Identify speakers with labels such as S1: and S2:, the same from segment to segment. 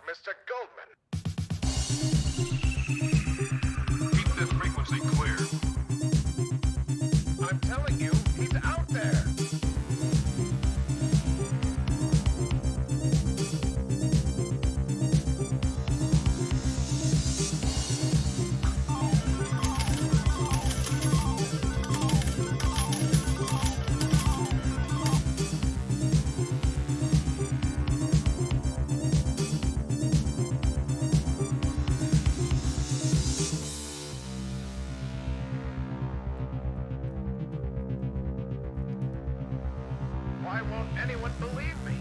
S1: Mr. Goldman.
S2: Keep this frequency clear.
S1: I'm telling you, he's out there. Why won't anyone believe me?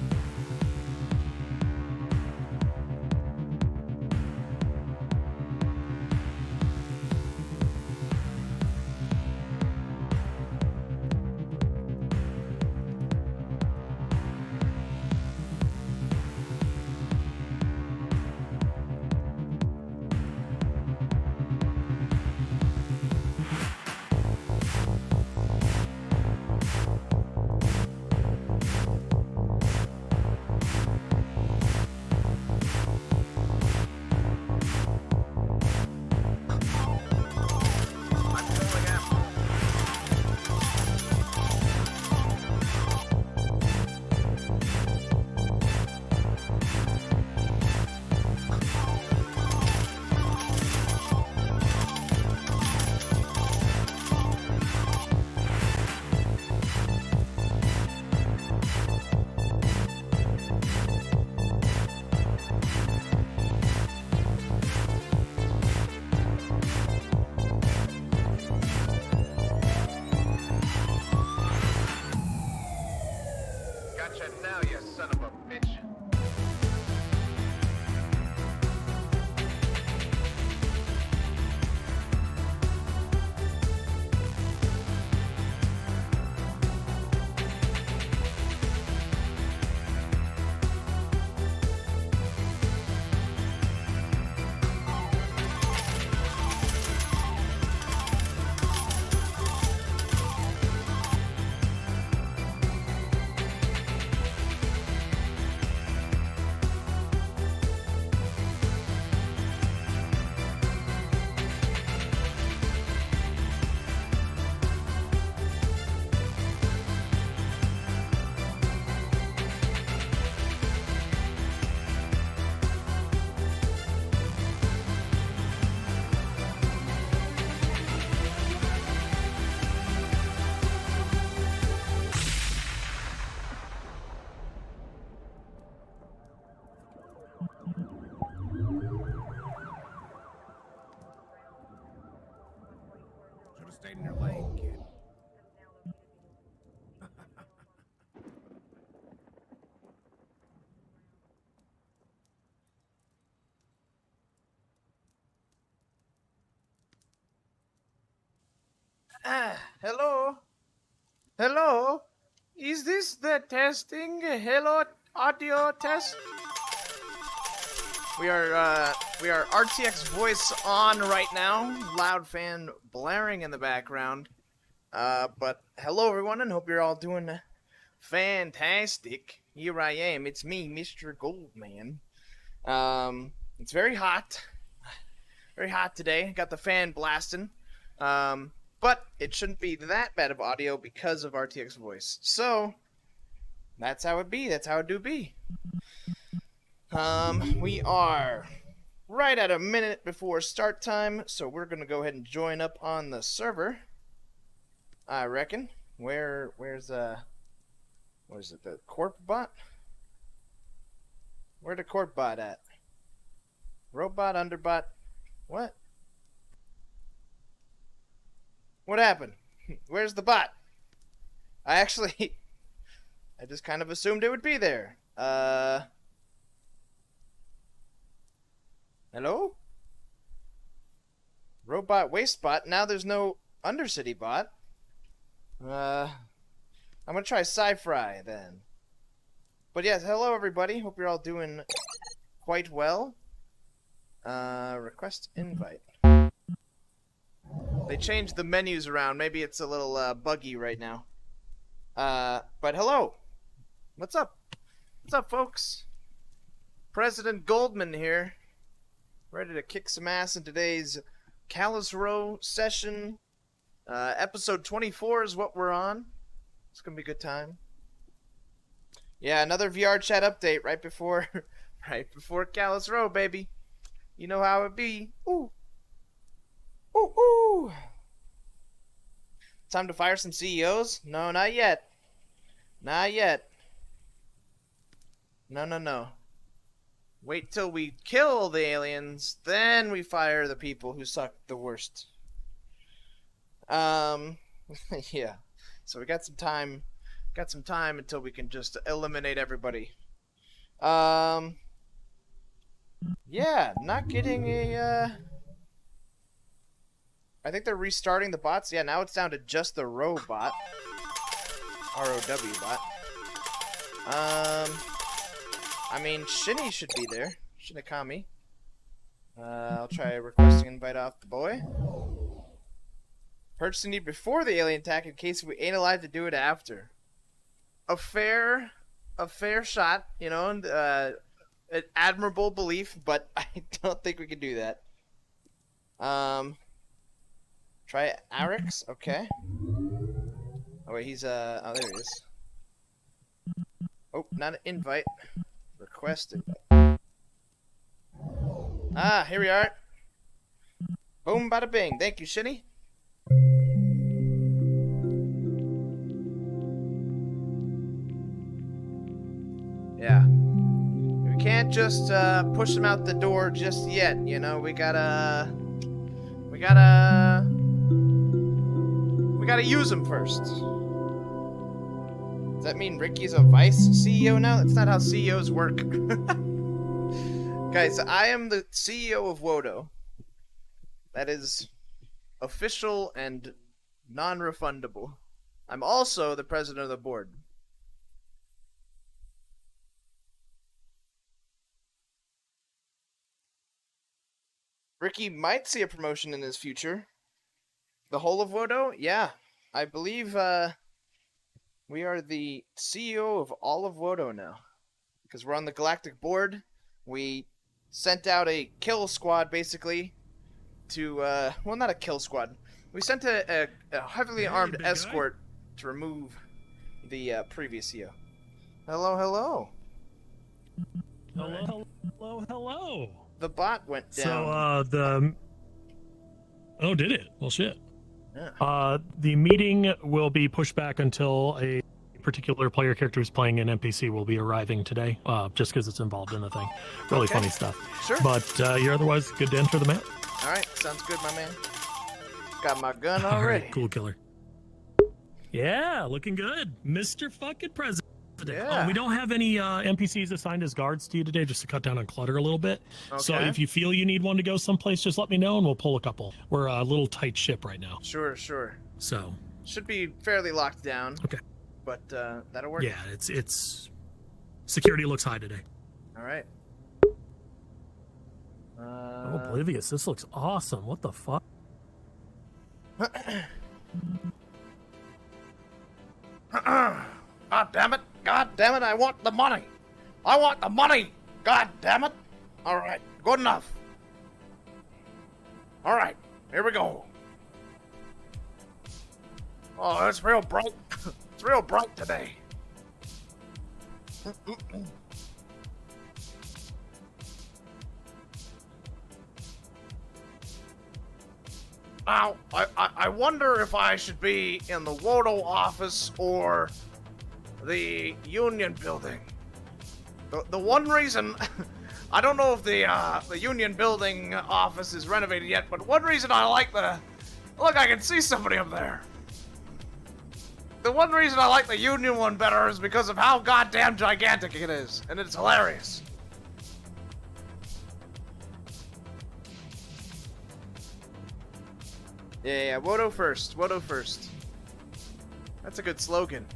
S1: Gotcha now, you son of a bitch.
S3: Should have stayed in your lane, kid.
S4: Hello? Hello? Is this the testing? Hello, audio test? We are RTX voice on right now. Loud fan blaring in the background. But hello everyone, and hope you're all doing fantastic. Here I am. It's me, Mr. Goldman. It's very hot. Very hot today. Got the fan blasting. But it shouldn't be that bad of audio because of RTX voice. So, that's how it be. That's how it do be. We are right at a minute before start time, so we're going to go ahead and join up on the server, I reckon. Where's what is it, the corp bot? Where the corp bot at? Robot, underbot, what? What happened? Where's the bot? I just kind of assumed it would be there. Hello? Robot waste bot. Now there's no Undercity bot. I'm gonna try Sci-Fry then. But yes, hello everybody. Hope you're all doing quite well. Request invite. They changed the menus around. Maybe it's a little buggy right now. But hello. What's up? What's up, folks? President Goldman here. Ready to kick some ass in today's Callous Row session. Episode 24 is what we're on. It's gonna be a good time. Yeah, another VR chat update right before Callous Row, baby. You know how it be. Ooh. Ooh, ooh. Time to fire some CEOs? No, not yet. Not yet. No. Wait till we kill the aliens, then we fire the people who suck the worst. Yeah. So we got some time. Got some time until we can just eliminate everybody. Yeah, not getting a, I think they're restarting the bots. Yeah, now it's down to just the robot. R-O-W bot. I mean, Shinny should be there. Shinikami. I'll try requesting invite off the boy. Purchase the need before the alien attack in case we ain't alive to do it after. A fair shot, you know, an admirable belief, but I don't think we can do that. Try Arix, okay. Oh wait, he's oh there he is. Oh, not an invite. Requested. Ah, here we are. Boom, bada bing. Thank you, Shinny. Yeah. We can't just push them out the door just yet, you know. We gotta use them first. Does that mean Ricky's a vice CEO now? That's not how CEOs work. Guys, I am the CEO of Wodo. That is official and non-refundable. I'm also the president of the board. Ricky might see a promotion in his future. The whole of Wodo? Yeah. I believe we are the CEO of all of Wodo now. Because we're on the galactic board. We sent out a kill squad, basically, to, well, not a kill squad. We sent a heavily armed escort to remove the previous CEO. Hello, hello.
S5: Hello.
S4: The bot went down.
S5: So, oh, did it? Well, shit.
S4: Yeah.
S5: The meeting will be pushed back until a particular player character who's playing an NPC will be arriving today, just because it's involved in the thing. Really funny stuff.
S4: Sure.
S5: But you're otherwise good to enter the map.
S4: All right, sounds good, my man. Got my gun
S5: All
S4: already.
S5: right, cool killer. Yeah, looking good, Mr. Fucking President.
S4: Yeah.
S5: We don't have any NPCs assigned as guards to you today, just to cut down on clutter a little bit.
S4: Okay.
S5: So if you feel you need one to go someplace, just let me know and we'll pull a couple. We're a little tight ship right now.
S4: Sure.
S5: So
S4: Should be fairly locked down.
S5: Okay.
S4: But that'll work.
S5: Yeah, it's security looks high today.
S4: All right.
S5: Oh, Oblivious, this looks awesome. What the fuck?
S4: God damn it! God damn it! I want the money! I want the money! God damn it! All right, good enough. All right, here we go. Oh, it's real bright. It's real bright today. Now, I wonder if I should be in the Wodo office or the Union building. The one reason, I don't know if the Union building office is renovated yet, but one reason I like look, I can see somebody up there. The one reason I like the Union one better is because of how goddamn gigantic it is, and it's hilarious. Yeah, Wodo first. Wodo first. That's a good slogan.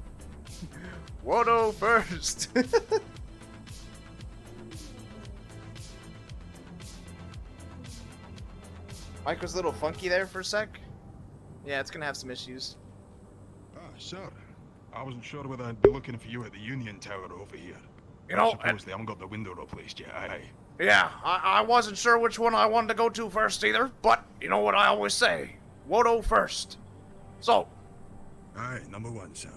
S4: Wodo first. Mike was a little funky there for a sec. Yeah, it's gonna have some issues.
S6: Ah, sir. I wasn't sure whether I'd be looking for you at the Union Tower over here.
S4: You know,
S6: I suppose they haven't got the window replaced yet, aye.
S4: Yeah, I wasn't sure which one I wanted to go to first either, but you know what I always say. Wodo first. So.
S6: Aye, number one, sir.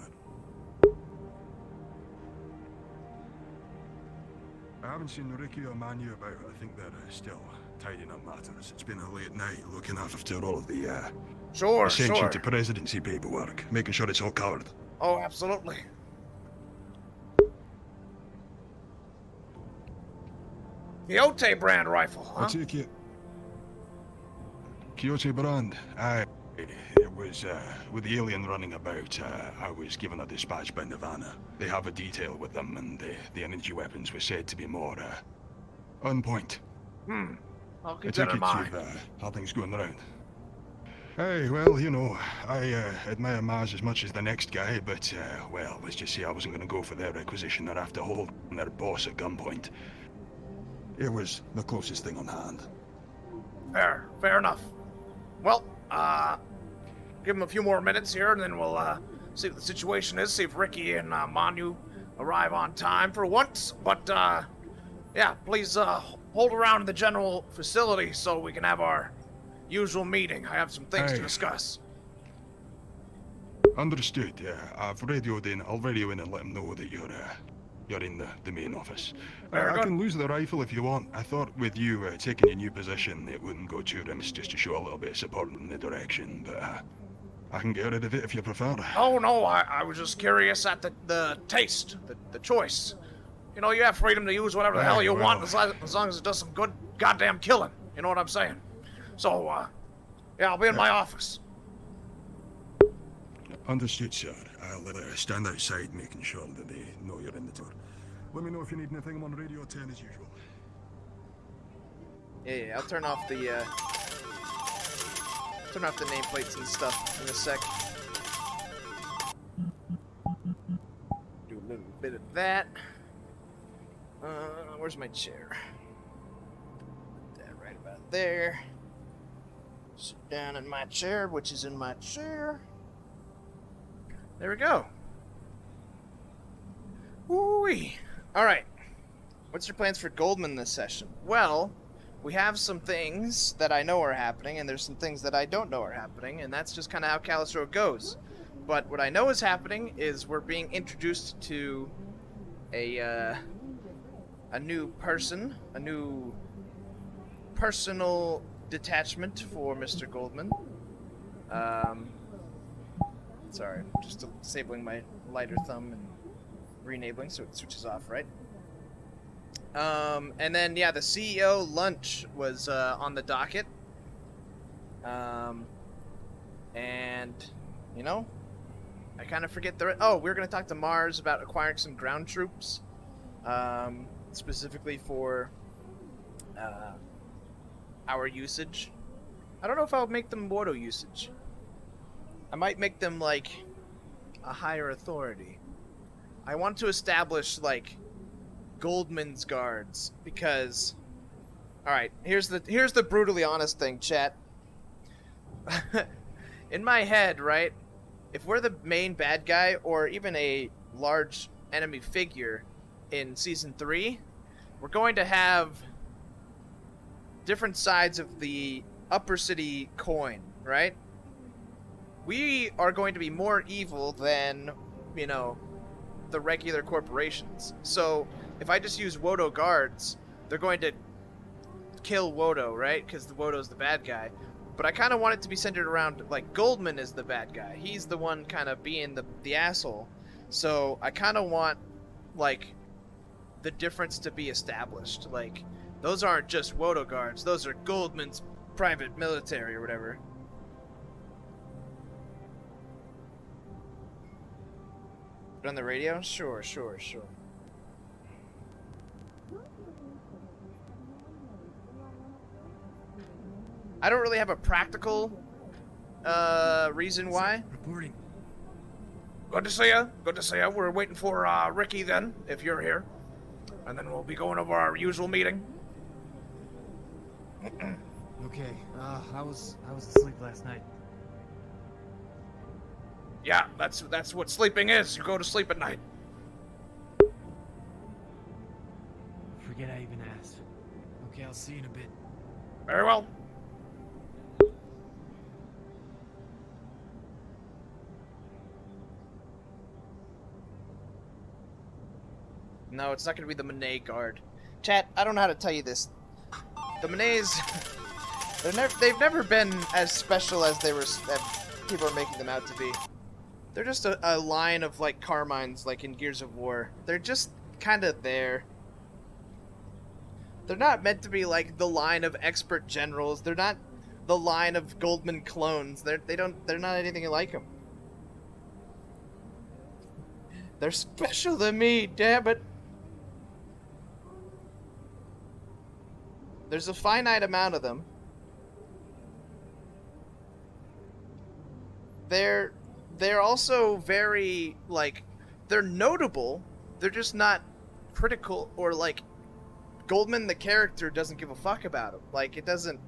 S6: I haven't seen Ricky or Manu about. I think they're still tidying up matters. It's been a late night looking after all of the
S4: Sure.
S6: ascension to presidency paperwork, making sure it's all covered.
S4: Oh, absolutely. Quixote brand rifle, huh?
S6: I take it. Quixote brand. Aye. It was, with the alien running about, I was given a dispatch by Nirvana. They have a detail with them, and the energy weapons were said to be more, on point.
S4: I'll
S6: I
S4: keep
S6: take
S4: that in
S6: it
S4: mind.
S6: you've, how things going around. Hey, well, you know, I, admire Mars as much as the next guy, but, well, let's just say I wasn't gonna go for their requisition or after holding their boss at gunpoint. It was the closest thing on hand.
S4: Fair enough. Well, give him a few more minutes here, and then we'll, see what the situation is, see if Ricky and, Manu arrive on time for once. But, yeah, please, hold around in the general facility so we can have our usual meeting. I have some things to
S6: Aye.
S4: discuss.
S6: Understood, yeah. I've radioed in. I'll radio in and let them know that you're in the main office.
S4: Very
S6: I
S4: good.
S6: can lose the rifle if you want. I thought with you taking your new position, it wouldn't go too remiss just to show a little bit of support in the direction, but I can get rid of it if you prefer.
S4: Oh, no, I was just curious at the taste, the choice. You know, you have freedom to use whatever the hell
S6: Aye,
S4: you want
S6: well.
S4: as long as it does some good goddamn killing. You know what I'm saying? So, yeah, I'll be in my office.
S6: Understood, sir. I'll stand outside making sure that they know you're in the door. Let me know if you need anything. I'm on radio 10 as usual.
S4: Yeah, I'll turn off the nameplates and stuff in a sec. Do a little bit of that. Where's my chair? Put that right about there. Sit down in my chair, which is in my chair. There we go. Woo-wee. All right. What's your plans for Goldman this session? Well, we have some things that I know are happening, and there's some things that I don't know are happening, and that's just kind of how Callous Road goes. But what I know is happening is we're being introduced to a new person, a new personal detachment for Mr. Goldman. Sorry, I'm just disabling my lighter thumb and re-enabling so it switches off, right? And then, yeah, the CEO lunch was on the docket. And, you know, I kind of forget the... Oh, we were going to talk to Mars about acquiring some ground troops. Specifically for our usage. I don't know if I'll make them Wodo usage. I might make them, like, a higher authority. I want to establish, like, Goldman's guards, because... Alright, here's the brutally honest thing, chat. In my head, right, if we're the main bad guy, or even a large enemy figure in Season 3, we're going to have different sides of the upper city coin, right? We are going to be more evil than, you know, the regular corporations. So, if I just use Wodo guards, they're going to kill Wodo, right? Because the Wodo's the bad guy. but I kind of want it to be centered around, like, Goldman is the bad guy. He's the one kind of being the asshole. So I kind of want, like, the difference to be established. Like, those aren't just Wodo guards. Those are Goldman's private military or whatever. On the radio? Sure. I don't really have a practical reason why.
S3: Reporting.
S1: Good to see ya. Good to see ya. We're waiting for Ricky then, if you're here. And then we'll be going over our usual meeting.
S7: Okay, I was asleep last night.
S1: Yeah, that's what sleeping is. You go to sleep at night.
S7: Forget I even asked. Okay, I'll see you in a bit.
S1: Very well.
S4: No, it's not gonna be the Monet guard. Chat, I don't know how to tell you this. The Monets, they've never been as special as people are making them out to be. They're just a line of, like, Carmines, like in Gears of War. They're just kind of there. They're not meant to be, like, the line of expert generals. They're not the line of Goldman clones. They're not anything like them. They're special to me, damn it. There's a finite amount of them. They're also very, like, they're notable. They're just not critical, or, like, Goldman the character doesn't give a fuck about them. Like, it doesn't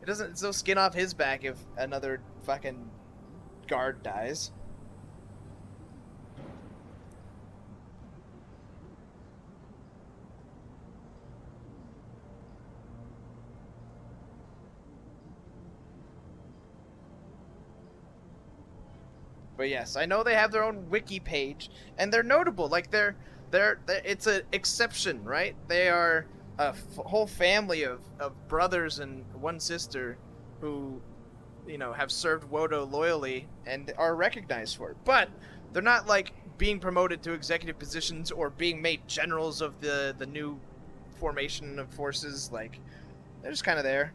S4: it's no skin off his back if another fucking guard dies. But yes, I know they have their own wiki page, and they're notable. Like, they're it's an exception, right? They are a whole family of brothers and one sister who, you know, have served Wodo loyally and are recognized for it. But they're not, like, being promoted to executive positions or being made generals of the new formation of forces. Like, they're just kind of there.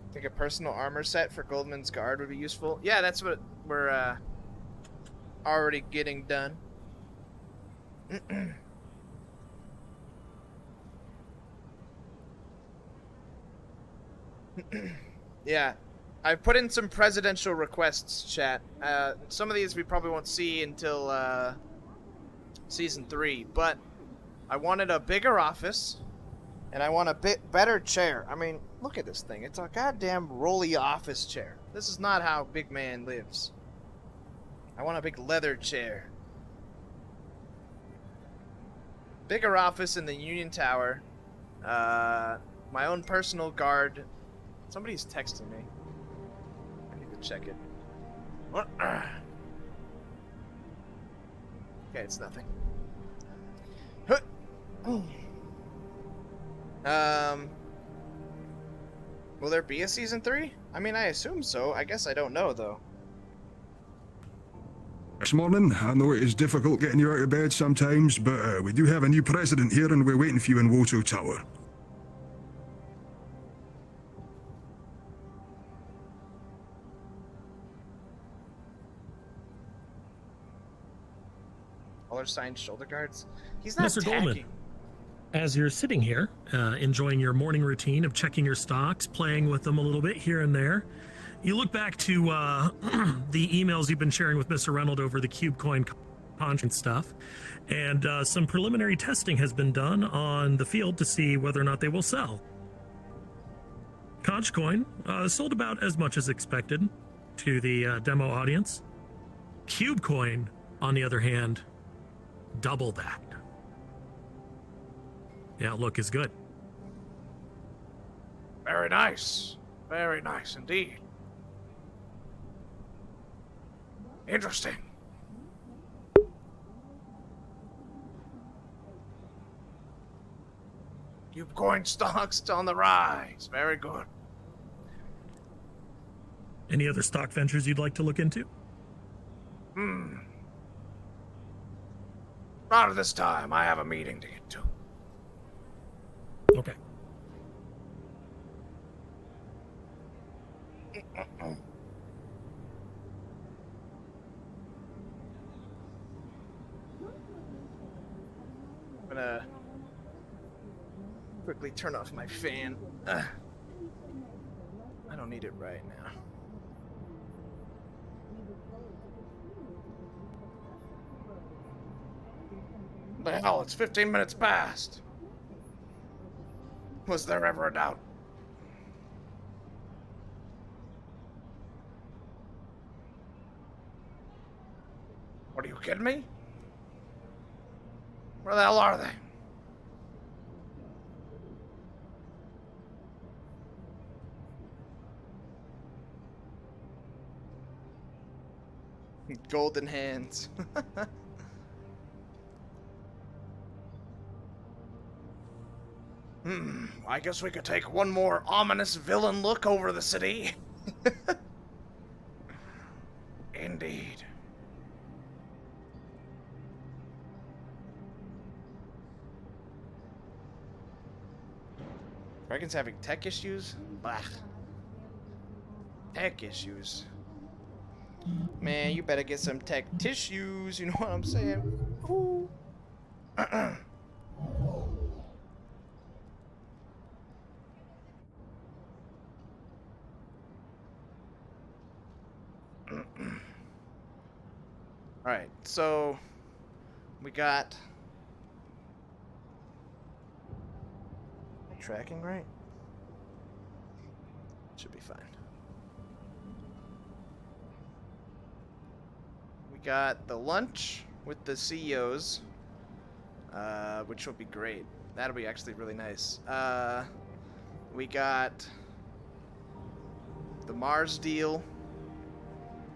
S4: I think a personal armor set for Goldman's guard would be useful. Yeah, that's what we're already getting done. Yeah, I've put in some presidential requests, chat. Some of these we probably won't see until season 3, but I wanted a bigger office. And I want a bit better chair. I mean, look at this thing. It's a goddamn rolly office chair. This is not how big man lives. I want a big leather chair. Bigger office in the Union Tower. My own personal guard. Somebody's texting me. I need to check it. What? Okay, it's nothing. Will there be a season 3? I mean, I assume so. I guess I don't know, though.
S6: This morning, I know it is difficult getting you out of bed sometimes, but we do have a new president here and we're waiting for you in Woto Tower.
S4: $signed shoulder guards? He's not
S5: Mr.
S4: attacking.
S5: Goldman, as you're sitting here, enjoying your morning routine of checking your stocks, playing with them a little bit here and there, you look back to the emails you've been sharing with Mr. Reynolds over the CubeCoin contract stuff, and some preliminary testing has been done on the field to see whether or not they will sell. Conchcoin sold about as much as expected to the demo audience. CubeCoin, on the other hand, double that. The outlook is good.
S1: Very nice. Very nice indeed. Interesting. You coin stocks on the rise. Very good.
S5: Any other stock ventures you'd like to look into?
S1: Not at this time. I have a meeting to get to.
S5: Okay.
S4: I'm gonna quickly turn off my fan. I don't need it right now.
S1: The hell, it's 15 minutes past. Was there ever a doubt? What, are you kidding me? Where the hell are they?
S4: Golden hands.
S1: I guess we could take one more ominous villain look over the city. Indeed.
S4: Dragon's having tech issues? Bah. Tech issues. Man, you better get some tech tissues, you know what I'm saying? Ooh. Alright, so we got tracking right? Should be fine. We got the lunch with the CEOs, which will be great. That'll be actually really nice. We got the Mars deal.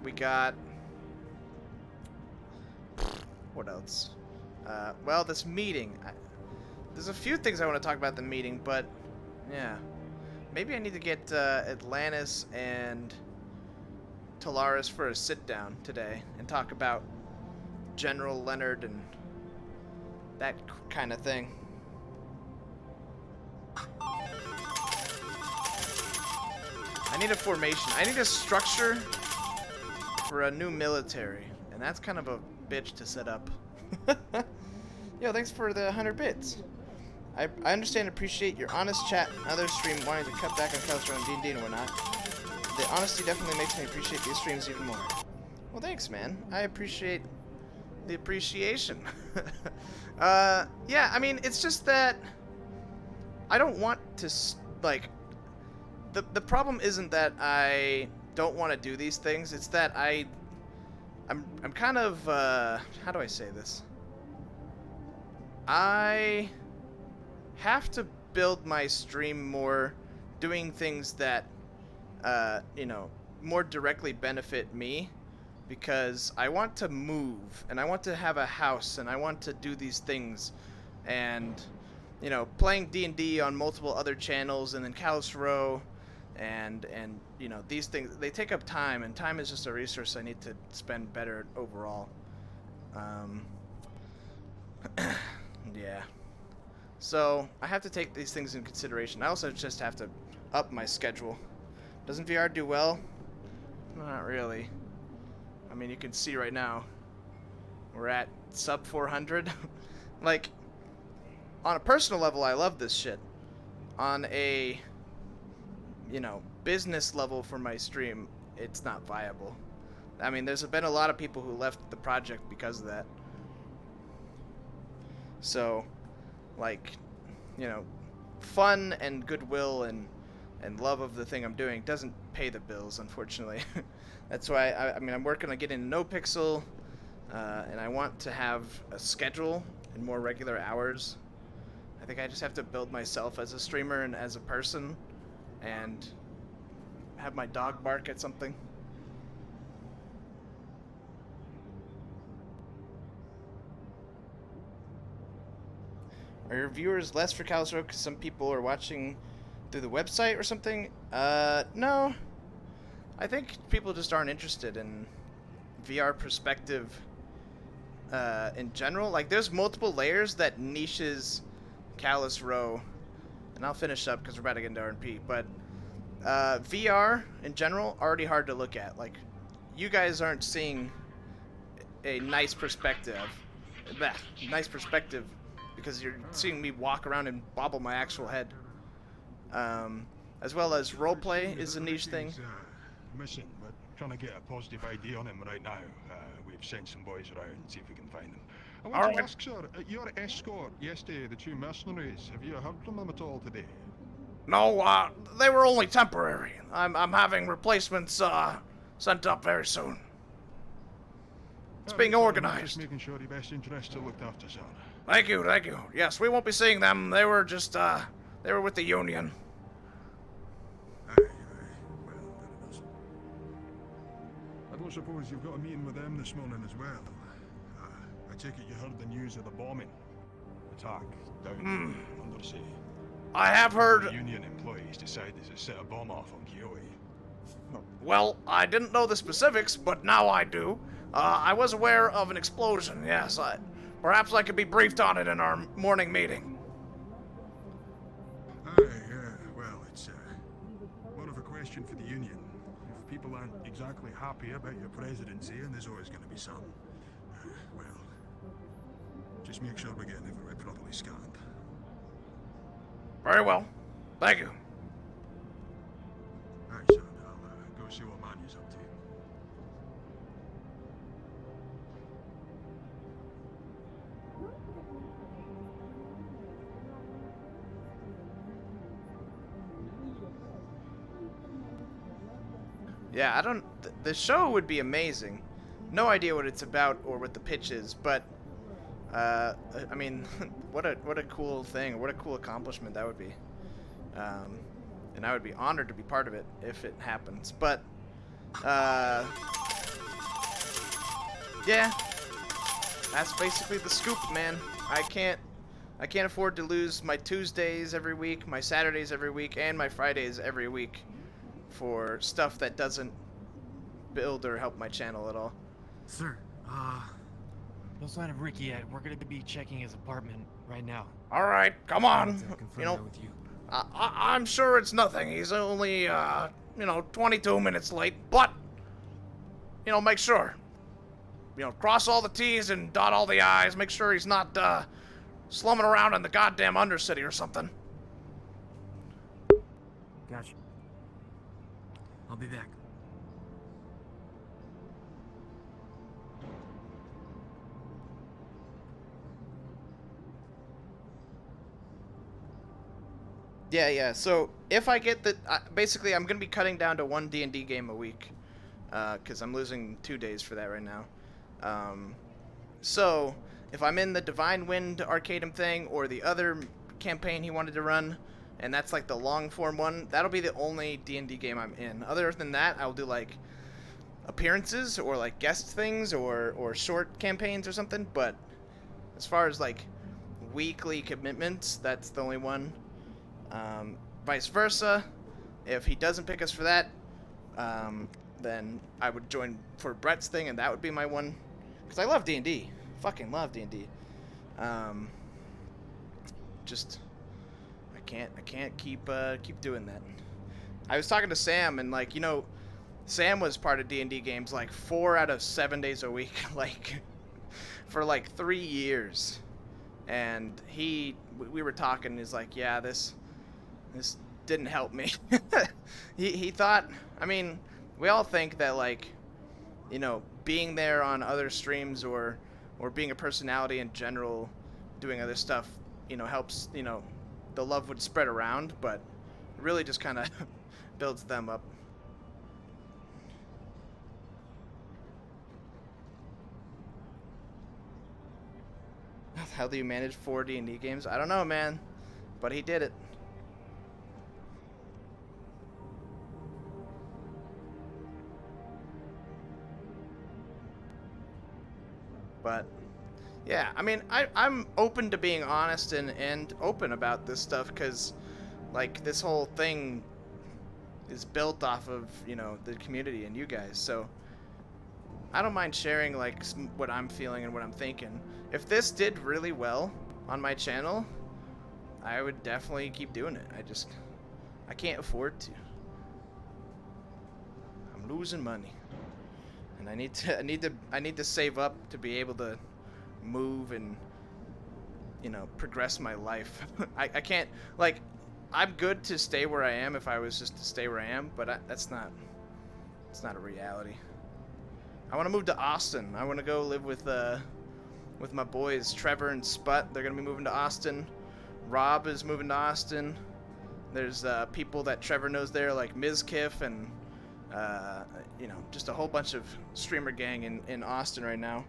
S4: We got what else? Well, this meeting. There's a few things I want to talk about at the meeting, but yeah, maybe I need to get Atlantis and Talaris for a sit down today and talk about General Leonard and that kind of thing. I need a formation. I need a structure for a new military, and that's kind of a bitch to set up. Yo, thanks for the 100 bits. I understand and appreciate your honest chat and other stream wanting to cut back on Callous around D&D and whatnot. The honesty definitely makes me appreciate these streams even more. Well, thanks, man. I appreciate the appreciation. Yeah, I mean, it's just that I don't want to, like, the problem isn't that I don't want to do these things. It's that I'm kind of, how do I say this? I have to build my stream more doing things that, you know, more directly benefit me, because I want to move and I want to have a house and I want to do these things, and, you know, playing D&D on multiple other channels and then Callous Row and you know, these things, they take up time, and time is just a resource I need to spend better overall. Yeah. So I have to take these things in consideration. I also just have to up my schedule. Doesn't VR do well? Not really. I mean, you can see right now we're at sub 400. Like, on a personal level, I love this shit. On a, you know, business level for my stream, it's not viable. I mean, there's been a lot of people who left the project because of that. So, like, you know, fun and goodwill and love of the thing I'm doing doesn't pay the bills, unfortunately. That's why I mean, I'm working on getting NoPixel, and I want to have a schedule and more regular hours. I think I just have to build myself as a streamer and as a person, and have my dog bark at something. Are your viewers less for Callous Row because some people are watching through the website or something? No. I think people just aren't interested in VR perspective in general. Like, there's multiple layers that niches Callous Row, and I'll finish up because we're about to get into RP, but VR in general, already hard to look at. Like, you guys aren't seeing a nice perspective. Nice perspective because you're seeing me walk around and bobble my actual head. As well as roleplay is a niche thing.
S6: Missing. We're trying to get a positive ID on him right now. We've sent some boys around and see if we can find him. I want to ask, sir, your escort yesterday, the two mercenaries, have you heard from them at all today?
S1: No, they were only temporary. I'm having replacements sent up very soon. It's being
S6: Sir, I'm
S1: organized.
S6: just making sure your best interests are looked after, sir.
S1: Thank you, thank you. Yes, we won't be seeing them. They were just they were with the Union.
S6: Aye. Well, there it is. I don't suppose you've got a meeting with them this morning as well. I take it you heard the news of the bombing. Attack down undersea.
S1: I have heard.
S6: The Union employees decided to set a bomb off on Kyoe.
S1: Well, I didn't know the specifics, but now I do. I was aware of an explosion, yes. Perhaps I could be briefed on it in our morning meeting.
S6: Aye, well, it's more of a question for the Union. If people aren't exactly happy about your presidency, and there's always going to be some, well, just make sure we're getting everywhere properly scanned.
S1: Very well. Thank you.
S6: Aye, son, I'll go see what Manu's up to.
S4: Yeah, I don't. The show would be amazing. No idea what it's about or what the pitch is, but I mean, what a cool thing, what a cool accomplishment that would be. And I would be honored to be part of it if it happens. But yeah, that's basically the scoop, man. I can't afford to lose my Tuesdays every week, my Saturdays every week, and my Fridays every week for stuff that doesn't build or help my channel at all.
S7: Sir, no sign of Ricky yet. We're gonna be checking his apartment right now.
S1: All right, come on.
S7: I'll confirm
S1: You know,
S7: that with you.
S1: I'm sure it's nothing. He's only 22 minutes late, but make sure. Cross all the T's and dot all the I's. Make sure he's not slumming around in the goddamn Undercity or something.
S7: Gotcha. I'll be back.
S4: Yeah. So if I get the, basically I'm gonna be cutting down to one D&D game a week, because I'm losing 2 days for that right now. So if I'm in the Divine Wind Arcadum thing or the other campaign he wanted to run, and that's like the long form one, that'll be the only D&D game I'm in. Other than that, I'll do like appearances or like guest things or short campaigns or something. But as far as like weekly commitments, that's the only one. Vice versa, if he doesn't pick us for that, then I would join for Brett's thing, and that would be my one, because I love D&D, fucking love D&D. Just I can't keep doing that. I was talking to Sam, and Sam was part of D&D games like 4 out of 7 days a week, like for like 3 years, and we were talking, and he's like, yeah, this didn't help me. he thought, I mean, we all think that being there on other streams or being a personality in general, doing other stuff, helps, the love would spread around, but it really just kind of builds them up. How do you manage 4 D&D games? I don't know, man, but he did it. But Yeah, I mean, I'm open to being honest and open about this stuff because, like, this whole thing is built off of, you know, the community and you guys. So I don't mind sharing, like, what I'm feeling and what I'm thinking. If this did really well on my channel, I would definitely keep doing it. I can't afford to. I'm losing money. And I need to save up to be able to move and, you know, progress my life. I can't, like, I'm good to stay where I am if I was just to stay where I am, but it's not a reality. I want to move to Austin. I want to go live with my boys Trevor and Sput. They're gonna be moving to Austin. Rob is moving to Austin. There's people that Trevor knows there, like Mizkiff and you know, just a whole bunch of streamer gang in Austin right now.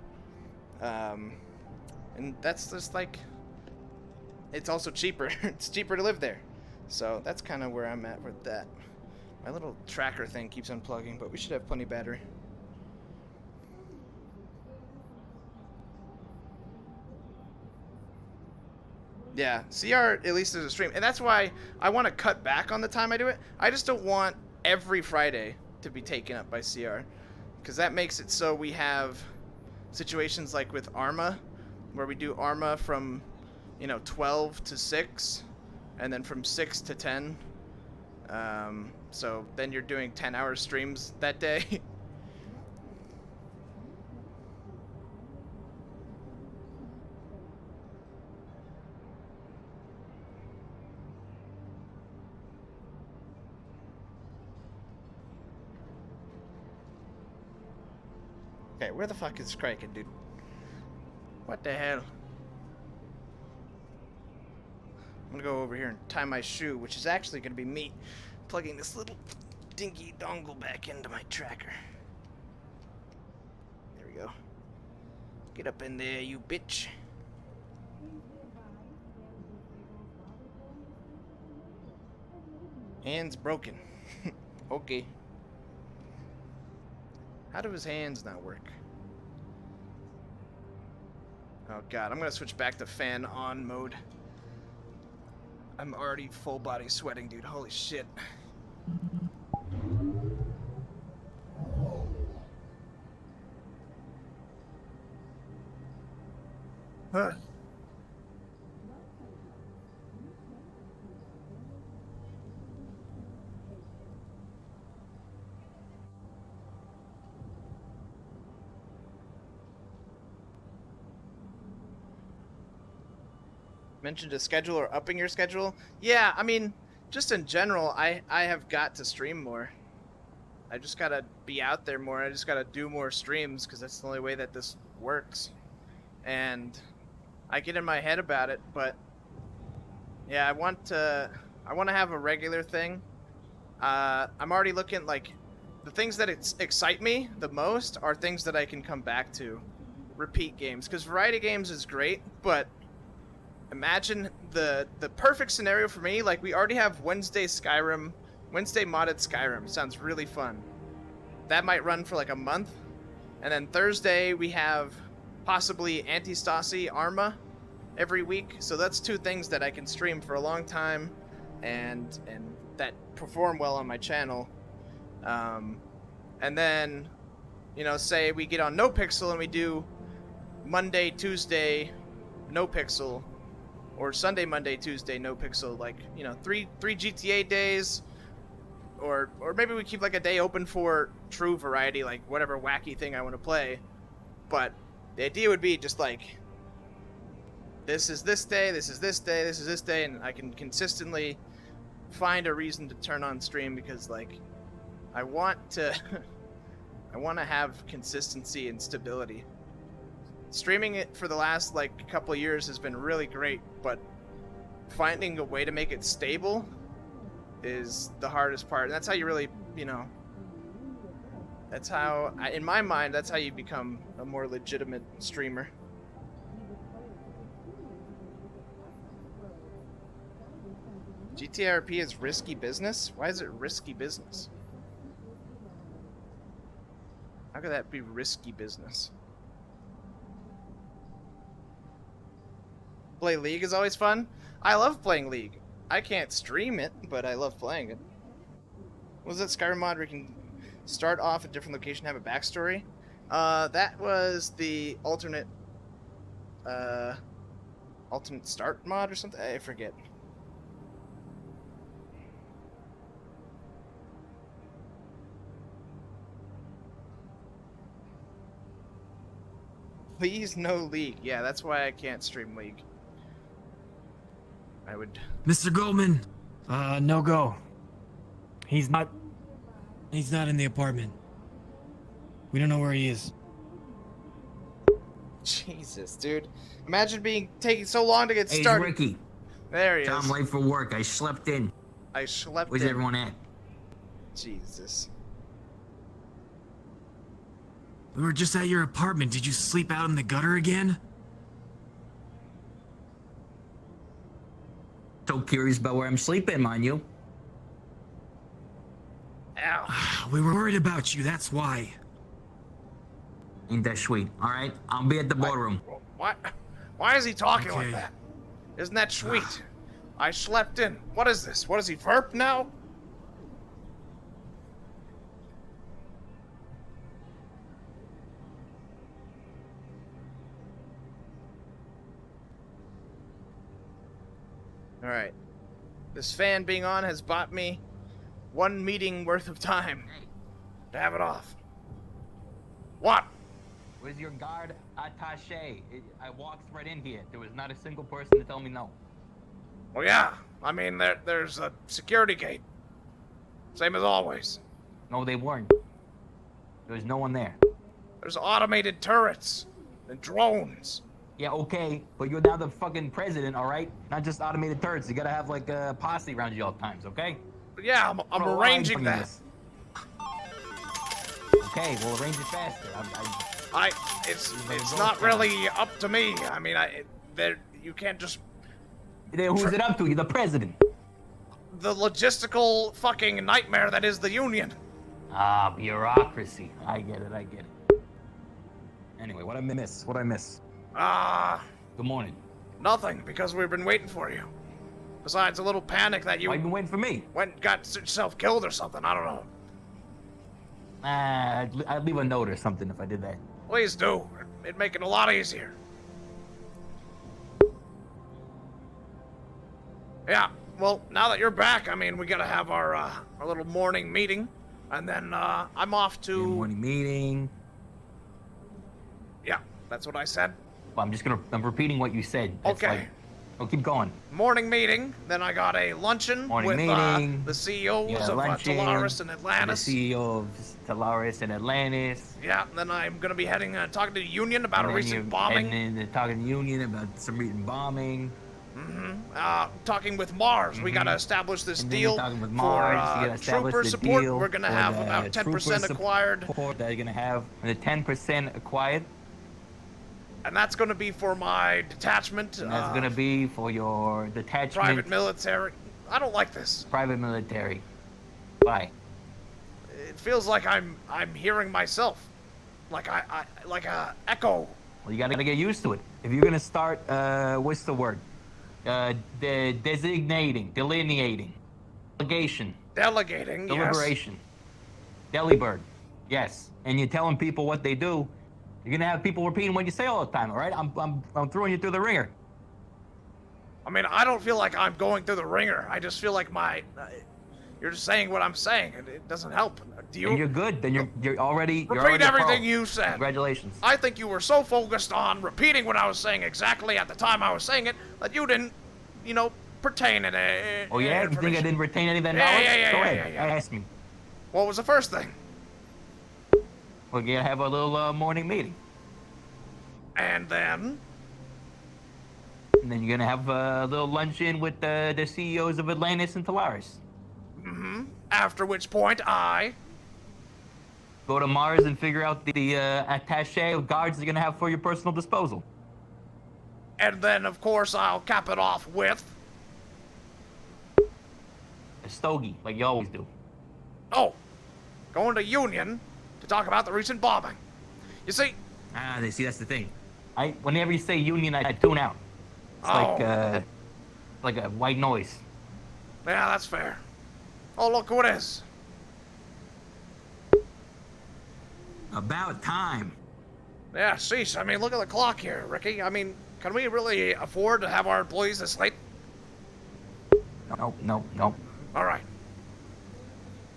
S4: And that's just like, it's also cheaper. It's cheaper to live there. So that's kind of where I'm at with that. My little tracker thing keeps unplugging, but we should have plenty of battery. Yeah, CR at least is a stream. And that's why I want to cut back on the time I do it. I just don't want every Friday to be taken up by CR. Because that makes it so we have situations like with Arma, where we do Arma from, you know, 12 to 6, and then from 6 to 10. So then you're doing 10-hour streams that day. Okay, where the fuck is Kraken, dude? What the hell? I'm gonna go over here and tie my shoe, which is actually gonna be me plugging this little dinky dongle back into my tracker. There we go. Get up in there, you bitch. Hands broken. Okay. How do his hands not work? Oh god, I'm gonna switch back to fan on mode. I'm already full body sweating, dude. Holy shit. Huh. Mentioned a schedule or upping your schedule? Yeah, I mean, just in general, I have got to stream more. I just gotta be out there more. I just gotta do more streams because that's the only way that this works. And I get in my head about it, but yeah, I want to have a regular thing. I'm already looking, like, the things that excite me the most are things that I can come back to. Repeat games, because variety games is great, but imagine the perfect scenario for me. Like, we already have Wednesday modded Skyrim. Sounds really fun. That might run for like a month, and then Thursday we have possibly Anti-Stasi Arma every week. So that's two things that I can stream for a long time, and that perform well on my channel. And then, you know, say we get on No Pixel and we do Monday, Tuesday, No Pixel, or Sunday, Monday, Tuesday, No Pixel, like, you know, three GTA days, or maybe we keep like a day open for true variety, like whatever wacky thing I want to play. But the idea would be just like, this is this day, this is this day, this is this day, and I can consistently find a reason to turn on stream because, like, I want to have consistency and stability. Streaming it for the last, like, couple of years has been really great, but finding a way to make it stable is the hardest part. And that's how you really, you know, that's how, in my mind, that's how you become a more legitimate streamer. GTRP is risky business? Why is it risky business? How could that be risky business? Play League is always fun. I love playing League. I can't stream it, but I love playing it. Was that Skyrim mod where you can start off at a different location, have a backstory? That was the alternate start mod or something. I forget. Please no League. Yeah, that's why I can't stream League. I would.
S7: Mr. Goldman. No go. He's not in the apartment. We don't know where he is.
S4: Jesus, dude. Imagine taking so long to get
S8: Hey,
S4: started.
S8: Ricky.
S4: There he
S8: I'm
S4: is.
S8: late for work. I slept in.
S4: I slept
S8: Where's
S4: in.
S8: everyone at?
S4: Jesus.
S7: We were just at your apartment. Did you sleep out in the gutter again?
S8: So curious about where I'm sleeping, mind you.
S4: Ow.
S7: We were worried about you, that's why.
S8: Ain't that sweet? All right, I'll be at the ballroom.
S1: Why is he talking
S7: Okay.
S1: like that? Isn't that sweet? I slept in. What is this? What is he, verp now?
S4: Alright. This fan being on has bought me 1 meeting worth of time to have it off.
S1: What?
S8: Where's your guard attaché? I walked right in here. There was not a single person to tell me no.
S1: Well, yeah. I mean, there's a security gate. Same as always.
S8: No, they weren't. There was no one there.
S1: There's automated turrets and drones.
S8: Yeah, okay, but you're now the fucking president, all right? Not just automated turrets. You gotta have like a posse around you all times, okay?
S1: But yeah, I'm
S8: Bro,
S1: arranging
S8: I'm
S1: that.
S8: this. Okay, we'll arrange it faster.
S1: It's not really up to me. I mean, you can't just
S8: Then who's it up to? You're the president.
S1: the logistical fucking nightmare that is the union.
S8: Ah, bureaucracy. I get it. Anyway, what I miss? Good morning.
S1: Nothing, because we've been waiting for you. Besides a little panic that you
S8: Why you been waiting for me?
S1: went and got yourself killed or something. I don't know.
S8: I'd leave a note or something if I did that.
S1: Please do. It'd make it a lot easier. Yeah, well, now that you're back, I mean, we gotta have our little morning meeting. And then, I'm off to...
S8: Morning meeting.
S1: Yeah, that's what I said.
S8: Well, I'm repeating what you said. That's
S1: Okay.
S8: Like, oh, keep going.
S1: Morning meeting, then I got a luncheon
S8: Morning
S1: with
S8: meeting.
S1: the CEOs
S8: Yeah,
S1: of
S8: luncheon.
S1: Talaris and Atlantis.
S8: The CEO of Talaris and Atlantis.
S1: Yeah, then I'm gonna be heading talking to the union about a
S8: And then
S1: recent
S8: you-
S1: bombing.
S8: And then they're talking to the union about some recent bombing.
S1: Talking with Mars. We gotta establish this
S8: And then
S1: deal
S8: you're talking with
S1: for
S8: Mars. You gotta establish
S1: trooper
S8: the
S1: support.
S8: deal
S1: We're gonna
S8: for
S1: have
S8: the
S1: about 10%
S8: trooper
S1: acquired,
S8: support that you're gonna have the 10% acquired.
S1: and that's gonna be for my detachment.
S8: And that's gonna be for your detachment.
S1: Private military. I don't like this.
S8: Private military. Why?
S1: It feels like I'm hearing myself, like like a echo.
S8: Well, you gotta get used to it. If you're gonna start, what's the word? Designating, delineating, delegation,
S1: Delegating. Yes.
S8: deliberation, delibird. Yes. And you're telling people what they do. You're gonna have people repeating what you say all the time. All right? I'm throwing you through the ringer.
S1: I mean, I don't feel like I'm going through the ringer. I just feel like you're just saying what I'm saying, and it doesn't help. Do you?
S8: And you're good. Then you're already. You're
S1: Repeat
S8: already a pro.
S1: everything you said.
S8: Congratulations.
S1: I think you were so focused on repeating what I was saying exactly at the time I was saying it that you didn't, pertain it.
S8: Oh yeah? You think I didn't retain any of that
S1: Yeah,
S8: knowledge?
S1: yeah,
S8: Go
S1: yeah,
S8: ahead.
S1: yeah, yeah.
S8: Ask me.
S1: What was the first thing?
S8: We're gonna have a little morning meeting,
S1: And then,
S8: and then you're gonna have a little luncheon with the CEOs of Atlantis and Talaris.
S1: after which point I,
S8: Go to Mars and figure out the attaché of guards you're gonna have for your personal disposal.
S1: and then of course I'll cap it off with,
S8: A stogie, like you always do.
S1: going to Union to talk about the recent bombing. You see,
S8: See, that's the thing. Whenever you say union, I tune out. It's
S1: Oh.
S8: like a white noise.
S1: Yeah, that's fair. Oh, look who it is.
S8: About time.
S1: Yeah, sheesh. I mean, look at the clock here, Ricky. I mean, can we really afford to have our employees this late?
S8: Nope, nope, nope.
S1: All right.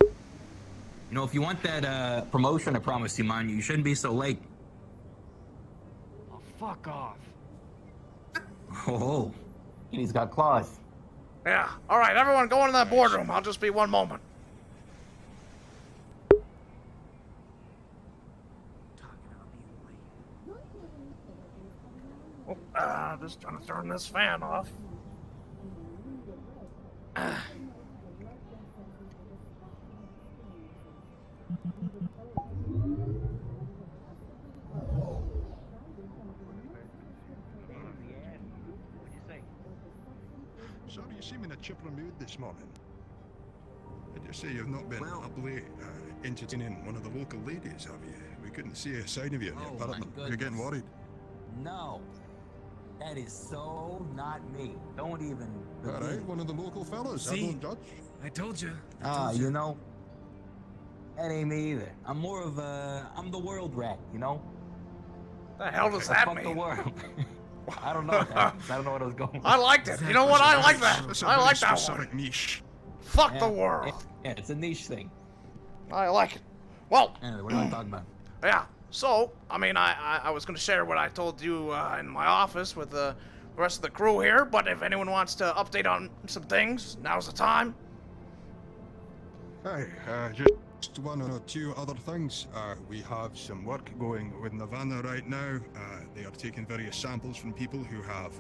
S8: You know, if you want that promotion I promised you, man, you shouldn't be so late.
S7: Oh, fuck off.
S8: Oh, and he's got claws.
S1: Yeah. All right, everyone go into that boardroom. I'll just be one moment. Oh, just trying to turn this fan off.
S6: Sorry, you seem in a chipper mood this morning. I just say you've not been
S8: Well-
S6: up late entertaining one of the local ladies, have you? We couldn't see a sign of you in the
S8: Oh,
S6: apartment.
S8: my
S6: You're getting
S8: goodness.
S6: worried.
S8: No, that is so not me. Don't even.
S6: All right, one of the local fellas.
S7: See?
S6: I don't judge.
S7: I told you.
S8: You know, that ain't me either. I'm more of I'm the world rat, you know?
S1: The hell does that
S8: Fuck the
S1: mean?
S8: world. I don't know. I don't know what I was going.
S1: I liked it. You know what? I like that.
S6: That's a
S1: I
S6: very
S1: like that one.
S6: specific niche.
S1: Fuck
S8: Yeah,
S1: the world.
S8: Yeah, it's a niche thing.
S1: I like it. Well,
S8: Anyway, what are we talking about?
S1: yeah. So, I mean, I was going to share what I told you in my office with the rest of the crew here, but if anyone wants to update on some things, now's the time.
S6: Hey, just one or two other things. We have some work going with Nirvana right now. They are taking various samples from people who have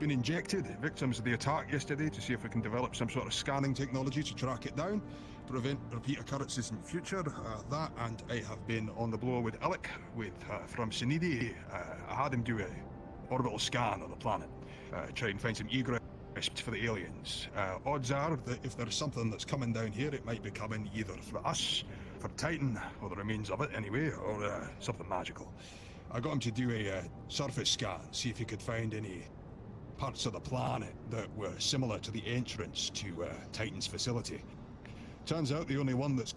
S6: been injected, victims of the attack yesterday, to see if we can develop some sort of scanning technology to track it down, prevent repeat occurrences in the future. That, and I have been on the blower with Alec from Sinidi. I had him do a orbital scan of the planet, try and find some egress for the aliens. Odds are that if there's something that's coming down here, it might be coming either for us, for Titan, or the remains of it anyway, or something magical. I got him to do a surface scan, see if he could find any parts of the planet that were similar to the entrance to Titan's facility. Turns out the only one that's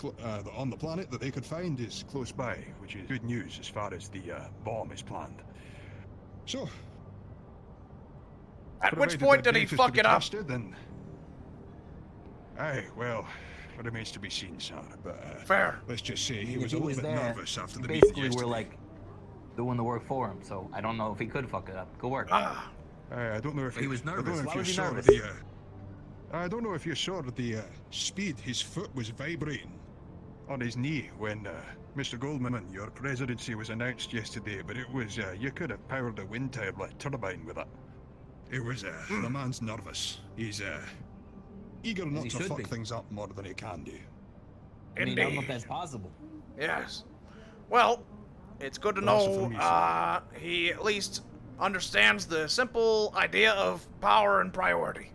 S6: on the planet that they could find is close by, which is good news as far as the bomb is planned. So,
S1: At which
S6: provided
S1: point
S6: that
S1: did he
S6: data's to
S1: fuck
S6: be
S1: it up?
S6: trusted, then... Aye, well, it remains to be seen, sir, but
S1: Fair.
S6: let's just say he
S8: If
S6: was a little bit
S8: there,
S6: nervous after the meeting
S8: basically
S6: yesterday.
S8: we're like doing the work for him, so I don't know if he could fuck it up. Good work.
S1: Ah,
S6: I don't know if
S8: But he was
S6: I don't
S8: nervous.
S6: know if
S8: Why
S6: you
S8: was he
S6: saw
S8: nervous?
S6: the. I don't know if you saw the speed his foot was vibrating on his knee when Mr. Goldman, your presidency was announced yesterday. But it was you could have powered a wind turbine with it. It was the man's nervous. He's eager not
S8: he
S6: to
S8: should
S6: fuck
S8: be.
S6: things up more than he can do.
S8: I mean, I don't know if
S1: indeed.
S8: that's possible.
S1: Yes. Well, it's good to
S6: Also
S1: know
S6: for me, sir.
S1: he at least understands the simple idea of power and priority.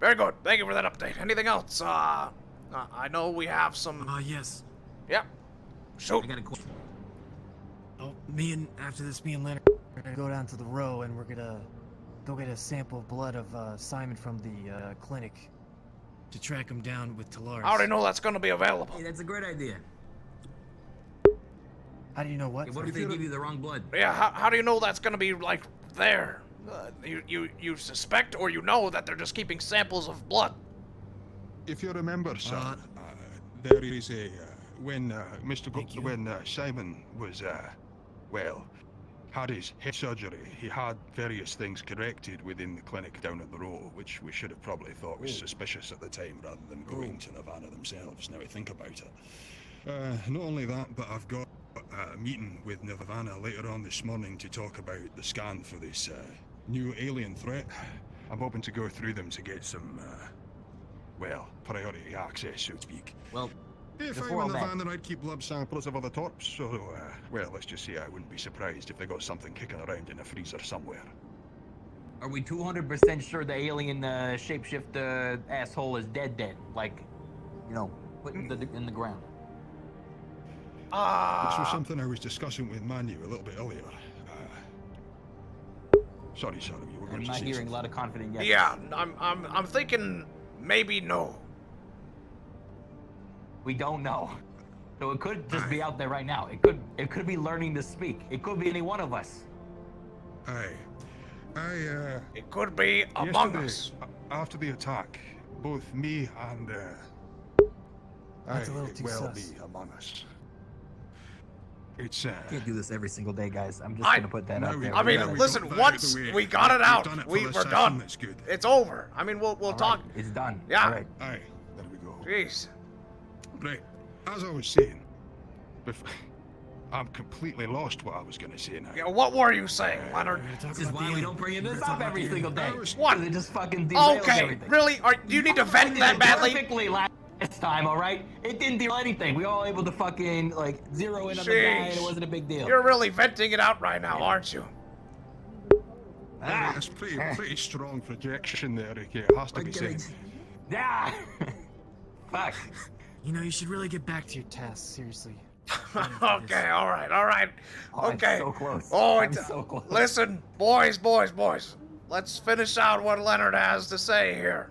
S1: Very good. Thank you for that update. Anything else? I know we have some.
S7: Yes.
S1: Yeah. Shoot.
S8: I got a question.
S7: Oh, after this, me and Leonard are gonna go down to the row and we're gonna go get a sample of blood of Simon from the clinic to track him down with Talaris.
S1: I already know that's going to be available.
S8: Hey, that's a great idea.
S7: How do you know what?
S8: Hey, what if they give you the wrong blood?
S1: Yeah. How do you know that's going to be like there? You suspect or you know that they're just keeping samples of blood.
S6: If you remember, sir, there is a when
S7: Thank you.
S6: when Simon was well, had his hip surgery, he had various things corrected within the clinic down at the row, which we should have probably thought was suspicious at the time, rather than going to Nirvana themselves. Now I think about it. Not only that, but I've got a meeting with Nirvana later on this morning to talk about the scan for this new alien threat. I'm hoping to go through them to get some, well, priority access, so to speak.
S8: Well,
S6: If I
S8: before
S6: were
S8: all that-
S6: Nirvana, I'd keep blood samples of other torps, so, well, let's just say I wouldn't be surprised if they got something kicking around in a freezer somewhere.
S8: are we 200% sure the alien shapeshift asshole is dead? Like, you know, put in the ground.
S6: This was something I was discussing with Manu a little bit earlier. Sorry, you were going
S8: I'm
S6: to
S8: not
S6: say
S8: hearing a
S6: something.
S8: lot of confident yes.
S1: Yeah, I'm thinking maybe no.
S8: We don't know. So it could just be
S6: Aye.
S8: out there right now. It could be learning to speak. It could be any one of us.
S6: Aye.
S1: It could be among
S6: Yesterday,
S1: us.
S6: after the attack, both me and,
S7: That's a little
S6: it
S7: too
S6: will
S7: sus.
S6: be among us. It's,
S8: Can't do this every single day, guys. I'm just
S1: I-
S8: gonna put that
S6: No,
S8: out
S6: we-
S8: there.
S1: I mean,
S6: Yeah, we
S1: listen,
S6: got that out
S1: once
S6: the way.
S1: we got it
S6: We've
S1: out,
S6: done it for
S1: we're
S6: this session,
S1: done.
S6: that's good.
S1: It's over. I mean, we'll
S8: All
S1: talk.
S8: right, it's done.
S1: Yeah.
S8: All right.
S6: Aye, there we go.
S1: Jeez.
S6: Right, as I was saying, I'm completely lost what I was going to say now.
S1: Yeah, what were you saying, Leonard?
S8: This is why we don't bring this up every single day.
S1: What?
S8: It just fucking derails
S1: Okay,
S8: everything.
S1: really? Do you need to vent
S8: It did
S1: that
S8: it
S1: badly?
S8: perfectly last time, all right? It didn't derail anything. We were all able to fucking like zero in on the guy, and it
S1: Jeez.
S8: wasn't a big deal.
S1: You're really venting it out right now, aren't you?
S8: Ah.
S6: That's pretty strong projection there, Ricky. It has to be said.
S8: Yeah. Fuck.
S7: You know, you should really get back to your tasks, seriously.
S1: Okay, all right.
S8: Oh, I'm
S1: Okay.
S8: so close.
S1: Oh,
S8: I'm so close.
S1: Listen, boys. Let's finish out what Leonard has to say here.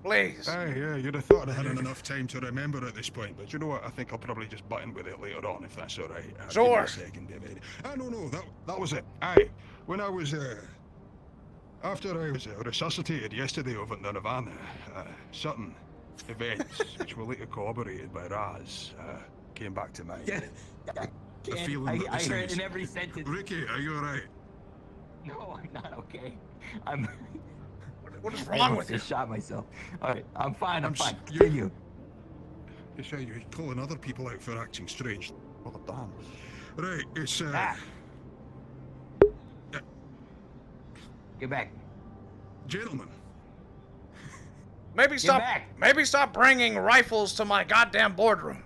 S1: Please.
S6: Aye, yeah, you'd have thought I had enough time to remember at this point, but you know what? I think I'll probably just button with it later on, if that's all right. Give me
S1: Sure.
S6: a second, David. No, that was it. Aye, when I was, after I was resuscitated yesterday over in the Nirvana, certain events, which were later corroborated by Raz, came back to mind.
S8: Yeah.
S6: The feeling that
S8: I
S6: this
S8: heard it
S6: is-
S8: in every sentence.
S6: Ricky, are you alright?
S8: No, I'm not okay. I'm.
S1: What is
S8: I
S1: wrong with you?
S8: just shot myself. All right, I'm fine. I'm
S6: I'm
S8: fine.
S6: s- you-
S8: Continue.
S6: You say you're calling other people out for acting strange. Well done. Right, it's,
S8: Ah. Get back.
S6: gentlemen.
S1: Maybe stop.
S8: back.
S1: Maybe stop bringing rifles to my goddamn boardroom.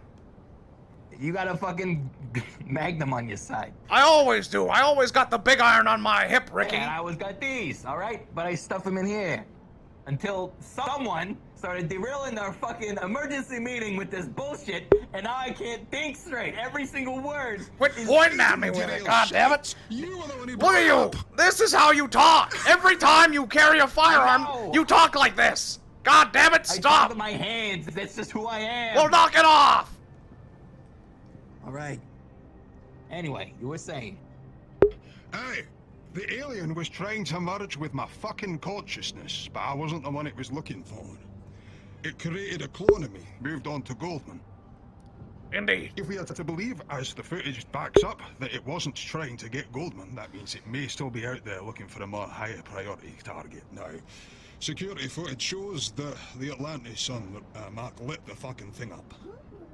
S8: You got a fucking Magnum on your side.
S1: I always do. I always got the big iron on my hip, Ricky.
S8: And I always got these, all right? But I stuff them in here until someone started derailing our fucking emergency meeting with this bullshit, and now I can't think straight. Every single word.
S1: Quit
S8: is
S1: pointing at me with it, God damn it!
S6: You were the one who
S1: Look
S6: brought
S1: at
S6: it
S1: you!
S6: up.
S1: This is how you talk! Every time you carry a
S8: know.
S1: firearm, you talk like this! God damn it,
S8: I talk
S1: stop!
S8: with my hands. That's just who I am.
S1: Well, knock it off!
S8: All right. Anyway, you were saying.
S6: Aye, the alien was trying to merge with my fucking consciousness, but I wasn't the one it was looking for. It created a clone of me, moved on to Goldman.
S1: Indeed.
S6: If we are to believe, as the footage backs up, that it wasn't trying to get Goldman, that means it may still be out there looking for a more higher priority target. Now, security footage shows that the Atlantis on Mark lit the fucking thing up.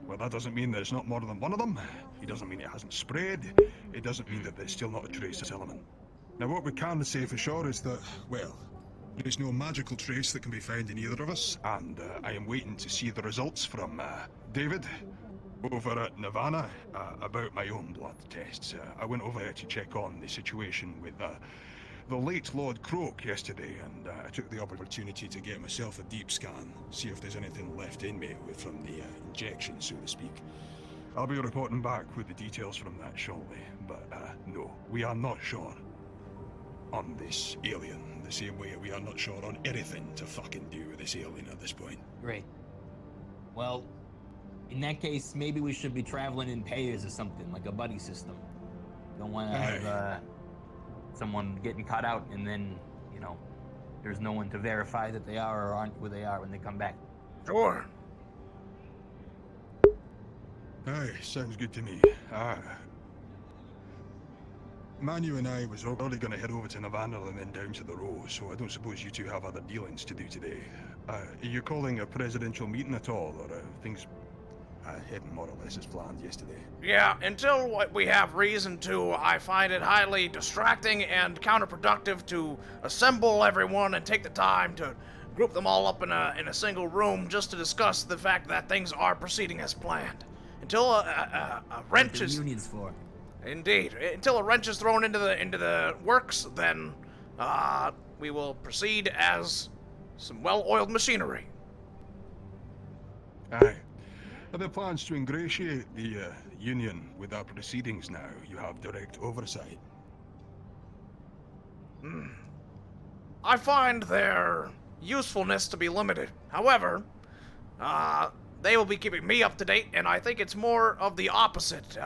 S6: Well, that doesn't mean there's not more than one of them. It doesn't mean it hasn't spread. It doesn't mean that there's still not a trace element. Now, what we can say for sure is that, well, there's no magical trace that can be found in either of us, and I am waiting to see the results from David over at Nirvana about my own blood tests. I went over there to check on the situation with the late Lord Croak yesterday, and I took the opportunity to get myself a deep scan, see if there's anything left in me from the injection, so to speak. I'll be reporting back with the details from that shortly, but no, we are not sure on this alien, the same way we are not sure on anything to fucking do with this alien at this point.
S8: Great. Well, in that case, maybe we should be traveling in pairs or something, like a buddy system. Don't want to have someone getting caught out and then, you know, there's no one to verify that they are or aren't who they are when they come back.
S1: Sure.
S6: Aye, sounds good to me. Manu and I was already going to head over to Nirvana and then down to the Row, so I don't suppose you two have other dealings to do today. Are you calling a presidential meeting at all, or things heading more or less as planned yesterday?
S1: Yeah, until we have reason to, I find it highly distracting and counterproductive to assemble everyone and take the time to group them all up in a single room just to discuss the fact that things are proceeding as planned. Until a wrench is...
S8: Union's for.
S1: Indeed. Until a wrench is thrown into the works, then we will proceed as some well-oiled machinery.
S6: Aye. Are there plans to ingratiate the Union with our proceedings now? You have direct oversight.
S1: I find their usefulness to be limited. However, they will be keeping me up to date, and I think it's more of the opposite.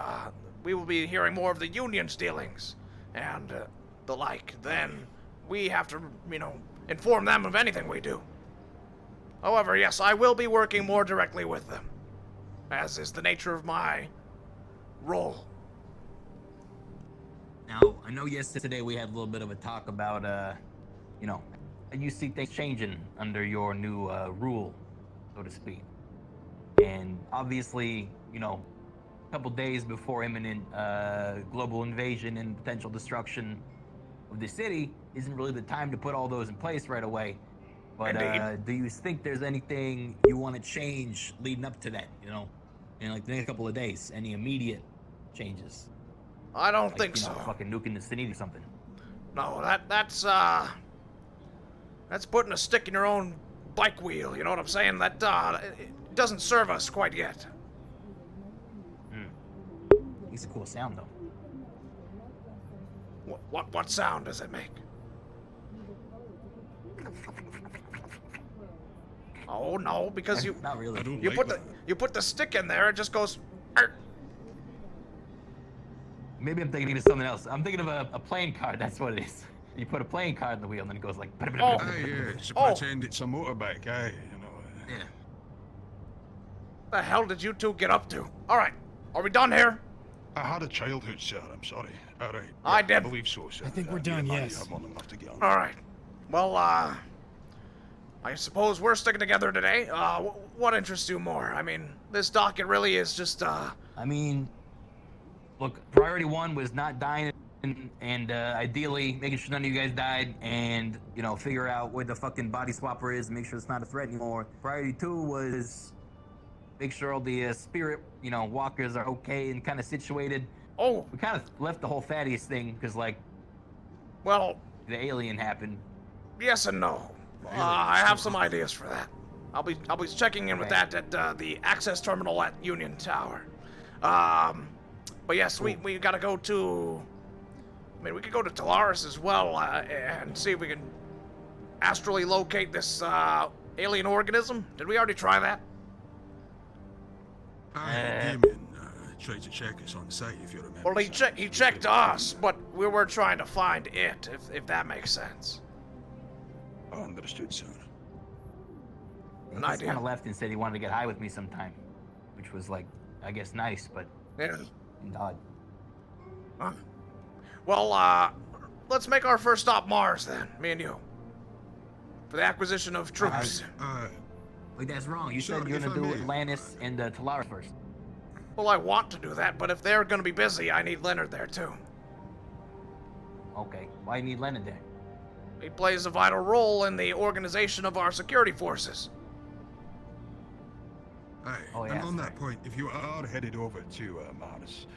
S1: We will be hearing more of the union's dealings and the like. Then we have to, inform them of anything we do. However, yes, I will be working more directly with them, as is the nature of my role.
S8: Now, I know yesterday we had a little bit of a talk about, you see things changing under your new rule, so to speak. And obviously, a couple days before imminent global invasion and potential destruction of the city isn't really the time to put all those in place right away. But do you think there's anything you want to change leading up to that, in like the next couple of days? Any immediate changes?
S1: I don't think so.
S8: Fucking nuking the city or something.
S1: No, that's putting a stick in your own bike wheel, you know what I'm saying? That, it doesn't serve us quite yet.
S8: It's a cool sound, though.
S1: What sound does it make? Oh no, because you
S8: Not really.
S1: you put the stick in there, it just goes. "Er."
S8: Maybe I'm thinking of something else. I'm thinking of a playing card. That's what it is. You put a playing card in the wheel, and then it goes like.
S1: Oh.
S6: Aye, yeah, to
S1: Oh.
S6: pretend it's a motorbike, aye,
S8: Yeah.
S1: The hell did you two get up to? All right, are we done here?
S6: I had a childhood, sir, I'm sorry. All right.
S1: I
S6: I
S1: did.
S6: believe so, sir.
S7: I think we're
S6: Me
S7: done,
S6: and Manny
S7: yes.
S6: have more than enough to get on.
S1: All right. Well, I suppose we're sticking together today. What interests you more? I mean, this docket really is just,
S8: I mean, look, priority one was not dying and ideally making sure none of you guys died and, figure out where the fucking body swapper is and make sure it's not a threat anymore. Priority two was make sure all the spirit, walkers are okay and kind of situated.
S1: Oh,
S8: We kind of left the whole Thaddeus thing because,
S1: well,
S8: the alien happened.
S1: yes and no. I have some ideas for that. I'll be checking in with
S8: Okay.
S1: that at the access terminal at Union Tower. But yes, we gotta go to. I mean, we could go to Callous as well and see if we can astrally locate this alien organism. Did we already try that?
S6: Aye, Damien tried to check us on site, if you remember.
S1: Well, he
S6: sir.
S1: checked us, but we were trying to find it, if that makes sense.
S6: Understood, sir.
S1: An
S8: He
S1: idea.
S8: kind of left and said he wanted to get high with me sometime, which was I guess nice, but
S1: Yeah.
S8: odd.
S1: Huh. Well, let's make our first stop Mars then, me and you. For the acquisition of troops.
S8: Wait, that's wrong. You
S6: Sir,
S8: said you're
S6: if
S8: gonna
S6: I
S8: do
S6: may.
S8: Atlantis and Talaris first.
S1: Well, I want to do that, but if they're gonna be busy, I need Leonard there too.
S8: Okay. Why you need Leonard there?
S1: He plays a vital role in the organization of our security forces.
S6: Aye,
S8: Oh, yeah,
S6: and on
S8: sorry.
S6: that point, if you are headed over to Mars,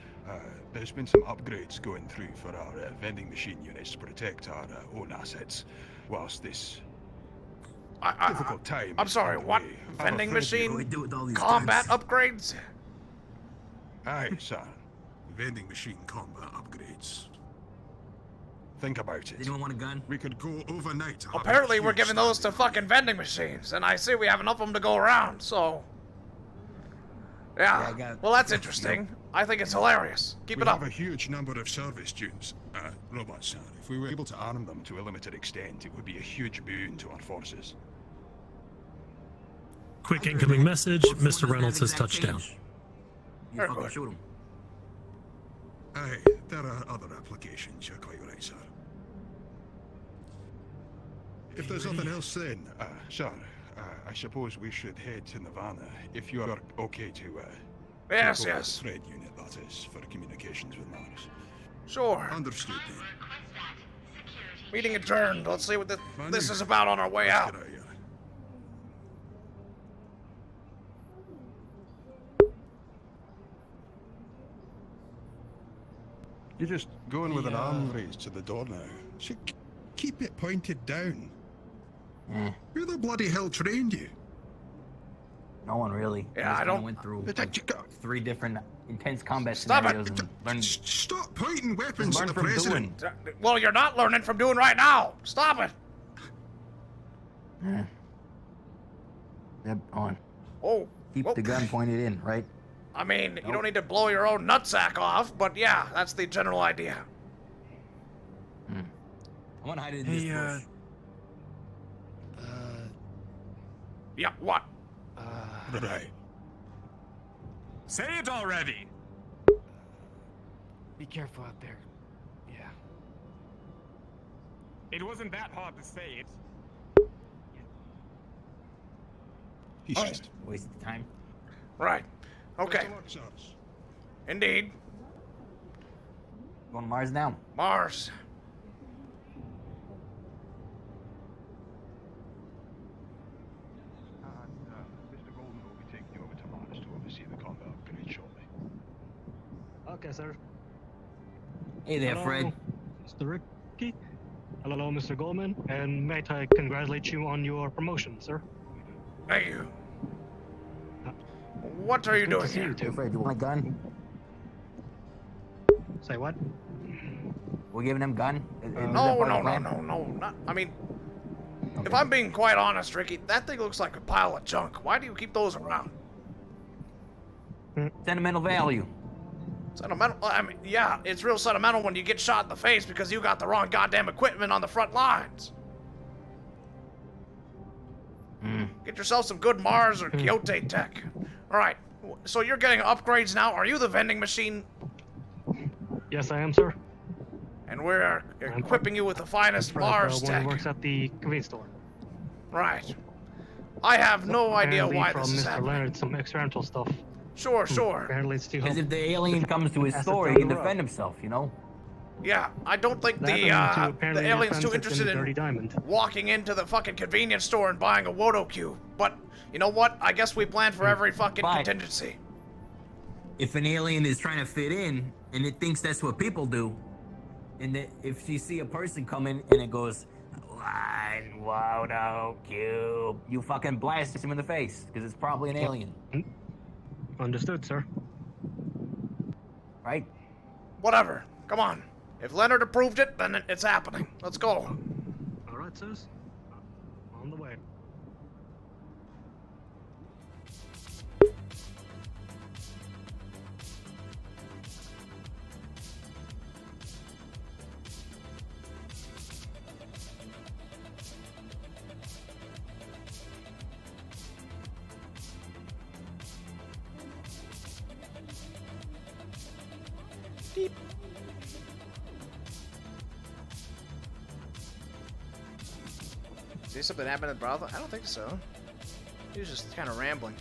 S6: there's been some upgrades going through for our vending machine units to protect our own assets, whilst this difficult time.
S1: I'm
S6: is
S1: sorry, what?
S6: underway. I'm
S1: Vending
S6: afraid
S1: machine?
S8: What do we do with all these
S1: Combat
S8: guns?
S1: upgrades?
S6: Aye, sir. Vending machine combat upgrades. Think about
S8: Does
S6: it.
S8: anyone want a gun?
S6: We could go overnight. having
S1: Apparently,
S6: a
S1: we're
S6: huge
S1: giving those to
S6: standing
S1: fucking
S6: army.
S1: vending machines, and I see we have enough of them to go around, so. Yeah,
S8: I got-
S1: well, that's interesting. I think it's hilarious. Keep
S6: We
S1: it up.
S6: have a huge number of service dunes, robots, sir. If we were able to arm them to a limited extent, it would be a huge boon to our forces.
S5: Quick incoming message.
S8: Both
S5: Mr.
S8: forces
S5: Reynolds
S8: have
S5: has
S8: exact
S5: touched down.
S8: change. You
S1: Very
S8: fucking
S1: good.
S8: shoot him.
S6: Aye, there are other applications, you're quite right, sir. If there's nothing else then, sir, I suppose we should head to Nirvana, if you are okay to,
S1: Yes,
S6: take over
S1: yes.
S6: the thread unit, that is, for communications with Mars.
S1: Sure.
S6: Understood then.
S1: Meeting adjourned. Let's see what this
S6: Manny,
S1: is about on our way
S6: let's
S1: out.
S6: get out of here. You're just going with an arm raised to the door now. So keep it pointed down. Who the bloody hell trained you?
S8: No one really.
S1: Yeah,
S8: just
S1: I
S8: kinda
S1: don't-
S8: went through
S6: But
S8: like, 3 different intense combat
S1: Stop it.
S8: scenarios and learned.
S6: Stop pointing weapons
S8: Learn
S6: at the
S8: from
S6: president.
S8: doing.
S1: Well, you're not learning from doing right now. Stop it.
S8: Yep, on.
S1: Oh,
S8: Keep
S1: whoa.
S8: the gun pointed in, right?
S1: I mean, you
S8: Nope.
S1: don't need to blow your own nutsack off, but yeah, that's the general idea.
S8: I'm gonna hide it in
S7: Hey,
S8: this bush.
S1: Yeah, what?
S6: Right.
S9: Say it already!
S7: Be careful out there. Yeah.
S9: It wasn't that hard to say it.
S6: He's just...
S8: Waste of time.
S1: Right. Okay.
S6: Thanks a lot, sirs.
S1: Indeed.
S8: Going to Mars now.
S1: Mars.
S6: Mr. Golden will be taking you over to Mars to oversee the combat upgrade shortly.
S10: Okay, sir.
S8: Hey there,
S10: Hello,
S8: Fred.
S10: Mr. Ricky. Hello, Mr. Goldman. And may I congratulate you on your promotion, sir?
S1: Thank you. What are you
S10: Good
S1: doing
S10: to see
S1: here?
S10: you
S8: Hey,
S10: too.
S8: Fred, you want a gun?
S10: Say what?
S8: We're giving him gun? Is that
S1: No,
S8: part of
S1: no,
S8: the
S1: no,
S8: plan?
S1: no, no. Not. I mean, if
S8: Okay.
S1: I'm being quite honest, Ricky, that thing looks like a pile of junk. Why do you keep those around?
S8: Sentimental value.
S1: Sentimental? I mean, yeah, it's real sentimental when you get shot in the face because you got the wrong goddamn equipment on the front lines. Get yourself some good Mars or Kyoto tech. All right. So you're getting upgrades now. Are you the vending machine?
S10: Yes, I am, sir.
S1: And we're equipping you with the finest
S10: Fred,
S1: Mars
S10: one
S1: tech.
S10: who works at the convenience store.
S1: Right. I have no idea
S10: Apparently
S1: why
S10: from
S1: this is
S10: Mr.
S1: happening.
S10: Leonard, some experimental stuff.
S1: Sure, sure.
S10: Apparently it's to help.
S8: Because if the alien comes to his
S10: Pass it
S8: store, he
S10: down
S8: can
S10: the road.
S8: defend himself, you know?
S1: Yeah, I don't think
S10: That
S1: the
S10: and to apparently
S1: alien's too
S10: defend such
S1: interested
S10: a dirty
S1: in
S10: diamond.
S1: walking into the fucking convenience store and buying a Wodo cube. But you know what? I guess we planned for every fucking
S8: Fine.
S1: contingency.
S8: If an alien is trying to fit in and it thinks that's what people do, and that if you see a person come in and it goes, one Wodo cube, you fucking blast him in the face because it's probably an alien,
S10: Understood, sir.
S8: right?
S1: Whatever. Come on. If Leonard approved it, then it's happening. Let's go.
S10: All right, sirs. On the way.
S4: See something happen at the brothel? I don't think so. He was just kind of rambling.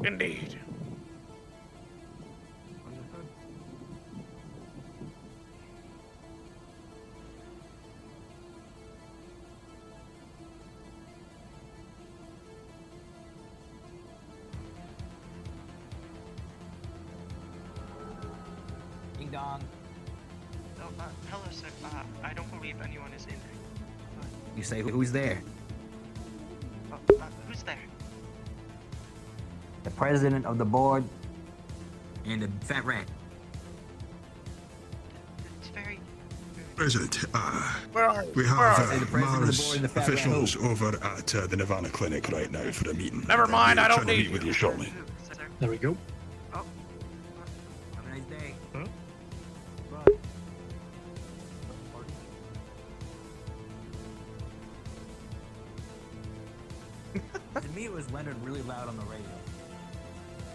S1: Indeed.
S8: Ding dong.
S11: Hello, sir. I don't believe anyone is in there.
S8: You say, who's there?
S11: Who's there?
S8: The president of the board and the fat rat.
S11: It's very...
S6: President,
S1: Where are you?
S6: we
S1: Where are
S6: have
S8: Say the president of the
S6: Mars
S8: board and the fat rat
S6: officials over at the Nirvana Clinic right now for a meeting.
S1: Never mind,
S6: We're
S1: I don't
S6: trying to
S1: need
S6: meet with
S1: you.
S6: you shortly.
S11: Who, sir?
S10: There we go.
S11: Oh,
S8: Have a nice day.
S10: Huh?
S8: To me, it was Leonard really loud on the radio.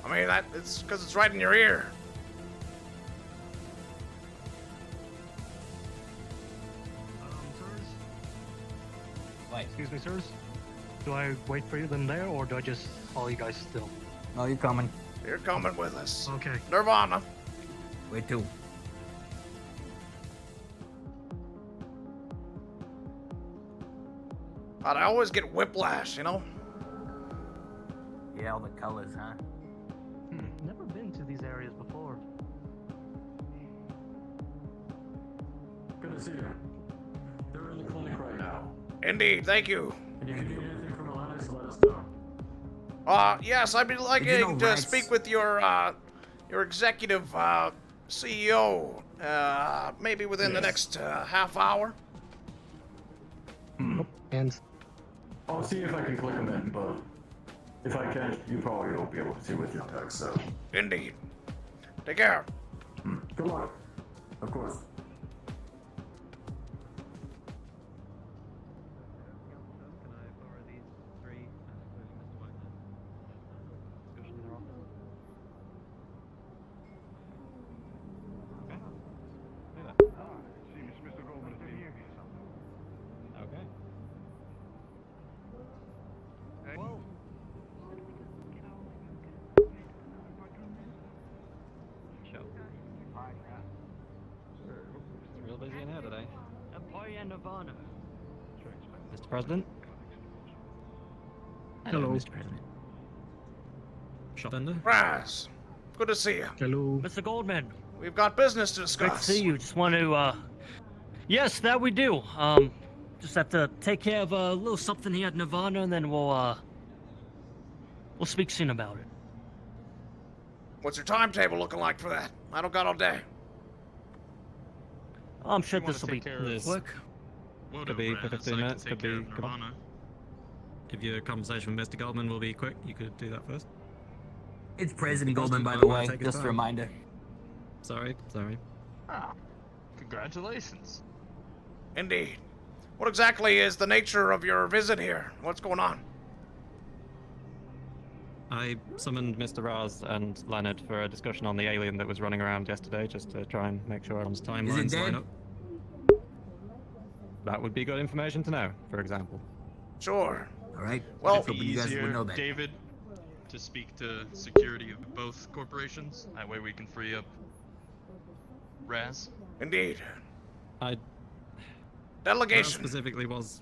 S1: I mean, it's because it's right in your ear.
S8: What?
S10: Excuse me, sirs. Do I wait for you them there, or do I just follow you guys still?
S8: Oh, you're coming.
S1: You're coming with us.
S5: Okay.
S1: Nirvana.
S8: Where to?
S1: God, I always get whiplash, you know?
S8: Yeah, all the colors, huh?
S10: Never been to these areas before.
S12: Good to see you. They're in the clinic right now.
S1: Indeed, thank you.
S12: And if you need anything from Alliance, let us know.
S1: Yes, I'd be liking to speak with your executive CEO, maybe within the next half hour.
S10: And
S12: I'll see if I can click them in, but if I can't, you probably won't be able to see with your text, so.
S1: Indeed. Take care.
S12: Good luck. Of course.
S13: Real busy in here today.
S11: Employee and Nirvana.
S13: Mr. President?
S5: Hello.
S13: Mr. President. Shop vendor?
S1: Raz, good to see you.
S5: Hello.
S11: Mr. Goldman.
S1: We've got business to
S11: Great
S1: discuss.
S11: to see you. Just want to, yes, that we do. Just have to take care of a little something here at Nirvana, and then we'll speak soon about it.
S1: What's your timetable looking like for that? I don't got all day.
S11: I'm sure this will be quick.
S13: Could be for 15 minutes, could be... Come on. If your conversation with Mr. Goldman will be quick, you could do that first.
S8: It's President Goldman, by the way.
S13: Take your
S8: Just a
S13: time.
S8: reminder.
S13: Sorry.
S9: Ah, congratulations.
S1: Indeed. What exactly is the nature of your visit here? What's going on?
S13: I summoned Mr. Raz and Leonard for a discussion on the alien that was running around yesterday, just to try and make sure everyone's timelines line up. That would be good information to know, for example.
S1: Sure.
S8: All right.
S1: Well,
S8: It'd be easier,
S9: David, to speak to security of both corporations. That way we can free up Raz.
S1: Indeed.
S13: Raz
S1: Delegation.
S13: specifically was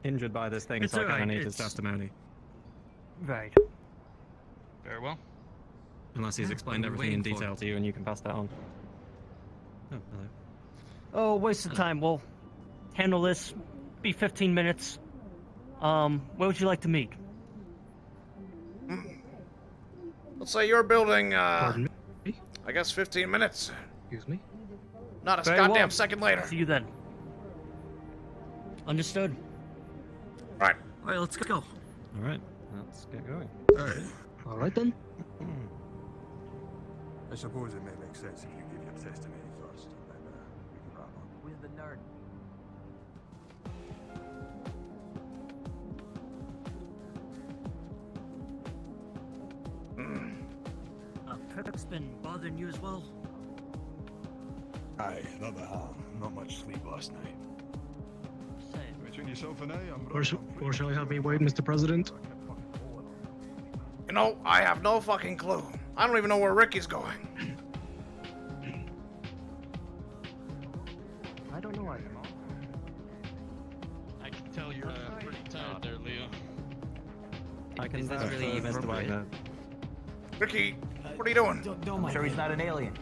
S13: injured by this thing,
S11: It's
S13: so I kind
S11: alright,
S13: of need his
S11: it's-
S13: testimony.
S11: Right.
S9: Very well.
S13: Unless he's explained everything in detail to you and you can pass that on. Oh, hello.
S11: Oh, waste of time. We'll handle this. Be 15 minutes. Where would you like to meet?
S1: Let's say you're building,
S5: Pardon me?
S1: I guess 15 minutes.
S5: Excuse me?
S1: Not a
S11: Very
S1: goddamn
S11: well.
S1: second later.
S11: See you then. Understood.
S1: Right.
S11: All right, let's go.
S13: All right, let's get going.
S6: Hey,
S5: All right then.
S6: I suppose it may make sense if you give your testimony first, and then we can wrap up.
S8: Who's the nerd?
S11: Kirk's been bothering you as well?
S6: Aye, not the harm. Not much sleep last night.
S11: Same.
S6: Between yourself and I, I'm
S10: or shall I have me wait, Mr. President?
S1: You know, I have no fucking clue. I don't even know where Ricky's going.
S10: I don't know either.
S9: I can tell you're pretty tired there, Leo.
S13: I can
S8: Is this
S13: vouch
S8: really
S13: for Mr.
S8: appropriate?
S13: Wagner.
S1: Ricky, what are you doing?
S8: I'm sure he's not an alien.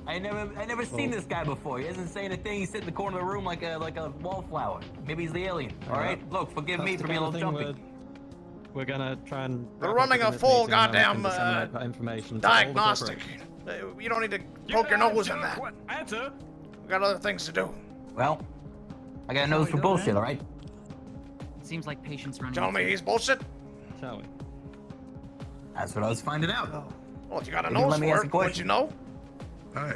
S8: I never seen this guy before. He doesn't say anything. He's sitting in the corner of the room like a wallflower. Maybe he's the alien. All right. Look, forgive me
S13: That's
S8: for
S13: the
S8: being a
S13: kind
S8: little
S13: of
S8: jumpy.
S13: thing we're gonna try and.
S1: They're
S13: wrap up
S1: running
S13: in
S1: a
S13: this
S1: full
S13: meeting and then we can
S1: goddamn,
S13: disseminate that information to all the
S1: diagnostic.
S13: corporations.
S1: You don't need to poke your nose in that.
S9: Answer.
S1: We got other things to do.
S8: Well, I got a nose for bullshit. All right.
S14: Seems like patients running.
S1: Tell me he's bullshit?
S13: Shall we?
S8: That's what I was finding out.
S1: Well, if you got a
S8: You can
S1: nose
S8: let me
S1: for
S8: ask a
S1: it, wouldn't
S8: question.
S1: you know?
S6: Aye.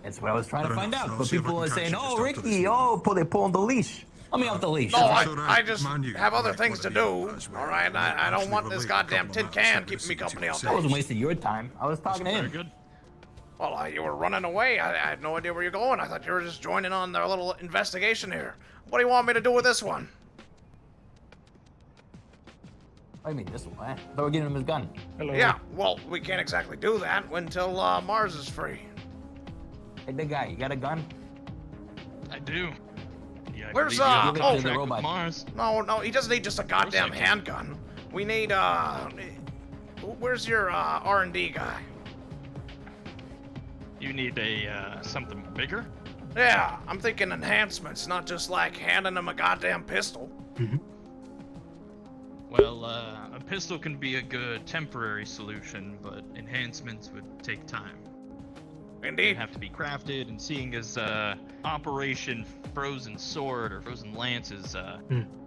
S8: That's what I was trying to
S6: Fair
S8: find
S6: enough.
S8: out.
S6: I'll
S8: But
S6: see if I
S8: people
S6: can
S8: are
S6: catch
S8: saying,
S6: you
S8: "Oh,
S6: just after
S8: Ricky,
S6: this.
S8: oh, they're pulling the leash." Let me off the leash.
S1: No,
S8: all
S6: That's
S8: right?
S6: all
S1: I
S6: right,
S1: just
S6: man, you
S1: have other
S6: might
S1: things to
S6: wanna
S1: do.
S6: as well.
S1: All right, I don't
S6: Actually
S1: want this
S6: relate a
S1: goddamn
S6: couple
S1: tin
S6: of
S1: can
S6: maps
S1: keeping me
S6: that
S1: company all
S6: we
S1: day.
S8: I
S6: can
S8: wasn't wasting your time. I was talking to
S9: Very
S8: him.
S9: good.
S1: Well, you were running away. I had no idea where you're going. I thought you were just joining on their little investigation here. What do you want me to do with this one?
S8: What do you mean, this one? I thought we were giving him his gun.
S10: Hello.
S1: Yeah, well, we can't exactly do that until Mars is free.
S8: Hey, big guy, you got a gun?
S9: I do. Yeah, I
S1: Where's,
S9: believe you have
S8: Give it
S9: a
S8: to the
S9: contract with
S8: robot.
S9: Mars.
S1: No, he doesn't need just a goddamn
S9: I can.
S1: handgun. We need, where's your, R&D guy?
S9: You need a something bigger.
S1: Yeah, I'm thinking enhancements, not just like handing him a goddamn pistol.
S9: Well, a pistol can be a good temporary solution, but enhancements would take time. They
S1: Indeed.
S9: have to be crafted, and seeing as Operation Frozen Sword or Frozen Lance is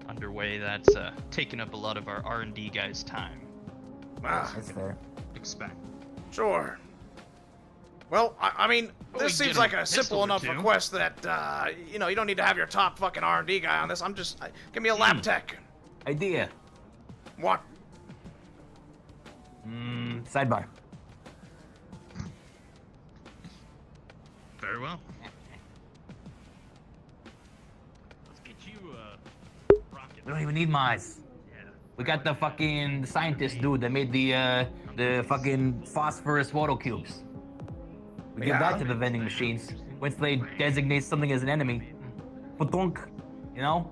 S9: underway, that's taking up a lot of our R&D guys' time.
S1: Ah,
S8: That's fair.
S9: Expect.
S1: sure. Well, I mean,
S9: Well,
S1: this
S9: we can
S1: seems
S9: get
S1: like
S9: a
S1: a simple
S9: pistol or
S1: enough
S9: two.
S1: request that, you know, you don't need to have your top fucking R&D guy on this. I'm just, give me a lab tech.
S8: Idea.
S1: What?
S8: Sidebar.
S9: Very well. Let's get you a rocket.
S8: We don't even need Mars. We got the fucking scientist dude that made the fucking phosphorus water cubes. We give that to the vending machines. Once they designate something as an enemy, ba-dunk, you know?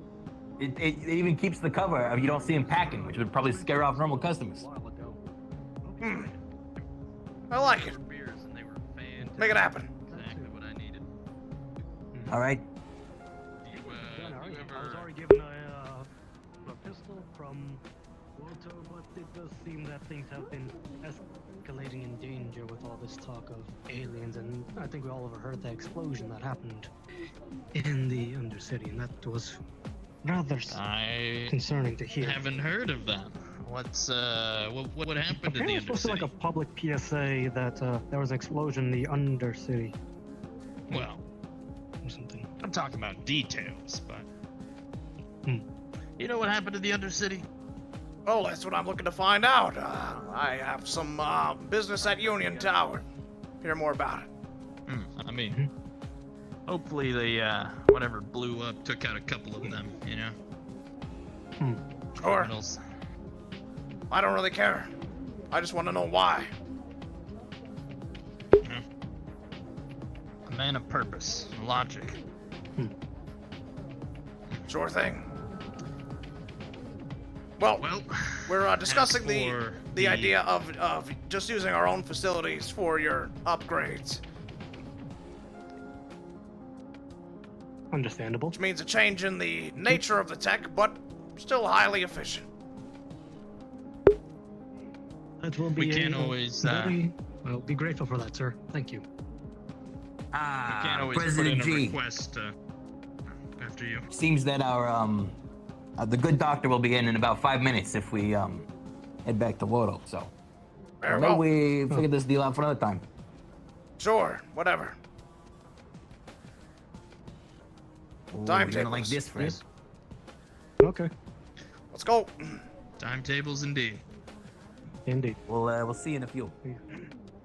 S8: It even keeps the cover of you don't see him packing, which would probably scare off normal customers.
S1: I like it.
S9: Beers, and they were fantastic.
S1: Make it happen.
S9: Exactly what I needed.
S8: All right.
S9: You,
S10: Yeah, no,
S9: you
S10: I was
S9: ever...
S10: already given a pistol from Woto, but it does seem that things have been escalating in danger with all this talk of aliens, and I think we all overheard the explosion that happened in the Undercity, and that was rather
S9: I
S10: concerning to hear.
S9: haven't heard of that. What's what happened
S10: Apparently
S9: in
S10: it's
S9: the
S10: supposed to be like a
S9: Undercity?
S10: public PSA that there was an explosion in the Undercity
S9: Well,
S10: or something.
S9: I'm talking about details, but
S10: Hmm.
S9: you know what happened to the Undercity?
S1: Well, that's what I'm looking to find out. I have some business at Union Tower. Hear more about it.
S9: I mean, hopefully the whatever blew up took out a couple of them. You know,
S1: Sure.
S9: criminals.
S1: I don't really care. I just want to know why.
S9: A man of purpose, and logic.
S1: Sure thing. Well, we're discussing
S9: as
S1: the
S9: for
S1: the idea of just using our own facilities for your upgrades,
S10: Understandable.
S1: which means a change in the nature of the tech, but still highly efficient.
S10: That will
S9: We
S10: be
S9: can't always,
S10: I'll be grateful for that, sir. Thank you.
S9: You can't always
S8: President
S9: put in a
S8: G.
S9: request after you.
S8: Seems that our the good doctor will be in about 5 minutes if we head back to Woto. So
S1: Very
S8: maybe
S1: well.
S8: we figure this deal out for another time.
S1: Sure, whatever.
S8: Ooh,
S1: Time
S8: you're gonna like
S1: tables.
S8: this, Fred.
S10: Yes. Okay.
S1: Let's go.
S9: Timetables indeed.
S10: Indeed.
S8: We'll see you in a few.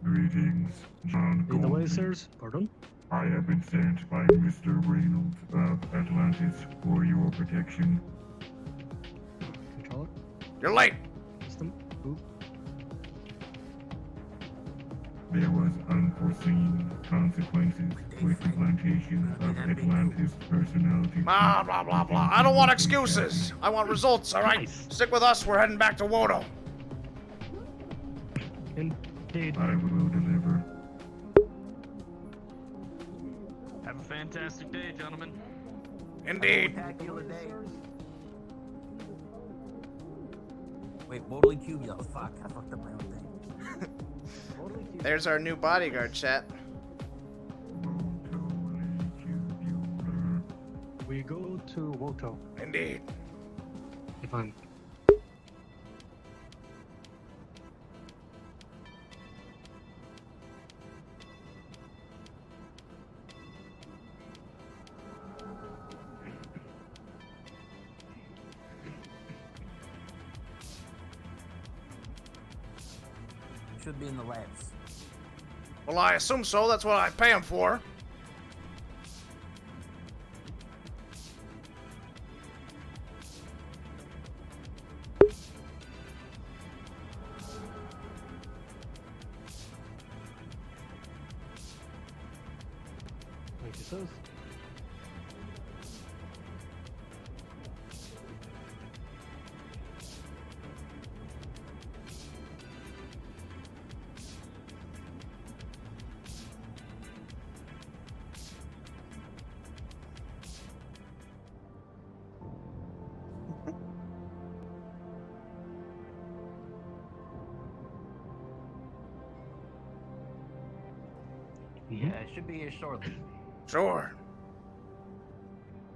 S12: Greetings, John
S10: Lead the way,
S12: Goldman.
S10: sirs. Pardon?
S12: I have been sent by Mr. Reynolds of Atlantis for your protection.
S10: Controller.
S1: You're late.
S10: System. Oop.
S12: There was unforeseen consequences with the plantation of Atlantis personalities.
S1: Blah, blah, blah, blah. I don't want excuses. I want results, all right?
S10: Nice.
S1: Stick with us. We're heading back to Wodo.
S10: Indeed.
S12: I will deliver.
S9: Have a fantastic day, gentlemen.
S1: Indeed.
S8: Wait, Woto Cube, yo, fuck, I fucked up my own thing.
S4: There's our new bodyguard, chat.
S10: We go to Woto.
S1: Indeed.
S10: If I'm
S8: Should be in the labs.
S1: Well, I assume so. That's what I pay him for.
S10: Like it says.
S8: Yeah, it should be here shortly.
S1: Sure.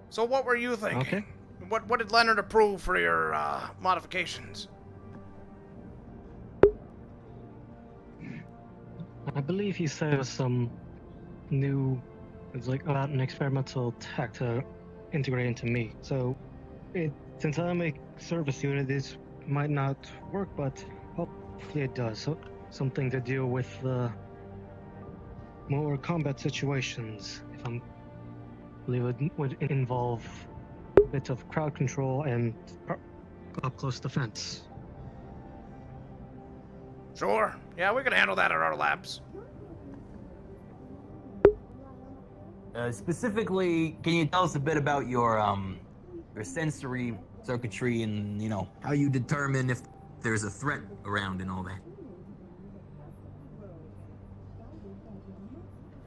S1: So what were you thinking?
S10: Okay.
S1: What did Leonard approve for your modifications?
S10: I believe he said it was some new, it's like about an experimental tech to integrate into me. So, since I'm a service unit, this might not work, but hopefully it does. So, something to deal with more combat situations. If I'm, I believe it would involve a bit of crowd control and up close defense.
S1: Sure. Yeah, we can handle that at our labs.
S8: Specifically, can you tell us a bit about your sensory circuitry and, you know, how you determine if there's a threat around and all that?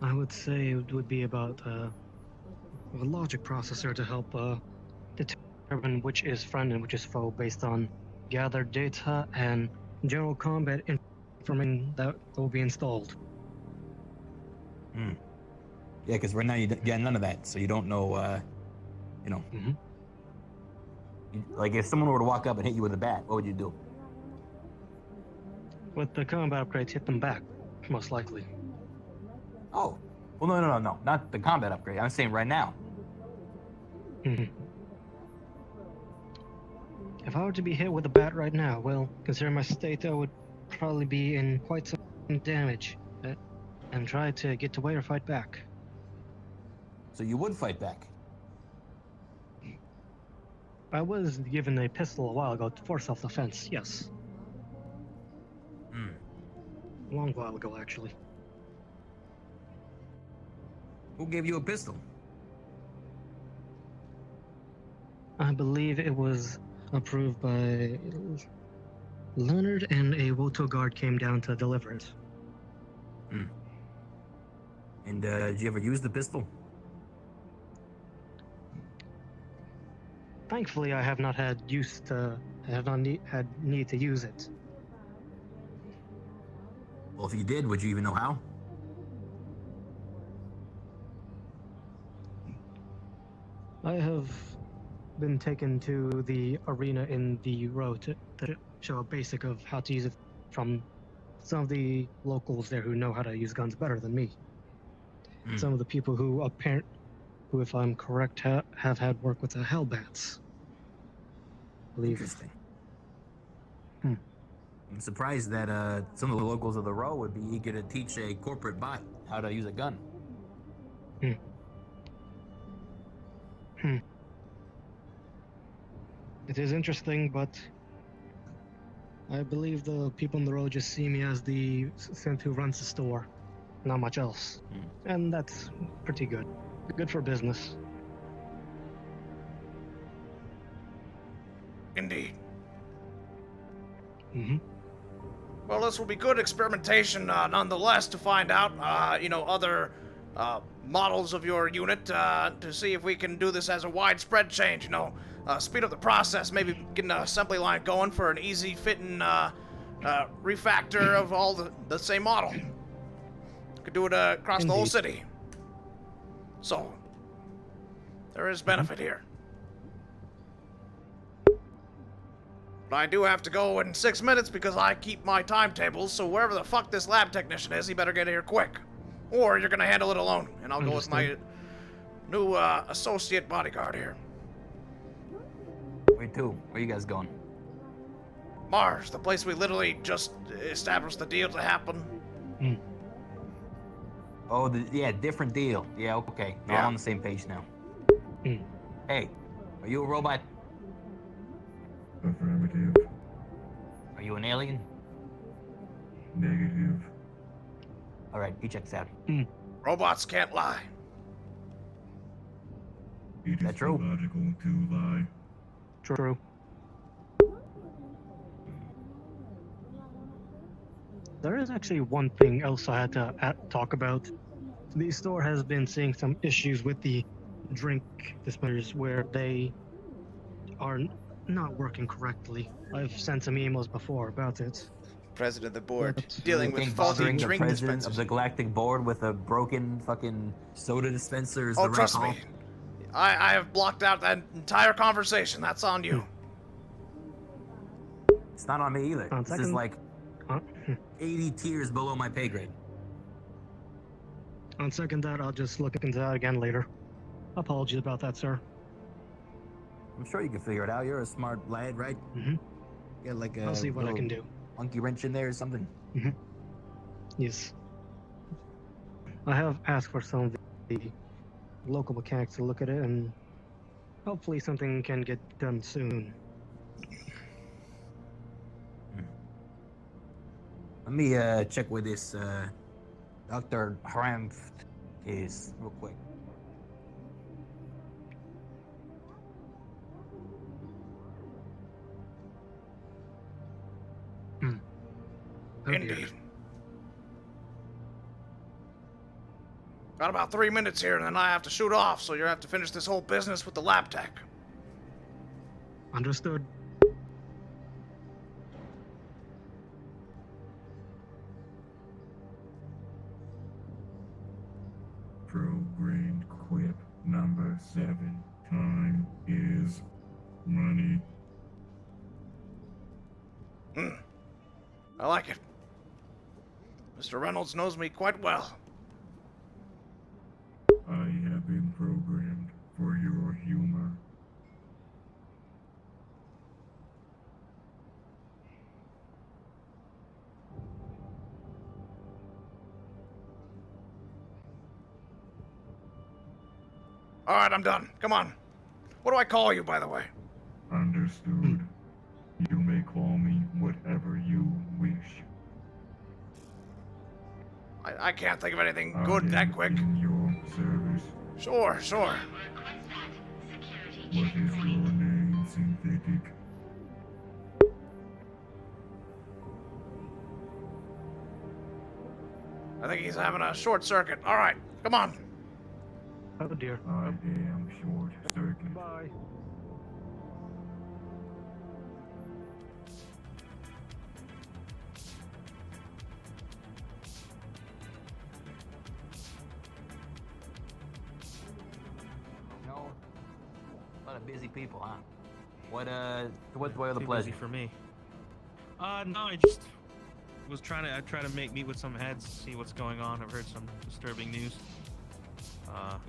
S10: I would say it would be about a logic processor to help determine which is friend and which is foe based on gathered data and general combat information that will be installed.
S8: Hmm. Yeah, because right now you got none of that, so you don't know, you know.
S10: Mm-hmm.
S8: Like if someone were to walk up and hit you with a bat, what would you do?
S10: With the combat upgrades, hit them back, most likely.
S8: Oh, well, no, not the combat upgrade. I'm saying right now.
S10: Mm-hmm. If I were to be hit with a bat right now, well, considering my state, I would probably be in quite some damage, and try to get away or fight back.
S8: So you would fight back?
S10: I was given a pistol a while ago for self-defense, yes.
S8: Hmm.
S10: A long while ago, actually.
S8: Who gave you a pistol?
S10: I believe it was approved by Leonard, and a Woto guard came down to deliver it.
S8: Hmm. And did you ever use the pistol?
S10: Thankfully, I have not had had need to use it.
S8: Well, if you did, would you even know how?
S10: I have been taken to the arena in the row to show a basic of how to use it from some of the locals there who know how to use guns better than me.
S8: Mm.
S10: Some of the people who if I'm correct, have had work with the Hellbats.
S8: Interesting. I'm surprised that some of the locals of the row would be eager to teach a corporate bot how to use a gun.
S10: It is interesting, but I believe the people in the row just see me as the synth who runs the store, not much else. And that's pretty good. Good for business.
S1: Indeed.
S10: Mm-hmm.
S1: Well, this will be good experimentation, nonetheless, to find out, other models of your unit, to see if we can do this as a widespread change, speed up the process, maybe get an assembly line going for an easy fitting, refactor of all the same model. Could do it across the whole
S10: Indeed.
S1: city. So, there is benefit here. But I do have to go in 6 minutes because I keep my timetables, so wherever the fuck this lab technician is, he better get here quick. Or you're gonna handle it alone, and I'll go with my new associate bodyguard here.
S8: Where to? Where you guys going?
S1: Mars, the place we literally just established the deal to happen.
S8: Oh, yeah, different deal. Yeah, okay. We're
S1: Yeah.
S8: on the same page now.
S10: Hmm.
S8: Hey, are you a robot?
S12: Affirmative.
S8: Are you an alien?
S12: Negative.
S8: All right, he checks out.
S1: Robots can't lie.
S12: It is
S8: That true?
S12: illogical to lie.
S10: True. There is actually one thing else I had to talk about. The store has been seeing some issues with the drink dispensers where they are not working correctly. I've sent some emails before about it.
S4: President of the board,
S10: But-
S4: dealing with
S8: Think
S4: faulty
S8: bothering the
S4: drink
S8: president
S4: dispensers.
S8: of the galactic board with a broken fucking soda dispenser is
S1: Oh,
S8: the right
S1: trust
S8: call?
S1: me. I have blocked out that entire conversation. That's on you.
S8: It's not on me either.
S10: On
S8: This is
S10: second-
S8: like 80 tiers below my pay grade.
S10: On second thought, I'll just look into that again later. Apologies about that, sir.
S8: I'm sure you can figure it out. You're a smart lad, right?
S10: Mm-hmm.
S8: Get like a
S10: I'll see what I can do.
S8: monkey wrench in there or something.
S10: Mm-hmm. Yes. I have asked for some of the local mechanics to look at it, and hopefully something can get done soon.
S8: Let me check where this Dr. Hramft is real quick.
S10: Oh, dear.
S1: Indeed. Got about 3 minutes here, and then I have to shoot off, so you have to finish this whole business with the lab tech.
S10: Understood.
S12: Programmed quip number 7. Time is money.
S1: I like it. Mr. Reynolds knows me quite well.
S12: I have been programmed for your humor.
S1: All right, I'm done. Come on. What do I call you, by the way?
S12: Understood. You may call me whatever you wish.
S1: I can't think of anything
S12: I
S1: good that
S12: am
S1: quick.
S12: in your service.
S1: Sure, sure.
S12: What is your name, synthetic?
S1: I think he's having a short circuit. All right, come on.
S10: Oh dear.
S12: I am short circuit.
S10: Bye.
S8: No. A lot of busy people, huh? What are the
S13: Too
S8: pleasure?
S13: busy for me. No, I just was trying to meet with some heads, see what's going on. I've heard some disturbing news.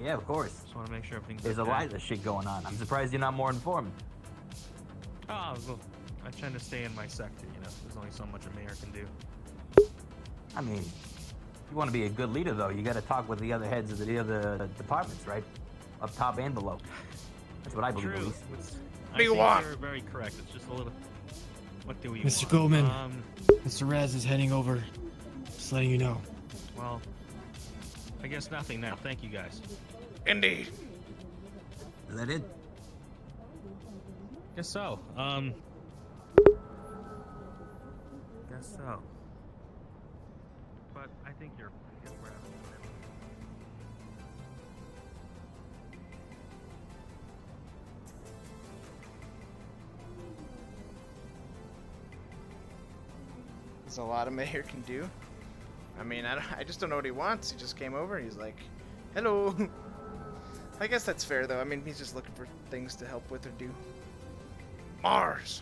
S8: Yeah, of course.
S13: Just want to make sure everything's
S8: There's
S13: okay.
S8: a lot of shit going on. I'm surprised you're not more informed.
S13: Oh, well, I tend to stay in my sector, you know. There's only so much a mayor can do.
S8: I mean, you want to be a good leader, though. You got to talk with the other heads of the other departments, right? Up top and below. That's what I believe, at
S13: True.
S8: least.
S1: What do you want?
S13: You're very correct. It's just a little. What do we
S7: Mr.
S13: want?
S7: Goldman, Mr. Raz is heading over. Just letting you know.
S13: Well, I guess nothing now. Thank you guys.
S1: Indeed.
S8: Is that it?
S13: Guess so. Guess so. But I think you're.
S4: There's a lot a mayor can do. I mean, I just don't know what he wants. He just came over and he's like, hello. I guess that's fair, though. I mean, he's just looking for things to help with or do.
S1: Mars.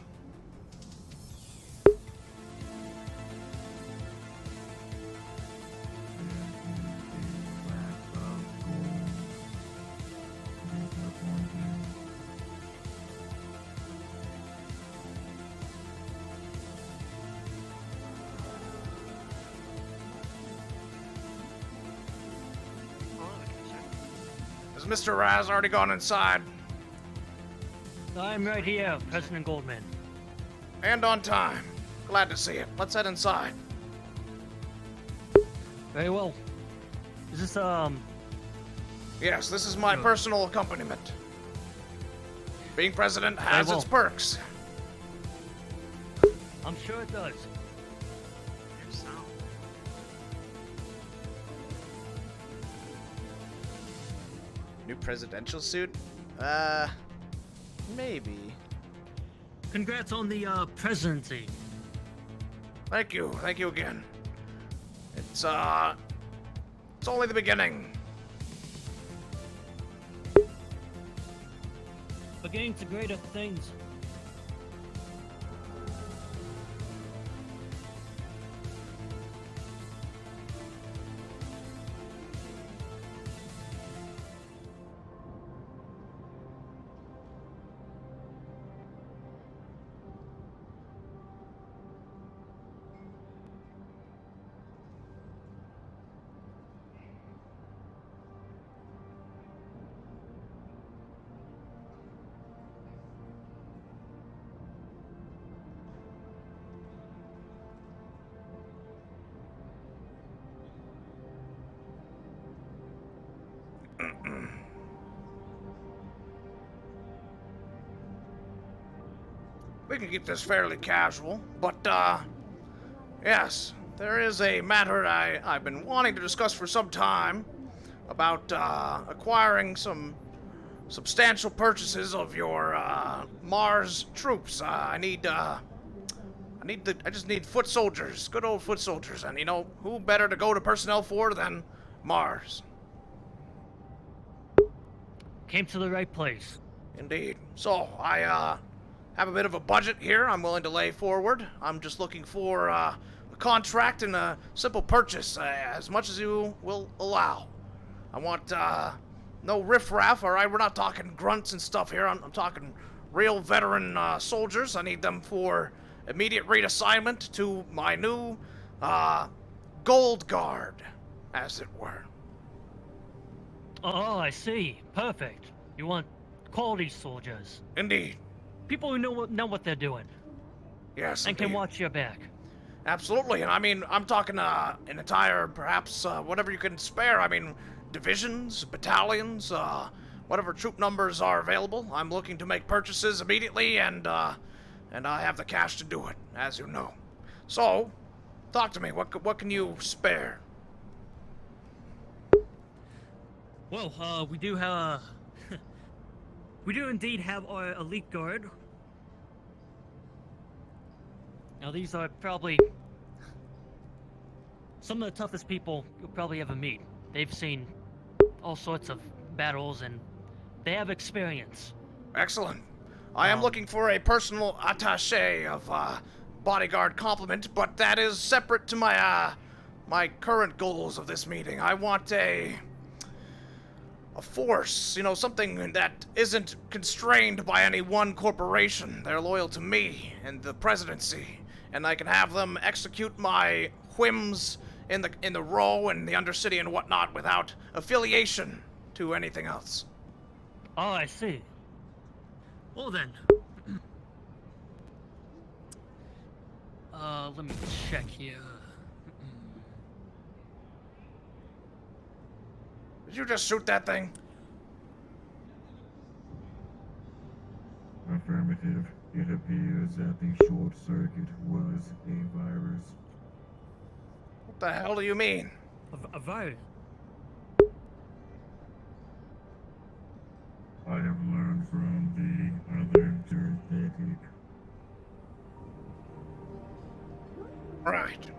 S1: Has Mr. Raz already gone inside?
S11: I'm right here, President Goldman.
S1: And on time. Glad to see it. Let's head inside.
S11: Very well. Is this,
S1: Yes, this is my personal accompaniment. Being president has its perks.
S11: I'm sure it does.
S4: New presidential suit? Maybe.
S11: Congrats on the, presidency.
S1: Thank you again. It's only the beginning.
S11: Beginning to greater things.
S1: We can keep this fairly casual, but, yes, there is a matter I've been wanting to discuss for some time about, acquiring some substantial purchases of your, Mars troops. I just need foot soldiers, good old foot soldiers, and you know, who better to go to personnel for than Mars?
S11: Came to the right place.
S1: Indeed. So, I, have a bit of a budget here I'm willing to lay forward. I'm just looking for a contract and a simple purchase, as much as you will allow. I want no riffraff, all right? We're not talking grunts and stuff here. I'm talking real veteran soldiers. I need them for immediate reassignment to my new gold guard, as it were.
S11: Oh, I see. Perfect. You want quality soldiers.
S1: Indeed.
S11: People who know what they're doing.
S1: Yes,
S11: and can
S1: indeed.
S11: watch your back.
S1: Absolutely, and I mean, I'm talking an entire, perhaps, whatever you can spare. I mean, divisions, battalions, whatever troop numbers are available. I'm looking to make purchases immediately, and I have the cash to do it, as you know. So, talk to me. What can you spare?
S11: Well, we do have we do indeed have our elite guard. Now these are probably some of the toughest people you'll probably ever meet. They've seen all sorts of battles and they have experience.
S1: Excellent. I am looking for a personal attaché of bodyguard complement, but that is separate to my my current goals of this meeting. I want a force, you know, something that isn't constrained by any one corporation. They're loyal to me and the presidency, and I can have them execute my whims in the row and the undercity and whatnot without affiliation to anything else.
S11: Oh, I see. Well then, let me check here.
S1: Did you just shoot that thing?
S12: Affirmative. It appears that the short circuit was a virus.
S1: What the hell do you mean?
S11: A virus?
S12: I have learned from the other synthetic.
S1: Right.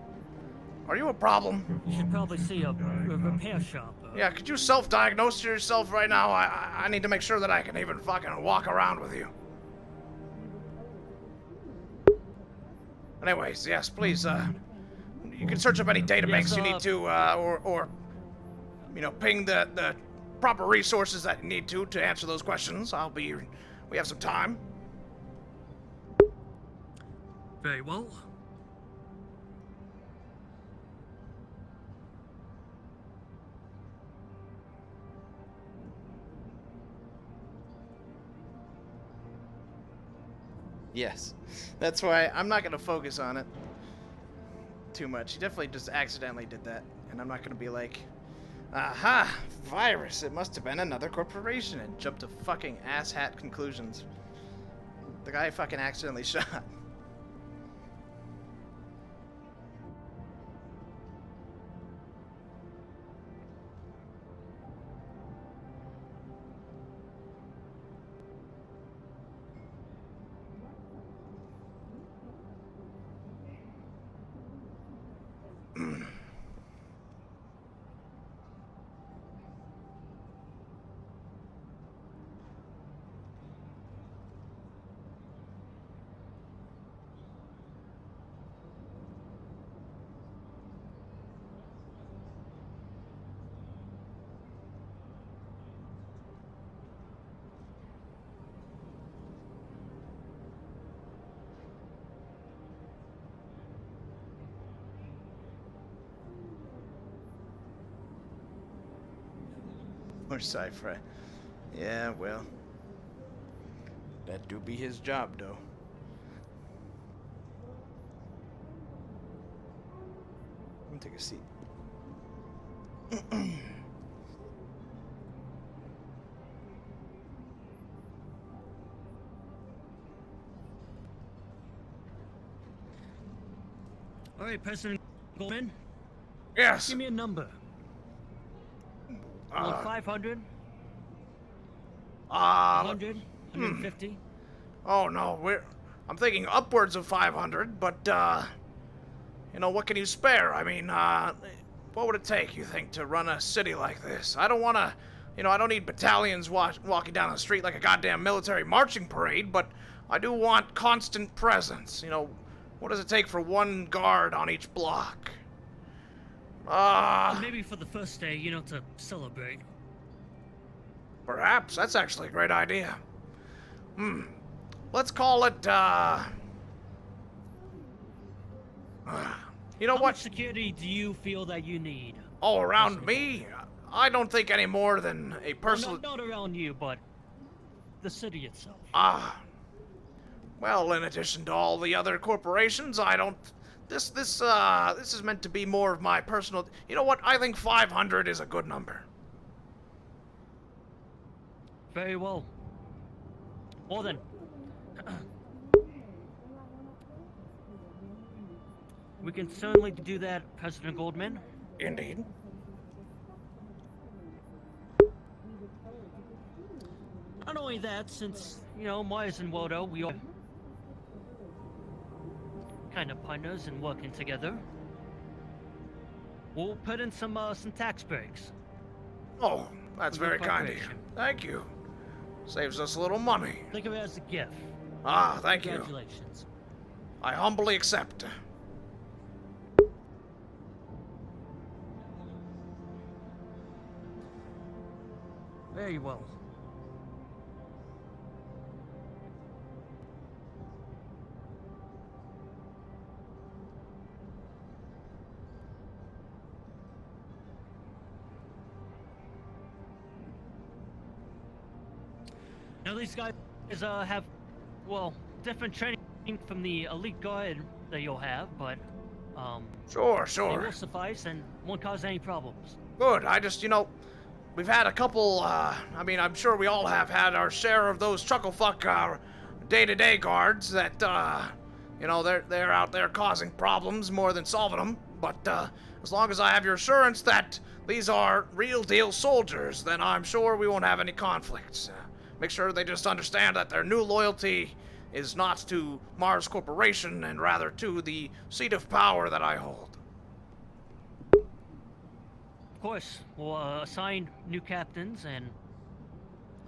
S1: Are you a problem?
S11: You should probably see a repair shop.
S1: Yeah, could you self-diagnose yourself right now? I need to make sure that I can even fucking walk around with you. Anyways, yes, please, you can search up any databanks you need to, or, you know, ping the proper resources that you need to answer those questions. We have some time.
S5: Very well.
S4: Yes. That's why I'm not going to focus on it too much. He definitely just accidentally did that. And I'm not going to be like, aha, virus, it must have been another corporation, and jump to fucking asshat conclusions. The guy fucking accidentally shot. More sci-fi. Yeah, well. That do be his job, though. Let me take a seat.
S11: All right, President Goldman.
S1: Yes.
S11: Give me a number. 500. 100. 150.
S1: Oh no, I'm thinking upwards of 500, but you know, what can you spare? I mean, what would it take, you think, to run a city like this? I don't want to, you know, I don't need battalions walking down the street like a goddamn military marching parade, but I do want constant presence. You know, what does it take for one guard on each block?
S11: Maybe for the first day, you know, to celebrate.
S1: Perhaps. That's actually a great idea. Let's call it, you know
S11: How
S1: what?
S11: much security do you feel that you need?
S1: All around me? I don't think any more than a personal...
S11: Well, not around you, but the city itself.
S1: Well, in addition to all the other corporations, I don't... This is meant to be more of my personal... You know what? I think 500 is a good number.
S11: Very well. Well then. We can certainly do that, President Goldman.
S1: Indeed.
S11: Not only that, since, you know, Myers and Waldo, we are kind of partners and working together, we'll put in some tax breaks.
S1: Oh, that's very kind of you. Thank you. Saves us a little money.
S11: Think of it as a gift.
S1: Thank you.
S11: Congratulations.
S1: I humbly accept.
S11: Very well. Now these guys have, well, different training from the elite guard that you'll have, but
S1: Sure.
S11: they will suffice and won't cause any problems.
S1: Good. I just, you know, we've had a couple, I mean, I'm sure we all have had our share of those chucklefuck, day-to-day guards that, you know, they're out there causing problems more than solving them. But, as long as I have your assurance that these are real-deal soldiers, then I'm sure we won't have any conflicts. Make sure they just understand that their new loyalty is not to Mars Corporation and rather to the seat of power that I hold.
S11: Of course, we'll assign new captains and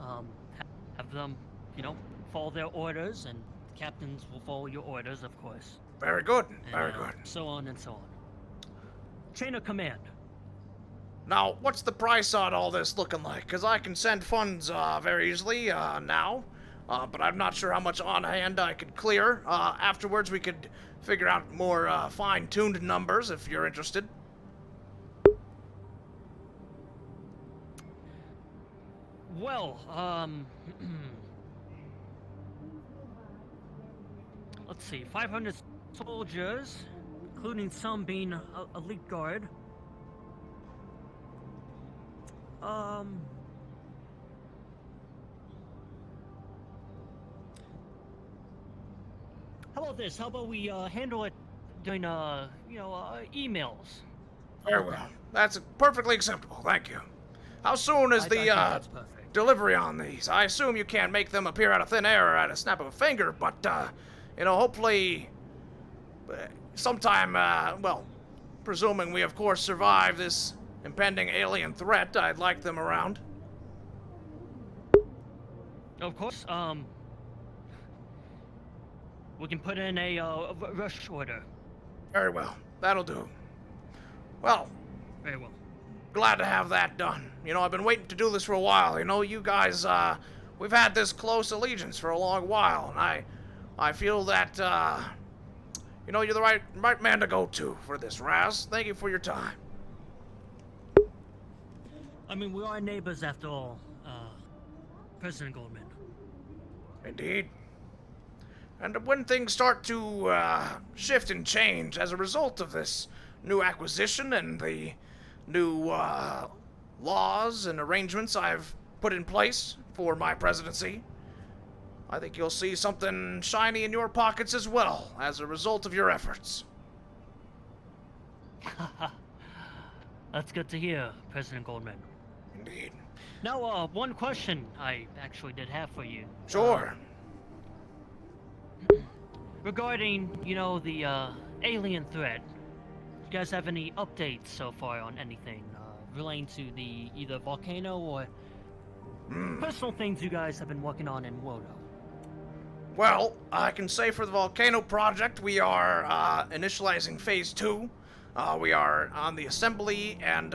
S11: have them, you know, follow their orders, and captains will follow your orders, of course.
S1: Very good.
S11: And,
S1: Very good.
S11: So on and so on. Chain of command.
S1: Now, what's the price on all this looking like? Because I can send funds very easily now, but I'm not sure how much on hand I could clear. Afterwards, we could figure out more fine-tuned numbers if you're interested.
S11: Well, let's see, 500 soldiers, including some being elite guard. How about this? How about we handle it during emails?
S1: Very well. That's perfectly acceptable. Thank you. How soon is
S11: I think
S1: the
S11: that's perfect.
S1: delivery on these? I assume you can't make them appear out of thin air at a snap of a finger, but hopefully sometime, well, presuming we of course survive this impending alien threat, I'd like them around.
S11: Of course. We can put in a rush order.
S1: Very well. That'll do. Well,
S11: Very well.
S1: glad to have that done. I've been waiting to do this for a while. You guys, we've had this close allegiance for a long while, and I feel that, you're the right man to go to for this, Raz. Thank you for your time.
S11: I mean, we are neighbors after all, President Goldman.
S1: Indeed. And when things start to shift and change as a result of this new acquisition and the new laws and arrangements I've put in place for my presidency, I think you'll see something shiny in your pockets as well as a result of your efforts.
S11: That's good to hear, President Goldman.
S1: Indeed.
S11: Now, one question I actually did have for you.
S1: Sure.
S11: Regarding, the alien threat, do you guys have any updates so far on anything relating to the either volcano or personal things you guys have been working on in Wodo?
S1: Well, I can say for the volcano project, we are initializing phase 2. We are on the assembly and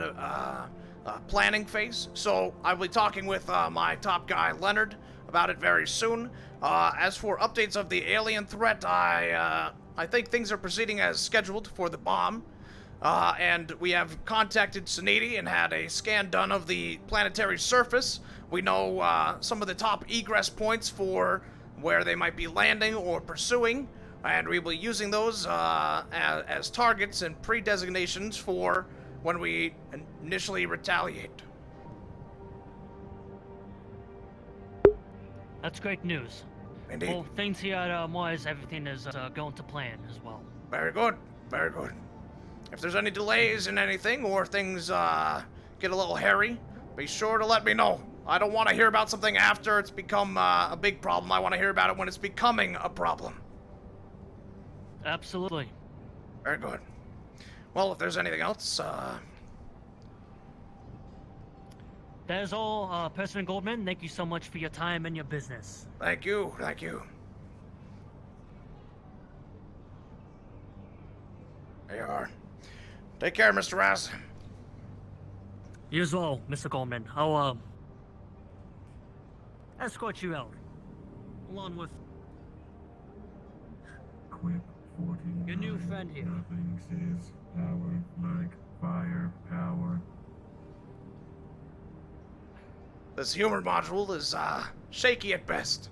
S1: planning phase, so I'll be talking with my top guy, Leonard, about it very soon. As for updates of the alien threat, I think things are proceeding as scheduled for the bomb. And we have contacted Saniti and had a scan done of the planetary surface. We know some of the top egress points for where they might be landing or pursuing, and we will be using those as targets and pre-designations for when we initially retaliate.
S11: That's great news.
S1: Indeed.
S11: Well, things here at Mars, everything is going to plan as well.
S1: Very good. Very good. If there's any delays in anything or things get a little hairy, be sure to let me know. I don't want to hear about something after it's become a big problem. I want to hear about it when it's becoming a problem.
S11: Absolutely.
S1: Very good. Well, if there's anything else,
S11: That is all, President Goldman. Thank you so much for your time and your business.
S1: Thank you. Thank you. There you are. Take care, Mr. Raz.
S11: You as well, Mr. Goldman. I'll, escort you out. Along with
S12: Quip 40.
S11: your new friend here.
S12: Nothing says power like fire power.
S1: This humor module is, shaky at best.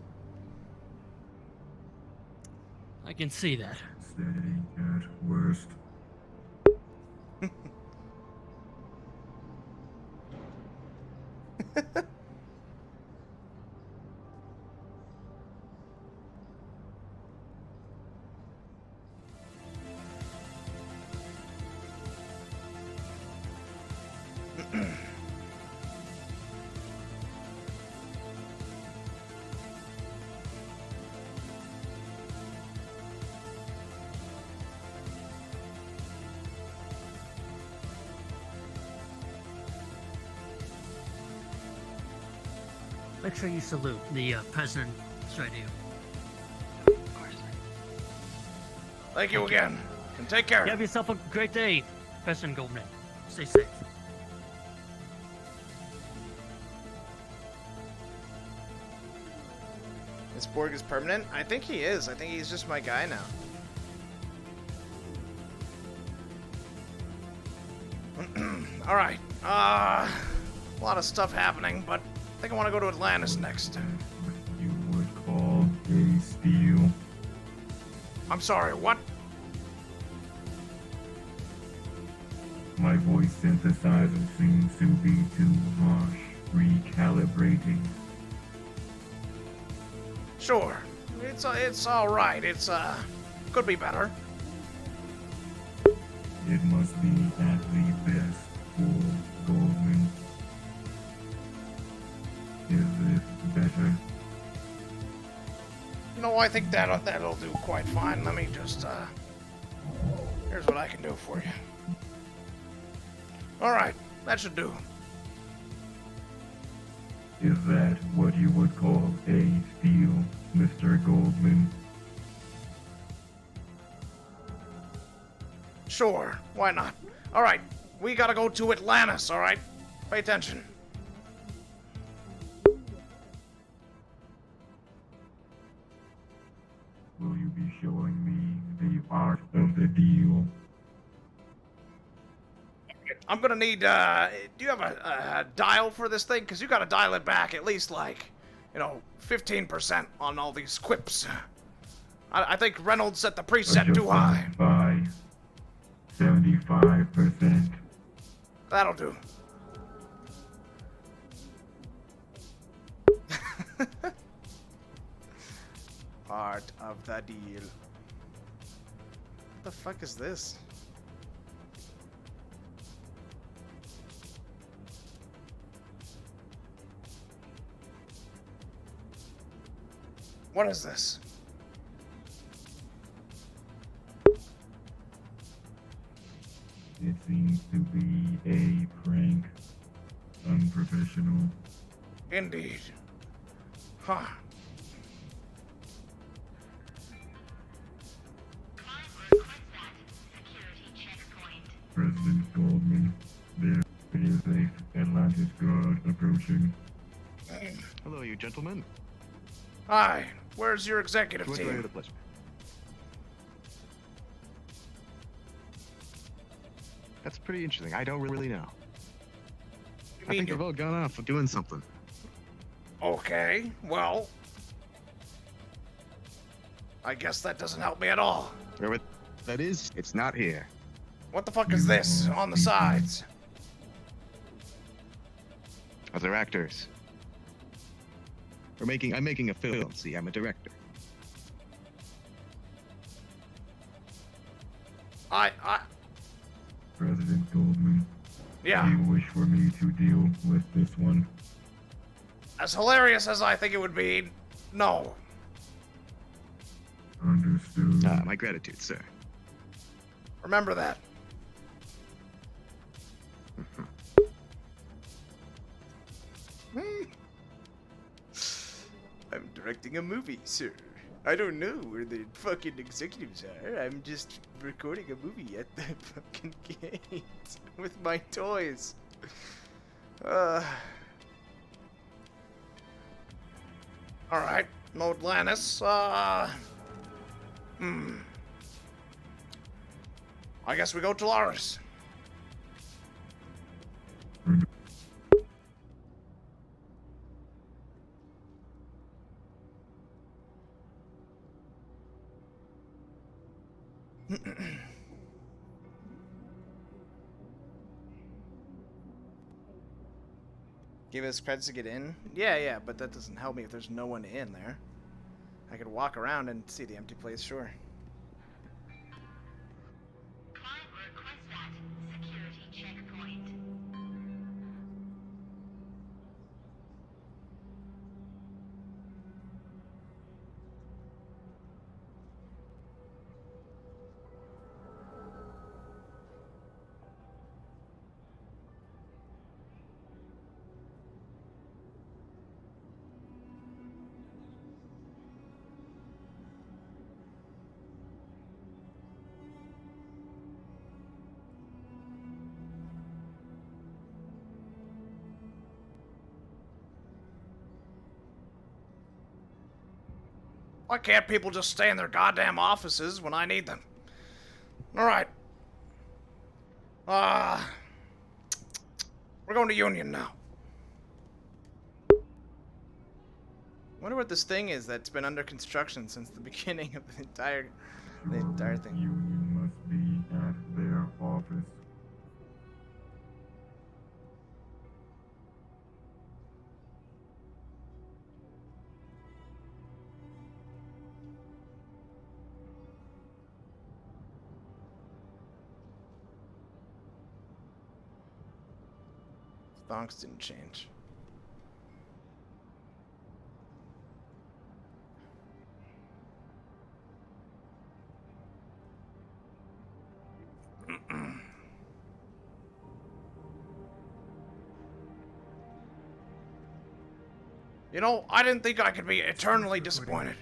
S11: I can see that.
S12: Steady at worst.
S11: Make sure you salute the president straight to you.
S1: Thank you again, and take care.
S11: You have yourself a great day, President Goldman. Stay safe.
S4: This Borg is permanent? I think he is. I think he's just my guy now.
S1: All right. A lot of stuff happening, but I think I want to go to Atlantis next.
S12: You would call a steal.
S1: I'm sorry, what?
S12: My voice synthesizer seems to be too harsh. Recalibrating.
S1: Sure. It's all right. It's could be better.
S12: It must be at the best for Goldman. Is this better?
S1: You know, I think that'll do quite fine. Let me just here's what I can do for you. All right, that should do.
S12: Is that what you would call a steal, Mr. Goldman?
S1: Sure, why not? All right, we gotta go to Atlantis. All right, pay attention.
S12: Will you be showing me the art of the deal?
S1: I'm gonna need, do you have a dial for this thing? Because you gotta dial it back at least, like, 15% on all these quips. I think Reynolds set the preset too high.
S12: By 75%.
S1: That'll do. Art of the deal. What the fuck is this? What is this?
S12: It seems to be a prank. Unprofessional.
S1: Indeed. Huh.
S12: President Goldman, there is a Atlantis guard approaching.
S15: Hello, you gentlemen.
S1: Hi, where's your executive
S15: To enjoy
S1: team?
S15: the pleasure. That's pretty interesting. I don't really know. I think they've all gone off doing something.
S1: Okay, well, I guess that doesn't help me at all.
S15: Wherever that is, it's not here.
S1: What the fuck is this on the sides?
S15: Other actors. I'm making a film. See, I'm a director.
S12: President Goldman.
S1: Yeah.
S12: Do you wish for me to deal with this one?
S1: As hilarious as I think it would be, no.
S12: Understood.
S15: My gratitude, sir.
S1: Remember that. I'm directing a movie, sir. I don't know where the fucking executives are. I'm just recording a movie at the fucking gate with my toys. Alright, no Atlantis. I guess we go to Laris. Give us credits to get in? Yeah, but that doesn't help me if there's no one in there. I could walk around and see the empty place, sure. Why can't people just stay in their goddamn offices when I need them? Alright. We're going to Union now. Wonder what this thing is that's been under construction since the beginning of the entire
S4: the entire thing.
S12: Union must be at their office.
S1: Thonks didn't change. You know, I didn't think I could be eternally disappointed.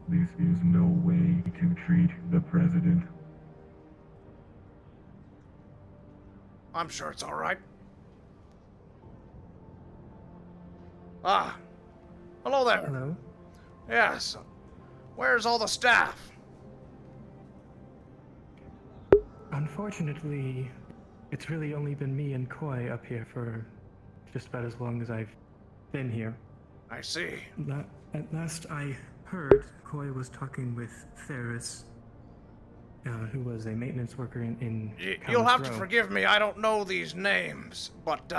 S12: This is no way to treat the president.
S1: I'm sure it's all right. Ah, hello there.
S16: Hello?
S1: Yes. Where's all the staff?
S16: Unfortunately, it's really only been me and Koi up here for just about as long as I've been here.
S1: I see.
S16: At last I heard, Koi was talking with Ferris, who was a maintenance worker in
S1: You'll
S16: Callous
S1: have to
S16: Row.
S1: forgive me, I don't know these names, but,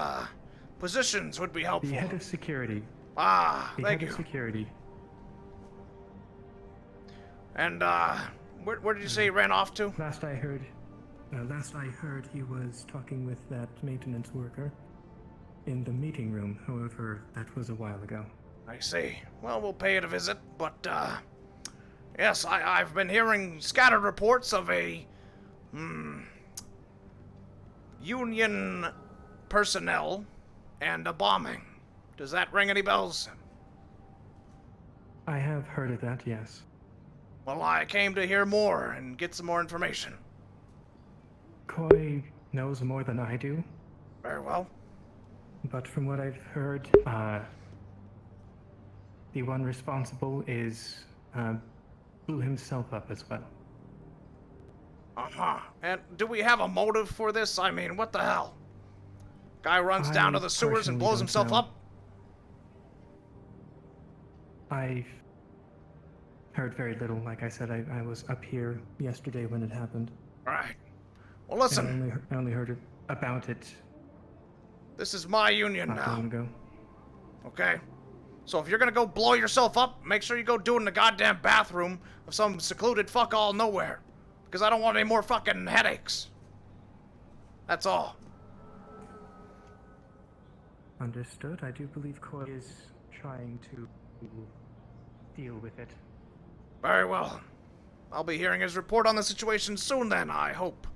S1: positions would be helpful.
S16: The head of security.
S1: Ah,
S16: The
S1: thank
S16: head
S1: you.
S16: of security.
S1: And, where did you say he ran off to?
S16: Last I heard he was talking with that maintenance worker in the meeting room. However, that was a while ago.
S1: I see. Well, we'll pay it a visit, but, yes, I've been hearing scattered reports of a, Union personnel and a bombing. Does that ring any bells?
S16: I have heard of that, yes.
S1: Well, I came to hear more and get some more information.
S16: Koi knows more than I do.
S1: Very well.
S16: But from what I've heard, the one responsible blew himself up as well.
S1: Uh-huh. And do we have a motive for this? I mean, what the hell? Guy runs down to the sewers and blows himself up?
S16: I've heard very little. Like I said, I was up here yesterday when it happened.
S1: Right. Well, listen.
S16: And I only heard about it.
S1: This is my union
S16: not
S1: now.
S16: long ago.
S1: Okay? So if you're gonna go blow yourself up, make sure you go do it in the goddamn bathroom of some secluded fuck all nowhere. Because I don't want any more fucking headaches. That's all.
S16: Understood. I do believe Koi is trying to deal with it.
S1: Very well. I'll be hearing his report on the situation soon then, I hope.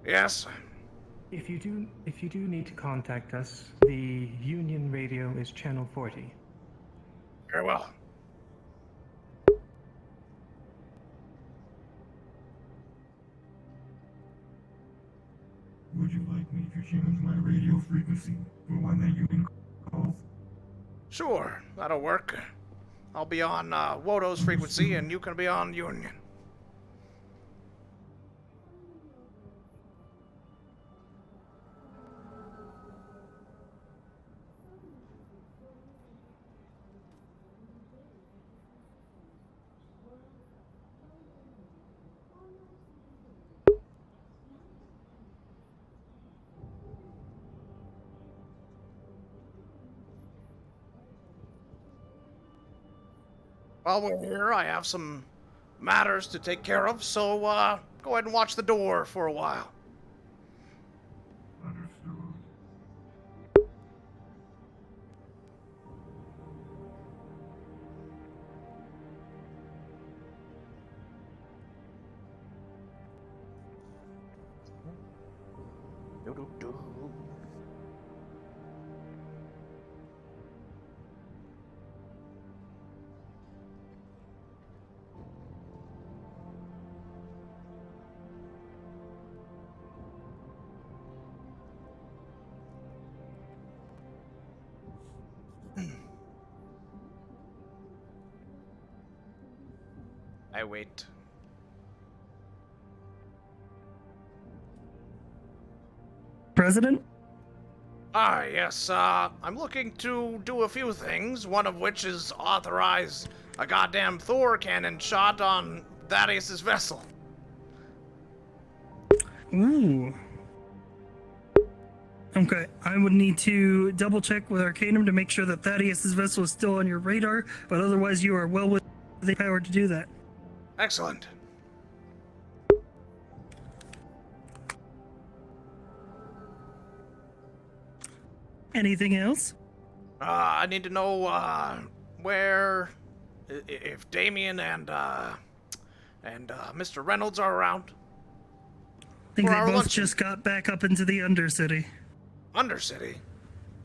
S1: Yes?
S16: If you do need to contact us, the Union radio is channel 40.
S1: Very well.
S12: Would you like me to change my radio frequency for one that you can call?
S1: Sure, that'll work. I'll be on Wodo's frequency and you can be on Union. While we're here, I have some matters to take care of, so go ahead and watch the door for a while.
S12: Understood.
S1: I wait.
S5: President?
S1: Ah, yes, I'm looking to do a few things, one of which is authorize a goddamn Thor cannon shot on Thaddeus's vessel.
S5: Ooh. Okay, I would need to double check with Arcanum to make sure that Thaddeus's vessel is still on your radar, but otherwise you are well within the power to do that.
S1: Excellent.
S5: Anything else?
S1: I need to know, where, if Damien and Mr. Reynolds are around.
S5: I think
S1: For
S5: they
S1: our
S5: both
S1: luncheon.
S5: just got back up into the Undercity.
S1: Undercity?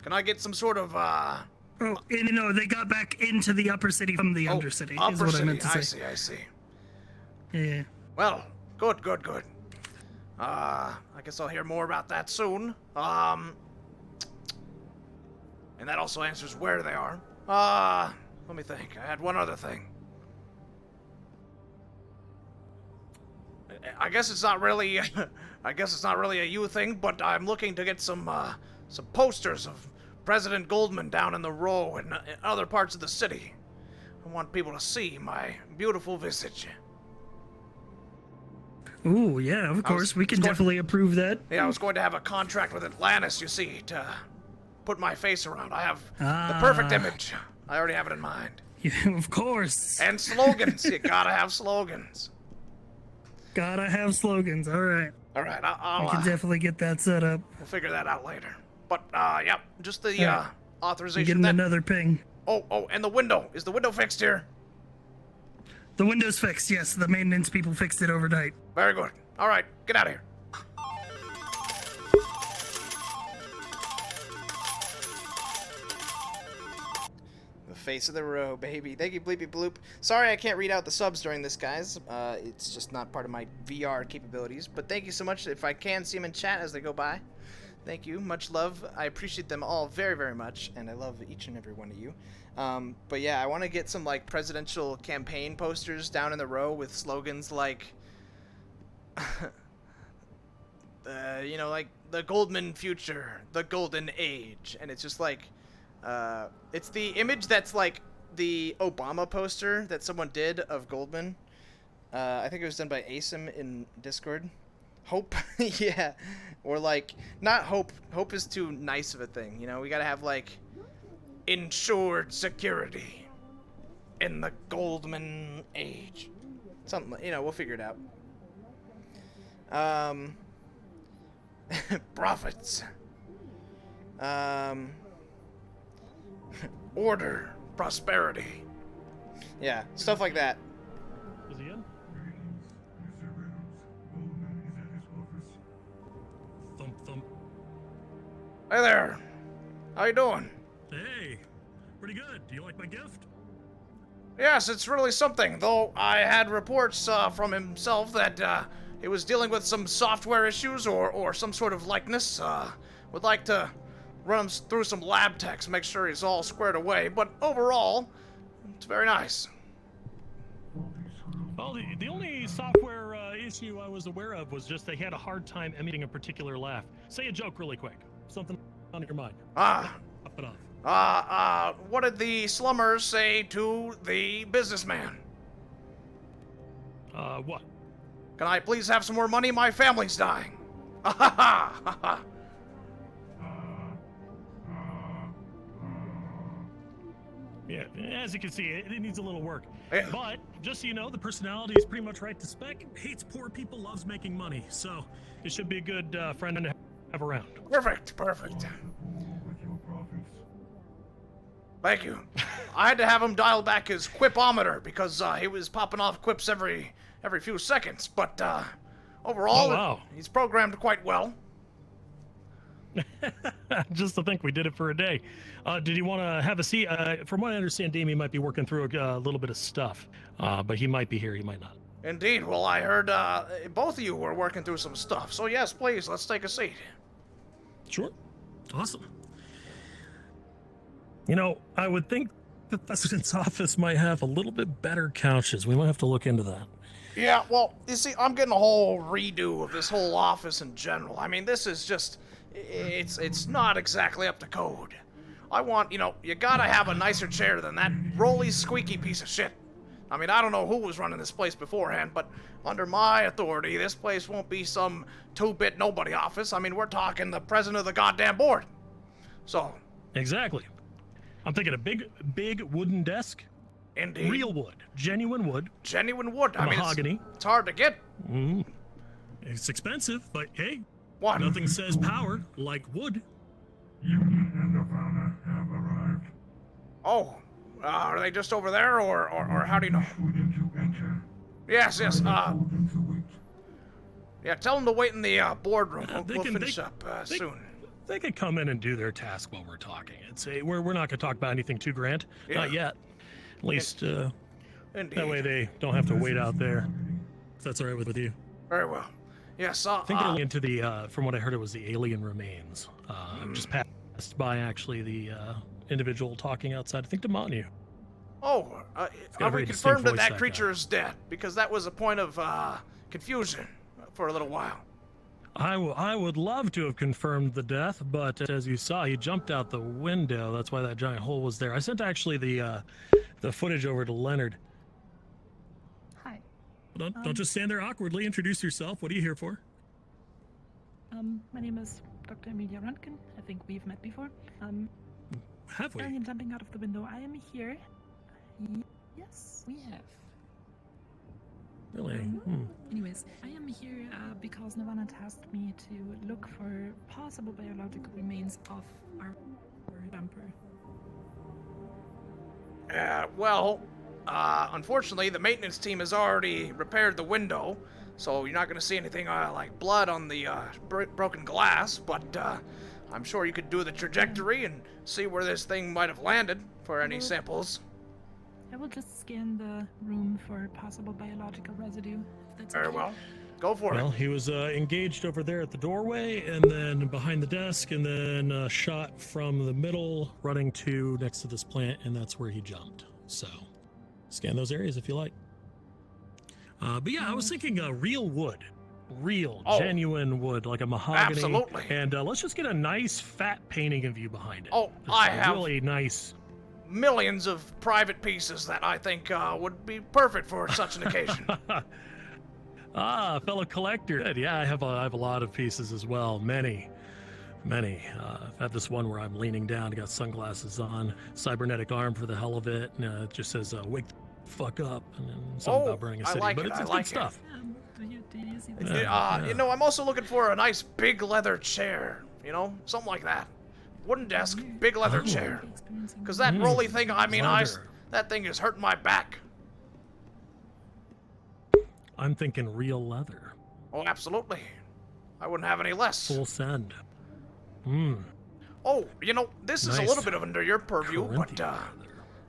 S1: Can I get some sort of,
S5: Oh, and no, they got back into the Upper City from the Undercity, is
S1: Upper
S5: what
S1: City.
S5: I meant to say.
S1: I see.
S5: Yeah.
S1: Well, good. I guess I'll hear more about that soon. And that also answers where they are. Let me think. I had one other thing. I guess it's not really, a you thing, but I'm looking to get some posters of President Goldman down in the Row and other parts of the city. I want people to see my beautiful visage.
S5: Ooh, yeah, of course, we can definitely approve that.
S1: Yeah, I was going to have a contract with Atlantis, you see, to put my face around. I have the perfect image. I already have it in mind.
S5: Yeah, of course.
S1: And slogans. You gotta have slogans.
S5: Gotta have slogans, alright.
S1: Alright, I'll
S5: We can definitely get that set up.
S1: we'll figure that out later. But, yep, just the,
S5: Alright.
S1: authorization.
S5: I'm getting another ping.
S1: Oh, and the window. Is the window fixed here?
S5: The window's fixed, yes. The maintenance people fixed it overnight.
S1: Very good. Alright, get out of here.
S4: The face of the row, baby. Thank you, Bleepy Bloop. Sorry I can't read out the subs during this, guys. It's just not part of my VR capabilities. But thank you so much. If I can see them in chat as they go by. Thank you. Much love. I appreciate them all very, very much. And I love each and every one of you. But yeah, I want to get some, like, presidential campaign posters down in the row with slogans like... you know, like, the Goldman future, the golden age. And it's just like... it's the image that's like the Obama poster that someone did of Goldman. I think it was done by Asim in Discord. Hope? Yeah. Or like, not hope. Hope is too nice of a thing, you know? We gotta have like, insured security in the Goldman age. Something, you know, we'll figure it out. Profits. Order, prosperity. Yeah, stuff like that.
S5: Is he in? Thump, thump.
S1: Hey there. How you doing?
S5: Hey, pretty good. Do you like my gift?
S1: Yes, it's really something, though I had reports from himself that he was dealing with some software issues or some sort of likeness. Would like to run him through some lab techs, make sure he's all squared away, but overall, it's very nice.
S5: Well, the only software issue I was aware of was just they had a hard time emitting a particular laugh. Say a joke really quick. Something on your mind. Pop it off.
S1: What did the slummers say to the businessman?
S5: What?
S1: Can I please have some more money? My family's dying. Ha ha ha ha.
S5: Yeah, as you can see, it needs a little work.
S1: Yeah.
S5: But, just so you know, the personality is pretty much right to spec. Hates poor people, loves making money. So, it should be a good friend to have around.
S1: Perfect. Thank you. I had to have him dial back his quipometer because he was popping off quips every few seconds. But overall, he's programmed quite well.
S5: Just to think we did it for a day. Did you want to have a seat? From what I understand, Damien might be working through a little bit of stuff, but he might be here, he might not.
S1: Indeed. Well, I heard both of you were working through some stuff. So yes, please, let's take a seat.
S5: Sure. Awesome. You know, I would think the president's office might have a little bit better couches. We might have to look into that.
S1: Yeah, well, you see, I'm getting a whole redo of this whole office in general. I mean, this is just, it's not exactly up to code. I want, you gotta have a nicer chair than that rolly, squeaky piece of shit. I mean, I don't know who was running this place beforehand, but under my authority, this place won't be some two-bit nobody office. I mean, we're talking the president of the goddamn board. So.
S5: Exactly. I'm thinking a big wooden desk.
S1: Indeed.
S5: Real wood. Genuine wood.
S1: Genuine wood. I mean,
S5: mahogany.
S1: It's hard to get.
S5: It's expensive, but hey.
S1: What?
S5: Nothing says power like wood.
S1: Oh. Are they just over there, or how do you know? Yes. Yeah, tell them to wait in the boardroom. We'll finish up soon.
S5: They could come in and do their task while we're talking. We're not going to talk about anything too grand.
S1: Yeah.
S5: Not yet. At least that
S1: Indeed.
S5: way they don't have to wait out there. If that's all right with you.
S1: Very well. Yes.
S5: I think they're into the. From what I heard, it was the alien remains. Just passed by actually the individual talking outside. I think Demonu.
S1: Oh,
S5: got a
S1: are
S5: very
S1: we
S5: distinct
S1: confirmed that
S5: voice,
S1: that
S5: that
S1: creature
S5: guy.
S1: is dead? Because that was a point of confusion for a little while.
S5: I would love to have confirmed the death, but as you saw, he jumped out the window. That's why that giant hole was there. I sent actually the footage over to Leonard.
S17: Hi.
S5: Don't just stand there awkwardly. Introduce yourself. What are you here for?
S17: My name is Dr. Emilia Röntgen. I think we've met before.
S5: Have we?
S17: Alien jumping out of the window. I am here. Yes, we have.
S5: Really?
S17: Anyways, I am here because Nirvana tasked me to look for possible biological remains of our jumper.
S1: Well, unfortunately, the maintenance team has already repaired the window, so you're not going to see anything like blood on the broken glass, but I'm sure you could do the trajectory and see where this thing might have landed for any samples.
S17: I will just scan the room for possible biological residue. If that's
S1: Very
S17: okay.
S1: well. Go for
S5: Well,
S1: it.
S5: he was engaged over there at the doorway, and then behind the desk, and then shot from the middle, running to next to this plant, and that's where he jumped. So, scan those areas if you like. But yeah, I was thinking real wood. Genuine wood, like a mahogany.
S1: Absolutely.
S5: And let's just get a nice fat painting of you behind it.
S1: Oh,
S5: Just
S1: I
S5: a
S1: have
S5: really nice.
S1: millions of private pieces that I think would be perfect for such an occasion.
S5: Fellow collector. Good. Yeah, I have a lot of pieces as well. Many. I've had this one where I'm leaning down, got sunglasses on, cybernetic arm for the hell of it, and it just says "wake the fuck up," and then something about burning a city.
S1: like
S5: but
S1: it,
S5: it's
S1: I
S5: good
S1: like it.
S5: stuff.
S17: Do you see this?
S1: I'm also looking for a nice big leather chair. Something like that. Wooden desk, big leather chair. Because that rolly thing,
S5: Leather.
S1: that thing is hurting my back.
S5: I'm thinking real leather.
S1: Oh, absolutely. I wouldn't have any less.
S5: Full send.
S1: Oh, this is a
S5: Nice.
S1: little bit under your purview, but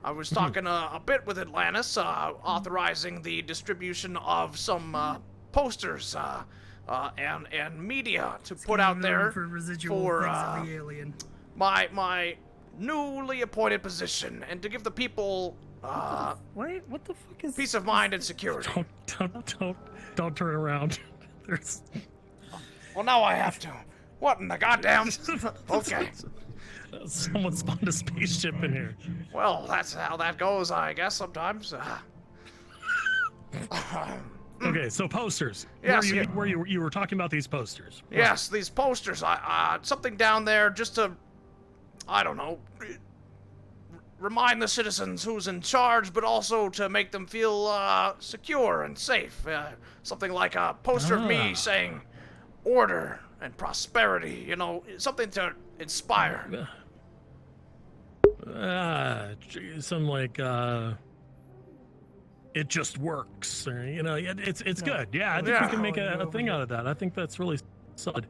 S1: I was talking a bit with Atlantis, authorizing the distribution of some posters and media to put out there
S3: for residual
S1: for
S3: things of the alien.
S1: my newly appointed position, and to give the people
S3: Wait, what the fuck is?
S1: peace of mind and security.
S5: Don't turn around. There's.
S1: Well, now I have to. What in the goddamn? Okay.
S5: Someone spawned a spaceship in here.
S1: Well, that's how that goes, I guess, sometimes.
S5: Okay, so posters.
S1: Yes,
S5: Where you were talking about these posters.
S1: Yes, these posters. Something down there just to, I don't know, remind the citizens who's in charge, but also to make them feel secure and safe. Something like a poster of me saying order and prosperity, something to inspire.
S5: Something like it just works, or it's good. Yeah, I think we can make a thing out of that. I think that's really solid.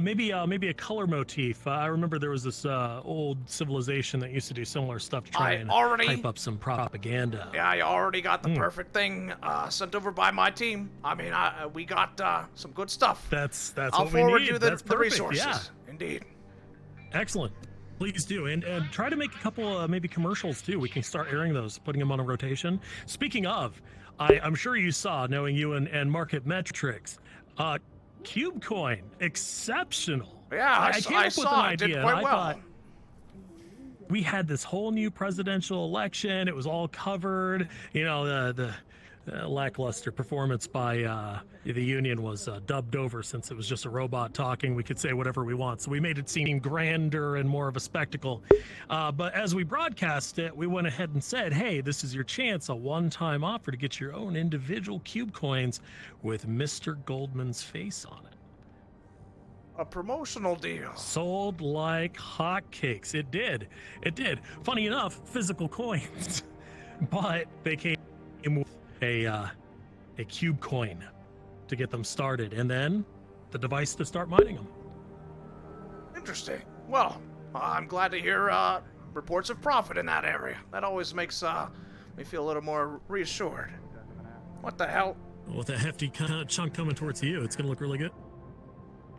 S5: Maybe a color motif. I remember there was this old civilization that used to do similar stuff to try and hype up some propaganda.
S1: Yeah, I already got the perfect thing sent over by my team. We got some good stuff.
S5: That's
S1: I'll
S5: what we
S1: forward
S5: need.
S1: you the
S5: That's perfect.
S1: resources.
S5: Yeah.
S1: Indeed.
S5: Excellent. Please do, and try to make a couple maybe commercials too. We can start airing those, putting them on a rotation. Speaking of, I'm sure you saw, knowing you and market metrics, Cube Coin, exceptional.
S1: Yeah, I
S5: came up with
S1: saw
S5: an
S1: it. Did
S5: idea.
S1: quite
S5: I
S1: well.
S5: thought we had this whole new presidential election. It was all covered. You know, the lackluster performance by the Union was dubbed over since it was just a robot talking. We could say whatever we want. So we made it seem grander and more of a spectacle. But as we broadcast it, we went ahead and said, hey, this is your chance, a one-time offer to get your own individual Cube Coins with Mr. Goldman's face on it.
S1: A promotional deal.
S5: Sold like hotcakes. It did. It did. Funny enough, physical coins. But they came with a Cube Coin to get them started, and then the device to start mining them.
S1: Interesting. Well, I'm glad to hear reports of profit in that area. That always makes me feel a little more reassured. What the hell?
S5: With a hefty chunk coming towards you, it's gonna look really good.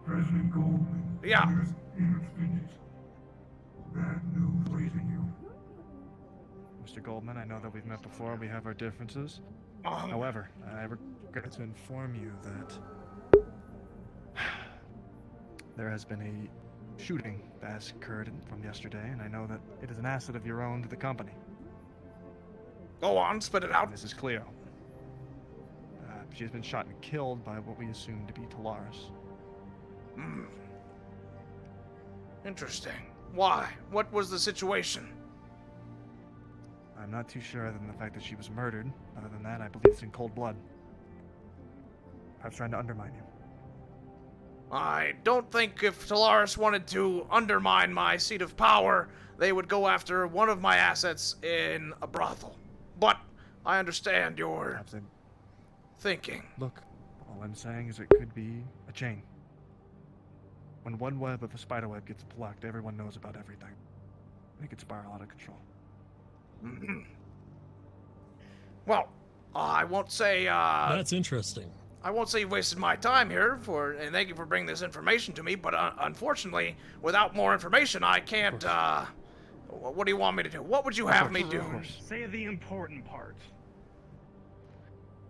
S12: President Goldman.
S1: Yeah.
S12: Bad news awaiting you.
S15: Mr. Goldman, I know that we've met before. We have our differences. However, I regret to inform you that there has been a shooting that has occurred from yesterday, and I know that it is an asset of your own to the company.
S1: Go on, spit it out.
S15: Mrs. Cleo. She has been shot and killed by what we assume to be Callous.
S1: Interesting. Why? What was the situation?
S15: I'm not too sure other than the fact that she was murdered. Other than that, I believe it's in cold blood. Perhaps trying to undermine you.
S1: I don't think if Callous wanted to undermine my seat of power, they would go after one of my assets in a brothel. But I understand your thinking.
S15: Look, all I'm saying is it could be a chain. When one web of a spider web gets plucked, everyone knows about everything. It could spiral out of control.
S1: Well, I won't say,
S5: That's interesting.
S1: I won't say you wasted my time here, and thank you for bringing this information to me, but unfortunately, without more information, I can't, what do you want me to do? What would you have me do?
S18: Say the important part.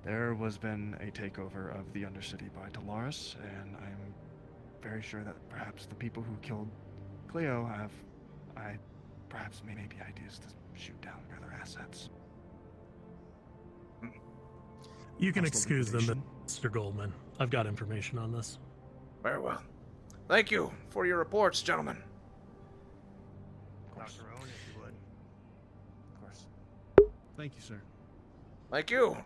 S15: There has been a takeover of the Undercity by Callous, and I'm very sure that perhaps the people who killed Cleo have, perhaps maybe ideas to shoot down other assets.
S5: You can excuse them, Mr. Goldman. I've got information on this.
S1: Very well. Thank you for your reports, gentlemen.
S18: Dr. Owen, if you would.
S15: Of course.
S18: Thank you, sir.
S1: Thank you.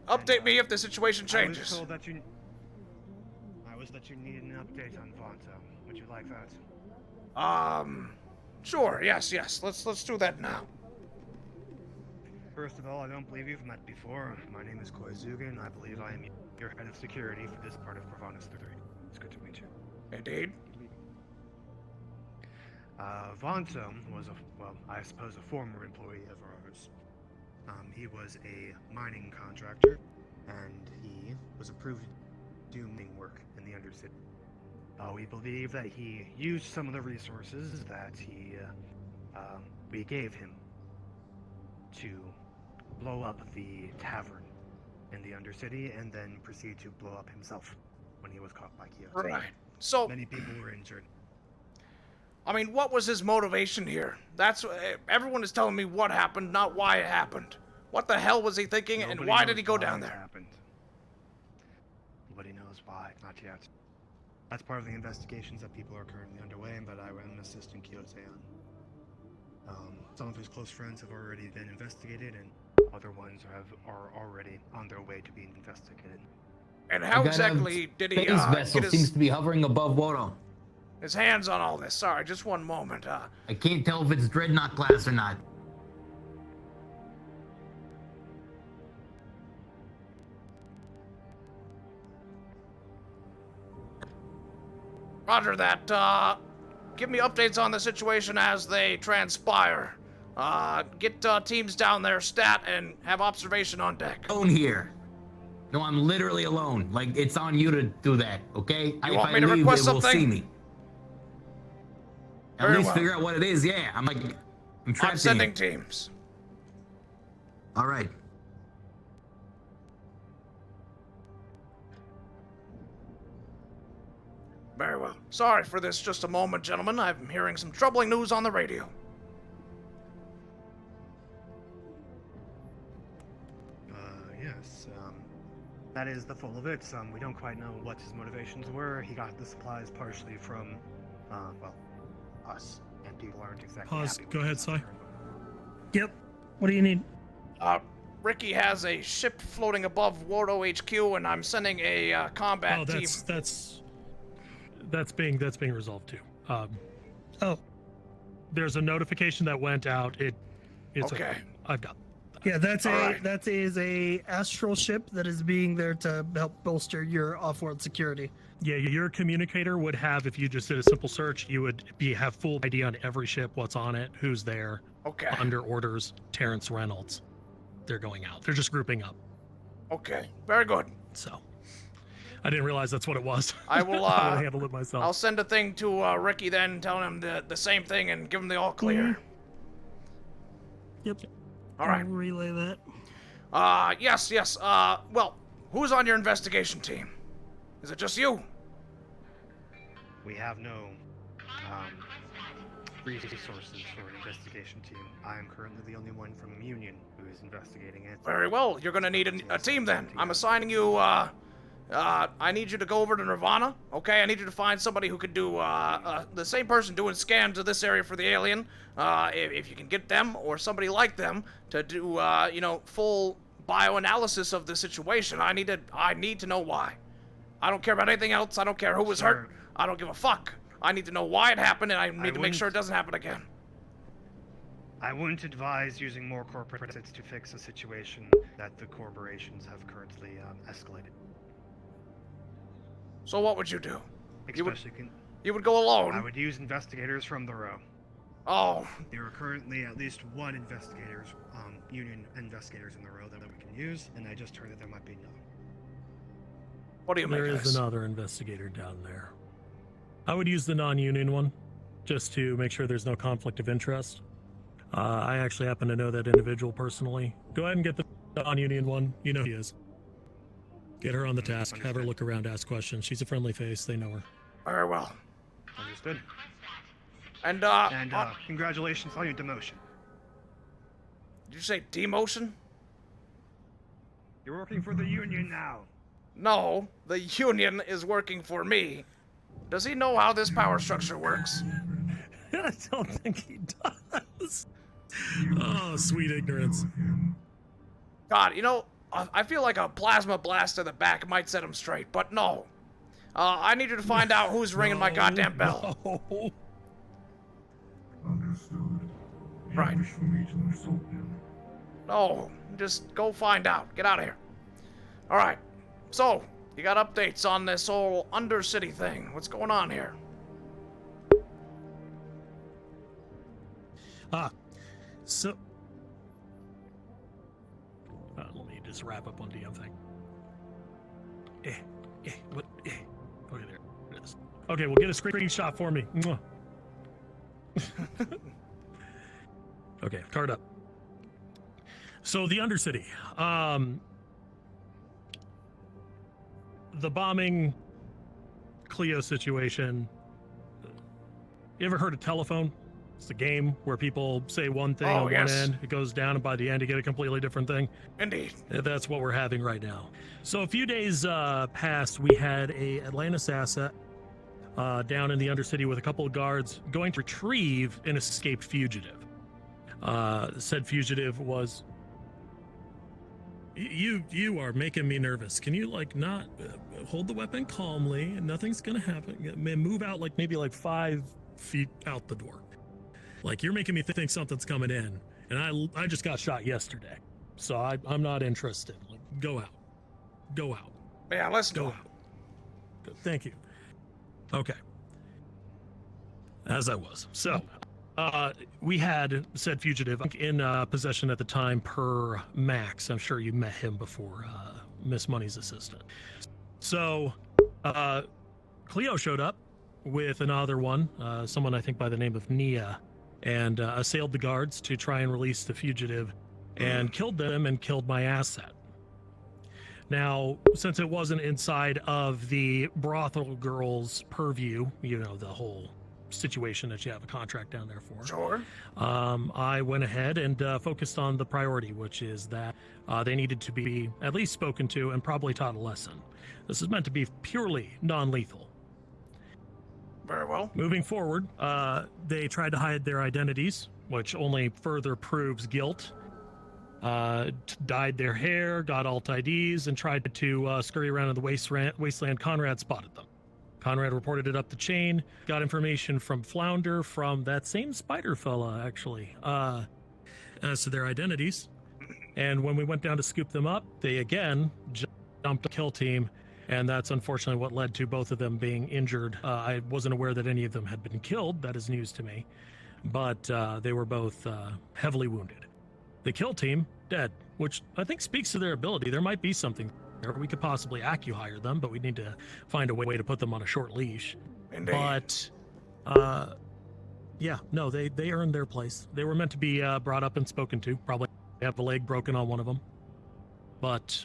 S1: Update me if the situation
S18: I
S1: changes.
S18: was told that you needed an update on Vonto. Would you like that?
S1: Sure. Yes. Let's do that now.
S18: First of all, I don't believe you've met before. My name is Koizuga, I believe I am your head of security for this part of Provanus 3. It's good to meet you.
S1: Indeed.
S18: Vonto was I suppose a former employee of ours. He was a mining contractor, and he was approved to do mining work in the Undercity. We believe that he used some of the resources that we gave him to blow up the tavern in the Undercity, and then proceed to blow up himself when he was caught by Kyoto.
S1: Right. So
S18: many people were injured.
S1: I mean, what was his motivation here? That's everyone is telling me what happened, not why it happened. What the hell was he thinking, and why did he go down there?
S18: Nobody knows why, not yet. That's part of the investigations that people are currently underway, but I am assisting Kyoto on. Some of his close friends have already been investigated, and other ones are already on their way to being investigated.
S1: And how exactly did he
S8: Space vessel
S1: get
S8: seems to be hovering above water.
S1: his hands on all this? Sorry, just one moment.
S8: I can't tell if it's Dreadnought class or not.
S1: Roger that. Give me updates on the situation as they transpire. Get teams down there, stat, and have observation on deck.
S8: Alone here. No, I'm literally alone. Like, it's on you to do that, okay?
S1: You want me to request
S8: they will
S1: something?
S8: see me. At
S1: Very
S8: least
S1: well.
S8: figure out what it is. Yeah, I'm trapped
S1: I'm sending
S8: in here.
S1: teams.
S8: All right.
S1: Very well. Sorry for this just a moment, gentlemen. I'm hearing some troubling news on the radio.
S18: Yes, that is the full of it. We don't quite know what his motivations were. He got the supplies partially from, well, us, and people aren't exactly
S5: Pause.
S18: happy with
S5: Go ahead,
S18: his
S5: Si.
S18: return.
S16: Yep. What do you need?
S1: Ricky has a ship floating above Wardo HQ, and I'm sending a combat team.
S5: That's being resolved too.
S16: Oh,
S5: there's a notification that went out. It's
S1: okay.
S5: I've done.
S16: yeah, that's
S1: All
S16: a
S1: right.
S16: that is a astral ship that is being there to help bolster your off-world security.
S5: Yeah, your communicator would have, if you just did a simple search, you would have full ID on every ship, what's on it, who's there.
S1: Okay.
S5: Under orders, Terrence Reynolds. They're going out. They're just grouping up.
S1: Okay. Very good.
S5: So, I didn't realize that's what it was.
S1: I will
S5: I handle it myself.
S1: I'll send a thing to Ricky then, telling him the same thing and give him the all clear.
S16: Yep.
S1: All right.
S16: I'll relay that.
S1: Yes. Well, who's on your investigation team? Is it just you?
S18: We have no resources for an investigation team. I am currently the only one from Union who is investigating it.
S1: Very well. You're gonna need a team then. I'm assigning you. I need you to go over to Nirvana. Okay. I need you to find somebody who could do the same person doing scans of this area for the alien. If you can get them or somebody like them to do full bioanalysis of the situation. I need to know why. I don't care about anything else. I don't care who was hurt. I don't give a fuck. I need to know why it happened, and I need to make sure it doesn't happen again.
S18: I wouldn't advise using more corporate assets to fix a situation that the corporations have currently escalated.
S1: So what would you do?
S18: Especially
S1: You would go alone.
S18: I would use investigators from the row.
S1: Oh.
S18: There are currently at least one Union investigators in the row that we can use, and I just heard that there might be none.
S1: What do you
S5: There
S1: make
S5: is another investigator down there. I would use the non-union one, just to make sure there's no conflict of interest. I actually happen to know that individual personally. Go ahead and get the non-union one. You know who he is. Get her on the task. Have her look around, ask questions. She's a friendly face. They know her.
S1: Very well.
S18: Understood.
S1: And
S18: congratulations on your demotion.
S1: Did you say demotion?
S18: You're working for the Union now.
S1: No, the Union is working for me. Does he know how this power structure works?
S5: I don't think he does. Oh, sweet ignorance.
S1: God, I feel like a plasma blast to the back might set him straight, but no. I need you to find out who's ringing my goddamn bell.
S5: No.
S1: Right. No, just go find out. Get out of here. All right. So, you got updates on this whole Undercity thing. What's going on here?
S5: So... let me just wrap up one damn thing. What? Okay, there it is. Okay, well, get a screenshot for me. Mwah. Okay, card up. So, the Undercity. The bombing Cleo situation. You ever heard of Telephone? It's a game where people say one thing on one end, it goes down, and by the end you get a completely different thing.
S1: Indeed.
S5: That's what we're having right now. So a few days past, we had a Atlantis asset down in the Undercity with a couple of guards going to retrieve an escaped fugitive. Said fugitive was... You are making me nervous. Can you, not hold the weapon calmly? Nothing's gonna happen. Move out, maybe 5 feet out the door. You're making me think something's coming in. And I just got shot yesterday. So I'm not interested. Go out. Go out.
S1: Yeah, let's
S5: go out. Thank you. Okay. As I was. So, we had said fugitive in possession at the time per Max. I'm sure you met him before, Miss Money's assistant. So, Cleo showed up with another one, someone I think by the name of Nia, and assailed the guards to try and release the fugitive and killed them and killed my asset. Now, since it wasn't inside of the brothel girl's purview, you know, the whole situation that you have a contract down there for.
S1: Sure.
S5: I went ahead and focused on the priority, which is that they needed to be at least spoken to and probably taught a lesson. This is meant to be purely non-lethal.
S1: Very well.
S5: Moving forward, they tried to hide their identities, which only further proves guilt. Dyed their hair, got alt IDs, and tried to scurry around in the wasteland. Conrad spotted them. Conrad reported it up the chain, got information from Flounder, from that same spider fella, actually, as to their identities. And when we went down to scoop them up, they again jumped a kill team, and that's unfortunately what led to both of them being injured. I wasn't aware that any of them had been killed. That is news to me. But they were both heavily wounded. The kill team, dead, which I think speaks to their ability. There might be something there. We could possibly accu-hire them, but we need to find a way to put them on a short leash.
S1: Indeed.
S5: But, yeah, no, they earned their place. They were meant to be brought up and spoken to. Probably have the leg broken on one of them. But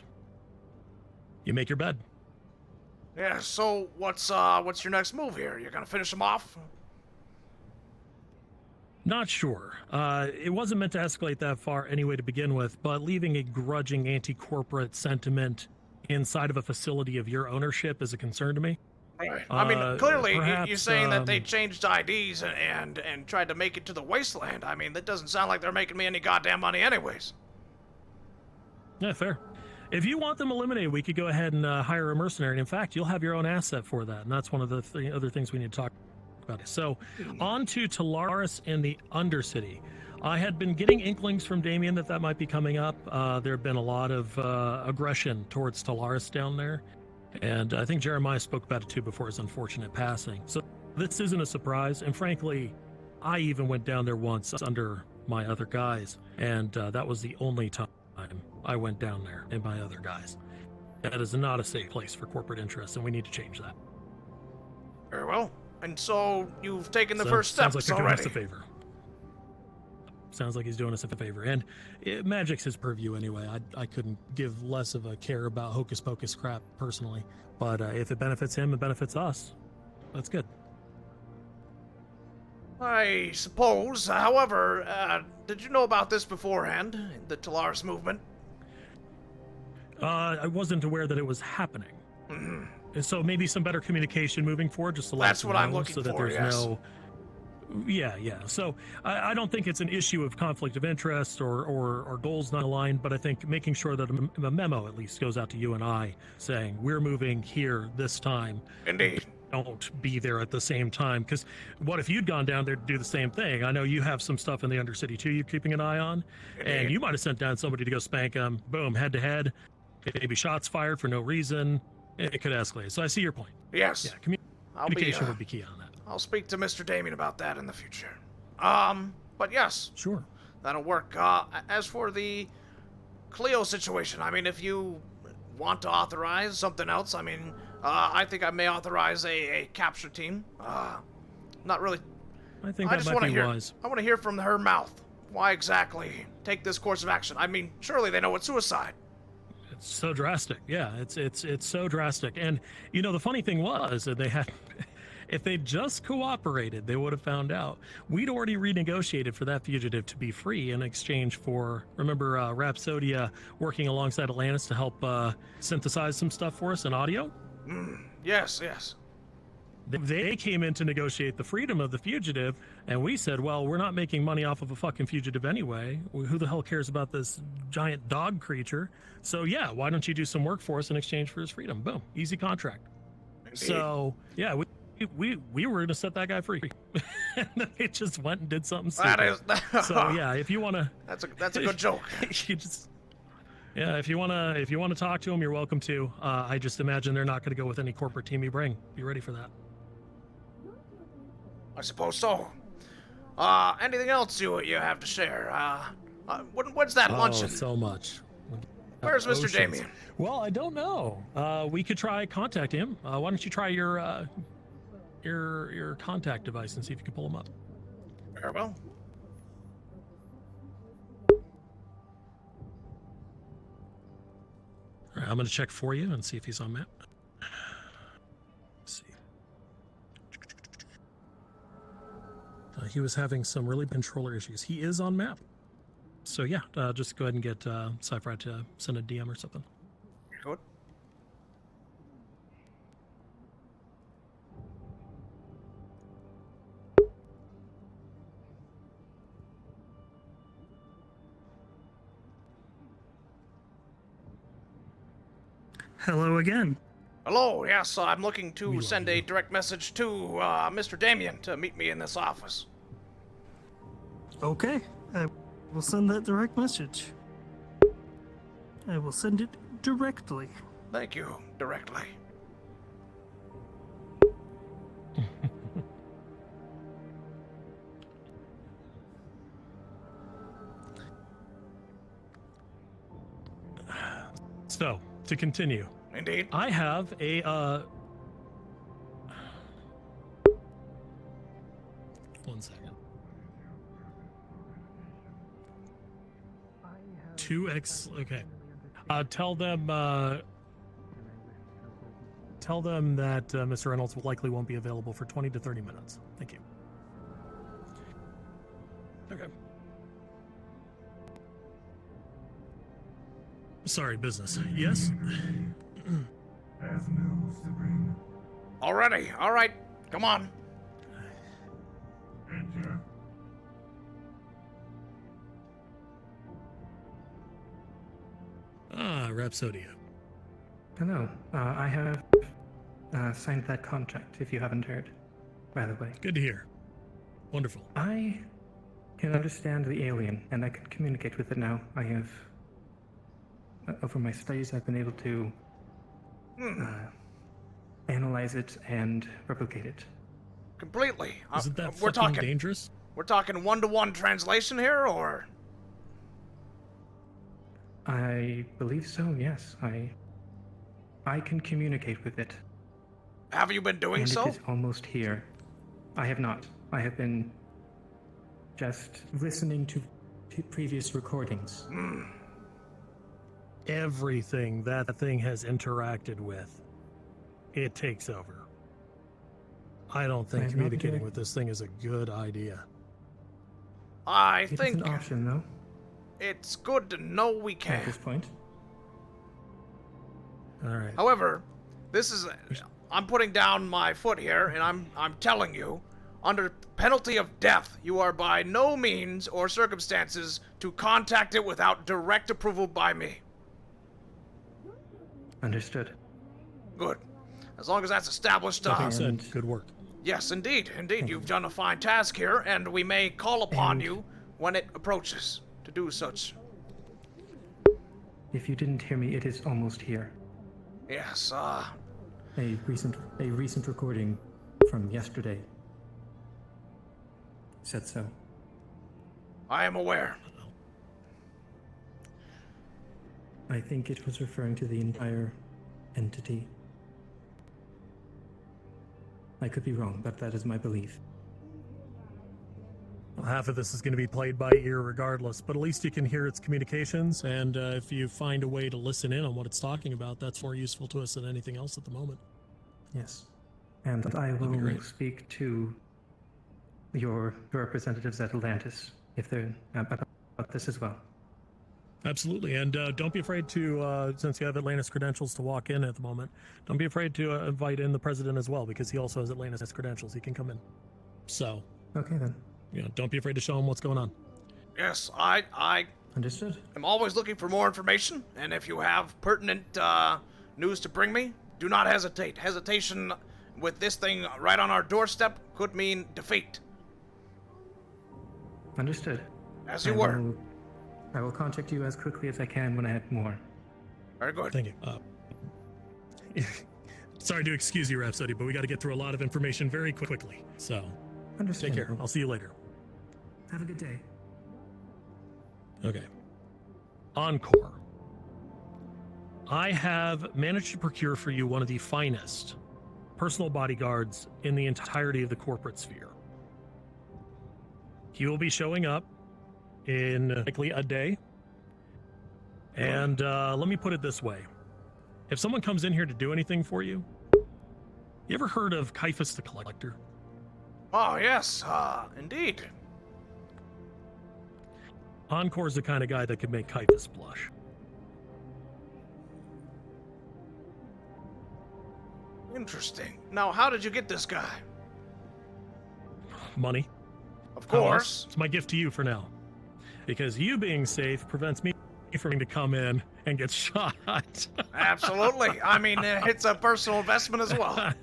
S5: you make your bed.
S1: Yeah, so what's your next move here? You're gonna finish them off?
S5: Not sure. It wasn't meant to escalate that far anyway to begin with, but leaving a grudging anti-corporate sentiment inside of a facility of your ownership is a concern to me.
S1: Right. I mean, clearly,
S5: perhaps,
S1: you're saying that they changed IDs and tried to make it to the wasteland. I mean, that doesn't sound like they're making me any goddamn money anyways.
S5: Yeah, fair. If you want them eliminated, we could go ahead and hire a mercenary. And in fact, you'll have your own asset for that. And that's one of the other things we need to talk about. So, on to Talaris in the Undercity. I had been getting inklings from Damien that might be coming up. There have been a lot of aggression towards Talaris down there. And I think Jeremiah spoke about it too before his unfortunate passing. So this isn't a surprise. And frankly, I even went down there once under my other guys. And that was the only time I went down there and my other guys. That is not a safe place for corporate interests, and we need to change that.
S1: Very well. And so you've taken the first steps
S5: sounds like you're
S1: already.
S5: doing us a favor. Sounds like he's doing us a favor. And magic's his purview anyway. I couldn't give less of a care about hocus pocus crap personally. But if it benefits him, it benefits us. That's good.
S1: I suppose. However, did you know about this beforehand? The Talaris movement?
S5: I wasn't aware that it was happening. And so maybe some better communication moving forward, just to let
S1: That's
S5: us
S1: what
S5: know,
S1: I'm looking
S5: so that
S1: for,
S5: there's
S1: yes.
S5: no. Yeah. So I don't think it's an issue of conflict of interest or goals not aligned, but I think making sure that a memo at least goes out to you and I saying we're moving here this time.
S1: Indeed.
S5: Don't be there at the same time, because what if you'd gone down there to do the same thing? I know you have some stuff in the Undercity too you're keeping an eye on, and you might have sent down somebody to go spank them. Boom, head to head. Maybe shots fired for no reason. It could escalate. So I see your point.
S1: Yes.
S5: Yeah, communication would be key on that.
S1: I'll speak to Mr. Damien about that in the future. But yes.
S5: Sure.
S1: That'll work. As for the Cleo situation, I mean, if you want to authorize something else, I mean, I think I may authorize a capture team. Not really.
S5: I think
S1: I
S5: that
S1: just
S5: might
S1: want to
S5: be
S1: hear.
S5: wise.
S1: I want to hear from her mouth. Why exactly take this course of action? I mean, surely they know it's suicide.
S5: It's so drastic. Yeah, it's so drastic. And you know, the funny thing was that they had, if they just cooperated, they would have found out. We'd already renegotiated for that fugitive to be free in exchange for, remember, Rhapsodia working alongside Atlantis to help synthesize some stuff for us in audio?
S1: Yes.
S5: They came in to negotiate the freedom of the fugitive, and we said, well, we're not making money off of a fucking fugitive anyway. Who the hell cares about this giant dog creature? So yeah, why don't you do some work for us in exchange for his freedom? Boom, easy contract.
S1: Indeed.
S5: So yeah, we were going to set that guy free. And then they just went and did something stupid.
S1: That is.
S5: So yeah, if you want to,
S1: that's a good joke.
S5: You just. Yeah, if you wanna talk to him, you're welcome to. I just imagine they're not going to go with any corporate team you bring. Be ready for that.
S1: I suppose so. Anything else you have to share? When's that luncheon?
S5: So much.
S1: Where's Mr.
S5: Oceans.
S1: Damien?
S5: Well, I don't know. We could try contact him. Why don't you try your contact device and see if you can pull him up?
S1: Very well.
S5: All right, I'm going to check for you and see if he's on map. Let's see. He was having some really controller issues. He is on map. So yeah, just go ahead and get Cypher to send a DM or something.
S1: Good.
S16: Hello again.
S1: Hello, yes, I'm looking to send a direct message to Mr. Damien to meet me in this office.
S16: Okay, I will send that direct message. I will send it directly.
S1: Thank you, directly.
S5: So, to continue.
S1: Indeed.
S5: I have a, 1 second. 2x, okay. Tell them that Mr. Reynolds likely won't be available for 20 to 30 minutes. Thank you. Okay. Sorry, business. Yes?
S1: Already, all right, come on.
S5: Ah, Rhapsodia.
S16: Hello. I have signed that contract, if you haven't heard, by the way.
S5: Good to hear. Wonderful.
S16: I can understand the alien, and I can communicate with it now. I have, over my studies, I've been able to analyze it and replicate it.
S1: Completely.
S5: Isn't that
S1: we're
S5: fucking
S1: talking
S5: dangerous?
S1: We're talking one-to-one translation here, or?
S16: I believe so, yes. I can communicate with it.
S1: Have you been doing
S16: and
S1: so?
S16: It is almost here. I have not. I have been just listening to previous recordings.
S5: Everything that thing has interacted with, it takes over. I don't think communicating with this thing is a good idea.
S1: I
S16: It is
S1: think
S16: an option, though.
S1: it's good to know we can.
S16: At this point.
S5: All right.
S1: However, this is I'm putting down my foot here, and I'm telling you, under penalty of death, you are by no means or circumstances to contact it without direct approval by me.
S16: Understood.
S1: Good. As long as that's established.
S5: That being said, good work.
S1: Yes, indeed, indeed. You've done a fine task here, and we may call upon you when it approaches to do such.
S16: If you didn't hear me, it is almost here.
S1: Yes,
S16: A recent recording from yesterday said so.
S1: I am aware.
S16: I think it was referring to the entire entity. I could be wrong, but that is my belief.
S5: Well, half of this is going to be played by ear regardless, but at least you can hear its communications, and if you find a way to listen in on what it's talking about, that's more useful to us than anything else at the moment.
S16: Yes. And I will speak to your representatives at Atlantis if they're about this as well.
S5: Absolutely, and don't be afraid to, since you have Atlantis credentials to walk in at the moment, don't be afraid to invite in the president as well, because he also has Atlantis credentials. He can come in. So.
S16: Okay, then.
S5: You know, don't be afraid to show him what's going on.
S1: Yes, I
S16: Understood.
S1: am always looking for more information, and if you have pertinent news to bring me, do not hesitate. Hesitation with this thing right on our doorstep could mean defeat.
S16: Understood.
S1: As you were.
S16: I will contact you as quickly as I can when I have more.
S1: Very good.
S5: Thank you. Sorry to excuse you, Rhapsody, but we got to get through a lot of information very quickly. So, take care. I'll see you later.
S16: Have a good day.
S5: Okay. Encore. I have managed to procure for you one of the finest personal bodyguards in the entirety of the corporate sphere. He will be showing up in likely a day. And let me put it this way. if someone comes in here to do anything for you, you ever heard of Callous the Collector?
S1: Oh, yes, indeed.
S5: Encore's the kind of guy that could make Callous blush.
S1: Interesting. Now, how did you get this guy?
S5: Money.
S1: Of course.
S5: It's my gift to you for now. Because you being safe prevents me from having to come in and get shot.
S1: Absolutely. I mean, it's a personal investment as well.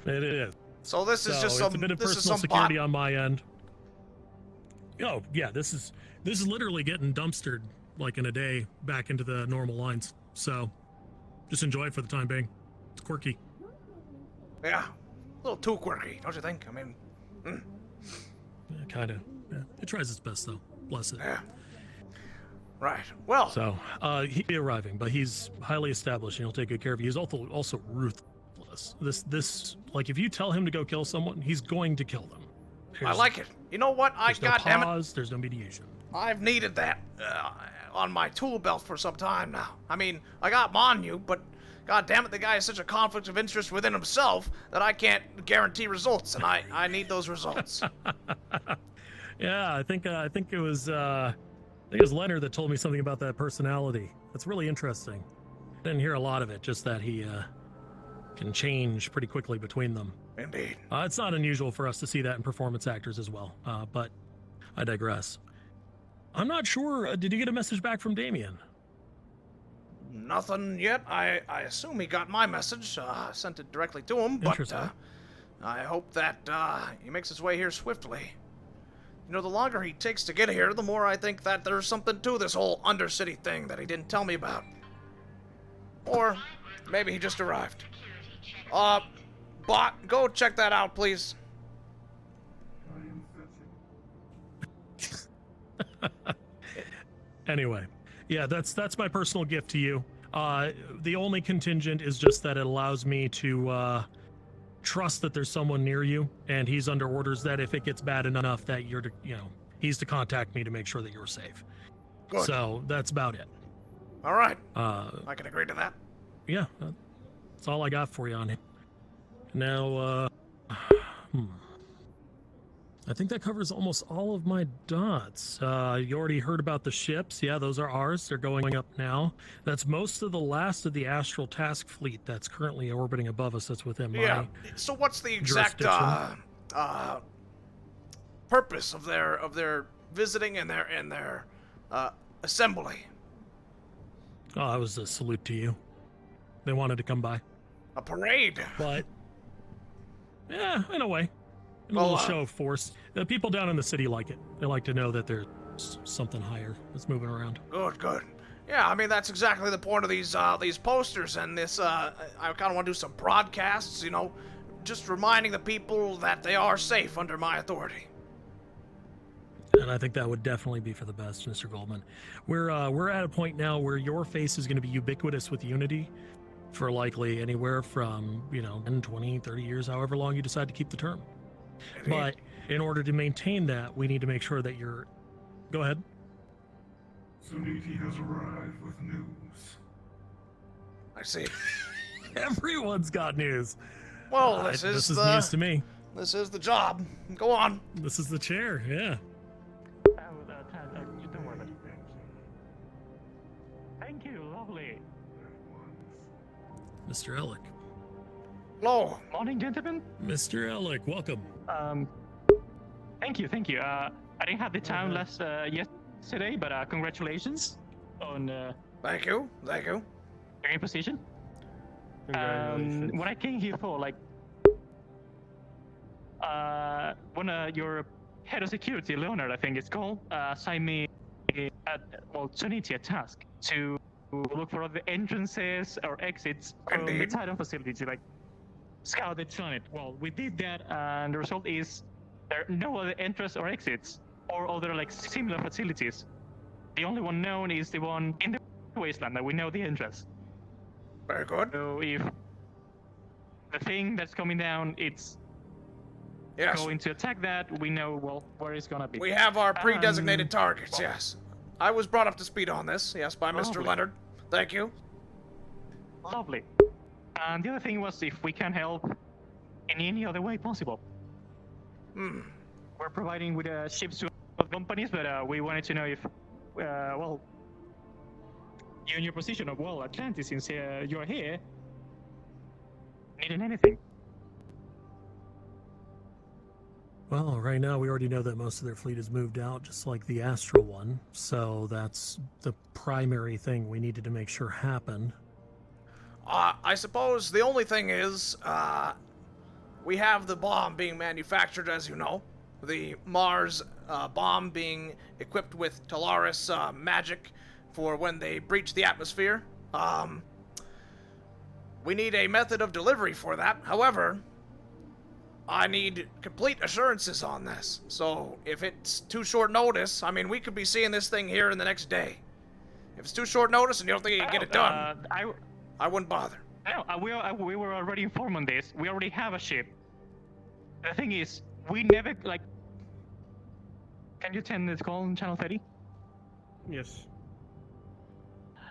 S5: It is.
S1: So this is just some.
S5: It's a bit of
S1: this is
S5: personal
S1: some
S5: security
S1: bot.
S5: on my end. Oh yeah, this is literally getting dumpstered like in a day back into the normal lines. So just enjoy it for the time being. It's quirky.
S1: Yeah, a little too quirky, don't you think? I mean,
S5: Yeah, kind of. Yeah. It tries its best though. Bless it.
S1: Yeah. Right. Well.
S5: So he'll be arriving, but he's highly established and he'll take good care of you. He's also ruthless. This like if you tell him to go kill someone, he's going to kill them.
S1: I like it. You know what?
S5: There's no
S1: goddamn it.
S5: pause. There's no mediation.
S1: I've needed that on my tool belt for some time now. I mean, I got Monu, but god damn it, the guy has such a conflict of interest within himself that I can't guarantee results, and I need those results.
S5: Yeah, I think it was Leonard that told me something about that personality. That's really interesting. Didn't hear a lot of it, just that he can change pretty quickly between them.
S1: Indeed.
S5: It's not unusual for us to see that in performance actors as well, but I digress. I'm not sure, did you get a message back from Damien?
S1: Nothing yet. I assume he got my message. I sent it directly to him, but I hope that he makes his way here swiftly. You know, the longer he takes to get here, the more I think that there's something to this whole Undercity thing that he didn't tell me about. Or maybe he just arrived. Bot, go check that out, please.
S5: Anyway, yeah, that's my personal gift to you. The only contingent is just that it allows me to trust that there's someone near you, and he's under orders that if it gets bad enough that you're to, he's to contact me to make sure that you're safe.
S1: Good.
S5: So that's about it.
S1: All right. I can agree to that.
S5: Yeah, that's all I got for you on him. Now, I think that covers almost all of my dots. You already heard about the ships. Yeah, those are ours. They're going up now. That's most of the last of the astral task fleet that's currently orbiting above us. That's within my
S1: So what's the exact purpose of their visiting and their assembly?
S5: Oh, that was a salute to you. They wanted to come by.
S1: A parade.
S5: But yeah, in a way. A little show of force. The people down in the city like it. They like to know that there's something higher that's moving around.
S1: Good, good. Yeah, I mean, that's exactly the point of these posters and this, I kind of want to do some broadcasts, just reminding the people that they are safe under my authority.
S5: And I think that would definitely be for the best, Mr. Goldman. We're at a point now where your face is going to be ubiquitous with Unity for likely anywhere from, 10, 20, 30 years, however long you decide to keep the term. But in order to maintain that, we need to make sure that you're... Go ahead.
S2: Suniti has arrived with news.
S1: I see.
S5: Everyone's got news.
S1: Well, this is
S5: news to me.
S1: This is the job. Go on.
S5: This is the chair, yeah.
S10: Thank you, lovely.
S5: Mr. Ellick.
S1: Hello.
S10: Morning, gentlemen.
S5: Mr. Ellick, welcome.
S10: Thank you. I didn't have the time yesterday, but congratulations on
S1: Thank you.
S10: your new position. What I came here for, one of your head of security, Leonard, I think it's called, assigned me Suniti a task to look for other entrances or exits from the Titan facility to scout the planet. Well, we did that, and the result is there are no other entrances or exits or other similar facilities. The only one known is the one in the wasteland that we know the entrance.
S1: Very good.
S10: So if the thing that's coming down, it's going to attack that, we know where it's gonna be.
S1: We have our pre-designated targets. Yes, I was brought up to speed on this. Yes, by Mr. Leonard. Thank you.
S13: Lovely. And the other thing was if we can help in any other way possible. We're providing with ships to other companies, but we wanted to know if, well, you in your position of, well, Atlantis, since you're here, needing anything.
S5: Well, right now we already know that most of their fleet has moved out, just like the Astral one. So that's the primary thing we needed to make sure happened.
S1: I suppose the only thing is, we have the bomb being manufactured, as you know. The Mars bomb being equipped with Talaris magic for when they breach the atmosphere. We need a method of delivery for that. However, I need complete assurances on this. So if it's too short notice, I mean, we could be seeing this thing here in the next day. If it's too short notice and you don't think you can get it done, I wouldn't bother.
S13: No, we were already informed on this. We already have a ship. The thing is, we never, like... Can you turn this call on channel 30?
S15: Yes.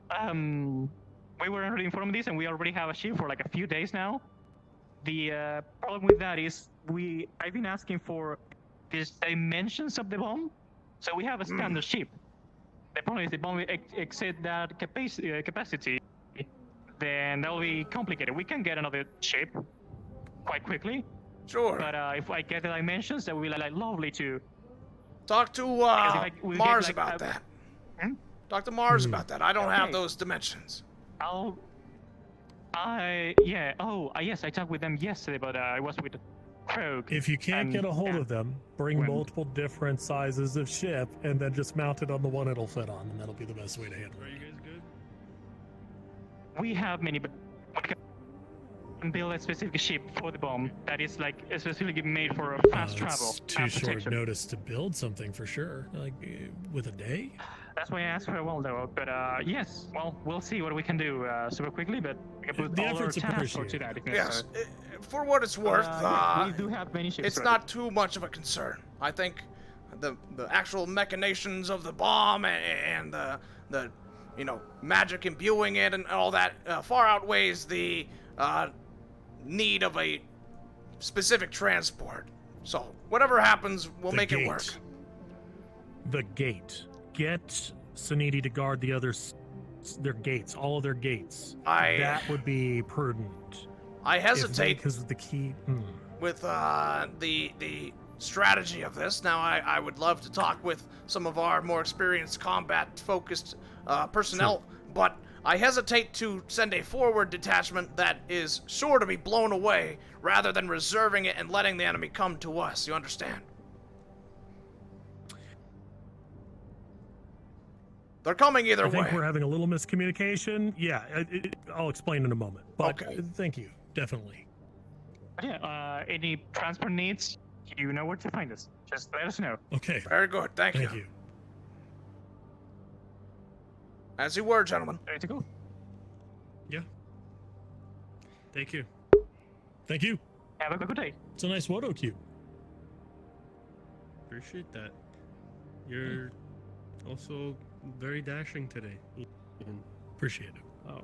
S13: We were already informed of this, and we already have a ship for like a few days now. The problem with that is I've been asking for these dimensions of the bomb, so we have a standard ship. The problem is the bomb exceeds that capacity, then that will be complicated. We can get another ship quite quickly.
S1: Sure.
S13: But if I get the dimensions, that will be like lovely to
S1: talk to Mars about that. Talk to Mars about that. I don't have those dimensions.
S13: Yes, I talked with them yesterday, but I was with Krog.
S5: If you can't get a hold of them, bring multiple different sizes of ship and then just mount it on the one it'll fit on, and that'll be the best way to handle it.
S15: Are you guys good?
S13: We have many, but we can build a specific ship for the bomb that is like specifically made for fast travel.
S5: It's too short notice to build something for sure. Like with a day.
S13: That's why I asked for a while though. But yes, well, we'll see what we can do super quickly. But we can put all our transport to that.
S1: Yes, for what it's worth,
S13: we do have many ships.
S1: It's not too much of a concern. I think the actual machinations of the bomb and the magic imbuing it and all that far outweighs the need of a specific transport. So whatever happens, we'll make it work.
S5: The gate. Get Suniti to guard the others, their gates, all of their gates. That would be prudent.
S1: I hesitate
S5: because of the key.
S1: With the strategy of this. Now, I would love to talk with some of our more experienced combat-focused personnel, but I hesitate to send a forward detachment that is sure to be blown away, rather than reserving it and letting the enemy come to us. You understand? They're coming either way.
S5: I think we're having a little miscommunication. Yeah, I'll explain in a moment. But thank you, definitely.
S13: Yeah, any transport needs, you know where to find us. Just let us know.
S5: Okay.
S1: Very good, thank you.
S5: Thank you.
S1: As you were, gentlemen.
S13: Ready to go?
S5: Yeah. Thank you. Thank you.
S13: Have a good day.
S5: It's a nice photo cube.
S15: Appreciate that. You're also very dashing today.
S5: Appreciate it.
S15: Oh.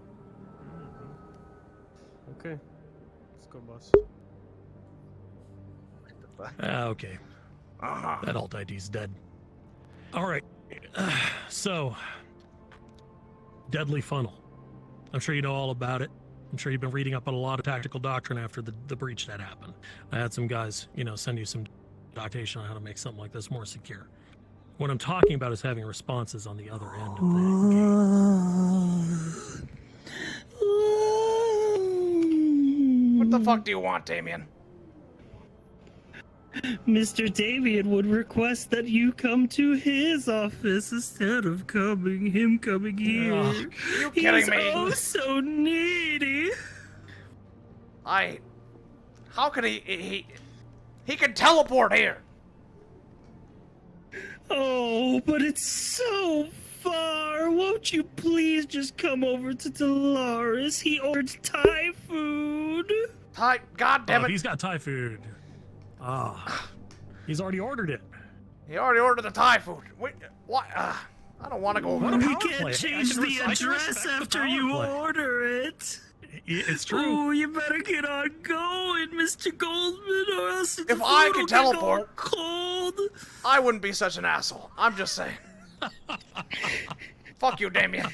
S15: Okay. Let's go, boss.
S5: Okay. That alt ID's dead. All right. So, Deadly Funnel. I'm sure you know all about it. I'm sure you've been reading up on a lot of tactical doctrine after the breach that happened. I had some guys, send you some documentation on how to make something like this more secure. What I'm talking about is having responses on the other end of the gate.
S1: What the fuck do you want, Damien?
S19: Mr. Damien would request that you come to his office instead of coming here.
S1: Are you kidding me?
S19: He's oh so needy.
S1: How could he can teleport here.
S19: Oh, but it's so far. Won't you please just come over to Dolaris? He ordered Thai food.
S1: Thai? God damn it.
S5: He's got Thai food. He's already ordered it.
S1: He already ordered the Thai food. Wait, what? I don't want to go over
S19: We can't change the address after you order it.
S5: It's true.
S19: Oh, you better get on going, Mr. Goldman, or else
S1: If I could teleport,
S19: cold.
S1: I wouldn't be such an asshole. I'm just saying. Fuck you, Damien.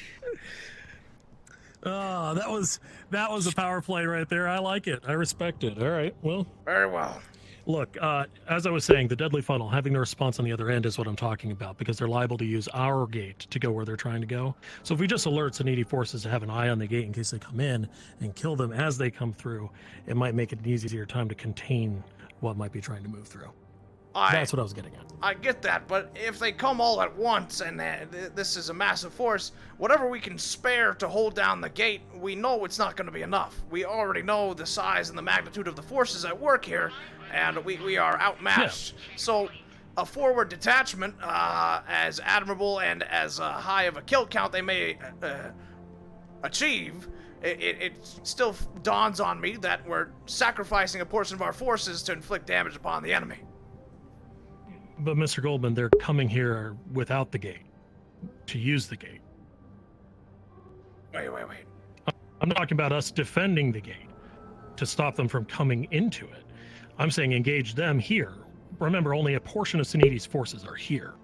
S5: Oh, that was a power play right there. I like it. I respect it. All right. Well.
S1: Very well.
S5: Look, as I was saying, the deadly funnel, having the response on the other end is what I'm talking about, because they're liable to use our gate to go where they're trying to go. So if we just alert Suniti forces to have an eye on the gate in case they come in and kill them as they come through, it might make it an easier time to contain what might be trying to move through. That's what I was getting at.
S1: I get that, but if they come all at once and this is a massive force, whatever we can spare to hold down the gate, we know it's not going to be enough. We already know the size and the magnitude of the forces at work here, and we are outmatched. Yeah. So a forward detachment, as admirable and as high of a kill count they may achieve, it still dawns on me that we're sacrificing a portion of our forces to inflict damage upon the enemy.
S5: But Mr. Goldman, they're coming here without the gate, to use the gate.
S1: Wait.
S5: I'm talking about us defending the gate, to stop them from coming into it. I'm saying engage them here. Remember, only a portion of Suniti's forces are here.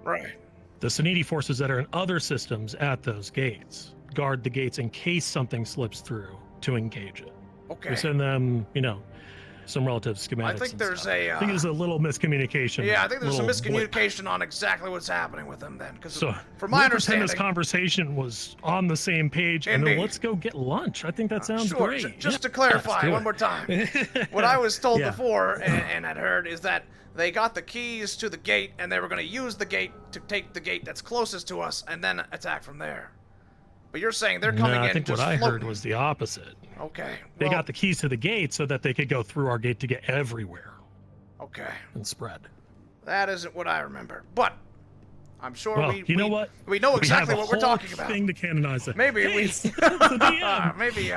S1: Right.
S5: The Suniti forces that are in other systems at those gates guard the gates in case something slips through to engage it.
S1: Okay.
S5: We send them, some relative schematics.
S1: I think there's a.
S5: I think there's a little miscommunication.
S1: Yeah, I think there's some miscommunication on exactly what's happening with them then. Because
S5: so,
S1: from my understanding,
S5: this conversation was on the same page, and then let's go get lunch. I think that sounds great.
S1: Just to clarify one more time, what I was told before and had heard is that they got the keys to the gate and they were going to use the gate to take the gate that's closest to us and then attack from there. But you're saying they're coming in.
S5: I think
S1: just
S5: what I
S1: floating.
S5: heard was the opposite.
S1: Okay.
S5: They got the keys to the gate so that they could go through our gate to get everywhere.
S1: Okay.
S5: And spread.
S1: That isn't what I remember, but I'm sure
S5: you know what?
S1: We know exactly what we're talking about.
S5: Thing to canonize that.
S1: Maybe
S5: hey,
S1: we.
S5: it's the DM.
S1: Maybe.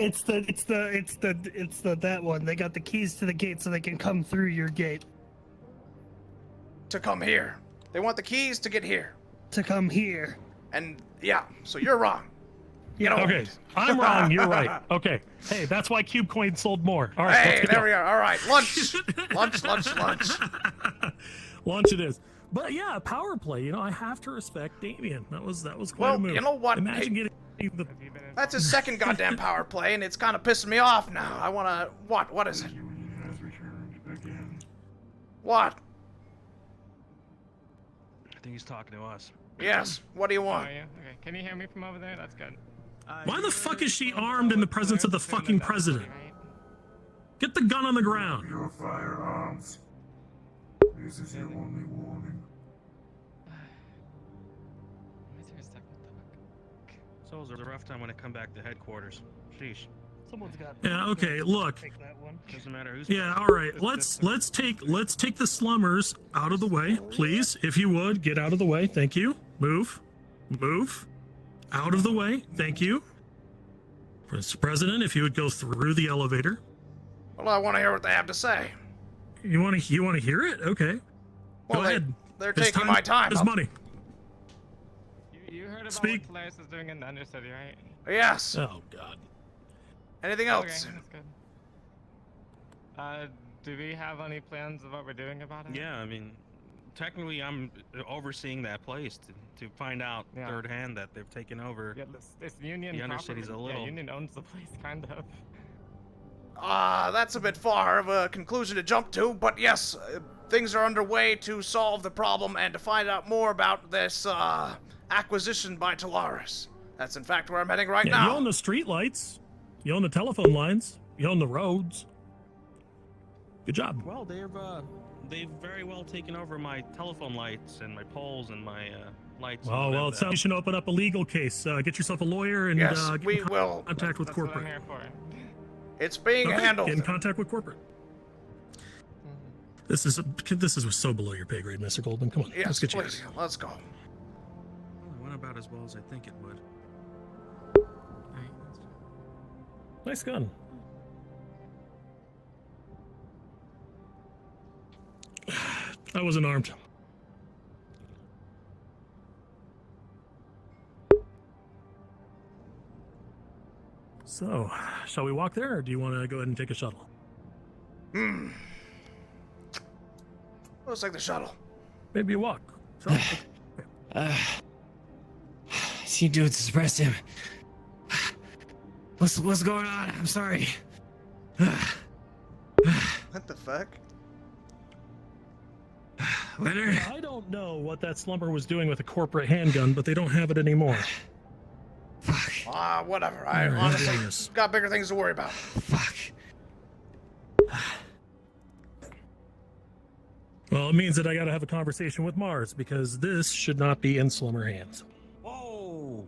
S19: It's that one. They got the keys to the gate so they can come through your gate.
S1: To come here. They want the keys to get here.
S19: To come here.
S1: And yeah, so you're wrong.
S5: Okay, I'm wrong. You're right. Okay. Hey, that's why Cube Coin sold more. All right.
S1: Hey, there we are. All right, lunch. lunch.
S5: Lunch it is. But yeah, power play. I have to respect Damien. That was quite a move.
S1: You know what?
S5: Imagine getting the.
S1: That's his second goddamn power play, and it's kind of pissing me off now. I wanna. What is it? What?
S15: I think he's talking to us.
S1: Yes. What do you want?
S13: Okay. Can you hear me from over there? That's good.
S5: Why the fuck is she armed in the presence of the fucking president? Get the gun on the ground.
S2: Your firearms. This is your only warning.
S15: So it was a rough time when I come back to headquarters. Sheesh.
S19: Someone's got.
S5: Yeah. Okay. Look.
S19: Take that one.
S15: Doesn't matter who's.
S5: Yeah. All right. Let's take the slummers out of the way, please. If you would get out of the way. Thank you. Move. Out of the way. Thank you. Mr. President, if you would go through the elevator.
S1: Well, I want to hear what they have to say.
S5: You want to hear it? Okay.
S1: Well,
S5: go ahead.
S1: They're taking my time.
S5: It's money.
S13: You heard about
S5: Speak.
S13: what Callous is doing in the Undercity, right?
S1: Yes.
S5: Oh God.
S1: Anything else?
S13: Okay, that's good. Do we have any plans of what we're doing about it?
S15: Yeah, I mean, technically, I'm overseeing that place to find out third hand that they've taken over.
S13: Yeah, this Union.
S15: The Undercity's a little.
S13: Yeah, Union owns the place, kind of.
S1: That's a bit far of a conclusion to jump to, but yes, things are underway to solve the problem and to find out more about this acquisition by Talaris. That's in fact where I'm heading right now.
S5: You own the street lights. You own the telephone lines. You own the roads. Good job.
S15: Well, they've very well taken over my telephone lights and my poles and my lights.
S5: Well, it sounds you should open up a legal case. Get yourself a lawyer and
S1: yes,
S5: get
S1: we
S5: in
S1: will.
S5: Contact with
S13: That's
S5: corporate.
S13: What I'm here for.
S1: It's being handled.
S5: Get in contact with corporate. This is so below your pay grade, Mr. Goldman. Come on,
S1: yes,
S5: let's get you.
S1: Please. Let's go.
S15: Well, it went about as well as I think it would.
S5: Nice gun. I wasn't armed. So, shall we walk there, or do you want to go ahead and take a shuttle?
S1: Looks like the shuttle.
S5: Maybe a walk. So,
S7: See you do it to suppress him. What's going on? I'm sorry.
S1: What the fuck?
S7: Leonard?
S5: I don't know what that slumber was doing with a corporate handgun, but they don't have it anymore.
S1: Whatever. I honestly got bigger things to worry about.
S5: Well, it means that I gotta have a conversation with Mars, because this should not be in slumber hands.
S8: Whoa!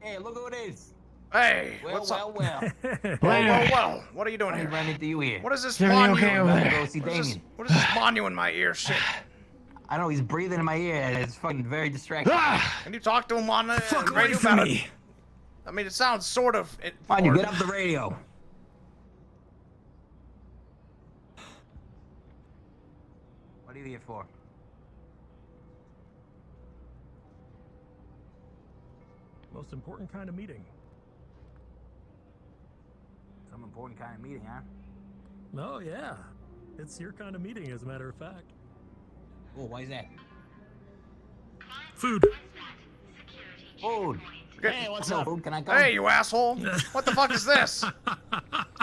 S8: Hey, look who it is.
S1: Hey,
S8: Well,
S1: what's
S8: well,
S1: up?
S8: well.
S1: Well. What are you doing
S8: I
S1: here?
S8: ran into you here.
S1: What is this
S8: Everything
S1: mon
S8: okay
S1: you?
S8: over there? Go see
S1: What is this-
S8: Damien.
S1: what is this mon you in my ear? Shit.
S8: I know he's breathing in my ear. It's fucking very distracting.
S1: Can you talk to him on the
S8: Fuck
S1: radio
S8: away from
S1: about
S8: me.
S1: it? I mean, it sounds sort of.
S8: Fine, you get off the radio. What are you here for?
S5: Most important kind of meeting.
S8: Some important kind of meeting, huh?
S5: Oh, yeah. It's your kind of meeting, as a matter of fact.
S8: Oh, why is that?
S5: Food.
S8: Food.
S11: Hey, what's up?
S8: Food, can I come?
S1: Hey, you asshole! What the fuck is this?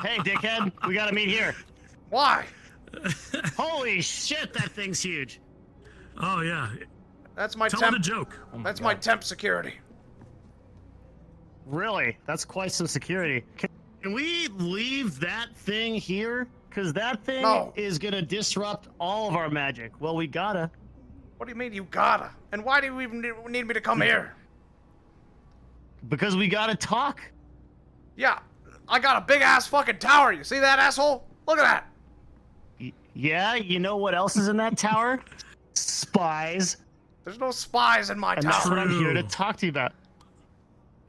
S11: Hey, dickhead, we gotta meet here.
S1: Why?
S11: Holy shit, that thing's huge.
S5: Oh, yeah.
S1: That's my
S5: Tell
S1: temp.
S5: it a joke.
S1: That's my temp security.
S11: Really? That's quite some security. Can we leave that thing here? Because that thing is gonna disrupt all of our magic. Well, we gotta.
S1: What do you mean you gotta? And why do you even need me to come here?
S11: Because we gotta talk.
S1: Yeah, I got a big ass fucking tower. You see that, asshole? Look at that.
S11: Yeah, you know what else is in that tower? Spies.
S1: There's no spies in my
S11: And
S1: tower.
S11: that's what I'm here to talk to you about.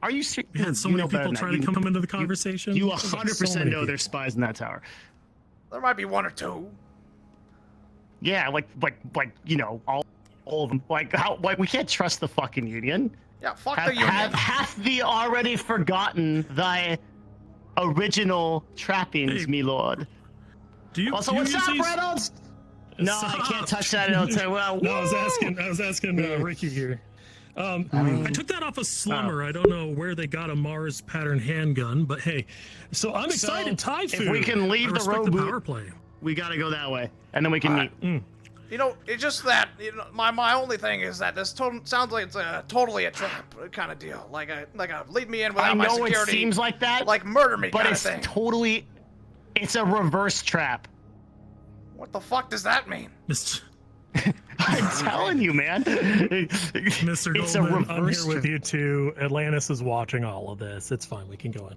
S11: Are you serious?
S5: Yeah, so many people trying to come into the conversation.
S11: You
S5: There's like
S11: 100%
S5: so many
S11: know there's spies in that tower.
S1: There might be one or two.
S11: Yeah, like you know, all of them. Like we can't trust the fucking union.
S1: Yeah, fuck the union.
S11: Hath thee already forgotten thy original trappings, me lord?
S5: Do you?
S11: Also,
S5: do you
S11: what's up,
S5: use these-
S11: Reynolds? No, I can't touch that. It'll say, well,
S5: no, I was asking Ricky here. I took that off a slumber. I don't know where they got a Mars pattern handgun, but hey, so I'm excited. Thai food.
S11: If we can leave
S5: I
S11: the
S5: respect
S11: road,
S5: the power play.
S11: we gotta go that way, and then we can meet.
S1: You know, it's just that my only thing is that this sounds like it's totally a trap kind of deal. Like a lead me in without
S11: I
S1: my
S11: know
S1: security.
S11: it seems like that,
S1: like murder me
S11: but
S1: kind of
S11: it's
S1: thing.
S11: totally, it's a reverse trap.
S1: What the fuck does that mean?
S11: I'm telling you, man.
S5: Mr.
S11: It's a
S5: Goldman, I'm
S11: reverse
S5: here with you too. Atlantis is watching all of this. It's fine. We can go in.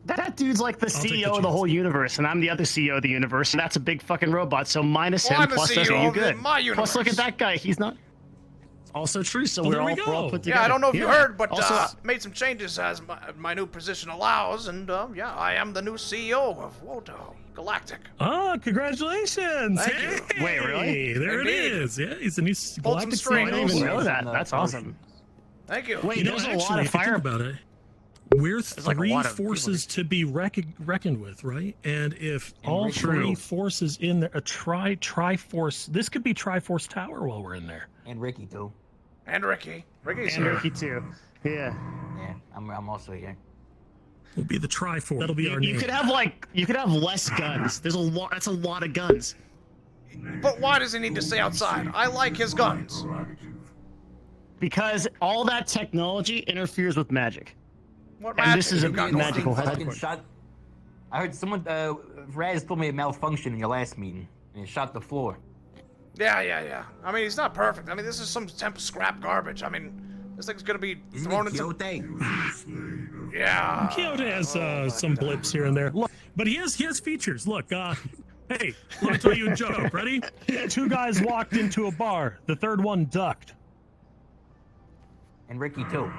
S11: That dude's like the
S5: I'll take
S11: CEO
S5: the
S11: of the
S5: chance.
S11: whole universe, and I'm the other CEO of the universe, and that's a big fucking robot. So minus
S1: Well,
S11: him,
S1: I'm the
S11: plus us,
S1: CEO
S11: you
S1: of
S11: good.
S1: my
S11: Plus look
S1: universe.
S11: at that guy, he's not. Also true. So
S5: Well,
S11: we're
S5: there we
S11: all
S5: go.
S11: put together.
S1: Yeah, I don't know if you heard, but
S11: Also,
S1: made some changes as my new position allows, and yeah, I am the new CEO of Woto Galactic.
S5: Oh, congratulations!
S1: Thank
S5: Hey,
S1: you.
S11: Wait, really?
S5: There
S1: Indeed.
S5: it is. Yeah, he's a new
S1: Pulled some
S5: galactic
S1: strings.
S11: I didn't even
S5: CEO.
S11: know that. That's awesome.
S1: Thank you.
S11: Wait,
S5: You know,
S11: there's a
S5: actually,
S11: lot of
S5: if you think
S11: fire.
S5: about it, we're
S11: like a
S5: three
S11: lot of
S5: forces to be reckoned with, right? And if all
S11: True.
S5: three forces in there, a Triforce, this could be Triforce Tower while we're in there.
S8: And Ricky too.
S1: And Ricky. Ricky's
S11: And
S1: here.
S11: Ricky too. Yeah.
S8: Yeah, I'm also here.
S5: We'll be the Triforce. That'll be our
S11: You
S5: name.
S11: could have less guns. There's a lot. That's a lot of guns.
S1: But why does he need to stay outside? I like his guns.
S11: Because all that technology interferes with magic.
S1: What
S11: And this is a
S1: you got going?
S11: magical
S8: Fucking
S11: headquarters.
S8: shot. I heard someone, Raz told me it malfunctioned in your last meeting, and it shot the floor.
S1: Yeah. I mean, he's not perfect. I mean, this is some temp scrap garbage. I mean, this thing's gonna be thrown into. Yeah.
S5: Quixote has some blips here and there. Look, but he has features. Look, hey, let me tell you a joke. Ready? Two guys walked into a bar. The third one ducked.
S8: And Ricky too.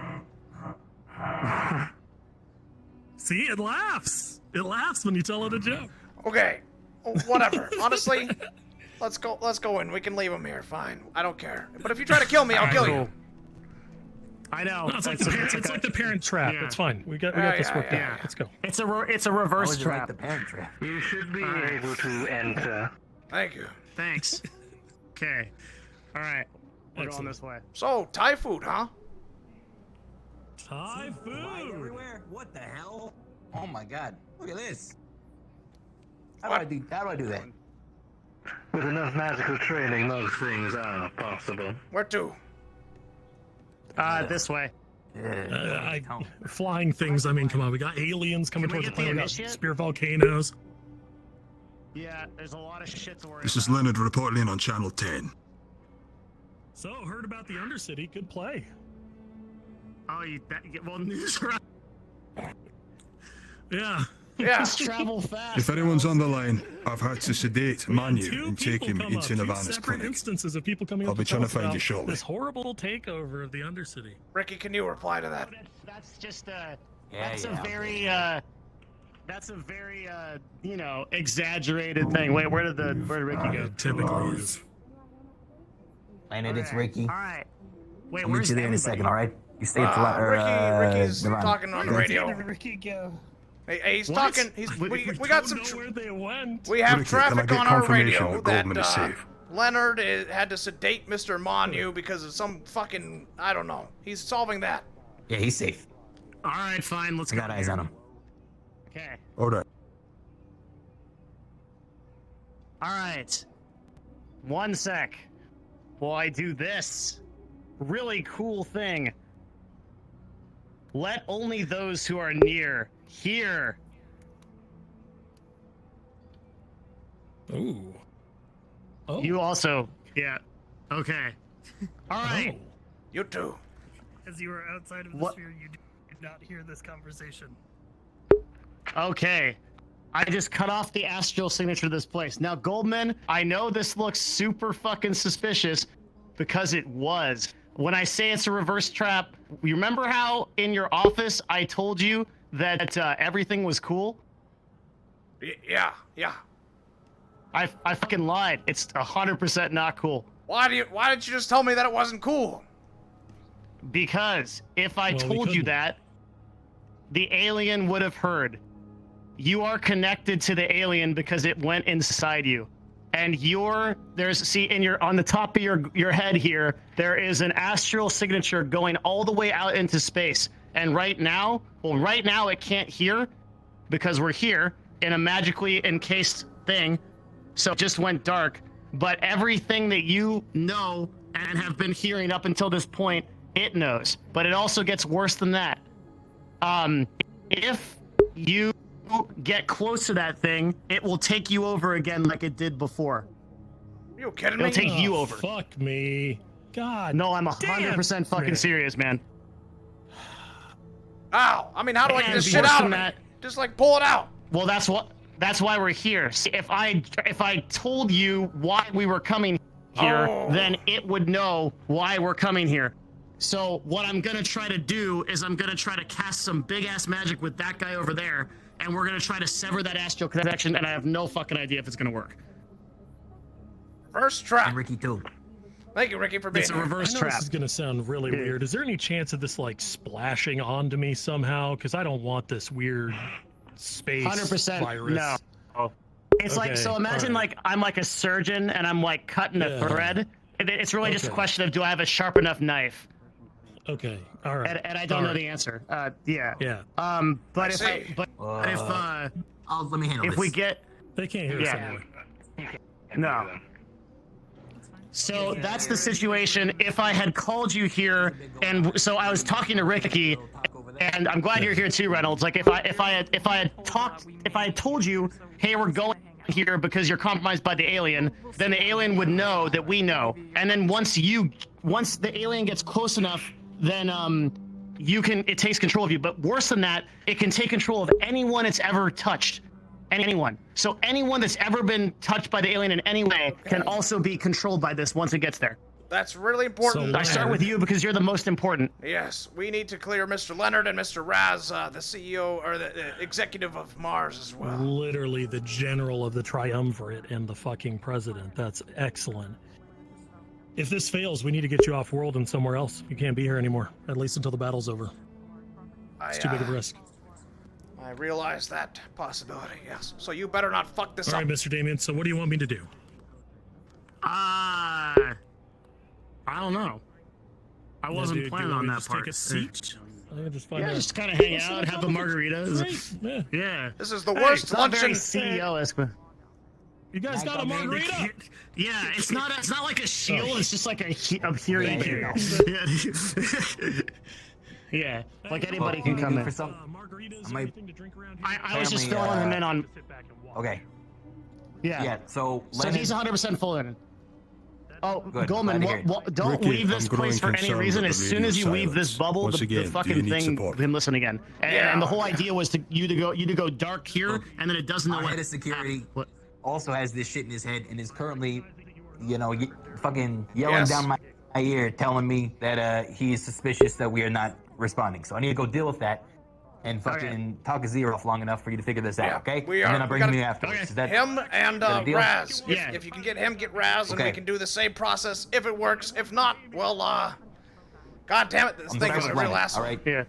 S5: See, it laughs. It laughs when you tell it a joke.
S1: Okay. Whatever. Honestly, let's go in. We can leave him here. Fine. I don't care. But if you try to kill me, I'll kill you.
S20: I know.
S5: No, it's like the parent trap.
S20: Yeah.
S5: It's fine. We got this worked out. Let's go.
S20: It's a reverse trap.
S8: the parent trap.
S12: You should be able to enter.
S1: Thank you.
S20: Thanks. Okay. All right. We're going this way.
S1: So, Thai food, huh?
S5: Thai
S8: Light
S5: food.
S8: everywhere? What the hell? Oh my god. Look at this. How do I do that?
S12: With enough magical training, those things are possible.
S1: Where to?
S20: This way.
S5: Flying things. I mean, come on. We got aliens coming
S20: Can we
S5: towards the
S20: get the
S5: planet. We got
S20: initiate?
S5: spear volcanoes.
S20: Yeah, there's a lot of shit to worry
S6: This is Leonard reporting in on Channel 10.
S5: So, heard about the Undercity. Good play.
S20: Oh, well, news around.
S5: Yeah.
S1: Yeah.
S20: Just travel fast.
S6: If anyone's on the line, I've had to sedate Manu
S5: Two
S6: and take
S5: people
S6: him
S5: come up,
S6: into
S5: two
S6: Nirvana's
S5: separate
S6: clinic.
S5: instances of people coming
S6: I'll
S5: up
S6: be trying to
S5: us
S6: find you
S5: about
S6: shortly.
S5: This horrible takeover of the Undercity.
S1: Ricky, can you reply to that?
S20: That's just
S8: That's
S20: a very exaggerated thing. Wait, where did Ricky go?
S5: Typically is.
S8: Planet, it's Ricky.
S20: All right. Wait,
S8: I'll meet
S20: where's
S8: you there in a
S20: everybody?
S8: second, alright? You stay at the
S1: Ricky's
S8: Nirvana.
S1: talking on the radio.
S20: Where did Ricky go?
S1: Hey, he's
S20: What?
S1: talking. We
S5: don't
S1: got some.
S5: know where they went.
S1: We have
S6: Ricky, can I
S1: traffic
S6: get
S1: on our
S6: confirmation
S1: radio
S6: that Goldman is
S1: that
S6: safe?
S1: Leonard had to sedate Mr. Manu because of some fucking, I don't know. He's solving that.
S8: Yeah, he's safe.
S20: All right, fine. Let's
S8: I
S20: go.
S8: got eyes on him.
S20: Okay.
S6: Alright.
S20: All right. 1 sec. While I do this really cool thing. Let only those who are near hear.
S5: Ooh. Oh.
S20: You also. Yeah. Okay. All right.
S1: You too.
S5: As you were outside of the
S20: What?
S5: sphere, you did not hear this conversation.
S20: Okay. I just cut off the astral signature of this place. Now, Goldman, I know this looks super fucking suspicious because it was. When I say it's a reverse trap, you remember how in your office I told you that everything was cool?
S1: Yeah.
S20: I fucking lied. It's 100% not cool.
S1: Why didn't you just tell me that it wasn't cool?
S20: Because if I
S5: Well, we
S20: told you
S5: couldn't.
S20: that, the alien would have heard. You are connected to the alien because it went inside you. And on the top of your head here, there is an astral signature going all the way out into space. And right now it can't hear because we're here in a magically encased thing. So it just went dark. But everything that you know and have been hearing up until this point, it knows. But it also gets worse than that. If you get close to that thing, it will take you over again like it did before.
S1: You kidding me?
S20: It'll take you over.
S5: Fuck me. God.
S20: No, I'm 100% fucking
S5: man.
S20: serious, man.
S1: Ow! I mean, how do I get
S20: And
S1: this shit
S20: worse
S1: out
S20: than
S1: of me?
S20: that-
S1: Just like pull it out.
S20: Well, that's why we're here. See, if I told you why we were coming here, then it would know why we're coming here. So what I'm gonna try to do is I'm gonna try to cast some big ass magic with that guy over there, and we're gonna try to sever that astral connection, and I have no fucking idea if it's gonna work.
S1: Reverse trap.
S8: And Ricky too.
S1: Thank you, Ricky, for being
S20: It's a
S1: here.
S20: reverse
S5: I know
S20: trap.
S5: this is gonna sound really weird. Is there any chance of this like splashing onto me somehow? Because I don't want this weird space
S20: 100%
S5: virus.
S20: no. It's like,
S5: Okay,
S20: so imagine
S5: alright.
S20: like I'm like a surgeon and I'm like cutting a
S5: Yeah.
S20: thread. It's really just a
S5: Okay.
S20: question of do I have a sharp enough knife?
S5: Okay. All right.
S20: And I don't know
S5: Alright.
S20: the answer. Yeah.
S5: Yeah.
S20: But
S1: I
S20: if
S1: see.
S8: Let me handle
S20: if
S8: this.
S20: we get
S5: They can't hear us
S20: Yeah.
S5: anyway.
S20: no. So that's the situation. If I had called you here, and so I was talking to Ricky, and I'm glad you're here too, Reynolds. Like if I had told you, hey, we're going here because you're compromised by the alien, then the alien would know that we know, and then once the alien gets close enough, then it takes control of you. But worse than that, it can take control of anyone it's ever touched. Anyone. So anyone that's ever been touched by the alien in any way can also be controlled by this once it gets there.
S1: That's really important.
S20: I start with you because you're the most important.
S1: Yes, we need to clear Mr. Leonard and Mr. Raz, the CEO or the executive of Mars as well.
S5: Literally the general of the triumvirate and the fucking president. That's excellent. If this fails, we need to get you off world and somewhere else. You can't be here anymore, at least until the battle's over. It's too big of a risk.
S1: I realize that possibility, yes. So you better not fuck this
S5: All
S1: up.
S5: right, Mr. Damien, so what do you want me to do?
S20: I don't know. I wasn't planning on that part.
S5: Take a seat. Just find out.
S20: Just kind of hang out, have a margarita.
S5: Great.
S20: Yeah.
S1: This is the worst
S20: it's not very
S1: luncheon.
S20: CEO-esque, but
S5: You guys got a margarita?
S20: yeah, it's not like a shield. It's just like a hearing
S8: There you
S20: aid. Yeah, like anybody can come in. I was just filling him in on.
S8: Okay.
S20: Yeah.
S8: Yeah. So
S20: he's 100% full in. Oh,
S8: Good,
S20: Goldman,
S8: glad to hear it.
S20: don't
S6: Ricky,
S20: leave this
S6: I'm growing
S20: place for any
S6: concerned
S20: reason.
S6: with
S20: As
S6: the
S20: soon as you
S6: radio
S20: leave this
S6: silence.
S20: bubble,
S6: Once
S20: the
S6: again, do you
S20: fucking
S6: need
S20: thing,
S6: support?
S20: him listen again. And the whole idea was you to go dark here, and then it doesn't know
S8: Our
S20: what.
S8: head of security also has this shit in his head and is currently, fucking yelling down my ear, telling me that he is suspicious that we are not responding. So I need to go deal with that and fucking talk his ear off long enough for you to figure this out, okay?
S1: We
S8: and
S1: are.
S8: then I'll bring him in afterwards. Is that
S1: him and
S8: is that a deal?
S1: Raz.
S20: Yeah.
S1: If you can get him, get Raz, and we
S8: Okay.
S1: can do the same process if it works. If not, well, God damn it, this
S8: I'm
S1: thing
S8: sorry
S1: is a
S8: for
S1: real
S8: playing,
S1: asshole.
S8: all right?
S20: Yeah.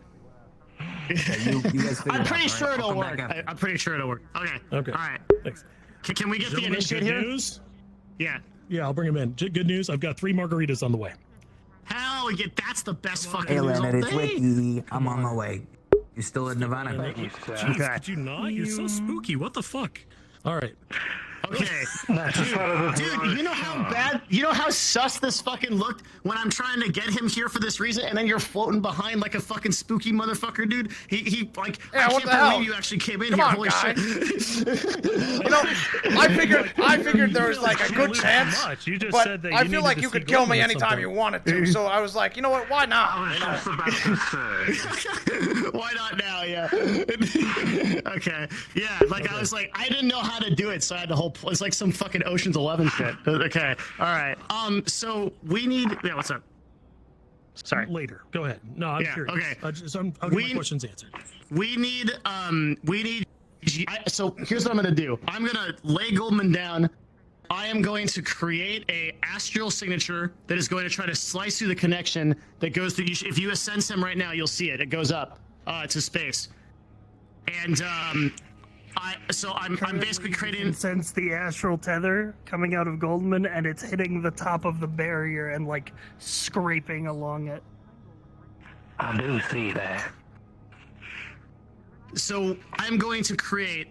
S8: You guys figure
S20: I'm
S8: it
S20: pretty
S8: out,
S20: sure
S8: all right?
S20: it'll
S8: I'll come
S20: work.
S8: back after.
S20: I'm pretty sure it'll work. Okay.
S5: Okay.
S20: All right.
S5: Thanks.
S20: Can we get the
S5: Gentlemen,
S20: initiate
S5: good
S20: here?
S5: news?
S20: Yeah.
S5: Yeah, I'll bring him in. Good news, I've got 3 margaritas on the way.
S20: Hell yeah, that's the best fucking
S8: Hey,
S20: news all
S8: Leonard, it's
S20: day.
S8: Wiki. I'm on my way. You still in Nirvana?
S5: Jeez, could you not? You're so spooky. What the fuck? All right.
S20: Okay. Dude, you know how bad, you know how sus this fucking looked when I'm trying to get him here for this reason, and then you're floating behind like a fucking spooky motherfucker, dude. He like,
S1: Yeah,
S20: I
S1: what
S20: can't
S1: the
S20: believe
S1: hell?
S20: you actually came in
S1: Come
S20: here.
S1: on,
S20: Holy
S1: guy.
S20: shit.
S1: I figured there was like a good chance,
S5: much. You just
S1: but
S5: said that
S1: I
S5: you
S1: feel
S5: needed
S1: like
S5: to
S1: you
S5: see
S1: could kill me
S5: Goldman at some
S1: anytime
S5: point.
S1: you wanted to. So I was like, you know what? Why not? You know?
S20: Why not now? Yeah. Okay. Yeah. Like I was like, I didn't know how to do it, so I had the whole. It's like some fucking Ocean's 11 shit. Okay. All right. So we need. Yeah. What's up? Sorry.
S5: Later. Go ahead. No, I'm
S20: Yeah,
S5: curious.
S20: okay.
S5: I'll get my questions answered.
S20: We need. So here's what I'm gonna do. I'm gonna lay Goldman down. I am going to create a astral signature that is going to try to slice through the connection that goes through. If you ascend him right now, you'll see it. It goes up to space. And I'm basically creating.
S19: Sense the astral tether coming out of Goldman, and it's hitting the top of the barrier and like scraping along it.
S21: I do see that.
S20: So I'm going to create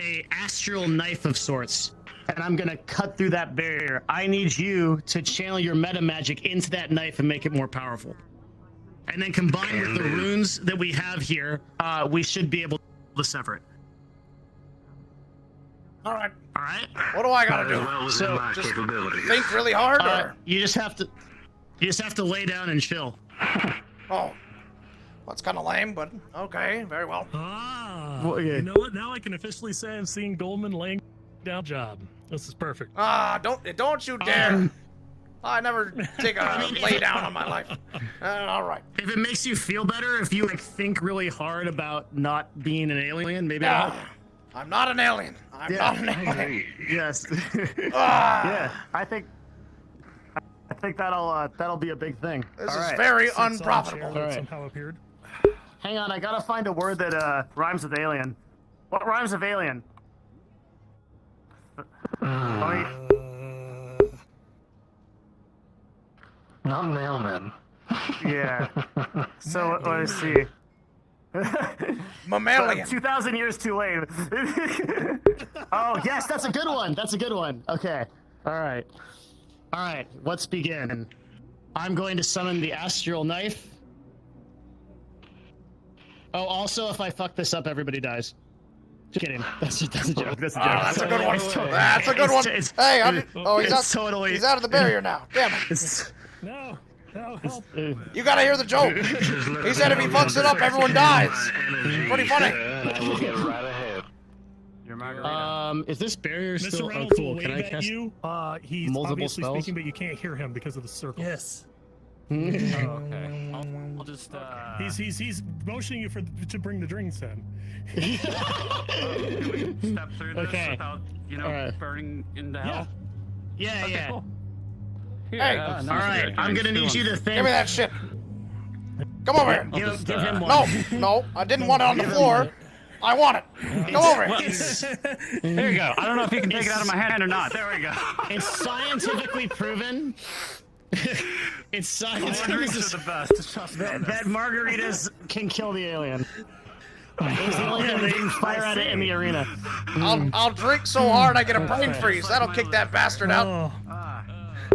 S20: a astral knife of sorts, and I'm gonna cut through that barrier. I need you to channel your meta magic into that knife and make it more powerful. And then combined with the runes that we have here, we should be able to sever it.
S1: All right.
S20: All right.
S1: What do I gotta do?
S21: Well within my capabilities.
S1: Think really hard, or
S20: You just have to lay down and chill.
S1: oh, that's kind of lame, but okay, very well.
S5: Well, you know what? Now I can officially say I've seen Goldman laying down job. This is perfect.
S1: Don't you dare! I never take a lay down on my life. All right.
S20: If it makes you feel better, if you like think really hard about not being an alien, maybe. I'll help.
S1: I'm not an alien. I'm not an alien.
S20: Yes. Yeah, I think that'll be a big thing.
S1: This
S20: All
S1: is
S20: right.
S1: very
S5: Since
S1: unprofitable.
S5: All right. Somehow appeared.
S20: Hang on, I gotta find a word that rhymes with alien. What rhymes with alien?
S21: Not mailman.
S20: Yeah. So let's see.
S1: Mammalian.
S20: 2,000 years too late. Oh yes, that's a good one. That's a good one. Okay. All right. All right. Let's begin. I'm going to summon the astral knife. Oh, also, if I fuck this up, everybody dies. Just kidding. That's a joke. That's a joke.
S1: That's a good one. That's a good one. Hey, he's out of the barrier now. Damn it.
S5: No.
S20: Help.
S1: You gotta hear the joke. He said if he fucks it up, everyone dies. Pretty funny.
S21: We'll get right ahead.
S20: Is this barrier
S5: Mr.
S20: still? Oh,
S5: Reynolds
S20: cool.
S5: will
S20: Can I
S5: wave at
S20: cast
S5: you. He's
S20: multiple
S5: obviously
S20: spells?
S5: speaking, but you can't hear him because of the circle. Yes.
S22: Okay. I'll just.
S5: He's motioning you to bring the drinks in.
S22: Can we step through this
S20: Okay.
S22: without,
S20: All right.
S22: burning into hell?
S20: Yeah.
S22: Okay,
S20: Yeah.
S22: cool.
S1: Hey,
S20: all right, I'm gonna need you to think.
S1: give me that shit. Come over here.
S20: Give him
S1: No,
S20: one.
S1: no, I didn't want it on the floor. I want it. Come over here.
S20: There you go. I don't know if you can take it out of my hand or not. There we go. It's scientifically proven. It's scientifically
S15: Margaritas are the best. Trust me on
S20: that
S15: this.
S20: margaritas can kill the alien. It's the only thing that can fire at it in the arena.
S1: I'll drink so hard I get a brain freeze. That'll kick that bastard out.
S5: Oh,
S20: All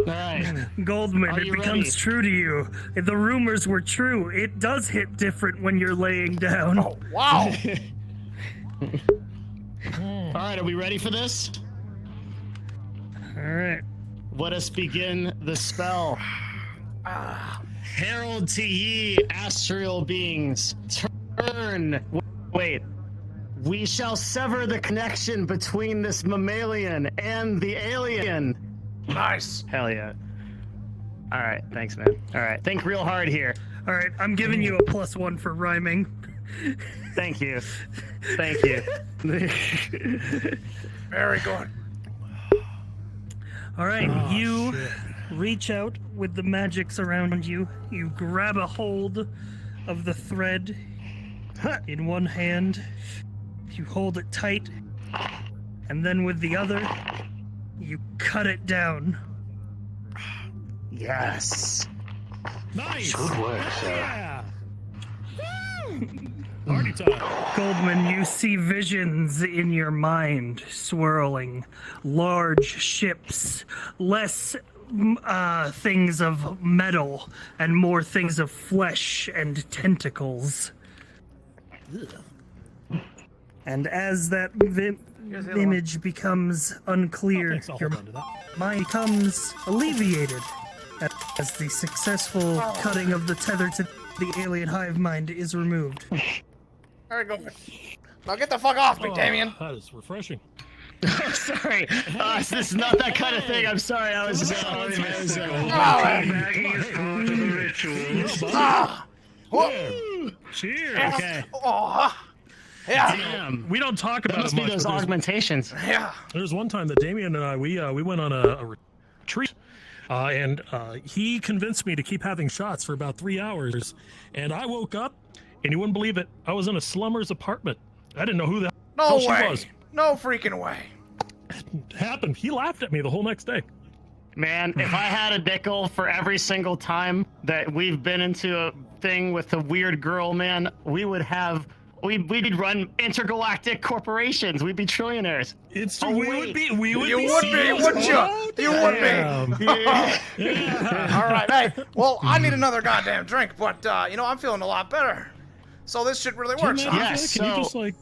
S20: right.
S5: Goldman,
S20: Are
S5: it
S20: you
S5: becomes
S20: ready?
S5: true to you. If the rumors were true, it does hit different when you're laying down.
S1: Oh, wow.
S20: All right, are we ready for this?
S5: All right.
S20: Let us begin the spell. Herald to ye, astral beings, turn. Wait. We shall sever the connection between this mammalian and the alien.
S1: Nice.
S20: Hell yeah. All right, thanks, man. All right, think real hard here.
S5: All right, I'm giving you a +1 for rhyming.
S20: Thank you. Thank you.
S1: Very good.
S5: All right, you reach out with the magics around you. You grab a hold of the thread in one hand. You hold it tight, and then with the other, you cut it down.
S20: Yes.
S5: Nice.
S21: Good work, sir.
S5: Yeah.
S19: Party time.
S5: Goldman, you see visions in your mind swirling. Large ships, less things of metal, and more things of flesh and tentacles. And as that image becomes unclear,
S19: I'll
S5: your
S19: hold on to that.
S5: mind becomes alleviated as the successful cutting of the tether to the alien hive mind is removed.
S1: Very good. Now get the fuck off me,
S19: Oh,
S1: Damien.
S19: That is refreshing.
S20: Sorry. This is not that kind of thing. I'm sorry. I was.
S5: Cheers.
S20: Okay.
S1: Oh, yeah.
S20: Damn.
S5: We don't talk
S20: That
S5: about
S20: must
S5: it
S20: be
S5: much,
S20: those
S5: but there's-
S20: augmentations.
S1: Yeah.
S5: There's one time that Damien and I we went on a retreat, and he convinced me to keep having shots for about 3 hours, and I woke up, and you wouldn't believe it, I was in a slumber's apartment. I didn't know who the
S1: No
S5: hell she
S1: way.
S5: was.
S1: No freaking way.
S5: It happened. He laughed at me the whole next day.
S20: Man, if I had a nickel for every single time that we've been into a thing with a weird girl, man, we'd run intergalactic corporations. We'd be trillionaires.
S5: It's
S20: Oh,
S5: we
S20: wait.
S5: would be, wouldn't
S1: You would be, wouldn't you? You would be. All right, hey. Well, I need another goddamn drink, but I'm feeling a lot better. So this shit really works, huh?
S20: Yes,
S5: Can you
S20: so-
S5: just like?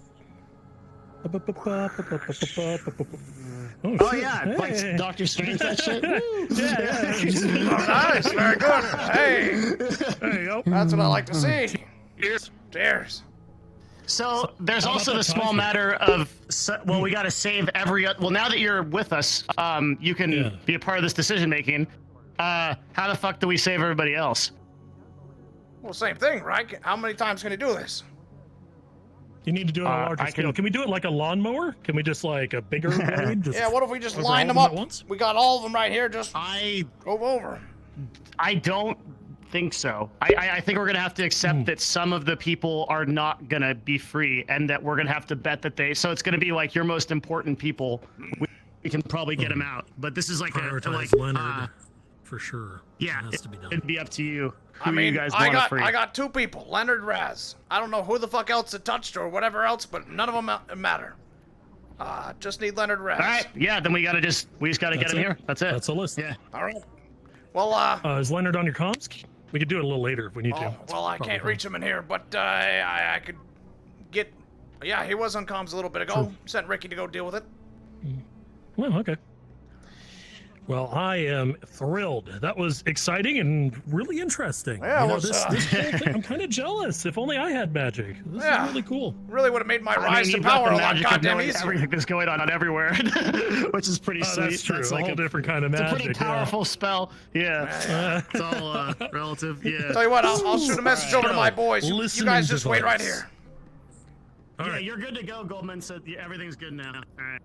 S20: Oh yeah,
S5: shit.
S20: like
S5: Hey.
S20: Doctor Strange, that shit.
S1: Oh, nice, very good. Hey,
S5: There you go.
S1: that's what I like to see.
S5: Cheers.
S1: Cheers.
S20: So there's
S5: How about
S20: also
S5: that
S20: the small
S5: time
S20: matter of, well, we got to save every. Well, now that you're with us, you can be a part of this decision making. How the fuck do we save everybody else?
S1: Well, same thing, right? How many times can you do this?
S5: You need to do it on a larger scale. Can we do it like a lawnmower? Can we just like a bigger blade? Just
S1: Yeah, what if we just
S5: over
S1: line
S5: all
S1: them
S5: of
S1: up?
S5: at once?
S1: We got all of them right here. Just go over.
S20: I don't think so. I think we're gonna have to accept that some of the people are not gonna be free, and that we're gonna have to bet that they. So it's gonna be like your most important people. We can probably get them out, but this is like
S5: Prioritize Leonard for sure.
S20: Yeah,
S5: It has to be done.
S20: it'd be up to you.
S1: I
S20: Who
S1: mean,
S20: you guys
S1: I
S20: want free?
S1: got two people, Leonard Raz. I don't know who the fuck else it touched or whatever else, but none of them matter. Just need Leonard Raz.
S20: All right, yeah. Then we just gotta get
S5: That's
S20: him
S5: it.
S20: here. That's it.
S5: That's a list.
S20: Yeah.
S1: All right. Well,
S5: Is Leonard on your comms? We could do it a little later if we need to.
S1: well, I can't reach him in here, but I could get. Yeah, he was on comms a little bit ago.
S5: Sure.
S1: Sent Ricky to go deal with it.
S5: Well, okay. Well, I am thrilled. That was exciting and really interesting.
S1: Yeah,
S5: You know,
S1: it was,
S5: this whole thing, I'm kind of jealous. If only I had magic. This
S1: Yeah.
S5: is really cool.
S1: Really would have made my
S20: I mean,
S1: rise to
S20: you've got
S1: power
S20: the
S1: a lot
S20: magic of
S1: goddamn
S20: knowing
S1: easier.
S20: everything that's going on everywhere, which is pretty sweet.
S5: That's true.
S20: That's
S5: a
S20: like
S5: whole different kind of
S20: It's
S5: magic.
S20: a pretty powerful spell. Yeah. It's all relative. Yeah.
S1: Tell you what, I'll shoot a message over to my boys. You
S5: Listening
S1: guys just wait right
S5: device.
S1: here.
S20: Yeah, you're good to go, Goldman. So everything's good now. All right.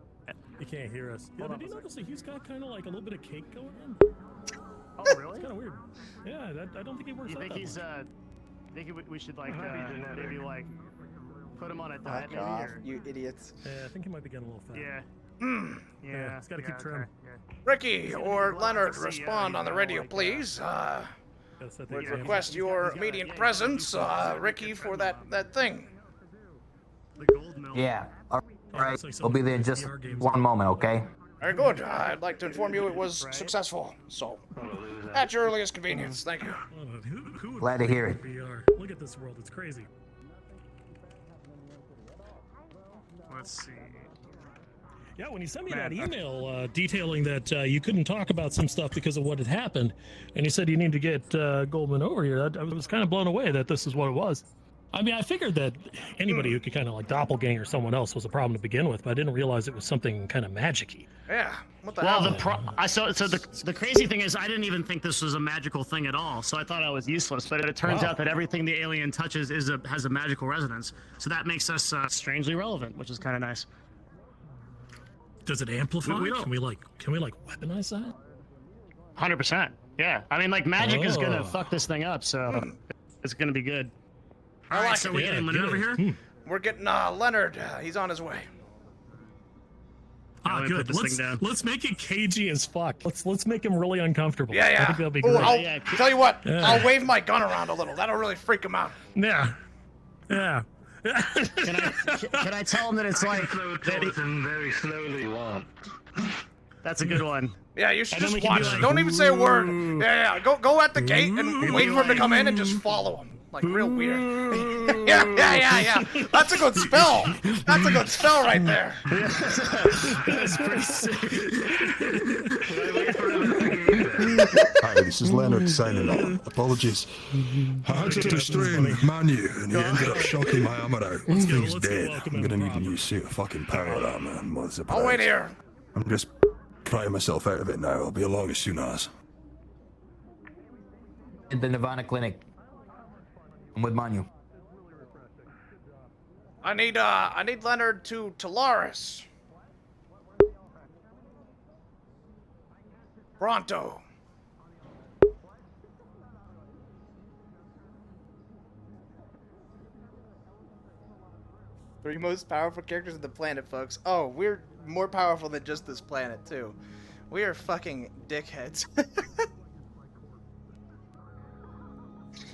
S5: You can't hear us. Yeah, did you notice that he's got kind of like a little bit of cake going on? Oh, really? It's kind of weird. Yeah, I don't think he works
S20: You
S5: out
S20: think
S5: that
S20: he's,
S5: much.
S20: think we should, like, maybe, like, put him on a
S4: Fuck
S20: diet, maybe,
S4: off,
S20: or...
S4: you idiots.
S5: Yeah, I think he might be getting a little fat.
S20: Yeah.
S5: Yeah, he's got to keep trim.
S1: Ricky or Leonard, respond on the radio, please. Would request your immediate presence, Ricky, for that thing.
S9: Yeah. All right. We'll be there in just one moment, okay?
S1: Very good. I'd like to inform you it was successful. So, at your earliest convenience. Thank you.
S5: Who
S9: Glad to hear it.
S5: VR? Look at this world. It's crazy.
S15: Let's see.
S5: Yeah, when you sent me that email detailing that you couldn't talk about some stuff because of what had happened, and you said you need to get Goldman over here, I was kind of blown away that this is what it was. I mean, I figured that anybody who could kind of like doppelganger someone else was a problem to begin with, but I didn't realize it was something kind of magic-y.
S1: Yeah, what the
S20: Well,
S1: hell?
S20: so the crazy thing is, I didn't even think this was a magical thing at all. So I thought I was useless. But it turns out that everything the alien touches has a magical resonance. So that makes us strangely relevant, which is kind of nice.
S5: Does it amplify?
S20: We don't-
S5: Can we like weaponize that?
S20: 100%. Yeah. I mean, like magic is gonna
S5: Oh.
S20: fuck this thing up. So it's gonna be good.
S1: I
S20: All right.
S1: like
S20: So
S1: it.
S20: we're getting Leonard over here.
S1: We're getting Leonard. He's on his way.
S5: Ah,
S20: let me put
S5: good.
S20: this thing down.
S5: Let's make it cagey as fuck. Let's make him really uncomfortable.
S1: Yeah, yeah.
S5: I think that'll be
S1: Ooh,
S5: great.
S1: I'll tell you what.
S5: Yeah.
S1: I'll wave my gun around a little. That'll really freak him out.
S5: Yeah. Yeah.
S20: Can I tell him that it's like that
S21: very slowly one.
S20: That's a good one.
S1: Yeah, you should
S20: And then
S1: just
S20: we can be
S1: watch.
S20: like,
S1: Don't even say a word. Yeah. Go at the gate and wait for him to come in and just follow him. Like real weird. yeah. That's a good spell. That's a good spell right there.
S20: That's pretty sick.
S6: Hi, this is Leonard signing off. Apologies. I had to restrain Manu, and he ended up shocking my armor out. He's dead. I'm gonna need a new suit of fucking power armor, and what's the price?
S1: I'll wait here.
S6: I'm just prying myself out of it now. I'll be along as soon as.
S9: At the Nirvana Clinic. I'm with Manu.
S1: I need Leonard to Laris. Pronto.
S4: Three most powerful characters on the planet, folks. Oh, we're more powerful than just this planet, too. We are fucking dickheads.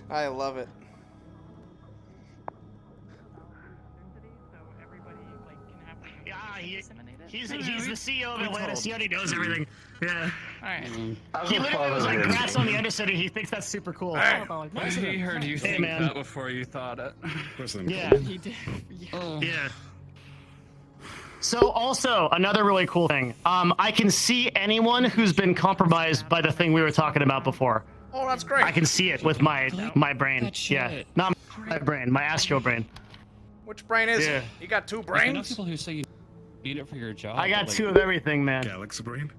S4: I love it.
S20: Yeah, he's the CEO of Atlantis. He already knows everything. Yeah.
S11: Alright.
S20: He literally was like grass on the undercity. He thinks that's super cool.
S14: He heard you think
S20: man.
S14: that before you thought it.
S20: Yeah.
S11: He did.
S20: Yeah. So also another really cool thing. I can see anyone who's been compromised by the thing we were talking about before.
S1: Oh, that's great.
S20: I can see it with my brain. Yeah. Not my brain, my astral brain.
S1: Which brain is
S20: Yeah.
S1: it? You got two
S14: There's enough
S1: brains?
S14: people who say you need it for your job.
S20: I got
S14: like,
S20: two of everything, man.
S15: Galaxy brain.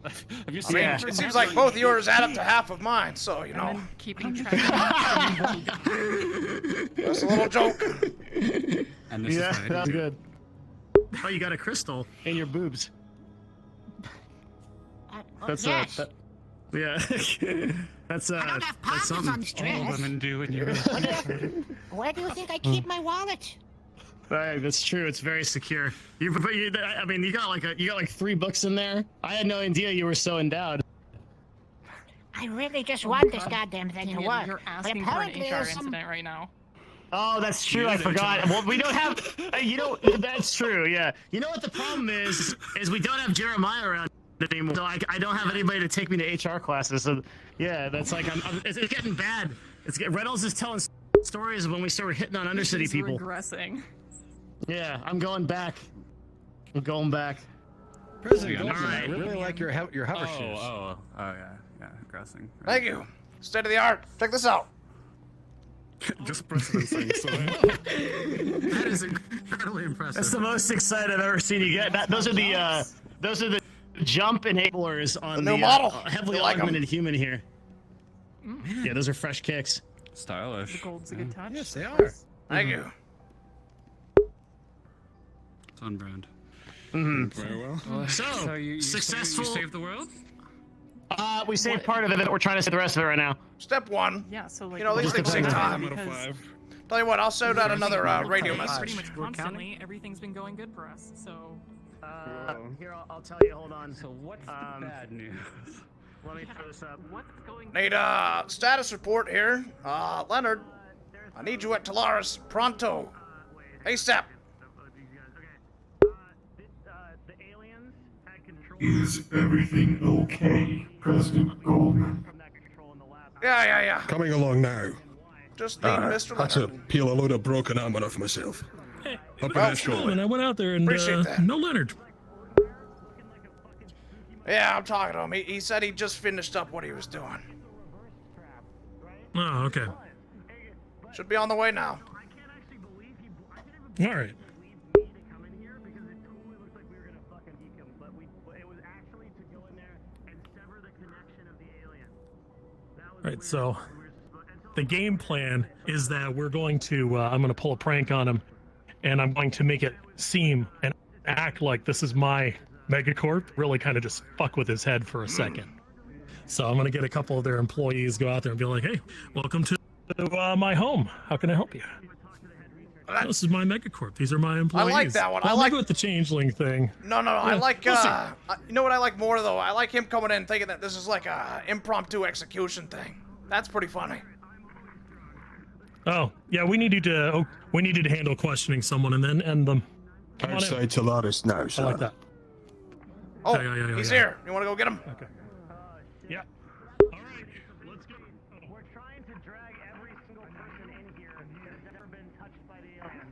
S14: Have you
S1: I
S14: seen
S1: mean,
S14: it?
S1: it seems like both yours add up to half of mine, so, you know.
S17: Keeping track
S1: That's a little joke.
S14: And this
S20: Yeah,
S14: is
S20: that's good. Oh, you got a crystal in your boobs. That's
S23: yes.
S20: yeah. That's that's something.
S14: all women do in your.
S23: Where do you think I keep my wallet?
S20: Right, that's true. It's very secure. I mean, you got like 3 books in there. I had no idea you were so endowed.
S23: I really just want this goddamn thing to work.
S11: You're
S23: But
S11: asking for an
S23: apparently
S11: HR
S23: there's some...
S11: incident right now.
S20: Oh, that's true. I forgot. Well, we don't have. That's true. Yeah. You know what the problem is we don't have Jeremiah around anymore. So I don't have anybody to take me to HR classes. So yeah, that's like it's getting bad. Reynolds is telling stories of when we started hitting on Undercity
S11: He's
S20: people.
S11: regressing.
S20: Yeah, I'm going back. I'm going back.
S24: President
S20: All
S24: Goldman, I
S20: right.
S24: really like your hover shoes.
S14: Oh, yeah, grassing.
S1: Thank you. State of the art. Check this out.
S15: Just President saying so.
S24: That is incredibly impressive.
S20: That's the most excited I've ever seen you get. Those are the jump enablers on
S1: The
S20: the
S1: new model.
S20: heavily
S1: You like 'em?
S20: augmented human here. Yeah, those are fresh kicks.
S14: Stylish.
S11: The gold's a good touch.
S24: Yes, they are.
S1: Thank you.
S14: It's on brand.
S20: Mm-hmm.
S15: Very well.
S20: So,
S14: you
S20: successful.
S14: saved the world?
S20: We saved part of it. We're trying to save the rest of it right now.
S1: Step 1.
S17: Yeah, so like.
S1: You know, these things take time. Tell you what, I'll send out another radio message.
S17: Pretty much constantly, everything's been going good for us. So.
S20: Here, I'll tell you. Hold on.
S14: So what's the bad news?
S20: Let me throw this up.
S17: What's going?
S1: Need a status report here. Leonard, I need you at Callous pronto. ASAP.
S2: Is everything okay, President Goldman?
S1: Yeah.
S6: Coming along now.
S1: Just need Mr.
S6: Had to
S1: Leonard.
S6: peel a load of broken armor off myself. Up in that shoulder.
S5: And I went out there and
S1: Appreciate that.
S5: no Leonard.
S1: Yeah, I'm talking to him. He said he just finished up what he was doing.
S5: Oh, okay.
S1: Should be on the way now.
S5: All right. Right, so the game plan is that we're going to, I'm going to pull a prank on him, and I'm going to make it seem and act like this is my megacorp, really kind of just fuck with his head for a second. So I'm going to get a couple of their employees, go out there and be like, hey, welcome to my home. How can I help you? This is my megacorp. These are my employees.
S1: I like that one. I
S5: I'll
S1: like
S5: go with the changeling thing.
S1: No, I
S5: Yeah,
S1: like,
S5: we'll see.
S1: you know what I like more, though? I like him coming in thinking that this is like a impromptu execution thing. That's pretty funny.
S5: Oh, yeah, we needed to handle questioning someone and then end them. Come on in.
S6: Outside Callous now, sir.
S5: I like that.
S1: Oh,
S5: Yeah.
S1: he's here. You want to go get him?
S5: Okay. Yeah.
S20: We're trying to drag every single person in here that's ever been touched by the alien.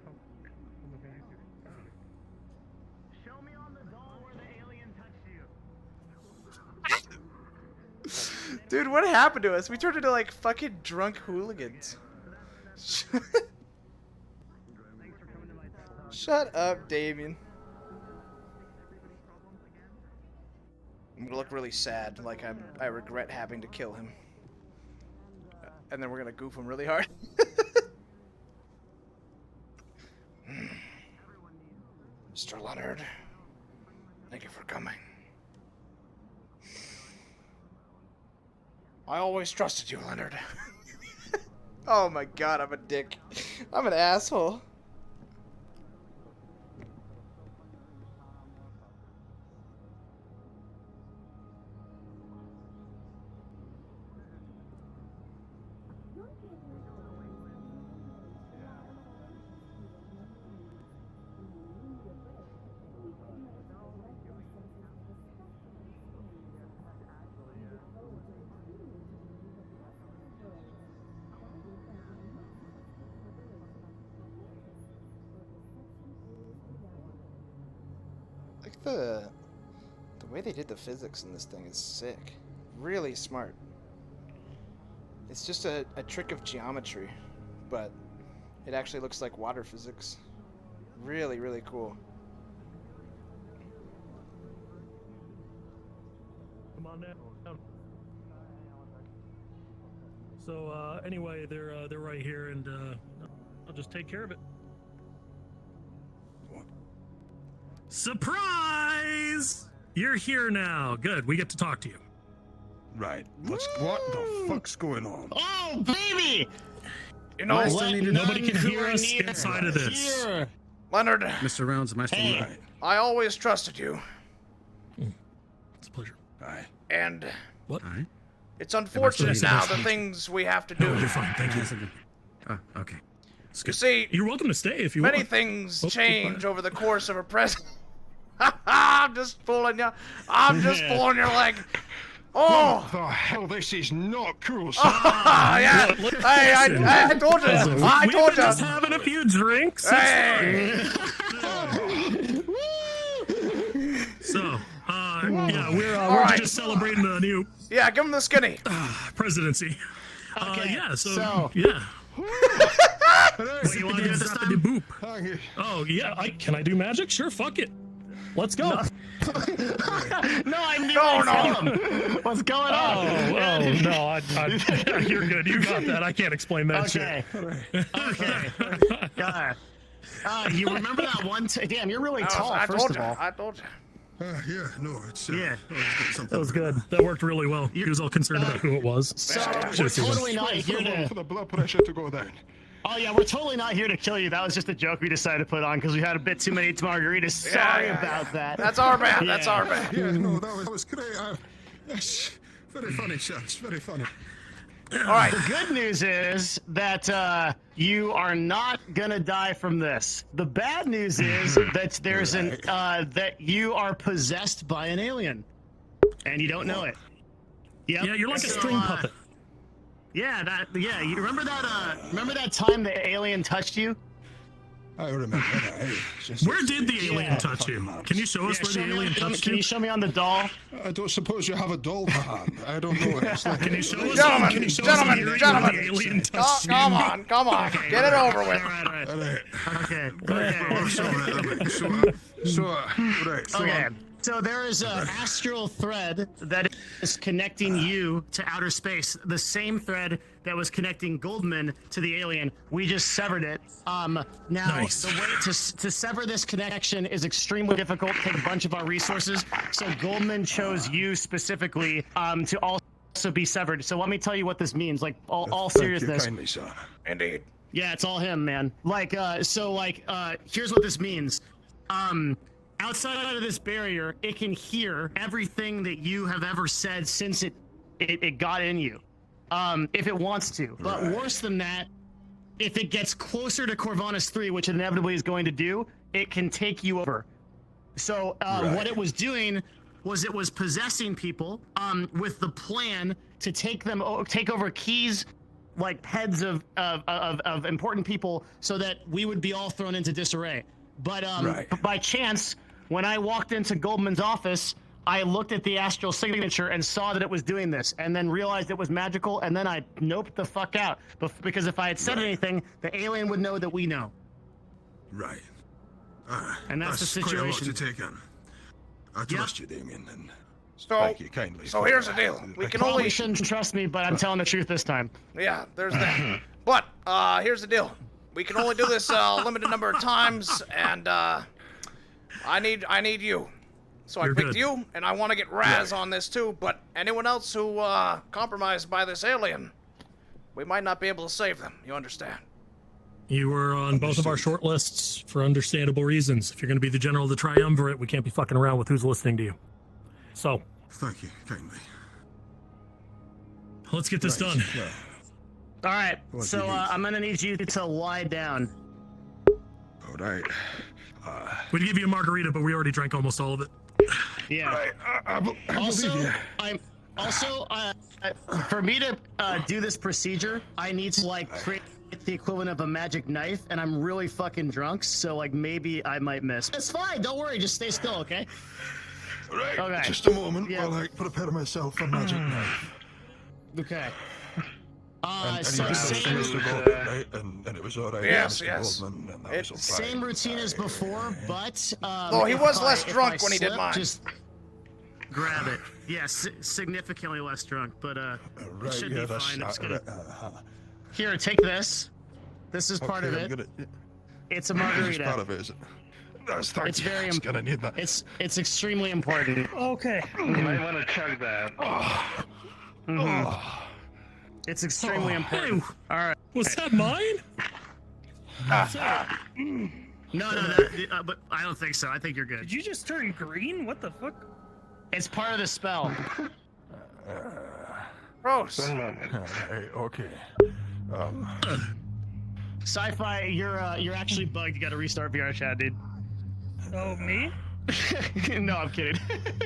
S20: Show me on the doll where the alien touched you.
S4: Dude, what happened to us? We turned into like fucking drunk hooligans. Shut up, Damien. I'm gonna look really sad, like I regret having to kill him. And then we're gonna goof him really hard.
S1: Mr. Leonard, thank you for coming. I always trusted you, Leonard.
S4: Oh my god, I'm a dick. I'm an asshole. Like the way they did the physics in this thing is sick. Really smart. It's just a trick of geometry, but it actually looks like water physics. Really, really cool.
S5: Come on down. So anyway, they're right here, and I'll just take care of it. Surprise! You're here now. Good. We get to talk to you.
S6: Right. What the fuck's going on?
S20: Oh, baby!
S1: You know,
S5: nobody can hear us inside of this.
S20: Here.
S1: Leonard,
S24: Mr. Rounds, am I still
S20: Hey.
S1: I always trusted you,
S5: It's a pleasure.
S6: Aye.
S1: and
S5: What?
S24: Aye.
S1: it's unfortunate
S5: still
S1: now
S5: supposed
S1: the
S5: to-
S1: things we have to
S5: No,
S1: do.
S5: you're fine. Thank you.
S24: Okay. It's
S1: You
S24: good.
S1: see,
S5: You're welcome to stay if you
S1: many
S5: want.
S1: things
S5: Oh,
S1: change over the course of a present. I'm just pulling you. I'm just pulling your leg. Oh!
S6: What the hell? This is not cool, sir.
S1: Yeah.
S5: Look,
S1: Hey, I told you.
S5: Listen,
S1: I
S5: we've
S1: told
S5: been just
S1: you.
S5: having a few drinks.
S1: Hey.
S5: So, yeah, we're
S1: right.
S5: just celebrating the new
S1: Yeah, give him the skinny.
S5: presidency.
S20: Okay,
S5: Yeah,
S20: so-
S5: yeah.
S20: What do you want to do this time?
S5: Boop. Oh, yeah, can I do magic? Sure, fuck it. Let's go.
S20: No, I'm
S1: No.
S20: What's going
S5: Oh,
S20: on?
S5: no, you're good. You got that. I can't explain that
S20: Okay.
S5: shit.
S20: Okay. God. You remember that one? Damn, you're really tall.
S1: I
S20: First
S1: told
S20: of
S1: you.
S20: all.
S1: I told you.
S6: Yeah, no, it's
S5: Yeah.
S6: something
S5: That was good. That worked really well. He was all concerned about who it was.
S20: So
S5: Should've
S20: we're
S5: seen him.
S20: totally not here to.
S6: for the blood pressure to go down.
S20: Oh yeah, we're totally not here to kill you. That was just a joke we decided to put on because we had a bit too many margaritas. Sorry about that.
S1: That's our bad. That's our bad.
S6: Yeah, no, that was great. Yes, very funny, Chance. Very funny.
S1: All right.
S20: The good news is that you are not gonna die from this. The bad news is that there's that you are possessed by an alien, and you don't know it. Yep.
S5: Yeah, you're like a string puppet.
S20: Yeah, you remember that? Remember that time the alien touched you?
S6: I remember that.
S5: Where did the alien touch you? Can you show us where the alien touched
S20: Can
S5: you?
S20: you show me on the doll?
S6: I don't suppose you have a doll to hand. I don't know. It's like,
S5: Can you show us?
S1: Gentlemen,
S5: Can you show us
S1: gentlemen,
S5: where
S1: gentlemen.
S5: the alien touched you?
S1: Come on. Get it over with.
S20: Okay. So there is an astral thread that is connecting you to outer space. The same thread that was connecting Goldman to the alien. We just severed it. Now
S5: Nice.
S20: the way to sever this connection is extremely difficult. Take a bunch of our resources. So Goldman chose you specifically to also be severed. So let me tell you what this means. Like all seriousness.
S6: Thank you kindly, sir.
S1: Indeed.
S20: Yeah, it's all him, man. Like, here's what this means. Outside of this barrier, it can hear everything that you have ever said since it got in you, if it wants to. But worse than that, if it gets closer to Corvinus 3, which it inevitably is going to do, it can take you over. So what it was doing was it was possessing people with the plan to take over keys, like heads of important people, so that we would be all thrown into disarray. But by chance, when I walked into Goldman's office, I looked at the astral signature and saw that it was doing this, and then realized it was magical, and then I noped the fuck out. Because if I had said anything, the alien would know that we know.
S6: Right.
S20: And that's the
S6: quite a lot
S20: situation.
S6: to take in. I trust you, Damien, and
S1: So,
S6: thank you kindly.
S1: so here's the deal. We can
S20: Probably
S1: only.
S20: shouldn't trust me, but I'm telling the truth this time.
S1: Yeah, there's that. But here's the deal. We can only do this a limited number of times, and I need you. So I
S5: You're
S1: picked
S5: good.
S1: you, and I want to get Raz on this too. But anyone else who compromised by this alien, we might not be able to save them. You understand?
S5: You were on both of our short lists for understandable reasons. If you're going to be the general of the triumvirate, we can't be fucking around with who's listening to you. So,
S6: Thank you kindly.
S5: let's get this done.
S6: Yeah.
S20: All right,
S6: What
S20: so
S6: do you need?
S20: I'm gonna need you to lie down.
S6: All right.
S5: We'd give you a margarita, but we already drank almost all of it.
S20: Yeah.
S6: I
S20: Also,
S6: believe you.
S20: I'm also for me to do this procedure, I need to like create the equivalent of a magic knife, and I'm really fucking drunk, so like maybe I might miss. It's fine. Don't worry. Just stay still, okay?
S6: Right.
S20: Okay.
S6: Just a moment
S20: Yeah.
S6: while I prepare myself a magic knife.
S20: Okay.
S6: And
S20: So
S6: you did those
S20: same,
S6: things to Goldman, right? And it was all right.
S1: Yes,
S6: Mr.
S1: yes.
S6: Goldman, and that was all fine.
S20: same routine as before, but
S1: Though he
S20: if
S1: was
S20: I-
S1: less
S20: if
S1: drunk
S20: I
S1: when he did
S20: slip,
S1: mine.
S20: Just grab it. Yeah, significantly less drunk, but it
S6: Right,
S20: should
S6: yeah,
S20: be
S6: that's
S20: fine.
S6: not
S20: It's gonna...
S6: right.
S20: Here, take this. This is part of
S6: Okay,
S20: it.
S6: I'm gonna-
S20: It's a
S6: This
S20: margarita.
S6: is part of it, is it? That's thank
S20: It's
S6: you.
S20: very
S6: It's gonna need that.
S20: It's extremely important.
S19: Okay.
S21: You might want to chug that.
S20: It's extremely important. All right.
S5: Was that mine?
S20: No, but I don't think so. I think you're good.
S19: Did you just turn green? What the fuck?
S20: It's part of the spell.
S1: Gross.
S6: Hey, okay.
S20: Sci-fi, you're actually bugged. You got to restart VR chat, dude.
S19: Oh, me?
S20: No, I'm kidding.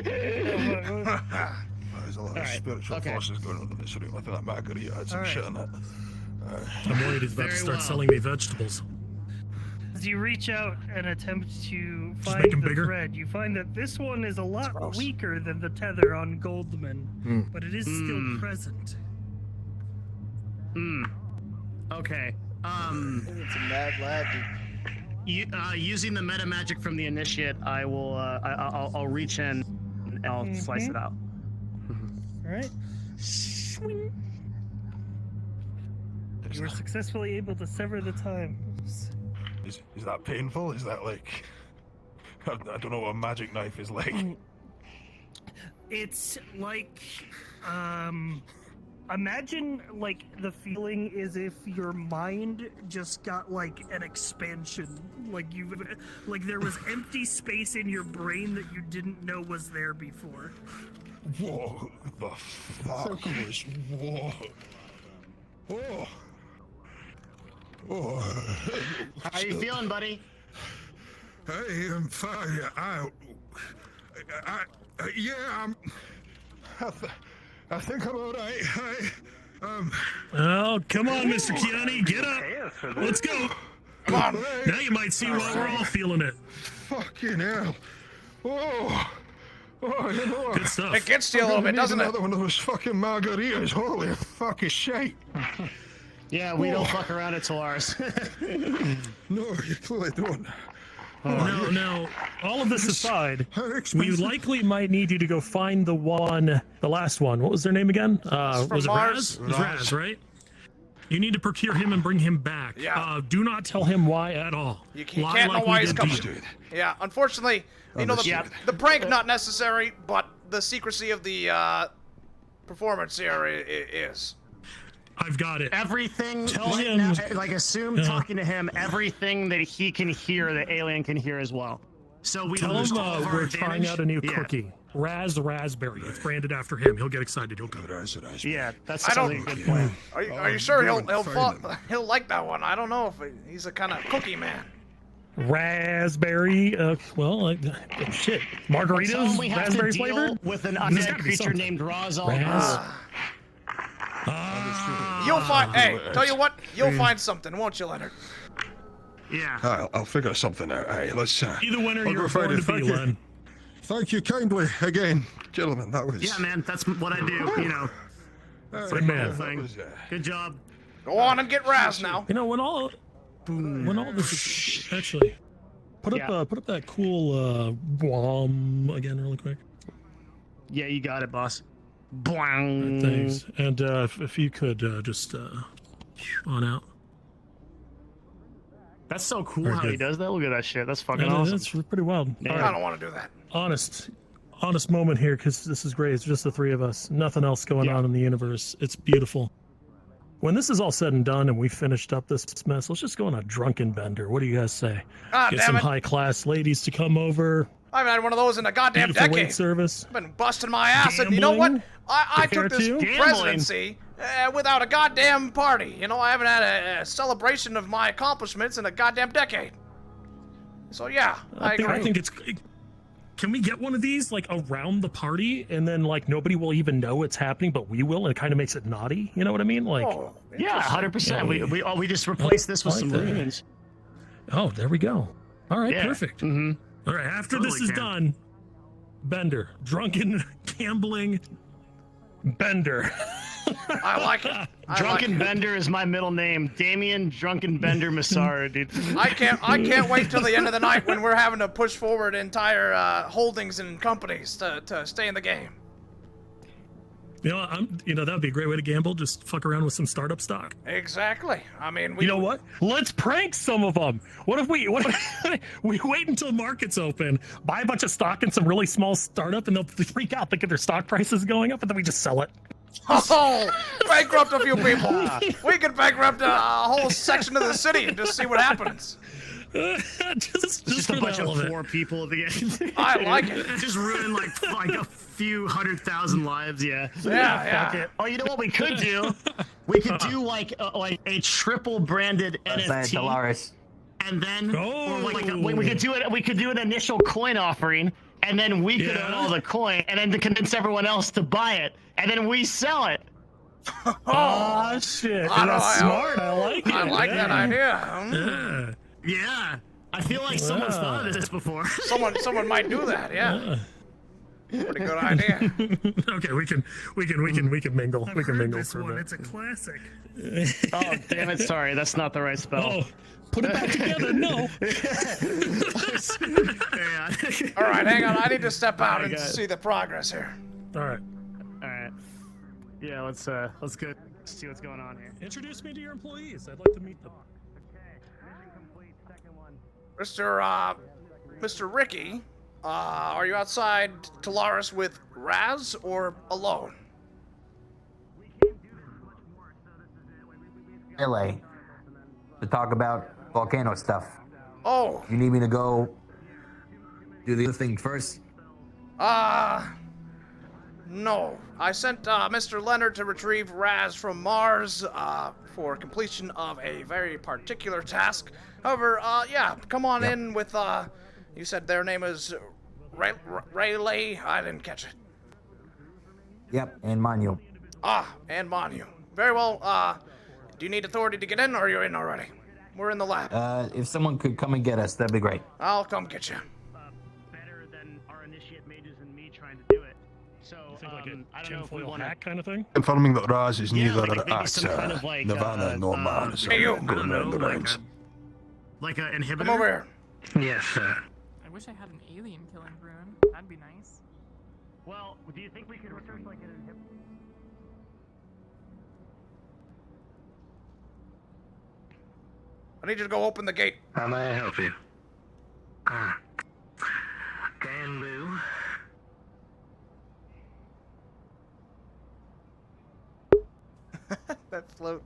S6: There's a lot of
S20: Alright,
S6: spiritual
S20: okay.
S6: forces going on in this room. I think that margarita had some
S19: Alright.
S6: shit in it.
S5: I'm worried he's about to
S20: Very
S5: start
S20: well.
S5: selling me vegetables.
S19: As you reach out and attempt to find
S5: make 'em
S19: the
S5: bigger?
S19: thread, you find that this one is a lot
S1: Gross.
S19: weaker than the tether on Goldman, but it is still present.
S20: Okay.
S4: It's a mad lad, dude.
S20: Using the meta magic from the initiate, I will. I'll reach in and I'll slice it out.
S19: All right. Swing. You were successfully able to sever the time.
S6: Is that painful? Is that like... I don't know what a magic knife is like.
S5: It's like, imagine like the feeling is if your mind just got like an expansion, like there was empty space in your brain that you didn't know was there before.
S6: Whoa, the fuck was whoa? Oh. Oh.
S20: How you feeling, buddy?
S6: Hey, I'm fine. Yeah, I think I'm alright.
S5: Oh, come on, Mr. Kiani, get up. Let's go. Come on. Now you might see why we're all feeling it.
S6: Fucking hell. Oh, you know,
S5: good stuff.
S1: It gets to you a little bit, doesn't it?
S6: Another one of those fucking margaritas. Holy fucking shit.
S20: Yeah, we don't fuck around at Tolaris.
S6: No, you clearly don't.
S5: No, all of this aside, we likely might need you to go find the last one. What was their name again? Was it Raz? It was Raz, right? You need to procure him and bring him back.
S1: Yeah.
S5: Do not tell him why at all.
S1: You can't know why he's coming. Yeah, unfortunately, you know, the prank not necessary, but the secrecy of the performance here is.
S5: I've got it.
S20: Everything.
S5: Tell
S20: right
S5: him.
S20: now, like, assume talking to him, everything that he can hear, the alien can hear as well. So we
S5: Tell
S20: lose
S5: him
S20: all of our
S5: we're trying out a new cookie. Raz Raspberry. It's branded after him. He'll get excited. He'll go.
S20: Yeah, that's a good plan.
S1: Are you sure he'll like that one? I don't know if he's a kind of cookie man.
S5: Raspberry. Shit. Margaritas.
S20: We have
S5: raspberry
S20: to deal
S5: flavored
S20: with an undead creature named Raz.
S1: You'll find. Hey, tell you what, you'll find something, won't you, Leonard?
S20: Yeah.
S6: I'll figure something out. Hey, let's.
S5: Either winner,
S6: I'll
S5: you're
S6: go find
S5: born
S6: it.
S5: to be, Len.
S6: Thank you kindly again, gentlemen. That was.
S20: Yeah, man. That's what I do. You know.
S5: Good man.
S20: Good job.
S1: Go on and get Raz now.
S5: You know, when all this is actually put up that cool bomb again really quick.
S20: Yeah, you got it, boss. Bwang.
S5: Thanks. And if you could just on out.
S20: That's so cool
S5: Very
S20: how
S5: good.
S20: he does that. Look at that shit. That's fucking awesome.
S5: That's pretty wild.
S20: Yeah.
S5: All
S1: I don't want to do that.
S5: Honest moment here, because this is great. It's just the three of us. Nothing else going on in the universe. It's beautiful. When this is all said and done and we finished up this mess, let's just go on a drunken bender. What do you guys say? Get some high-class ladies to come over.
S1: I haven't had one of those in a goddamn
S5: Beautiful
S1: decade.
S5: wait service.
S1: I've been busting my ass, and you know what? I took this
S5: Gambling.
S1: presidency without a goddamn party. You know, I haven't had a celebration of my accomplishments in a goddamn decade. So yeah, I agree.
S5: I think it's. Can we get one of these like around the party, and then like nobody will even know it's happening, but we will, and it kind of makes it naughty. You know what I mean? Like,
S20: yeah, 100%. We just replace this with some ruins.
S5: Oh, there we go. All right,
S20: Yeah.
S5: perfect.
S20: Mm-hmm.
S5: All right, after this is done, Bender, drunken gambling Bender.
S1: I like it.
S20: Drunken Bender is my middle name. Damien Drunken Bender Massara, dude.
S1: I can't wait till the end of the night when we're having to push forward entire holdings and companies to stay in the game.
S5: You know, that would be a great way to gamble. Just fuck around with some startup stock.
S1: Exactly. I mean,
S5: you know what? Let's prank some of them. What if we wait until markets open, buy a bunch of stock in some really small startup, and they'll freak out thinking their stock price is going up, and then we just sell it.
S1: Oh, bankrupt a few people. We could bankrupt a whole section of the city and just see what happens.
S20: Just a bunch of poor people at the end.
S1: I like it.
S20: Just ruin like a few 100,000 lives. Yeah.
S1: Yeah.
S20: Fuck it. Oh, you know what we could do? We could do like a triple branded NFT.
S9: Dolores.
S20: And then we could do it. We could do an initial coin offering, and then we could own all the coin, and then to convince everyone else to buy it, and then we sell it.
S5: Oh shit! That's smart. I like it.
S1: I like that idea.
S20: Yeah. I feel like someone's thought of this before.
S1: Someone might do that. Yeah. Pretty good idea.
S5: Okay, we can mingle. We can mingle for a bit.
S19: It's a classic.
S20: Oh damn it! Sorry, that's not the right spell.
S5: Oh, put it back together. No.
S1: All right, hang on. I need to step out and see the progress here.
S5: All right.
S20: Yeah, let's go see what's going on here.
S5: Introduce me to your employees. I'd like to meet them.
S1: Mr. Mr. Ricky, are you outside Talaris with Raz or alone?
S9: LA to talk about volcano stuff.
S1: Oh.
S9: You need me to go do the other thing first?
S1: No. I sent Mr. Leonard to retrieve Raz from Mars for completion of a very particular task. However, yeah, come on in with, you said their name is Rayleigh? I didn't catch it.
S9: Yep, and Manu.
S1: And Manu. Very well, do you need authority to get in, or are you in already? We're in the lab.
S9: If someone could come and get us, that'd be great.
S1: I'll come get you.
S5: Better than our initiate mages and me trying to do it. So, like a
S11: I don't know if we
S5: tinfoil
S11: want
S5: hat kind of thing?
S6: Confirming that Raz is neither
S5: maybe
S6: at
S5: some kind of like,
S6: Nirvana nor Mars.
S1: Hey, you.
S6: Going around the rounds.
S5: Like an inhibitor?
S1: Come over here.
S21: Yes, sir.
S3: I wish I had an alien killing rune. That'd be nice.
S5: Well, do you think we could research like an inhibitor?
S1: I need you to go open the gate.
S21: How may I help you? Can do.
S1: That float.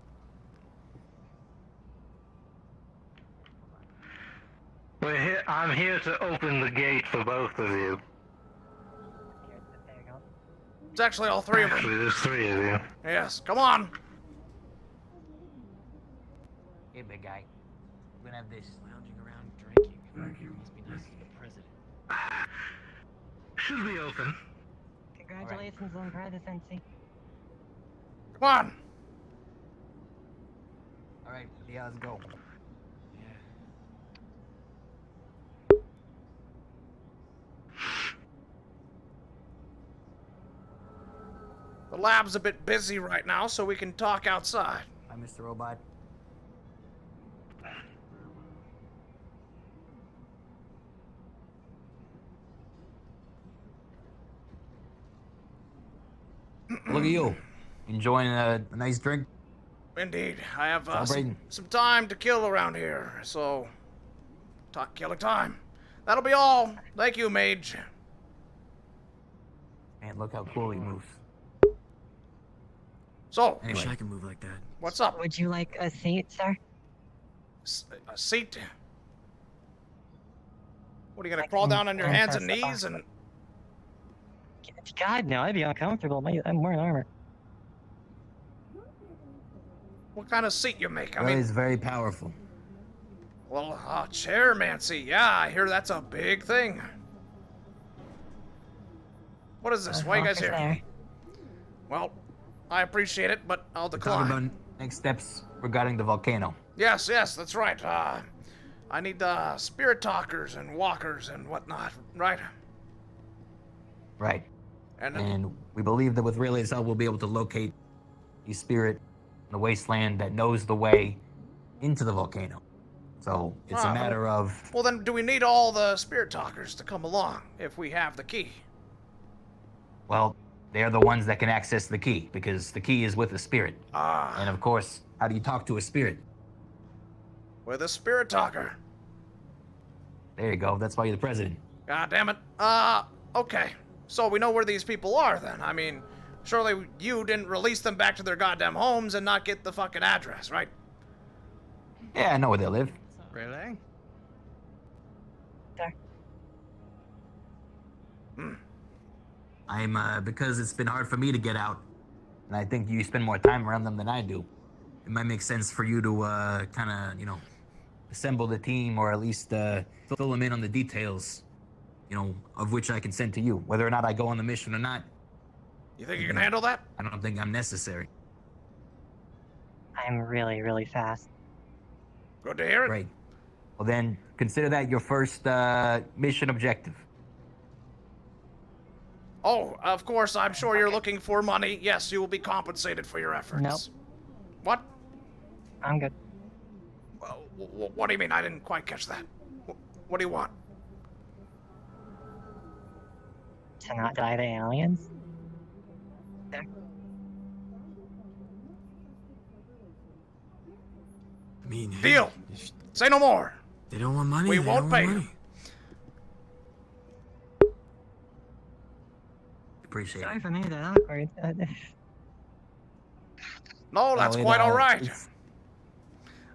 S21: We're here. I'm here to open the gate for both of you.
S1: It's actually all three of them.
S21: Actually, there's three of you.
S1: Yes, come on.
S9: Hey, big guy. We're gonna have this.
S7: Lounging around drinking.
S2: Thank you.
S7: Must be nice to the president.
S21: Should be open.
S23: Congratulations on presidency.
S1: Come on.
S9: All right, yeah, let's go.
S1: The lab's a bit busy right now, so we can talk outside.
S9: Hi, Mr. Robot. Look at you, enjoying a nice drink.
S1: Indeed, I have
S9: Celebrating.
S1: some time to kill around here, so killing time. That'll be all. Thank you, Mage.
S9: Man, look how cool he moves.
S1: So,
S9: Anyway.
S7: Wish I could move like that.
S1: what's up?
S23: Would you like a seat, sir?
S1: A seat? What are you gonna crawl down on your hands and knees and?
S23: God, no, I'd be uncomfortable. I'm wearing armor.
S1: What kind of seat you make? I
S9: Well,
S1: mean,
S9: he's very powerful.
S1: well, chairmancy. Yeah, I hear that's a big thing. What is this? Why are you guys here?
S23: There.
S1: Well, I appreciate it, but I'll
S9: Talk
S1: decline.
S9: about next steps regarding the volcano.
S1: Yes, that's right. I need spirit talkers and walkers and whatnot, right?
S9: Right.
S1: And
S9: And we believe that with Relay's help, we'll be able to locate the spirit in the wasteland that knows the way into the volcano. So it's a matter of.
S1: well, then, do we need all the spirit talkers to come along if we have the key?
S9: Well, they're the ones that can access the key because the key is with the spirit. And of course, how do you talk to a spirit?
S1: With a spirit talker.
S9: There you go. That's why you're the president.
S1: God damn it. Okay. So we know where these people are then. I mean, surely you didn't release them back to their goddamn homes and not get the fucking address, right?
S9: Yeah, I know where they live.
S14: Really?
S9: I'm because it's been hard for me to get out, and I think you spend more time around them than I do. It might make sense for you to kind of, assemble the team or at least fill them in on the details, of which I can send to you. Whether or not I go on the mission or not.
S1: You think you can handle that?
S9: I don't think I'm necessary.
S23: I'm really, really fast.
S1: Good to hear it.
S9: Great. Well then, consider that your first mission objective.
S1: Oh, of course, I'm sure you're looking for money. Yes, you will be compensated for your efforts.
S23: Nope.
S1: What?
S23: I'm good.
S1: What do you mean? I didn't quite catch that. What do you want?
S23: To not die to aliens?
S7: I mean, hey,
S1: Deal. Say no more.
S7: They don't want money.
S1: We
S7: they
S1: won't
S7: don't want
S1: pay you.
S7: money.
S9: Appreciate
S23: Sorry
S9: it.
S23: for making that awkward.
S1: No, that's
S9: Well,
S1: quite all right.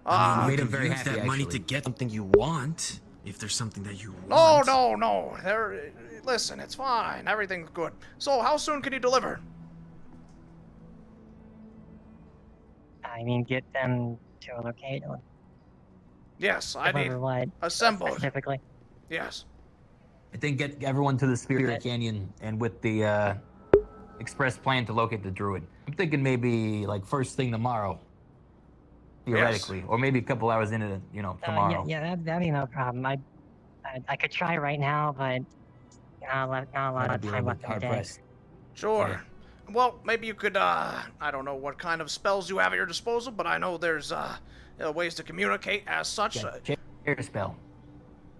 S24: I mean,
S9: made
S24: you
S9: him
S24: can
S9: very
S24: use
S9: happy,
S24: that money
S9: actually.
S24: to get something you want, if there's something that you
S1: No,
S24: want.
S1: no. Listen, it's fine. Everything's good. So, how soon can you deliver?
S23: I mean, get them to a location.
S1: Yes, I need
S23: Deliver what?
S1: assembled.
S23: Specifically.
S1: Yes.
S9: I think get everyone to the Spirit Canyon and with the express plan to locate the druid. I'm thinking maybe like first thing tomorrow, theoretically, or maybe a couple hours into the, tomorrow.
S23: Yeah, that'd be no problem. I could try right now, but not a lot
S9: Might
S23: of
S9: be a
S23: time
S9: little
S23: left
S9: bit
S23: in the
S9: hard
S23: day.
S9: pressed.
S1: Sure.
S9: Yeah.
S1: Well, maybe you could, I don't know what kind of spells you have at your disposal, but I know there's, ways to communicate as such.
S9: Yeah, chair spell.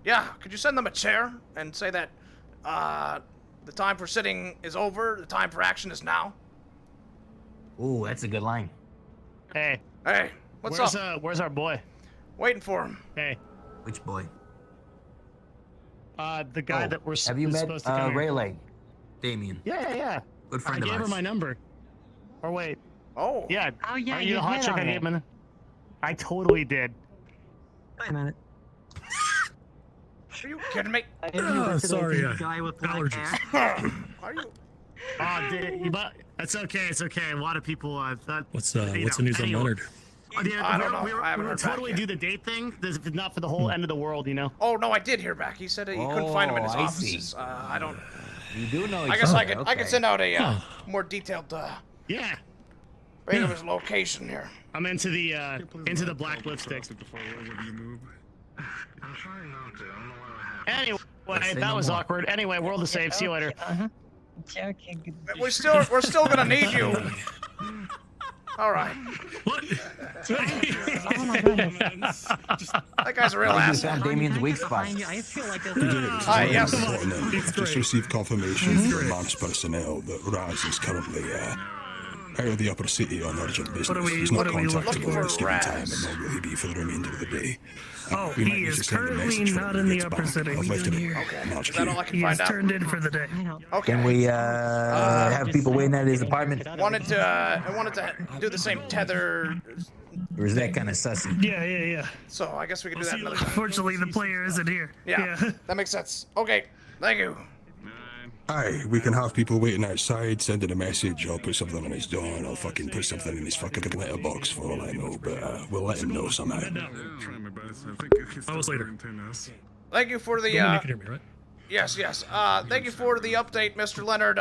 S1: Yeah, could you send them a chair and say that, the time for sitting is over, the time for action is now?
S9: Ooh, that's a good line.
S20: Hey.
S1: Hey, what's up?
S20: Where's our boy?
S1: Waiting for him.
S20: Hey.
S9: Which boy?
S20: The guy that we're
S9: Have you met
S20: supposed to come here.
S9: Rayleigh? Damien.
S20: Yeah.
S9: Good friend
S20: I
S9: of
S20: gave her
S9: ours.
S20: my number. Or wait.
S1: Oh.
S20: Yeah.
S23: Oh, yeah,
S20: Are
S23: you
S20: you the hot
S23: hit
S20: chick
S23: on
S20: I
S23: it.
S20: gave him? I totally did.
S23: Wait a minute.
S1: Are you kidding me?
S5: Sorry,
S23: guy with black
S5: allergies.
S1: Are you?
S20: But it's okay. It's okay. A lot of people thought.
S5: What's the news on Leonard?
S1: I don't know.
S20: We
S1: I haven't
S20: were
S1: heard back
S20: totally
S1: yet.
S20: do the date thing. This is not for the whole end of the world, you know.
S1: Oh, no, I did hear back. He said he couldn't find him in his
S9: I see.
S1: offices. I don't...
S9: You do know each
S1: I guess I
S9: other,
S1: could I could
S9: okay.
S1: send out a more detailed
S20: Yeah.
S1: rate of his location here.
S20: I'm into the black lipstick.
S21: I'm trying not to. I don't know what
S20: Anyway,
S9: Say
S20: that
S9: no
S20: was
S9: more.
S20: awkward. Anyway, world is safe. See you later.
S23: Joking.
S1: We're still gonna need you. All right.
S20: What?
S23: Oh my goodness.
S1: That guy's a real
S9: You
S1: ass.
S9: found Damien's weak spot.
S23: I feel like
S1: Hi, yes.
S6: Just received confirmation from Lance personnel that Raz is currently out of the upper city on urgent business. He's not contactable at this given time, and nor will he be for the remainder of the day.
S5: Oh,
S6: We might
S5: he
S6: need
S5: is
S6: to send a
S5: currently
S6: message for
S5: not
S6: when
S5: in
S6: he
S5: the
S6: gets
S5: upper
S6: back.
S5: city.
S6: I've left it in
S1: Okay.
S6: March
S1: Is that all I can
S5: He
S1: find
S5: is
S1: out?
S5: turned in for the day.
S1: Okay.
S9: Can we have people waiting at his apartment?
S1: I wanted to do the same tether,
S9: Or is that kind of sussy?
S5: Yeah.
S1: so I guess we can do that another time.
S5: Unfortunately, the player isn't here.
S1: Yeah, that makes sense. Okay, thank you.
S6: Aye, we can have people waiting outside, sending a message. I'll put something on his door, and I'll fucking put something in his fucking letterbox for all I know. But we'll let him know somehow.
S5: I was later.
S1: Thank you for the
S5: You can hear me, right?
S1: Yes. Thank you for the update, Mr. Leonard.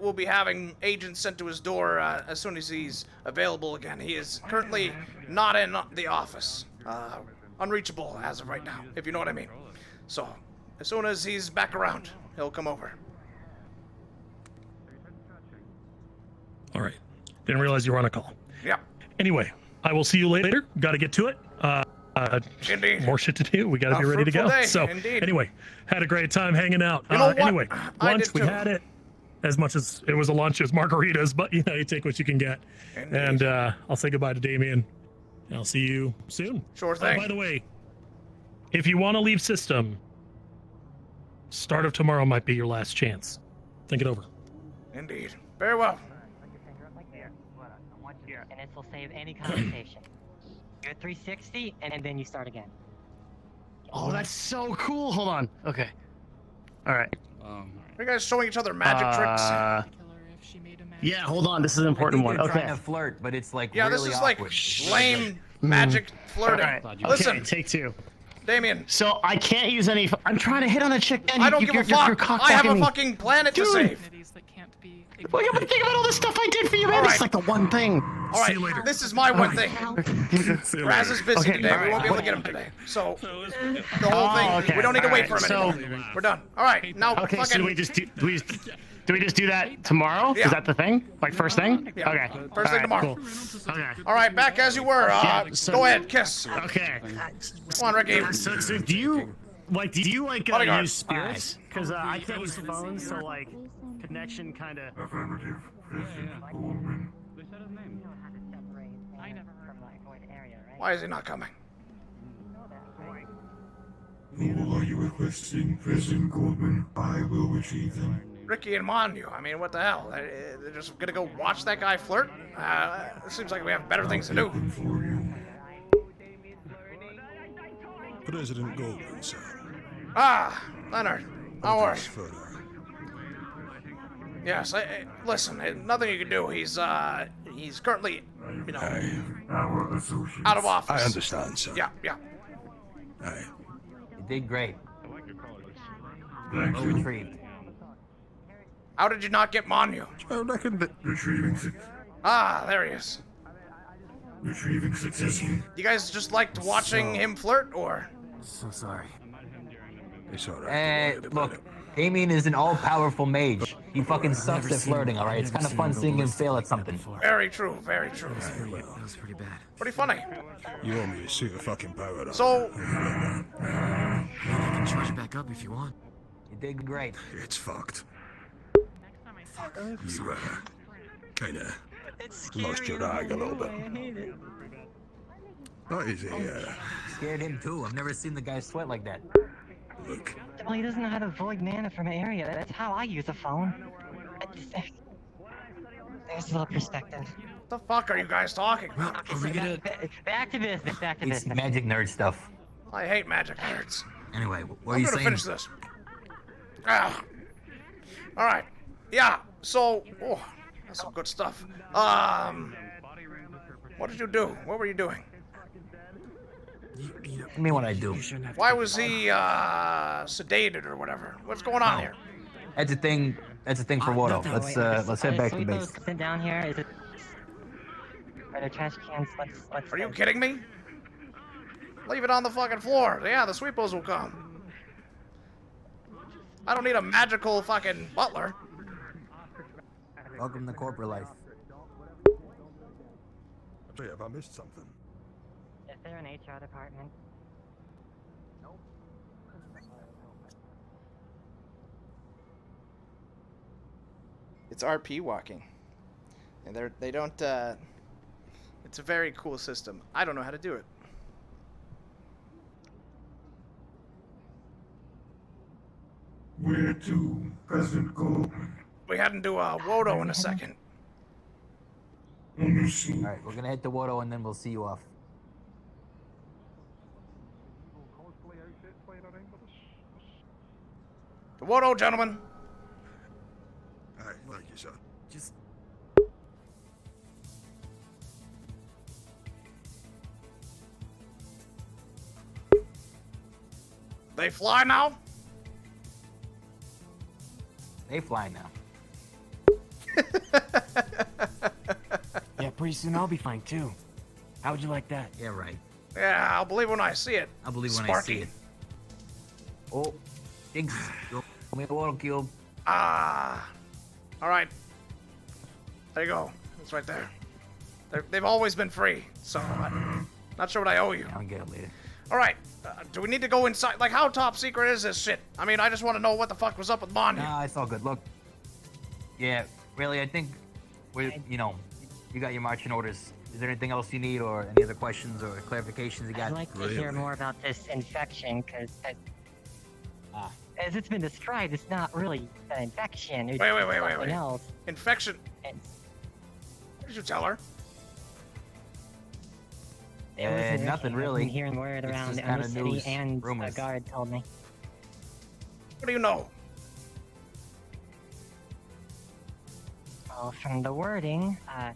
S1: We'll be having agents sent to his door as soon as he's available again. He is currently not in the office. Unreachable as of right now, if you know what I mean. So, as soon as he's back around, he'll come over.
S5: All right. Didn't realize you were on a call.
S1: Yep.
S5: Anyway, I will see you later. Got to get to it.
S1: Indeed.
S5: More shit to do. We got to be ready to go.
S1: fruitful day,
S5: So,
S1: indeed.
S5: anyway, had a great time hanging out.
S1: You know what?
S5: Anyway,
S1: I
S5: lunch
S1: did
S5: we
S1: too.
S5: had it. As much as it was a lunch, it was margaritas, but you know, you take what you can get.
S1: Indeed.
S5: And I'll say goodbye to Damien. I'll see you soon.
S1: Sure thing.
S5: By the way, if you want to leave system, start of tomorrow might be your last chance. Think it over.
S1: Indeed. Very well.
S23: And this will save any conversation. Do a 360, and then you start again.
S20: Oh, that's so cool. Hold on. Okay. All right.
S1: Are you guys showing each other magic tricks?
S20: Yeah, hold on. This is an important one.
S9: Trying
S20: Okay.
S9: to flirt, but it's like
S1: Yeah,
S9: really
S1: this is
S9: awkward.
S1: like lame magic flirting.
S20: All right.
S1: Listen,
S20: Okay, take two.
S1: Damien.
S20: So I can't use any. I'm trying to hit on a chick. And
S1: I don't give a fuck. I have a
S20: me.
S1: fucking planet to
S20: Dude.
S1: save.
S20: Well, yeah, but think about all the stuff I did for you, man.
S1: All
S20: It's
S1: right.
S20: like the one thing.
S1: All right, this is my one thing. Raz is busy
S20: Okay,
S1: today.
S20: all
S1: We
S20: right.
S1: won't be able to get him today. So the whole thing.
S20: Oh, okay.
S1: We don't need to
S20: All
S1: wait
S20: right.
S1: for him
S20: So-
S1: anymore. We're done. All right, now
S20: Okay, so
S1: fucking.
S20: do we just do that tomorrow?
S1: Yeah.
S20: Is that the thing? Like first thing?
S1: Yeah.
S20: Okay.
S1: First
S20: All
S1: thing
S20: right,
S1: tomorrow.
S20: Cool. Okay.
S1: All right, back as you were.
S20: Yeah, so-
S1: Go ahead, kiss.
S20: Okay.
S1: Come on, Ricky.
S20: So do you
S1: Bodyguard.
S20: use spirits? Because I can't use phones, so like connection kind of.
S2: Affirmative. Lawlman.
S1: Why is he not coming?
S2: Who are you requesting, President Goldman? I will retrieve them.
S1: Ricky and Manu. I mean, what the hell? They're just gonna go watch that guy flirt? It seems like we have better things to do.
S6: President Goldman, sir.
S1: Ah, Leonard. How are you?
S6: Further.
S1: Yes, listen, nothing you can do. He's currently, you know, out of office.
S6: I understand, sir.
S1: Yeah, yeah.
S6: Aye.
S9: You did great.
S2: Thank
S9: Well
S2: you.
S9: retrieved.
S1: How did you not get Manu?
S6: I reckon that...
S2: Retrieving
S1: Ah, there he is.
S2: successful.
S1: You guys just liked watching him flirt, or?
S7: So sorry.
S6: It's alright.
S9: Look, Damien is an all-powerful mage. He fucking sucks at flirting, alright? It's kind of fun seeing him fail at something.
S1: Very true, very true.
S7: That was pretty bad.
S1: Pretty funny.
S6: You owe me a suit of fucking power.
S1: So,
S7: I can charge it back up if you want.
S9: You did great.
S6: It's fucked. You, kinda lost your eye a little bit. That is a,
S9: Scared him too. I've never seen the guy sweat like that.
S6: Look.
S23: Well, he doesn't know how to void mana from an area. That's how I use a phone. There's a little perspective.
S1: what the fuck are you guys talking about?
S7: Are we gonna...
S23: Back to business, back to
S9: It's
S23: business.
S9: magic nerd stuff.
S1: I hate magic nerds.
S9: Anyway, what are
S1: I'm
S9: you
S1: gonna
S9: saying?
S1: finish this. Ah. All right. Yeah. So, oh, that's some good stuff. What did you do? What were you doing?
S9: I mean, what I do.
S1: Why was he sedated or whatever? What's going on here?
S9: That's a thing. That's a thing for Wodo. Let's head back to base.
S23: Sit down here. Is it? Are there trash cans? Let's.
S1: Are you kidding me? Leave it on the fucking floor. Yeah, the sweepos will come. I don't need a magical fucking butler.
S9: Welcome to corporate life.
S6: Wait, have I missed something?
S23: Is there an HR department?
S4: It's RP walking, and they don't. It's a very cool system. I don't know how to do it.
S2: Where to, President Goldman?
S1: We heading to Wodo in a second.
S9: Alright, we're gonna head to Wodo and then we'll see you off.
S1: To Wodo, gentlemen.
S6: Aye, thank you, sir.
S7: Just...
S1: They fly now?
S9: They fly now.
S7: Yeah, pretty soon I'll be fine too. How would you like that?
S9: Yeah, right.
S1: Yeah, I'll believe when I see it.
S9: I'll believe when
S1: Sparky.
S9: I see it. Oh, Diggs, you owe me a Wodo cube.
S1: Ah. All right. There you go. It's right there. They've always been free, so I'm not sure what I owe you.
S9: I'll get it later.
S1: All right. Do we need to go inside? Like, how top secret is this shit? I mean, I just want to know what the fuck was up with Manu.
S9: Nah, it's all good. Look. Yeah, really, I think you got your marching orders. Is there anything else you need, or any other questions or clarifications you got?
S23: I'd like to hear more about this infection, because as it's been described, it's not really an infection. It's
S1: Wait.
S23: something else.
S1: Infection.
S23: It's,
S1: What did you tell her?
S23: it was
S9: nothing
S23: I've been
S9: really.
S23: hearing word
S9: It's
S23: around
S9: just
S23: the
S9: kinda
S23: city,
S9: news,
S23: and
S9: rumors.
S23: a guard told me.
S1: What do you know?
S23: Well, from the wording, I'm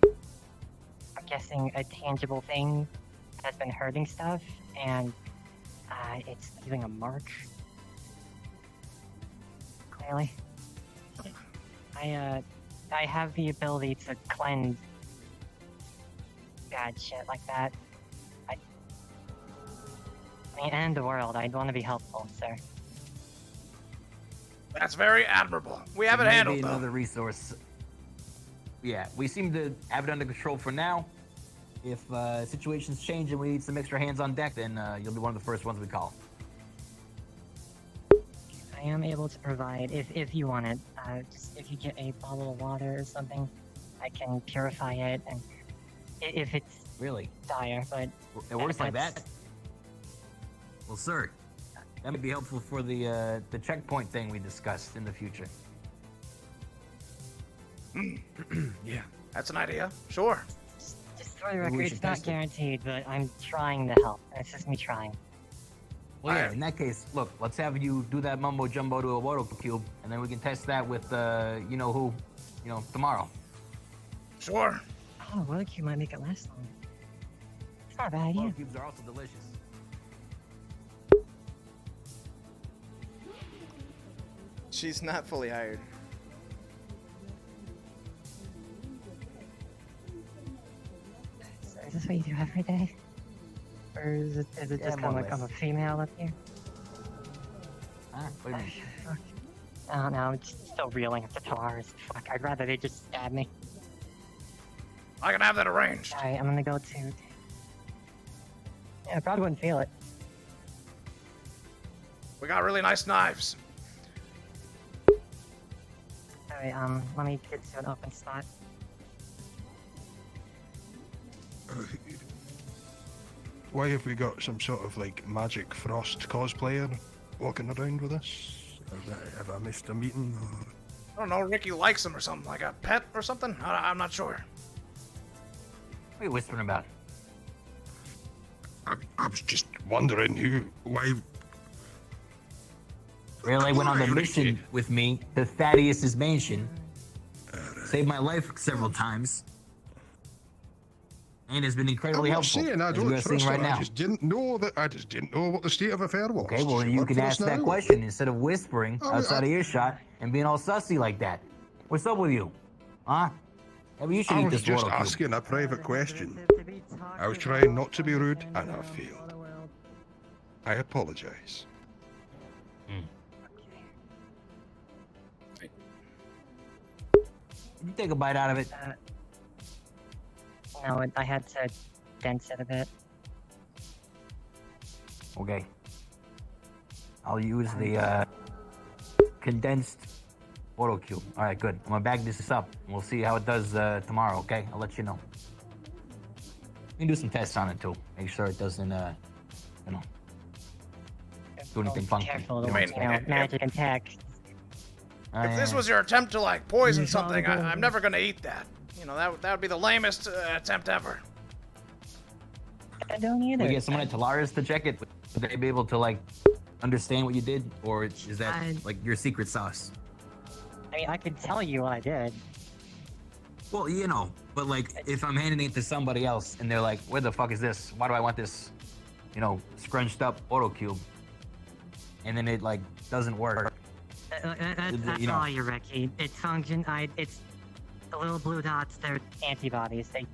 S23: guessing a tangible thing has been hurting stuff, and it's leaving a mark. Clearly. I have the ability to cleanse bad shit like that. I mean, end the world. I'd want to be helpful, sir.
S1: That's very admirable. We have it
S9: Maybe
S1: handled, though.
S9: another resource. Yeah, we seem to have it under control for now. If situations change and we need some extra hands on deck, then you'll be one of the first ones we call.
S23: I am able to provide, if you want it, just if you get a bottle of water or something, I can purify it, and if it's
S9: really
S23: dire, but
S9: it works like
S23: that's-
S9: that. Well, sir, that would be helpful for the checkpoint thing we discussed in the future.
S15: Yeah.
S1: That's an idea. Sure.
S23: Just for the
S9: Maybe we
S23: record,
S9: should
S23: it's not
S9: test it.
S23: guaranteed, but I'm trying to help. It's just me trying.
S9: Well, yeah, in that case, look, let's have you do that mumbo jumbo to a water cube, and then we can test that with, you know who, tomorrow.
S1: Sure.
S23: Oh, water cube might make it last long. It's not a bad idea.
S9: Water cubes are also delicious.
S4: She's not fully hired.
S23: So is this what you do every day? Or is it
S9: Yeah,
S23: just kind
S9: more
S23: of
S9: or
S23: like I'm a
S9: less.
S23: female up here?
S9: Huh? What do you mean?
S23: I don't know, I'm just still reeling at the Taurus. Fuck, I'd rather they just stab me.
S1: I can have that arranged.
S23: Alright, I'm gonna go to... Yeah, I probably wouldn't feel it.
S1: We got really nice knives.
S23: Alright, let me get to an open spot.
S6: Why have we got some sort of like magic frost cosplayer walking around with us? Have I missed a meeting?
S1: I don't know, Ricky likes him or something, like a pet or something? I'm not sure.
S9: What are you whispering about?
S6: I was just wondering why.
S9: Really went on the mission with me to Thaddeus's mansion. Saved my life several times. And has been incredibly
S6: I'm not
S9: helpful.
S6: saying I
S9: as
S6: don't
S9: we are seeing
S6: trust her.
S9: right now.
S6: I just didn't know what the state of affair was.
S9: Okay, well
S6: Does she
S9: you
S6: work
S9: can
S6: for us
S9: ask that
S6: now?
S9: question instead of whispering
S6: Oh,
S9: outside of earshot and being all sussy like that. What's up with you? Huh? Maybe you should
S6: I
S9: eat
S6: was
S9: this
S6: just
S9: water cube.
S6: asking a private question. I was trying not to be rude, and I failed. I apologize.
S9: Can you take a bite out of it?
S23: No, I had to dense it a bit.
S9: Okay. I'll use the condensed water cube. All right, good. I'm gonna bag this up. And we'll see how it does tomorrow. Okay, I'll let you know. We can do some tests on it too. Make sure it doesn't, do anything funky.
S23: Careful,
S1: You mean-
S23: magic and tech.
S1: If this was your attempt to like poison something, I'm never gonna eat that. You know, that would be the lamest attempt ever.
S23: I don't either.
S9: We get someone at Talaris to check it. Would they be able to like understand what you did, or is that like your secret sauce?
S23: I mean, I could tell you what I did.
S9: Well, but like if I'm handing it to somebody else and they're like, "Where the fuck is this? Why do I want this?" Scrunched up auto cube, and then it like doesn't work.
S23: That's all you, Ricky. It functions. It's the little blue dots. They're antibodies. They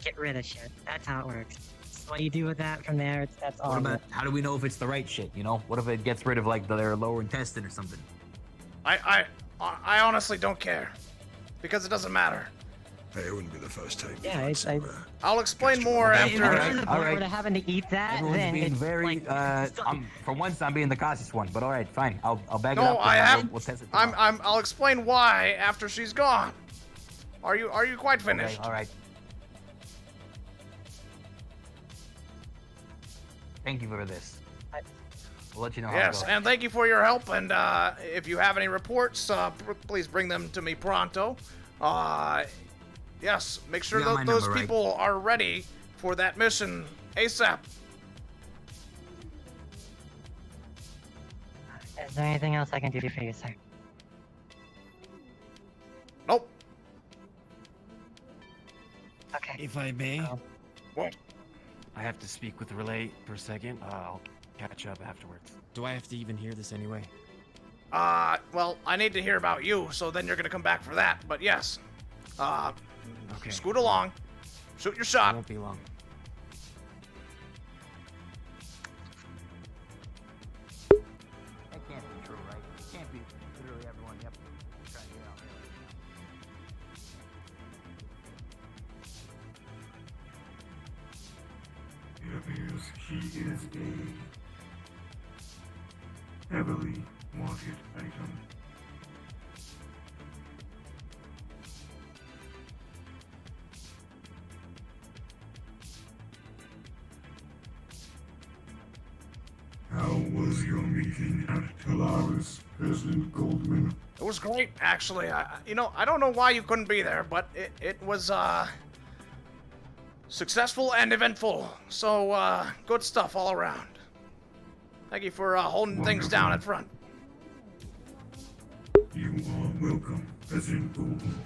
S23: get rid of shit. That's how it works. So what you do with that from there, that's all.
S9: What
S23: of
S9: about
S23: it.
S9: how do we know if it's the right shit? What if it gets rid of like their lower intestine or something?
S1: I honestly don't care, because it doesn't matter.
S6: It wouldn't be the first time.
S23: Yeah,
S1: I'll explain more
S23: If
S1: after.
S23: you're to the
S9: all
S23: point
S9: right.
S23: where they're having to eat that,
S9: Everyone's
S23: then
S9: being
S23: it's
S9: very. For once, I'm being the cautious one. But all right, fine. I'll bag it
S1: No,
S9: up.
S1: I
S9: and
S1: am.
S9: We'll test it.
S1: I'll explain why after she's gone. Are you quite finished?
S9: Okay, all right. Thank you for this. We'll let you know how it
S1: Yes,
S9: goes.
S1: and thank you for your help. And if you have any reports, please bring them to me pronto. Yes, make sure
S9: You got my
S1: those
S9: number, right?
S1: people are ready for that mission ASAP.
S23: Is there anything else I can do for you, sir?
S1: Nope.
S23: Okay.
S7: If I may,
S1: What?
S7: I have to speak with Relay for a second. I'll catch up afterwards. Do I have to even hear this anyway?
S1: Well, I need to hear about you, so then you're gonna come back for that. But yes,
S7: Okay.
S1: scoot along, shoot your
S7: It
S1: shot.
S7: won't be long.
S9: That can't be true, right? It can't be literally everyone. Yep. Trying to get out
S2: It appears she is a heavily wanted item. How was your meeting at Callous, President Goldman?
S1: It was great, actually. You know, I don't know why you couldn't be there, but it was, successful and eventful. So, good stuff all around. Thank you for, holding things down at front.
S2: You are welcome, Agent Golden.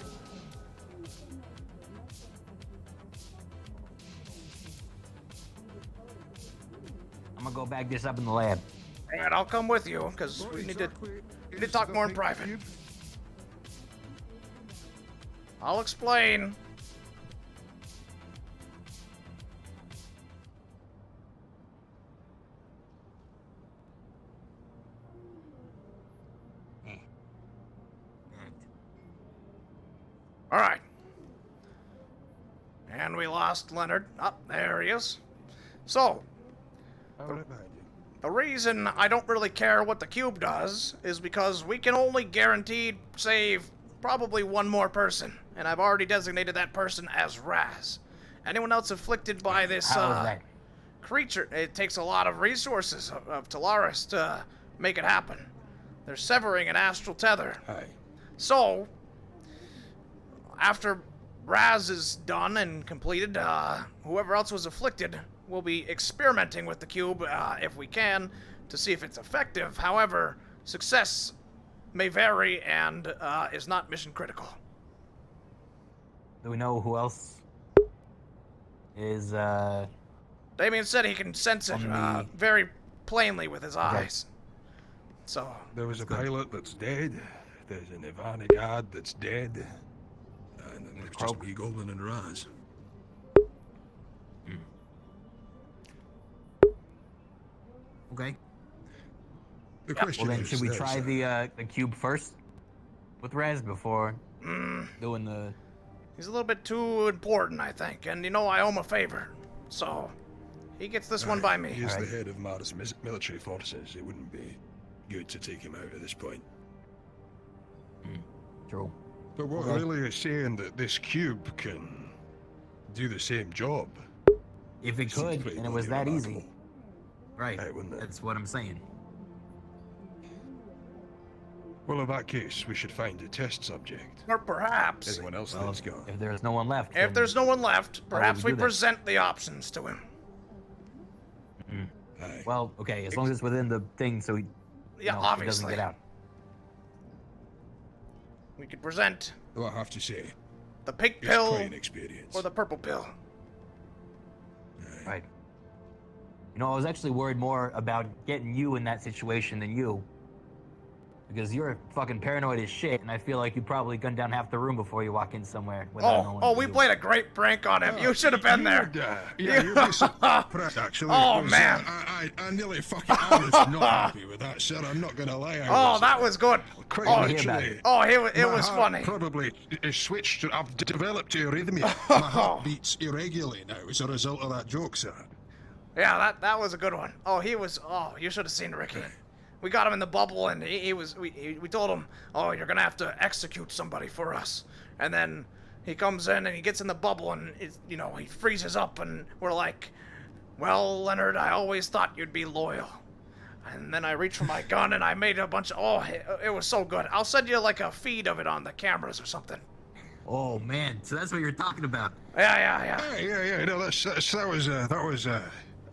S9: I'm gonna go back this up in the lab.
S1: Alright, I'll come with you, because we need to talk more in private. I'll explain. Alright. And we lost Leonard. Oh, there he is. So, the reason I don't really care what the cube does is because we can only guaranteed save probably one more person, and I've already designated that person as Raz. Anyone else afflicted by this creature, it takes a lot of resources of Talaris to make it happen. They're severing an astral tether. So, after Raz is done and completed, whoever else was afflicted will be experimenting with the cube, if we can, to see if it's effective. However, success may vary and is not mission critical.
S9: Do we know who else is,
S1: Damien said he can sense it very plainly with his eyes. So...
S6: There was a pilot that's dead. There's an Ivani guard that's dead. And then there's just me, Golden, and Raz.
S9: Okay.
S6: The question
S9: well then,
S6: is
S9: should we
S6: this,
S9: try the cube first with Raz before doing the?
S1: He's a little bit too important, I think, and you know I owe him a favor, so he gets this one by me.
S6: He's the head of Mars military forces. It wouldn't be good to take him out at this point.
S9: True.
S6: But what really is saying that this cube can do the same job?
S9: If it could, and it was that easy. Right.
S6: Wouldn't it?
S9: That's what I'm saying.
S6: Well, in that case, we should find a test subject.
S1: Or perhaps...
S6: Anyone else that's gone?
S9: If there's no one left.
S1: If there's no one left, perhaps we
S9: do that?
S1: present the options to him.
S9: Well, okay, as long as it's within the thing, so he,
S1: Yeah,
S9: he
S1: obviously.
S9: doesn't get out.
S1: We could present
S6: Well, I have to say,
S1: the pink
S6: it's
S1: pill
S6: quite an experience.
S1: or the purple pill.
S9: Right. You know, I was actually worried more about getting you in that situation than you. Because you're fucking paranoid as shit, and I feel like you probably gun down half the room before you walk in somewhere without knowing.
S1: Oh, we played a great prank on him. You should have been there.
S6: Yeah, you'd be surprised, actually.
S1: Oh,
S6: It was,
S1: man.
S6: I nearly fucking I was not happy with that, sir. I'm not gonna lie.
S1: That was good.
S6: Quite literally.
S1: It was
S6: My
S1: funny.
S6: heart probably is switched. I've developed arrhythmia. My heart beats irregularly now as a result of that joke, sir.
S1: Yeah, that was a good one. You should have seen Ricky. We got him in the bubble, and we told him, you're gonna have to execute somebody for us. And then he comes in and he gets in the bubble, and he freezes up, and we're like, well, Leonard, I always thought you'd be loyal. And then I reached for my gun and I made a bunch of, it was so good. I'll send you like a feed of it on the cameras or something.
S9: Oh man, so that's what you're talking about.
S1: Yeah.
S6: No, that was.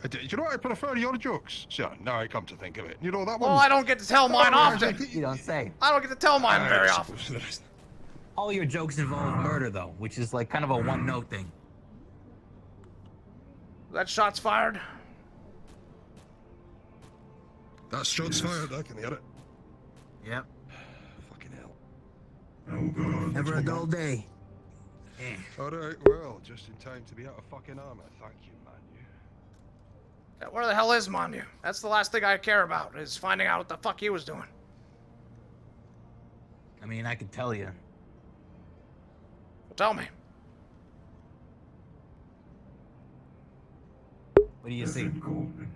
S6: Do you know what I prefer your jokes, sir? Now I come to think of it. You know that one.
S1: Well, I don't get to tell mine often.
S9: You don't say.
S1: I don't get to tell mine very often.
S9: All your jokes involve murder, though, which is like kind of a one-note thing.
S1: That shot's fired.
S6: That shot's fired. I can hear it.
S9: Yep.
S6: Fucking hell.
S2: Oh God.
S9: Never a dull day.
S6: All right. Well, just in time to be out of fucking armor. Thank you, man.
S1: Where the hell is Manu? That's the last thing I care about, is finding out what the fuck he was doing.
S9: I mean, I could tell you.
S1: Well, tell me.
S9: What do you see?
S2: Goldman,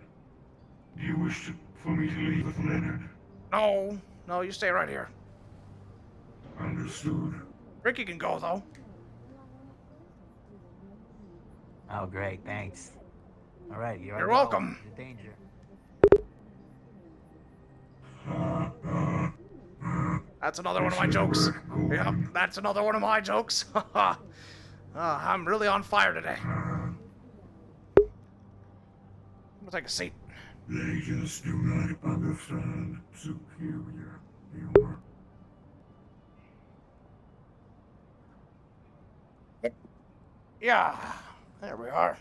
S2: do you wish for me to leave with Leonard?
S1: No, you stay right here.
S2: Understood.
S1: Ricky can go, though.
S9: Oh, great, thanks. All right,
S1: You're welcome.
S9: Danger.
S1: That's another one of my jokes. Yep, that's another one of my jokes. I'm really on fire today. I'm gonna take a seat.
S2: They just do not understand superior humor.
S1: Yeah, there we are.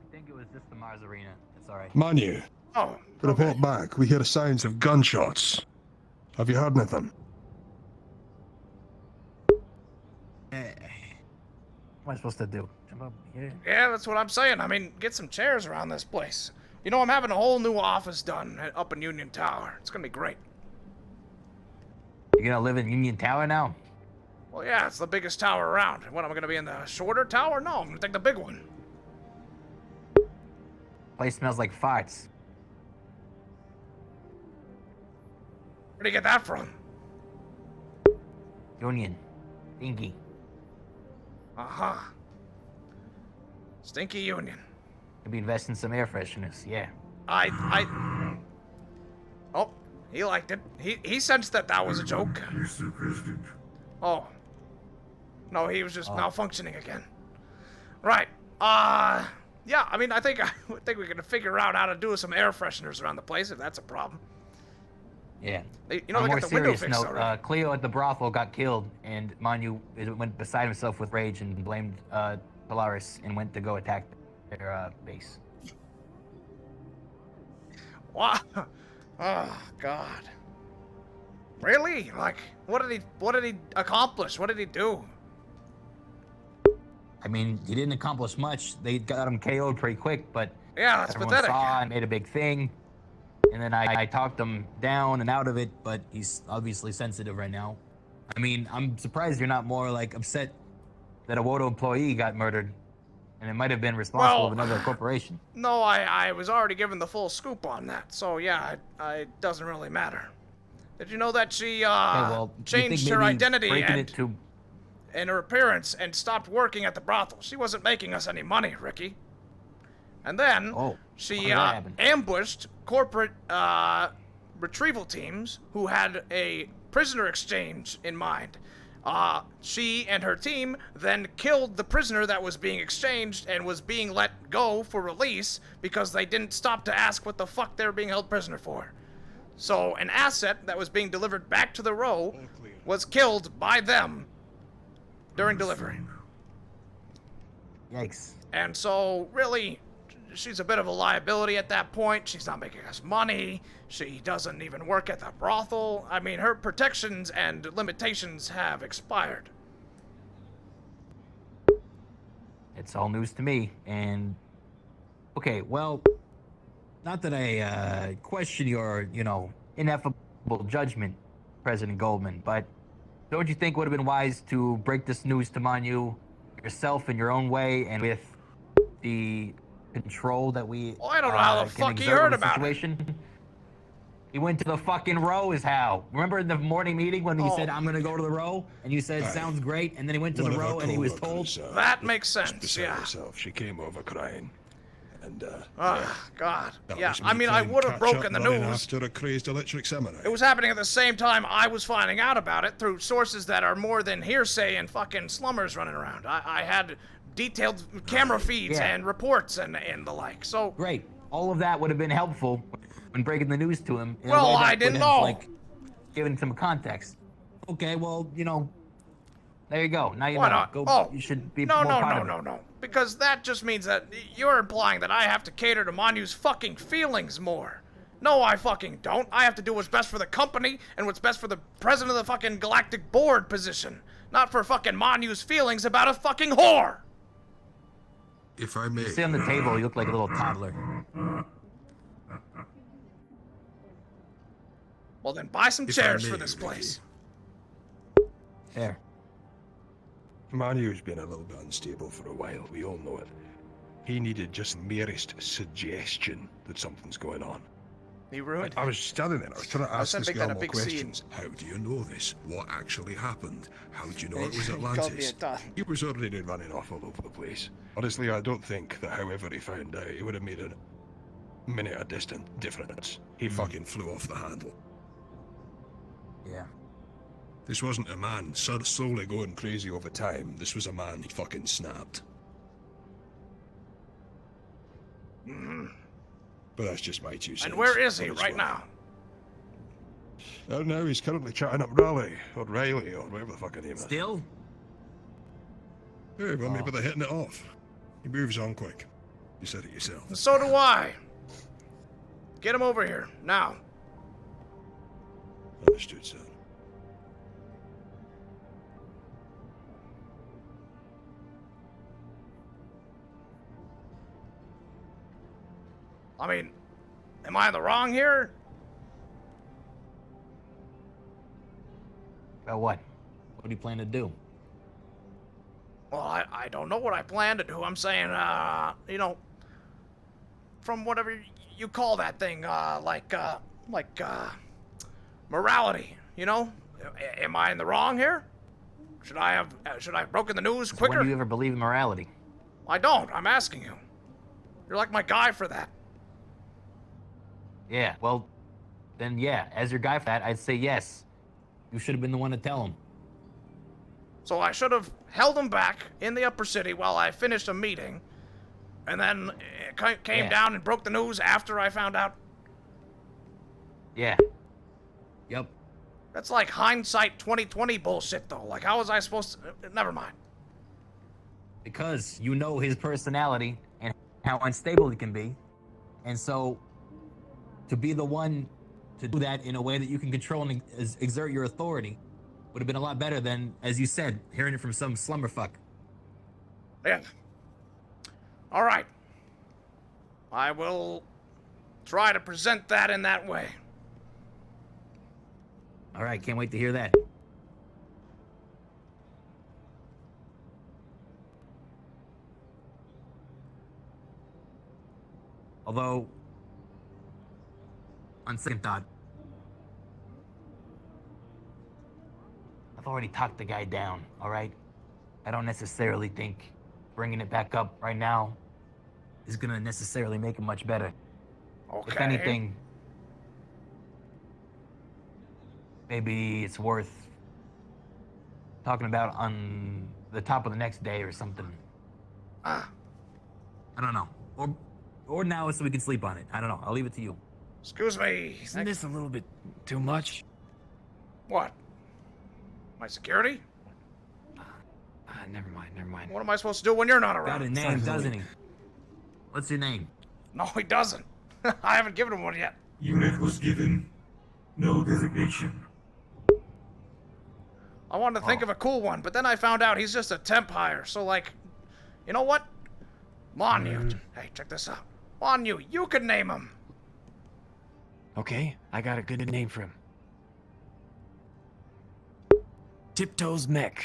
S9: I think it was just the Mars Arena. It's alright.
S6: Manu,
S1: Oh,
S6: report back. We hear sounds of gunshots. Have you heard anything?
S9: What am I supposed to do? Jump up here?
S1: Yeah, that's what I'm saying. I mean, get some chairs around this place. You know, I'm having a whole new office done up in Union Tower. It's gonna be great.
S9: You gonna live in Union Tower now?
S1: Well, yeah, it's the biggest tower around. What, am I gonna be in the shorter tower? No, I'm gonna take the big one.
S9: Place smells like farts.
S1: Where'd you get that from?
S9: Union. Stinky.
S1: Uh-huh. Stinky Union.
S9: Could be investing some air fresheners, yeah.
S1: Oh, he liked it. He sensed that was a joke. Oh. No, he was just malfunctioning again. Right. Yeah, I mean, I think we can figure out how to do some air fresheners around the place if that's a problem.
S9: Yeah.
S1: You know,
S9: On
S1: they
S9: a more
S1: got the window
S9: serious
S1: fixed
S9: note,
S1: already.
S9: Cleo at the brothel got killed, and Manu went beside himself with rage and blamed Polaris and went to go attack their base.
S1: What? Oh, God. Really? Like, what did he accomplish? What did he do?
S9: I mean, he didn't accomplish much. They got him KO'd pretty quick, but
S1: yeah, that's
S9: everyone
S1: pathetic.
S9: saw and made a big thing. And then I talked him down and out of it, but he's obviously sensitive right now. I mean, I'm surprised you're not more like upset that a Wodo employee got murdered, and it might have been responsible of another corporation.
S1: No, I was already given the full scoop on that, so yeah, it doesn't really matter. Did you know that she changed her identity and her appearance and stopped working at the brothel? She wasn't making us any money, Ricky. And then she ambushed corporate retrieval teams who had a prisoner exchange in mind. She and her team then killed the prisoner that was being exchanged and was being let go for release because they didn't stop to ask what the fuck they were being held prisoner for. So an asset that was being delivered back to the row was killed by them during delivery.
S9: Yikes.
S1: And so, really, she's a bit of a liability at that point. She's not making us money. She doesn't even work at the brothel. I mean, her protections and limitations have expired.
S9: It's all news to me, and okay, well, not that I question your, ineffable judgment, President Goldman, but don't you think would have been wise to break this news to Manu yourself in your own way and with the control that we
S1: I don't know how the fuck he heard about it.
S9: He went to the fucking row is how. Remember in the morning meeting when he said, I'm gonna go to the row? And you said, sounds great. And then he went to the row and he was told.
S1: That makes sense, yeah.
S6: Herself. She came over crying. And,
S1: God.
S6: that
S1: Yeah,
S6: was me
S1: I mean, I
S6: playing
S1: would have
S6: catch
S1: broken
S6: up
S1: the
S6: running
S1: news.
S6: after a crazed electric seminary.
S1: It was happening at the same time I was finding out about it through sources that are more than hearsay and fucking slummers running around. I had detailed camera feeds and reports and the like, so...
S9: Great. All of that would have been helpful when breaking the news to him. In a
S1: Well,
S9: way that
S1: I didn't
S9: would have,
S1: know.
S9: Like, given some context. Okay, well, there you go. Now you
S1: Why
S9: know.
S1: not?
S9: Go, you should be more proud of it.
S1: No. Because that just means that you're implying that I have to cater to Manu's fucking feelings more. No, I fucking don't. I have to do what's best for the company and what's best for the president of the fucking galactic board position. Not for fucking Manu's feelings about a fucking whore.
S6: If I may.
S9: You sit on the table, you look like a little toddler.
S1: Well, then buy some chairs for this place.
S9: There.
S6: Manu's been a little bit unstable for a while, we all know it. He needed just merest suggestion that something's going on.
S1: He ruined.
S6: I was standing there, I was trying to ask this
S1: make
S6: guy
S1: that a
S6: more
S1: big
S6: questions.
S1: scene.
S6: How do you know this? What actually happened? How do you know it was
S1: He called me
S6: Atlantis?
S1: a dog.
S6: He was already running off all over the place. Honestly, I don't think that however he found out, it would have made a minute a distant difference. He fucking flew off the handle.
S9: Yeah.
S6: This wasn't a man slowly going crazy over time. This was a man he fucking snapped. But that's just my 2 cents.
S1: And where is he
S6: for what it's
S1: right
S6: worth.
S1: now?
S6: I don't know, he's currently chatting up Riley, or whatever the fuck her name is.
S9: Still?
S6: Yeah, well, maybe they're hitting it off. He moves on quick. You said it yourself.
S1: So do I. Get him over here, now.
S6: Understood, son.
S1: I mean, am I in the wrong here?
S9: About what? What do you plan to do?
S1: Well, I don't know what I plan to do. I'm saying, you know, from whatever you call that thing, like morality, you know? Am I in the wrong here? Should I have broken the news quicker?
S9: When do you ever believe in morality?
S1: I don't. I'm asking you. You're like my guy for that.
S9: Yeah, well, then yeah, as your guy for that, I'd say yes. You should have been the one to tell him.
S1: So I should have held him back in the upper city while I finished a meeting, and then came down and broke the news after I found out.
S9: Yeah. Yep.
S1: That's like hindsight 2020 bullshit, though. Like, how was I supposed to? Never mind.
S9: Because you know his personality and how unstable he can be. And so, to be the one to do that in a way that you can control and exert your authority would have been a lot better than, as you said, hearing it from some slumberfuck.
S1: Yeah. All right. I will try to present that in that way.
S9: All right, can't wait to hear that. Although, on second thought, I've already talked the guy down, all right? I don't necessarily think bringing it back up right now is gonna necessarily make it much better.
S1: Okay.
S9: If anything, maybe it's worth talking about on the top of the next day or something. I don't know. Or now so we can sleep on it. I don't know. I'll leave it to you.
S1: Excuse me.
S7: Isn't this a little bit too much?
S1: What? My security?
S7: Never mind.
S1: What am I supposed to do when you're not around?
S9: Got a name, doesn't he? What's your name?
S1: No, he doesn't. I haven't given him one yet.
S2: Unit was given. No designation.
S1: I wanted to think of a cool one, but then I found out he's just a temp hire. So, like, you know what? Monute. Hey, check this out. Monute, you could name him.
S7: Okay, I got a good name for him. Tiptoes Mick.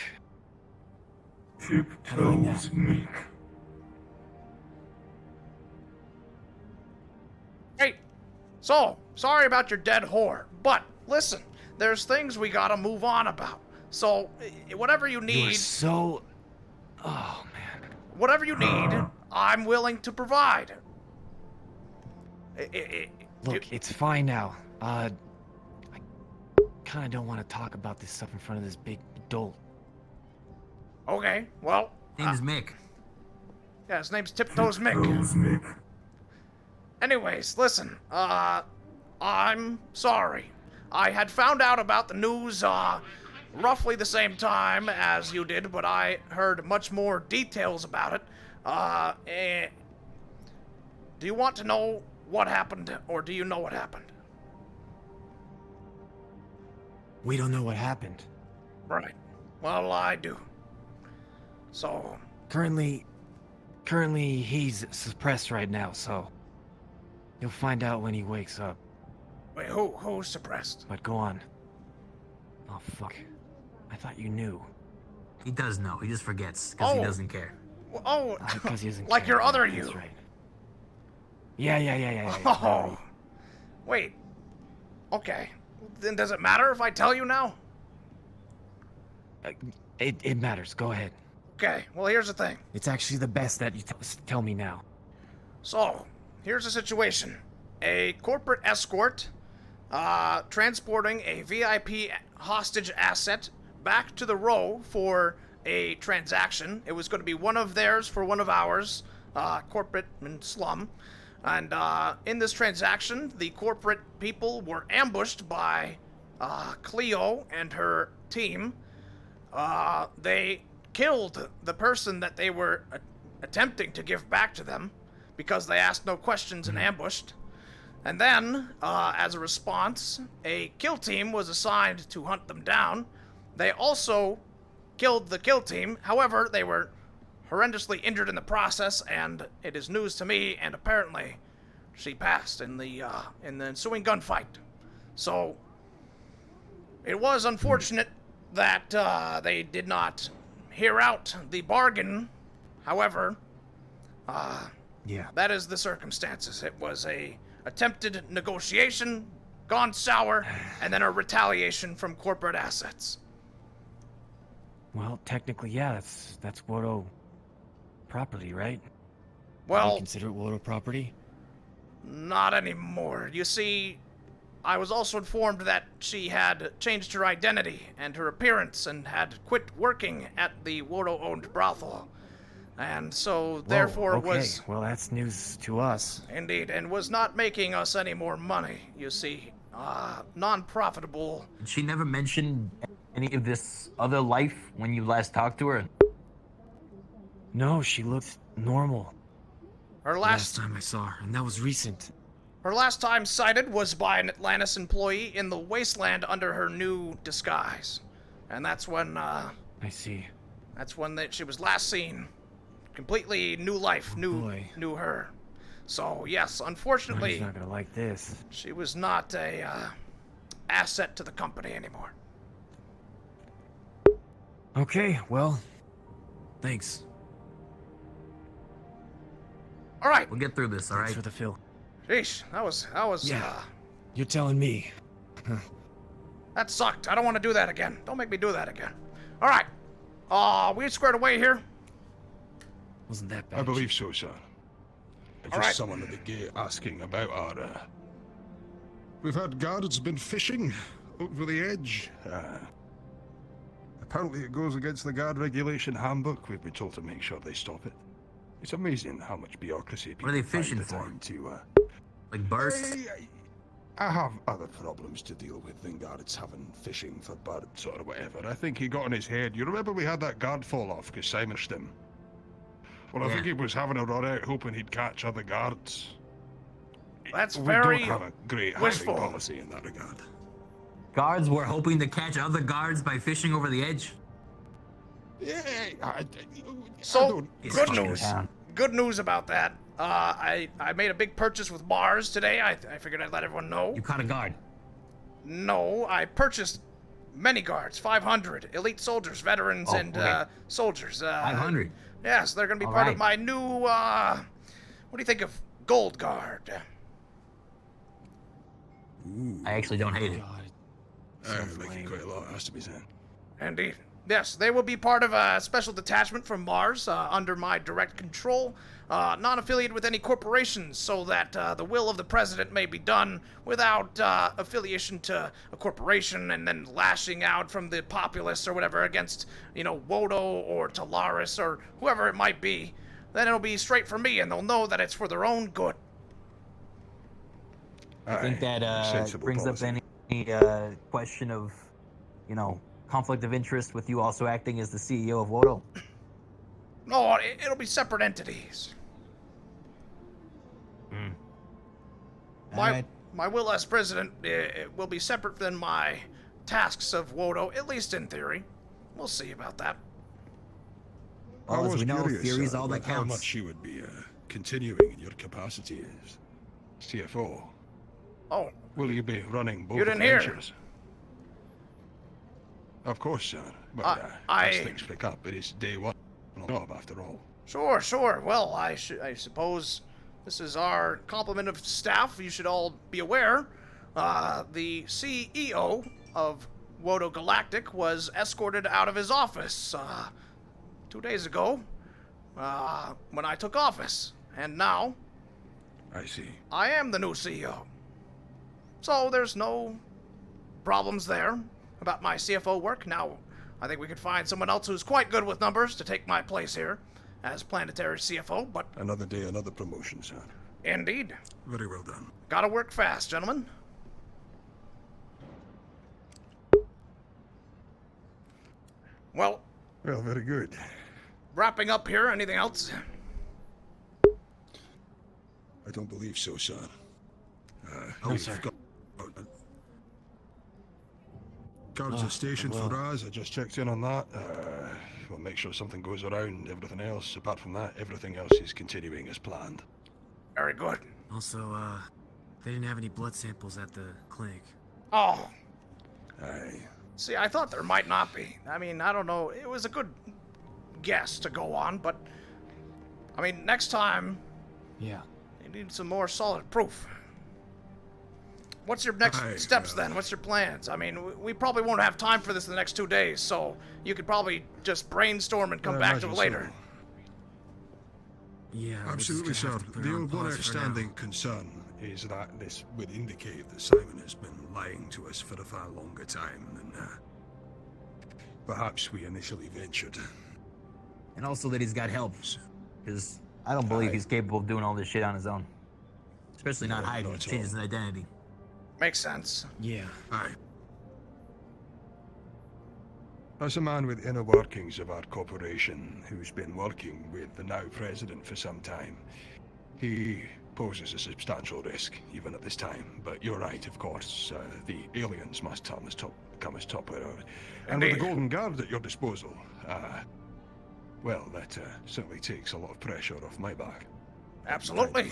S2: Tiptoes Mick.
S1: Hey, so, sorry about your dead whore, but listen, there's things we gotta move on about. So, whatever you need...
S7: You're so... Oh, man.
S1: Whatever you need, I'm willing to provide.
S7: Look, it's fine now. I kinda don't want to talk about this stuff in front of this big dolt.
S1: Okay, well...
S9: Name's Mick.
S1: Yeah, his name's Tiptoes Mick.
S2: Mick.
S1: Anyways, listen, I'm sorry. I had found out about the news, roughly the same time as you did, but I heard much more details about it. Do you want to know what happened, or do you know what happened?
S7: We don't know what happened.
S1: Right. Well, I do. So...
S7: Currently he's suppressed right now, so... You'll find out when he wakes up.
S1: Wait, who's suppressed?
S7: But go on. Oh, fuck. I thought you knew.
S9: He does know. He just forgets because he doesn't care.
S1: Oh,
S7: because he doesn't
S1: like
S7: care.
S1: your other
S7: That's
S1: you.
S7: right. Yeah.
S1: Oh. Wait. Okay. Then does it matter if I tell you now?
S7: It matters. Go ahead.
S1: Okay, well, here's the thing.
S7: It's actually the best that you tell me now.
S1: So, here's the situation. A corporate escort transporting a VIP hostage asset back to the row for a transaction. It was going to be one of theirs for one of ours, corporate and slum. And in this transaction, the corporate people were ambushed by Cleo and her team. They killed the person that they were attempting to give back to them because they asked no questions and ambushed. And then, as a response, a kill team was assigned to hunt them down. They also killed the kill team. However, they were horrendously injured in the process, and it is news to me, and apparently she passed in the ensuing gunfight. So, it was unfortunate that they did not hear out the bargain. However, that is the circumstances. It was a attempted negotiation, gone sour, and then a retaliation from corporate assets.
S7: Well, technically, yeah, that's Wodo property, right?
S1: Well,
S7: Would you consider it Wodo property?
S1: Not anymore. You see, I was also informed that she had changed her identity and her appearance and had quit working at the Wodo-owned brothel. And so, therefore,
S7: okay.
S1: was...
S7: Well, that's news to us.
S1: Indeed, and was not making us any more money, you see. Non-profitable.
S9: She never mentioned any of this other life when you last talked to her?
S7: No, she looked normal.
S1: Her last
S7: time I saw her, and that was recent.
S1: Her last time sighted was by an Atlantis employee in the wasteland under her new disguise. And that's when,
S7: I see.
S1: That's when she was last seen. Completely new life, new her. So, yes, unfortunately...
S7: She's not gonna like this.
S1: She was not a, asset to the company anymore.
S7: Okay, well, thanks.
S1: All right.
S9: We'll get through this, all right?
S7: Thanks for the fill.
S1: Sheesh, that was,
S7: Yeah, you're telling me.
S1: That sucked. I don't want to do that again. Don't make me do that again. All right. We squared away here?
S7: Wasn't that bad?
S6: I believe so, sir. Just
S1: right.
S6: someone at the gate asking about our... We've had guards been fishing over the edge. Apparently it goes against the guard regulation handbook. We've been told to make sure they stop it. It's amazing how much bureaucracy people
S9: What are they
S6: find
S9: fishing
S6: the
S9: for?
S6: time to,
S9: Like birds?
S6: I have other problems to deal with than guards having fishing for birds or whatever. I think he got in his head. You remember we had that guard fall off because Simon him? Well, I think he was having a run out hoping he'd catch other guards.
S1: That's
S6: we
S1: very
S6: don't have a great
S1: wishful.
S6: hunting policy in that regard.
S9: Guards were hoping to catch other guards by fishing over the edge?
S6: Yeah,
S1: So,
S9: It's
S1: good
S9: fucking
S1: news.
S9: town.
S1: Good news about that. I made a big purchase with Mars today. I figured I'd let everyone know.
S9: You caught a guard?
S1: No, I purchased many guards, 500 elite soldiers, veterans,
S9: Oh,
S1: and
S9: okay.
S1: soldiers.
S9: 500?
S1: Yes, they're going to be
S9: All
S1: part
S9: right.
S1: of my new, what do you think of Gold Guard?
S9: I actually don't hate it.
S6: I like it quite a lot, has to be said.
S1: Indeed. Yes, they will be part of a special detachment from Mars under my direct control, non-affiliated with any corporations, so that the will of the president may be done without affiliation to a corporation and then lashing out from the populace or whatever against, Wodo or Talaris or whoever it might be. Then it'll be straight for me, and they'll know that it's for their own good.
S9: I think that
S6: sensible
S9: brings
S6: policy.
S9: up any question of, conflict of interest with you also acting as the CEO of Wodo.
S1: No, it'll be separate entities. My will as president it will be separate than my tasks of Wodo, at least in theory. We'll see about that.
S9: Well, as we know,
S6: curious,
S9: theory's all that
S6: about how
S9: counts.
S6: much you would be continuing in your capacity as CFO.
S1: Oh.
S6: Will you be running both
S1: You didn't hear.
S6: ventures? Of course, sir. But
S1: I-
S6: as things pick up, it is day one job after all.
S1: Sure. Well, I suppose this is our complement of staff. You should all be aware. The CEO of Wodo Galactic was escorted out of his office 2 days ago when I took office. And now
S6: I see.
S1: I am the new CEO. So there's no problems there about my CFO work. Now, I think we could find someone else who's quite good with numbers to take my place here as planetary CFO, but...
S6: Another day, another promotion, sir.
S1: Indeed.
S6: Very well done.
S1: Gotta work fast, gentlemen. Well,
S6: very good.
S1: Wrapping up here, anything else?
S6: I don't believe so, sir.
S20: No, sir.
S6: Guards are stationed for us. I just checked in on that. We'll make sure something goes around. Everything else, apart from that, everything else is continuing as planned.
S1: Very good.
S24: Also, they didn't have any blood samples at the clinic.
S1: Oh.
S6: Aye.
S1: See, I thought there might not be. I mean, I don't know. It was a good guess to go on, but... I mean, next time...
S7: Yeah.
S1: You need some more solid proof. What's your next steps then? What's your plans? I mean, we probably won't have time for this in the next 2 days, so you could probably just brainstorm and come back to it later.
S24: Yeah,
S6: absolutely, sir. The one outstanding concern is that this would indicate that Simon has been lying to us for a far longer time than perhaps we initially ventured.
S9: And also that he's got help, because I don't believe he's capable of doing all this shit on his own. Especially not hiding, changing his identity.
S1: Makes sense.
S24: Yeah.
S6: Aye. As a man with inner workings of our corporation, who's been working with the now president for some time, he poses a substantial risk, even at this time. But you're right, of course. The aliens must come as top priority. And with the Golden Guard at your disposal, well, that certainly takes a lot of pressure off my back.
S1: Absolutely.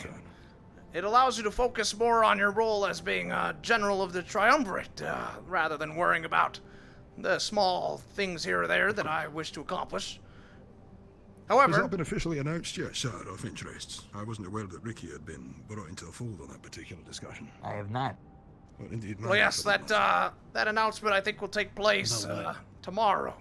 S1: It allows you to focus more on your role as being a general of the Triumvirate, rather than worrying about the small things here or there that I wish to accomplish. However...
S6: Has that been officially announced yet, sir, of interests? I wasn't aware that Ricky had been brought into the fold on that particular discussion.
S9: I have not.
S6: Well, indeed,
S1: Well, yes, that announcement I think will take place tomorrow.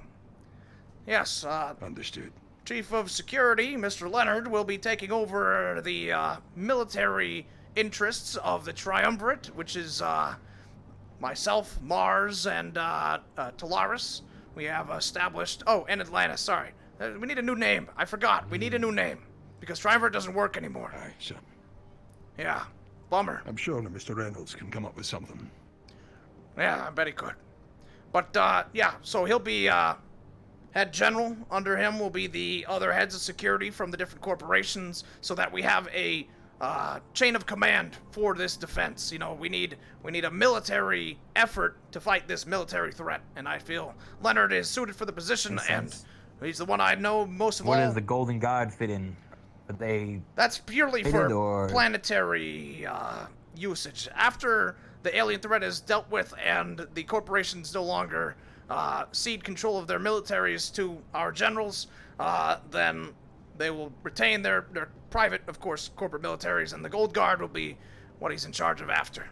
S1: Yes,
S6: Understood.
S1: Chief of Security, Mr. Leonard, will be taking over the military interests of the Triumvirate, which is myself, Mars, and Talaris. We have established... Oh, and Atlantis, sorry. We need a new name. I forgot. We need a new name. Because Triumvirate doesn't work anymore.
S6: Aye, sir.
S1: Yeah. Bummer.
S6: I'm sure that Mr. Reynolds can come up with something.
S1: Yeah, I bet he could. But, yeah, so he'll be, head general. Under him will be the other heads of security from the different corporations, so that we have a chain of command for this defense. You know, we need a military effort to fight this military threat, and I feel Leonard is suited for the position, and he's the one I know most of all.
S9: Where does the Golden Guard fit in? Are they...
S1: That's purely for planetary usage. After the alien threat is dealt with and the corporations no longer cede control of their militaries to our generals, then they will retain their private, of course, corporate militaries, and the Gold Guard will be what he's in charge of after.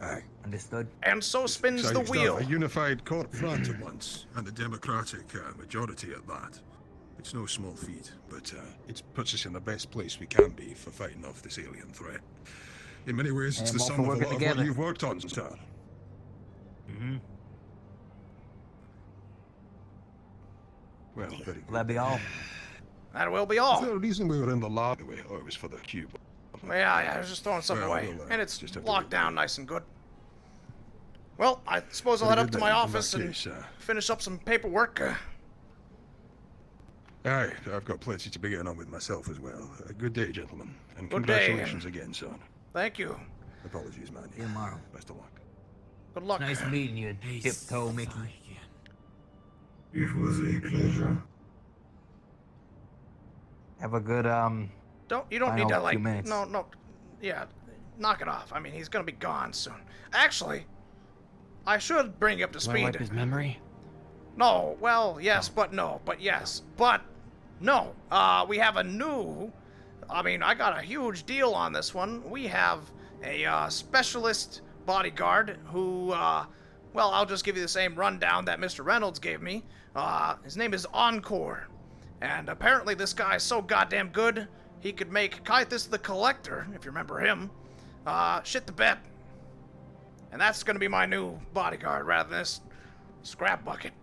S6: Aye.
S9: Understood.
S1: And so spins the wheel.
S6: A unified corp front at once, and a democratic majority at that. It's no small feat, but it puts us in the best place we can be for fighting off this alien threat. In many ways, it's the sum of a lot of what you've worked on, sir.
S9: Mm-hmm.
S6: Well, very good.
S9: Will that be all?
S1: That will be all.
S6: Is there a reason we were in the lab anyway? Oh, it was for the cube.
S1: Yeah, I was just throwing something away. And it's locked down nice and good. Well, I suppose I'll head up to my office and finish up some paperwork.
S6: Aye, I've got plenty to be getting on with myself as well. Good day, gentlemen. And
S1: Good day,
S6: congratulations again, son.
S1: Thank you.
S6: Apologies, man.
S9: See you tomorrow.
S6: Best of luck.
S1: Good luck.
S9: Nice meeting you, Tiptoe Mickey.
S2: It was a pleasure.
S9: Have a good,
S1: You don't need to, like,
S9: few minutes.
S1: no, yeah, knock it off. I mean, he's gonna be gone soon. Actually, I should bring you up to
S7: Do I
S1: speed.
S7: wipe his memory?
S1: No, well, yes, but no, but yes, but no. We have a new, I mean, I got a huge deal on this one. We have a specialist bodyguard who, well, I'll just give you the same rundown that Mr. Reynolds gave me. His name is Encore. And apparently this guy is so goddamn good, he could make Callous the Collector, if you remember him, shit the bed. And that's gonna be my new bodyguard rather than this scrap bucket.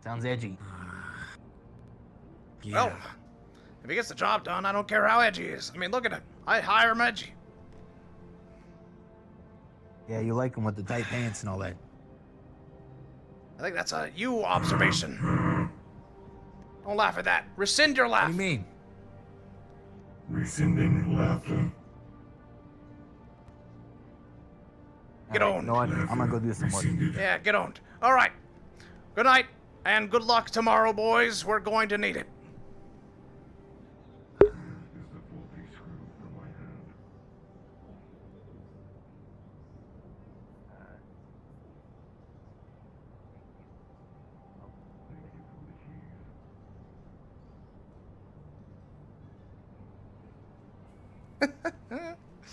S9: Sounds edgy.
S1: Well, if he gets the job done, I don't care how edgy he is. I mean, look at him. I hire him edgy.
S9: Yeah, you like him with the tight pants and all that.
S1: I think that's a you observation. Don't laugh at that. Rescind your laugh.
S9: What do you mean?
S2: Rescinding laughter.
S1: Get owned.
S9: No, I'm gonna go do some work.
S1: Yeah, get owned. All right. Good night, and good luck tomorrow, boys. We're going to need it.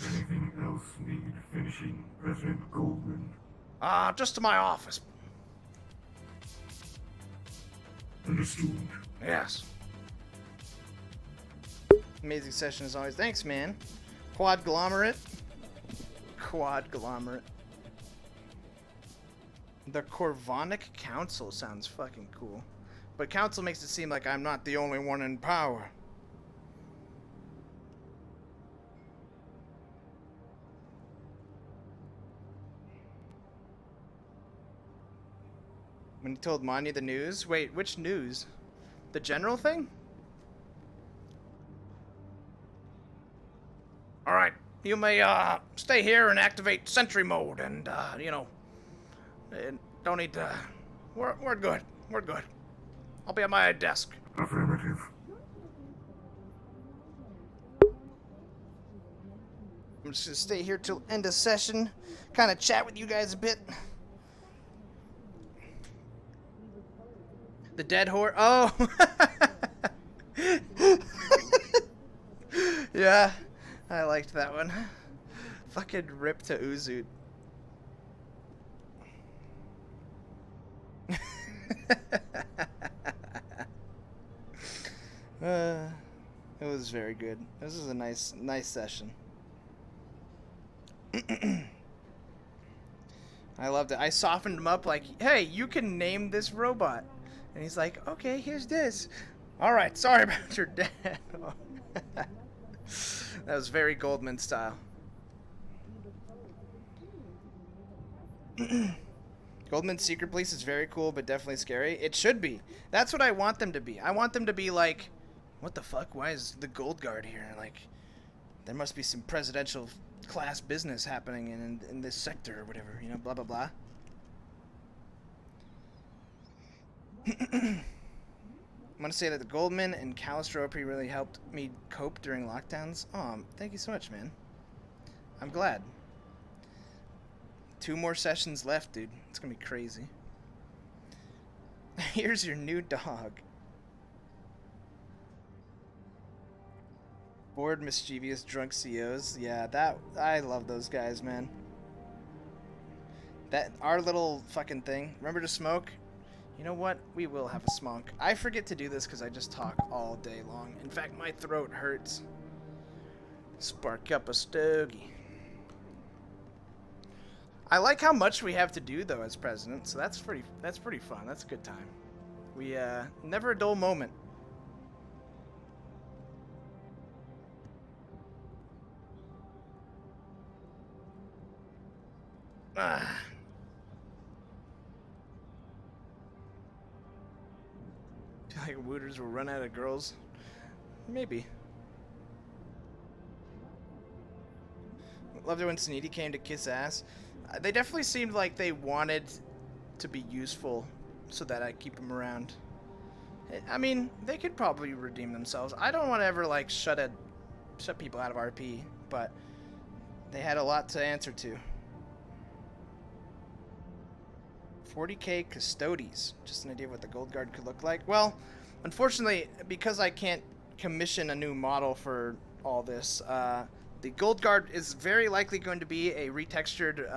S2: Anything else need finishing, President Goldman?
S1: Just to my office.
S2: Understood.
S1: Yes.
S4: Amazing session as always. Thanks, man. Quadglomerate. Quadglomerate. The Corvonic Council sounds fucking cool. But Council makes it seem like I'm not the only one in power. When he told Manya the news? Wait, which news? The general thing?
S1: Alright, you may, stay here and activate sentry mode and, you know, don't need to... We're good. We're good. I'll be at my desk.
S2: Affirmative.
S4: I'm just gonna stay here till end of session, kind of chat with you guys a bit. The dead horse. Oh. Yeah, I liked that one. Fucking rip to Uzut. It was very good. This was a nice session. I loved it. I softened him up like, hey, you can name this robot. And he's like, okay, here's this. All right, sorry about your dad. That was very Goldman style. Goldman's secret police is very cool, but definitely scary. It should be. That's what I want them to be. I want them to be like, what the fuck? Why is the Gold Guard here? Like, there must be some presidential class business happening in this sector or whatever, you know, blah, blah, blah. I'm gonna say that the Goldman and Callous Ropey really helped me cope during lockdowns. Oh, thank you so much, man. I'm glad. 2 more sessions left, dude. It's gonna be crazy. Here's your new dog. Bored, mischievous, drunk COs. Yeah, that I love those guys, man. That our little fucking thing. Remember to smoke? You know what? We will have a smonk. I forget to do this because I just talk all day long. In fact, my throat hurts. Spark up a stogie. I like how much we have to do though as president, so that's pretty fun. That's a good time. We never a dull moment. Ah. Feel like Wooters will run out of girls. Maybe. Loved it when Sneedy came to kiss ass. They definitely seemed like they wanted to be useful so that I keep them around. I mean, they could probably redeem themselves. I don't want to ever like shut people out of RP, but they had a lot to answer to. 40k custodies. Just an idea of what the Gold Guard could look like. Well, unfortunately, because I can't commission a new model for all this, the Gold Guard is very likely going to be a retextured,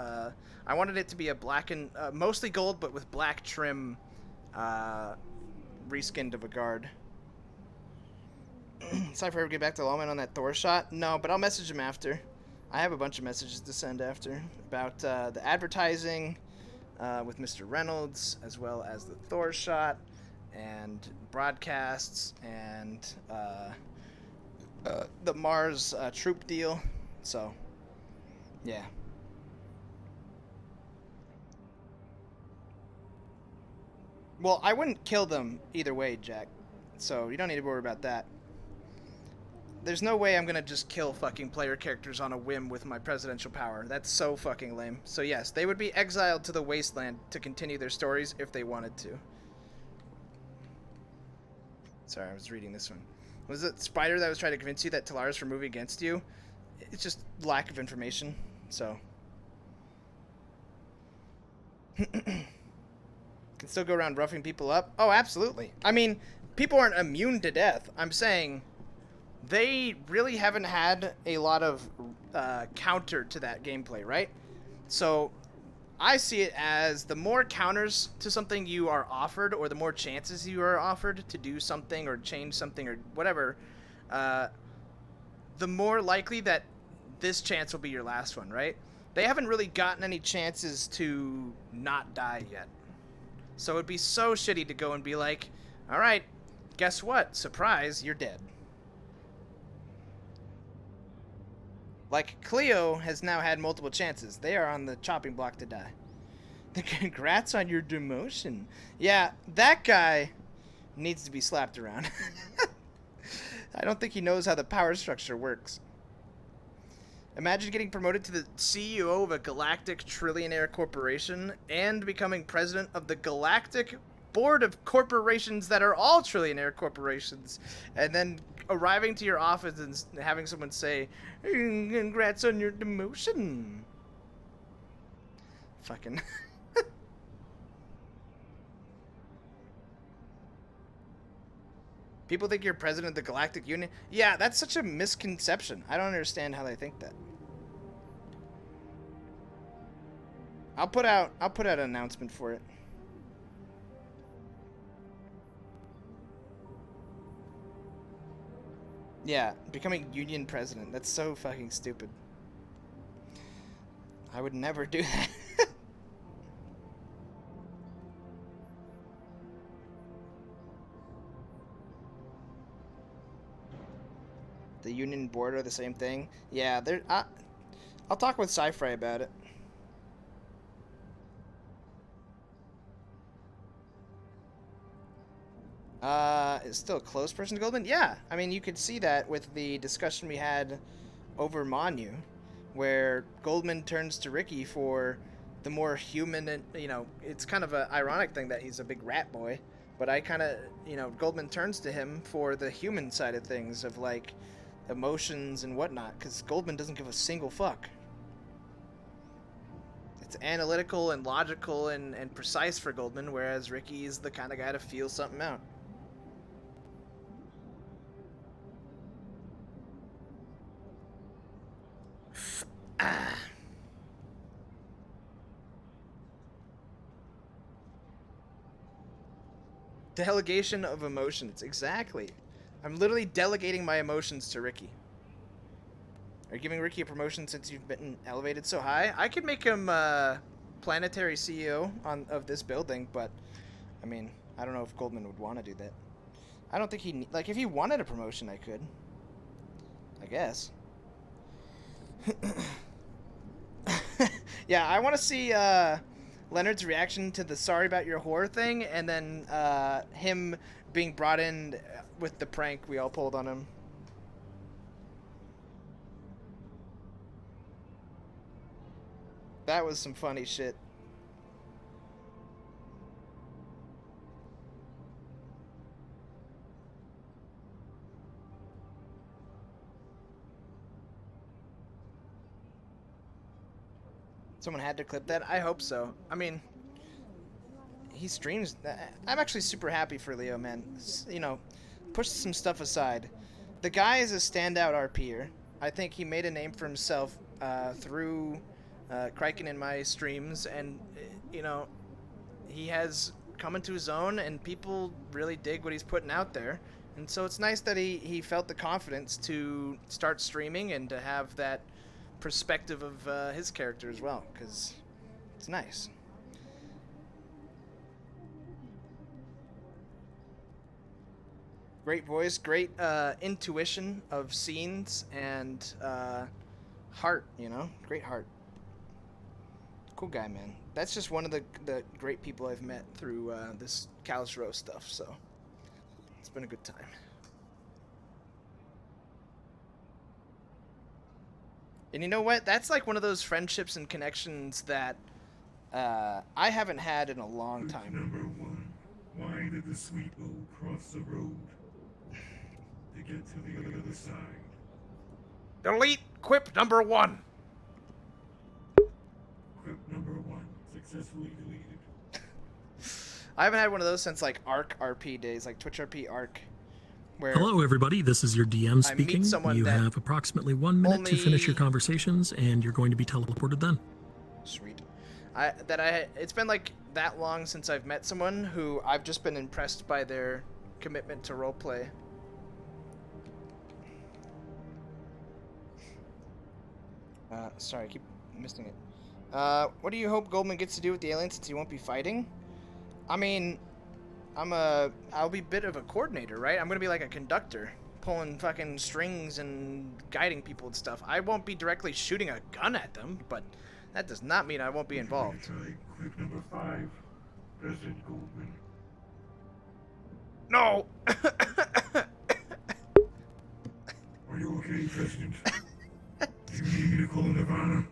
S4: I wanted it to be a black and, mostly gold, but with black trim reskinned of a guard. Cypher ever get back to Lawman on that Thor shot? No, but I'll message him after. I have a bunch of messages to send after about the advertising with Mr. Reynolds, as well as the Thor shot, and broadcasts, and the Mars troop deal. So, yeah. Well, I wouldn't kill them either way, Jack. So you don't need to worry about that. There's no way I'm gonna just kill fucking player characters on a whim with my presidential power. That's so fucking lame. So yes, they would be exiled to the wasteland to continue their stories if they wanted to. Sorry, I was reading this one. Was it Spider that was trying to convince you that Talaris were moving against you? It's just lack of information, so. Can still go around roughing people up? Oh, absolutely. I mean, people aren't immune to death. I'm saying they really haven't had a lot of counter to that gameplay, right? So I see it as the more counters to something you are offered, or the more chances you are offered to do something or change something or whatever, the more likely that this chance will be your last one, right? They haven't really gotten any chances to not die yet. So it'd be so shitty to go and be like, all right, guess what? Surprise, you're dead. Like, Cleo has now had multiple chances. They are on the chopping block to die. Congrats on your demotion. Yeah, that guy needs to be slapped around. I don't think he knows how the power structure works. Imagine getting promoted to the CEO of a galactic trillionaire corporation and becoming president of the galactic board of corporations that are all trillionaire corporations, and then arriving to your office and having someone say, congrats on your demotion. Fucking. People think you're president of the Galactic Union. Yeah, that's such a misconception. I don't understand how they think that. I'll put out an announcement for it. Yeah, becoming union president. That's so fucking stupid. I would never do that. The union board are the same thing. Yeah, they're. I'll talk with Sci-Fi about it. Is still a close person to Goldman? Yeah, I mean, you could see that with the discussion we had over Manu, where Goldman turns to Ricky for the more human, and you know, it's kind of an ironic thing that he's a big rat boy, but I kind of, you know, Goldman turns to him for the human side of things, of like emotions and whatnot, because Goldman doesn't give a single fuck. It's analytical and logical and precise for Goldman, whereas Ricky is the kind of guy to feel something out. Delegation of emotions. Exactly. I'm literally delegating my emotions to Ricky. Are you giving Ricky a promotion since you've been elevated so high? I could make him planetary CEO of this building, but I mean, I don't know if Goldman would want to do that. I don't think he, like, if he wanted a promotion, I could. I guess. Yeah, I want to see Leonard's reaction to the sorry about your whore thing, and then him being brought in with the prank we all pulled on him. That was some funny shit. Someone had to clip that? I hope so. I mean, he streams. I'm actually super happy for Leo, man. You know, push some stuff aside. The guy is a standout RPer. I think he made a name for himself through Kraken in my streams, and, you know, he has coming to his own, and people really dig what he's putting out there. And so it's nice that he felt the confidence to start streaming and to have that perspective of his character as well, because it's nice. Great voice, great intuition of scenes, and heart, you know? Great heart. Cool guy, man. That's just one of the great people I've met through this Callous Row stuff, so it's been a good time. And you know what? That's like one of those friendships and connections that I haven't had in a long time.
S2: Number 1. Why did the sweet oak cross the road to get to the other side?
S1: Delete quip number 1.
S2: Quip number 1 successfully deleted.
S4: I haven't had one of those since like Arc RP days, like Twitch RP Arc. Where
S5: Hello, everybody. This is your DM speaking. You have approximately 1 minute to finish your conversations, and you're going to be teleported then.
S4: Sweet. It's been like that long since I've met someone who I've just been impressed by their commitment to roleplay. Sorry, I keep missing it. What do you hope Goldman gets to do with the aliens since he won't be fighting? I mean, I'll be a bit of a coordinator, right? I'm gonna be like a conductor, pulling fucking strings and guiding people and stuff. I won't be directly shooting a gun at them, but that does not mean I won't be involved.
S2: Quip number 5, President Goldman.
S1: No!
S2: Are you okay, President? Do you need me to call Nirvana?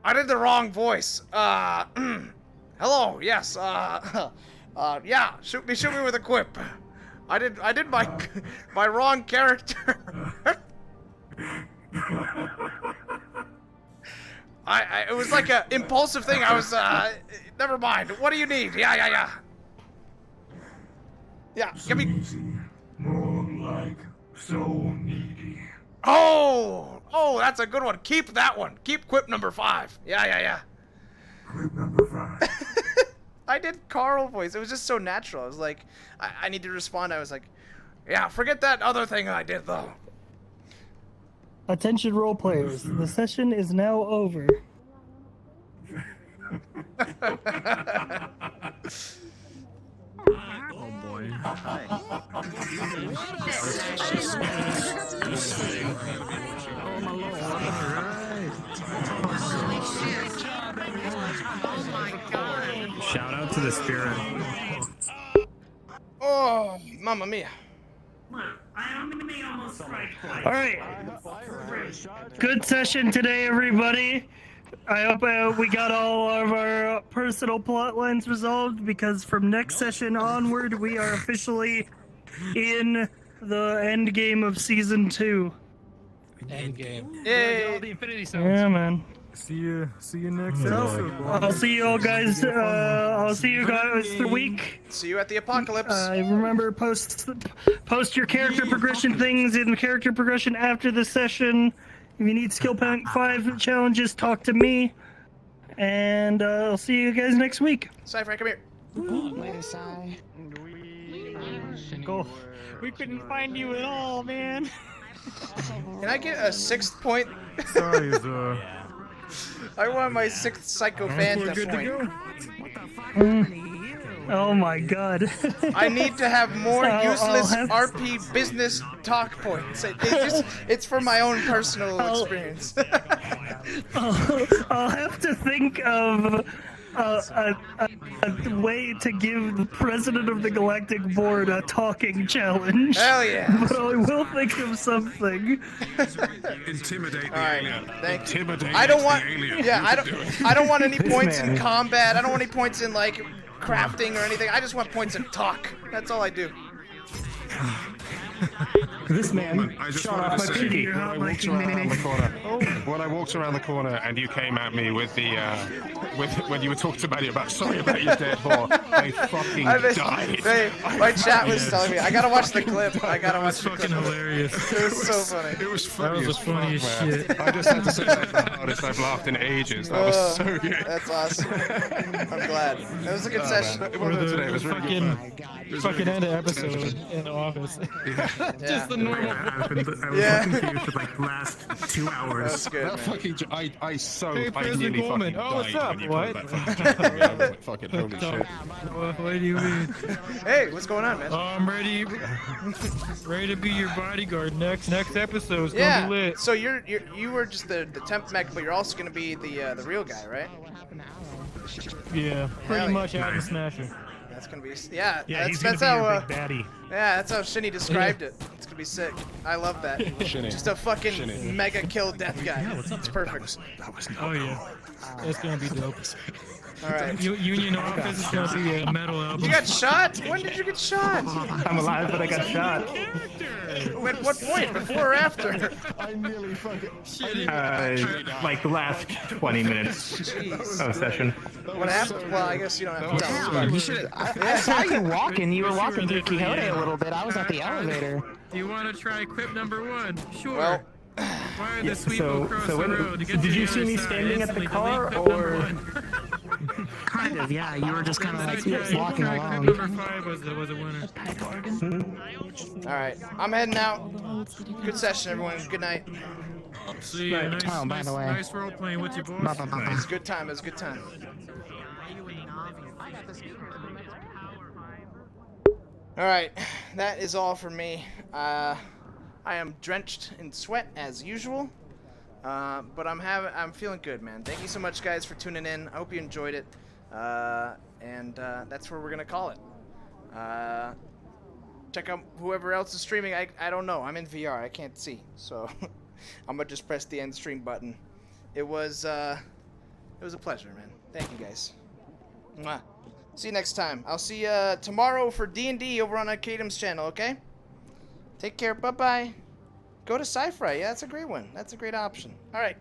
S1: I did the wrong voice. Hello, yes, yeah, shoot me with a quip. I did my wrong character. It was like a impulsive thing. I was never mind. What do you need? Yeah. Yeah,
S2: So
S1: give me.
S2: easy. More like so needy.
S1: Oh, that's a good one. Keep that one. Keep quip number 5. Yeah.
S2: Quip number 5.
S4: I did Carl voice. It was just so natural. I was like, I need to respond. I was like,
S1: Yeah, forget that other thing I did though.
S10: Attention role players, the session is now over.
S22: Oh boy. Oh my lord.
S3: Oh my god.
S22: Shout out to the spirit.
S4: oh, mamma mia.
S10: All right. Good session today, everybody. I hope we got all of our personal plot lines resolved, because from next session onward, we are officially in the end game of season 2.
S13: End game.
S4: Yay!
S22: The Infinity Stones.
S10: Yeah, man.
S22: See you next episode.
S10: I'll see you all guys. I'll see you guys through the week.
S4: See you at the apocalypse.
S10: Remember, post your character progression things in character progression after the session. If you need skill point 5 challenges, talk to me. And I'll see you guys next week.
S4: Cypher, come here.
S13: Later, Sai.
S10: Go.
S22: We couldn't find you at all, man.
S4: Can I get a 6th point?
S22: Sorry,
S4: I want my 6th Psycho Phantom point.
S10: Oh my god.
S4: I need to have more
S10: I'll
S4: useless
S10: have-
S4: RP business talk points. It's for my own personal experience.
S10: I'll have to think of a way to give the president of the Galactic Board a talking challenge.
S4: Hell yeah.
S10: But I will think of something.
S6: Intimidate the
S4: Alright,
S6: alien.
S4: thank you.
S6: Intimidate
S4: I don't want.
S6: the alien.
S4: Yeah, I don't want any
S10: This
S4: points
S10: man.
S4: in combat. I don't want any points in like crafting or anything. I just want points in talk. That's all I do.
S8: This man
S6: I just
S8: shot
S6: wanted
S8: off
S6: to
S8: my
S6: say,
S8: pinky.
S6: when I walked around the corner and you came at me with the when you were talking about sorry about your dead whore, I fucking died.
S4: My chat was telling me. I gotta watch the clip. I gotta watch the
S5: Fucking
S4: clip.
S5: hilarious.
S4: It was so funny.
S6: It was funny.
S5: That was
S6: as
S5: funny
S6: fuck,
S5: as
S6: man.
S5: shit.
S6: I just had to say that's the hardest I've laughed in ages. That was so good.
S4: That's awesome. I'm glad. It was a good session.
S6: It was today. It was really good.
S22: Fucking end of episode in the office. Just the normal.
S5: I was confused for like the last 2 hours.
S4: That's good,
S6: That
S4: man.
S6: fucking I
S22: Hey,
S6: nearly
S22: President
S6: fucking
S22: Lawlman. Oh, what's
S6: died
S22: up?
S6: when you
S22: What?
S6: pulled that fucking joke on me. I was like, fucking holy shit.
S22: What do you mean?
S4: Hey, what's going on, man?
S22: Oh, I'm ready to be your bodyguard. Next episode's
S4: Yeah.
S22: gonna be lit.
S4: So you were just the temp mech, but you're also gonna be the real guy, right?
S22: Yeah, pretty
S4: Hell
S22: much
S4: yeah.
S22: Adam Smasher.
S4: That's gonna be
S5: Yeah, he's
S4: that's
S5: gonna be
S4: how
S5: your big baddie.
S4: yeah, that's how Shinny described it. It's gonna be sick. I love that.
S6: Shinny.
S4: Just a fucking
S6: Shinny.
S4: mega kill death guy.
S5: Yeah, what's up,
S4: It's
S5: man?
S4: perfect.
S6: That was
S22: Oh yeah, it's gonna be dope.
S4: All right.
S22: Union office is gonna be a metal album.
S4: You got shot? When did you get shot?
S8: I'm alive, but I got shot.
S4: At what point? Before or after?
S6: I nearly fucking.
S8: Like the last 20 minutes
S4: Jeez.
S8: of session.
S4: What happened? Well, I guess you don't have to tell us.
S13: Damn, you should. I saw you walking. You were walking through Quixote a little bit. I was at the elevator.
S22: Do you want to try quip number 1? Sure.
S4: Well,
S22: Fire the sweep
S8: So
S22: across the
S8: when,
S22: road to get
S8: did
S22: to
S8: you
S22: the
S8: see
S22: other
S8: me
S22: side.
S8: standing at the
S22: Instantly
S8: car,
S22: delete quip
S8: or?
S22: number 1.
S13: Kind of, yeah. You were just kind of like
S22: Try
S13: walking
S22: quip
S13: along.
S22: number 5 was a winner.
S4: all right. I'm heading out. Good session, everyone. Good night.
S22: See you. Nice,
S13: Oh, by
S22: nice,
S13: the way.
S22: nice role playing with you, boys.
S13: Blah, blah, blah,
S4: It
S13: blah.
S4: was a good time. It was a good time. All right, that is all for me. I am drenched in sweat as usual, but I'm feeling good, man. Thank you so much, guys, for tuning in. I hope you enjoyed it, and that's where we're gonna call it. Check out whoever else is streaming. I don't know. I'm in VR. I can't see, so I'm gonna just press the end stream button. It was a pleasure, man. Thank you, guys. Mwah. See you next time. I'll see you tomorrow for D&D over on Arcadum's channel, okay? Take care. Bye-bye. Go to Sci-Fi. Yeah, that's a great one. That's a great option. All right.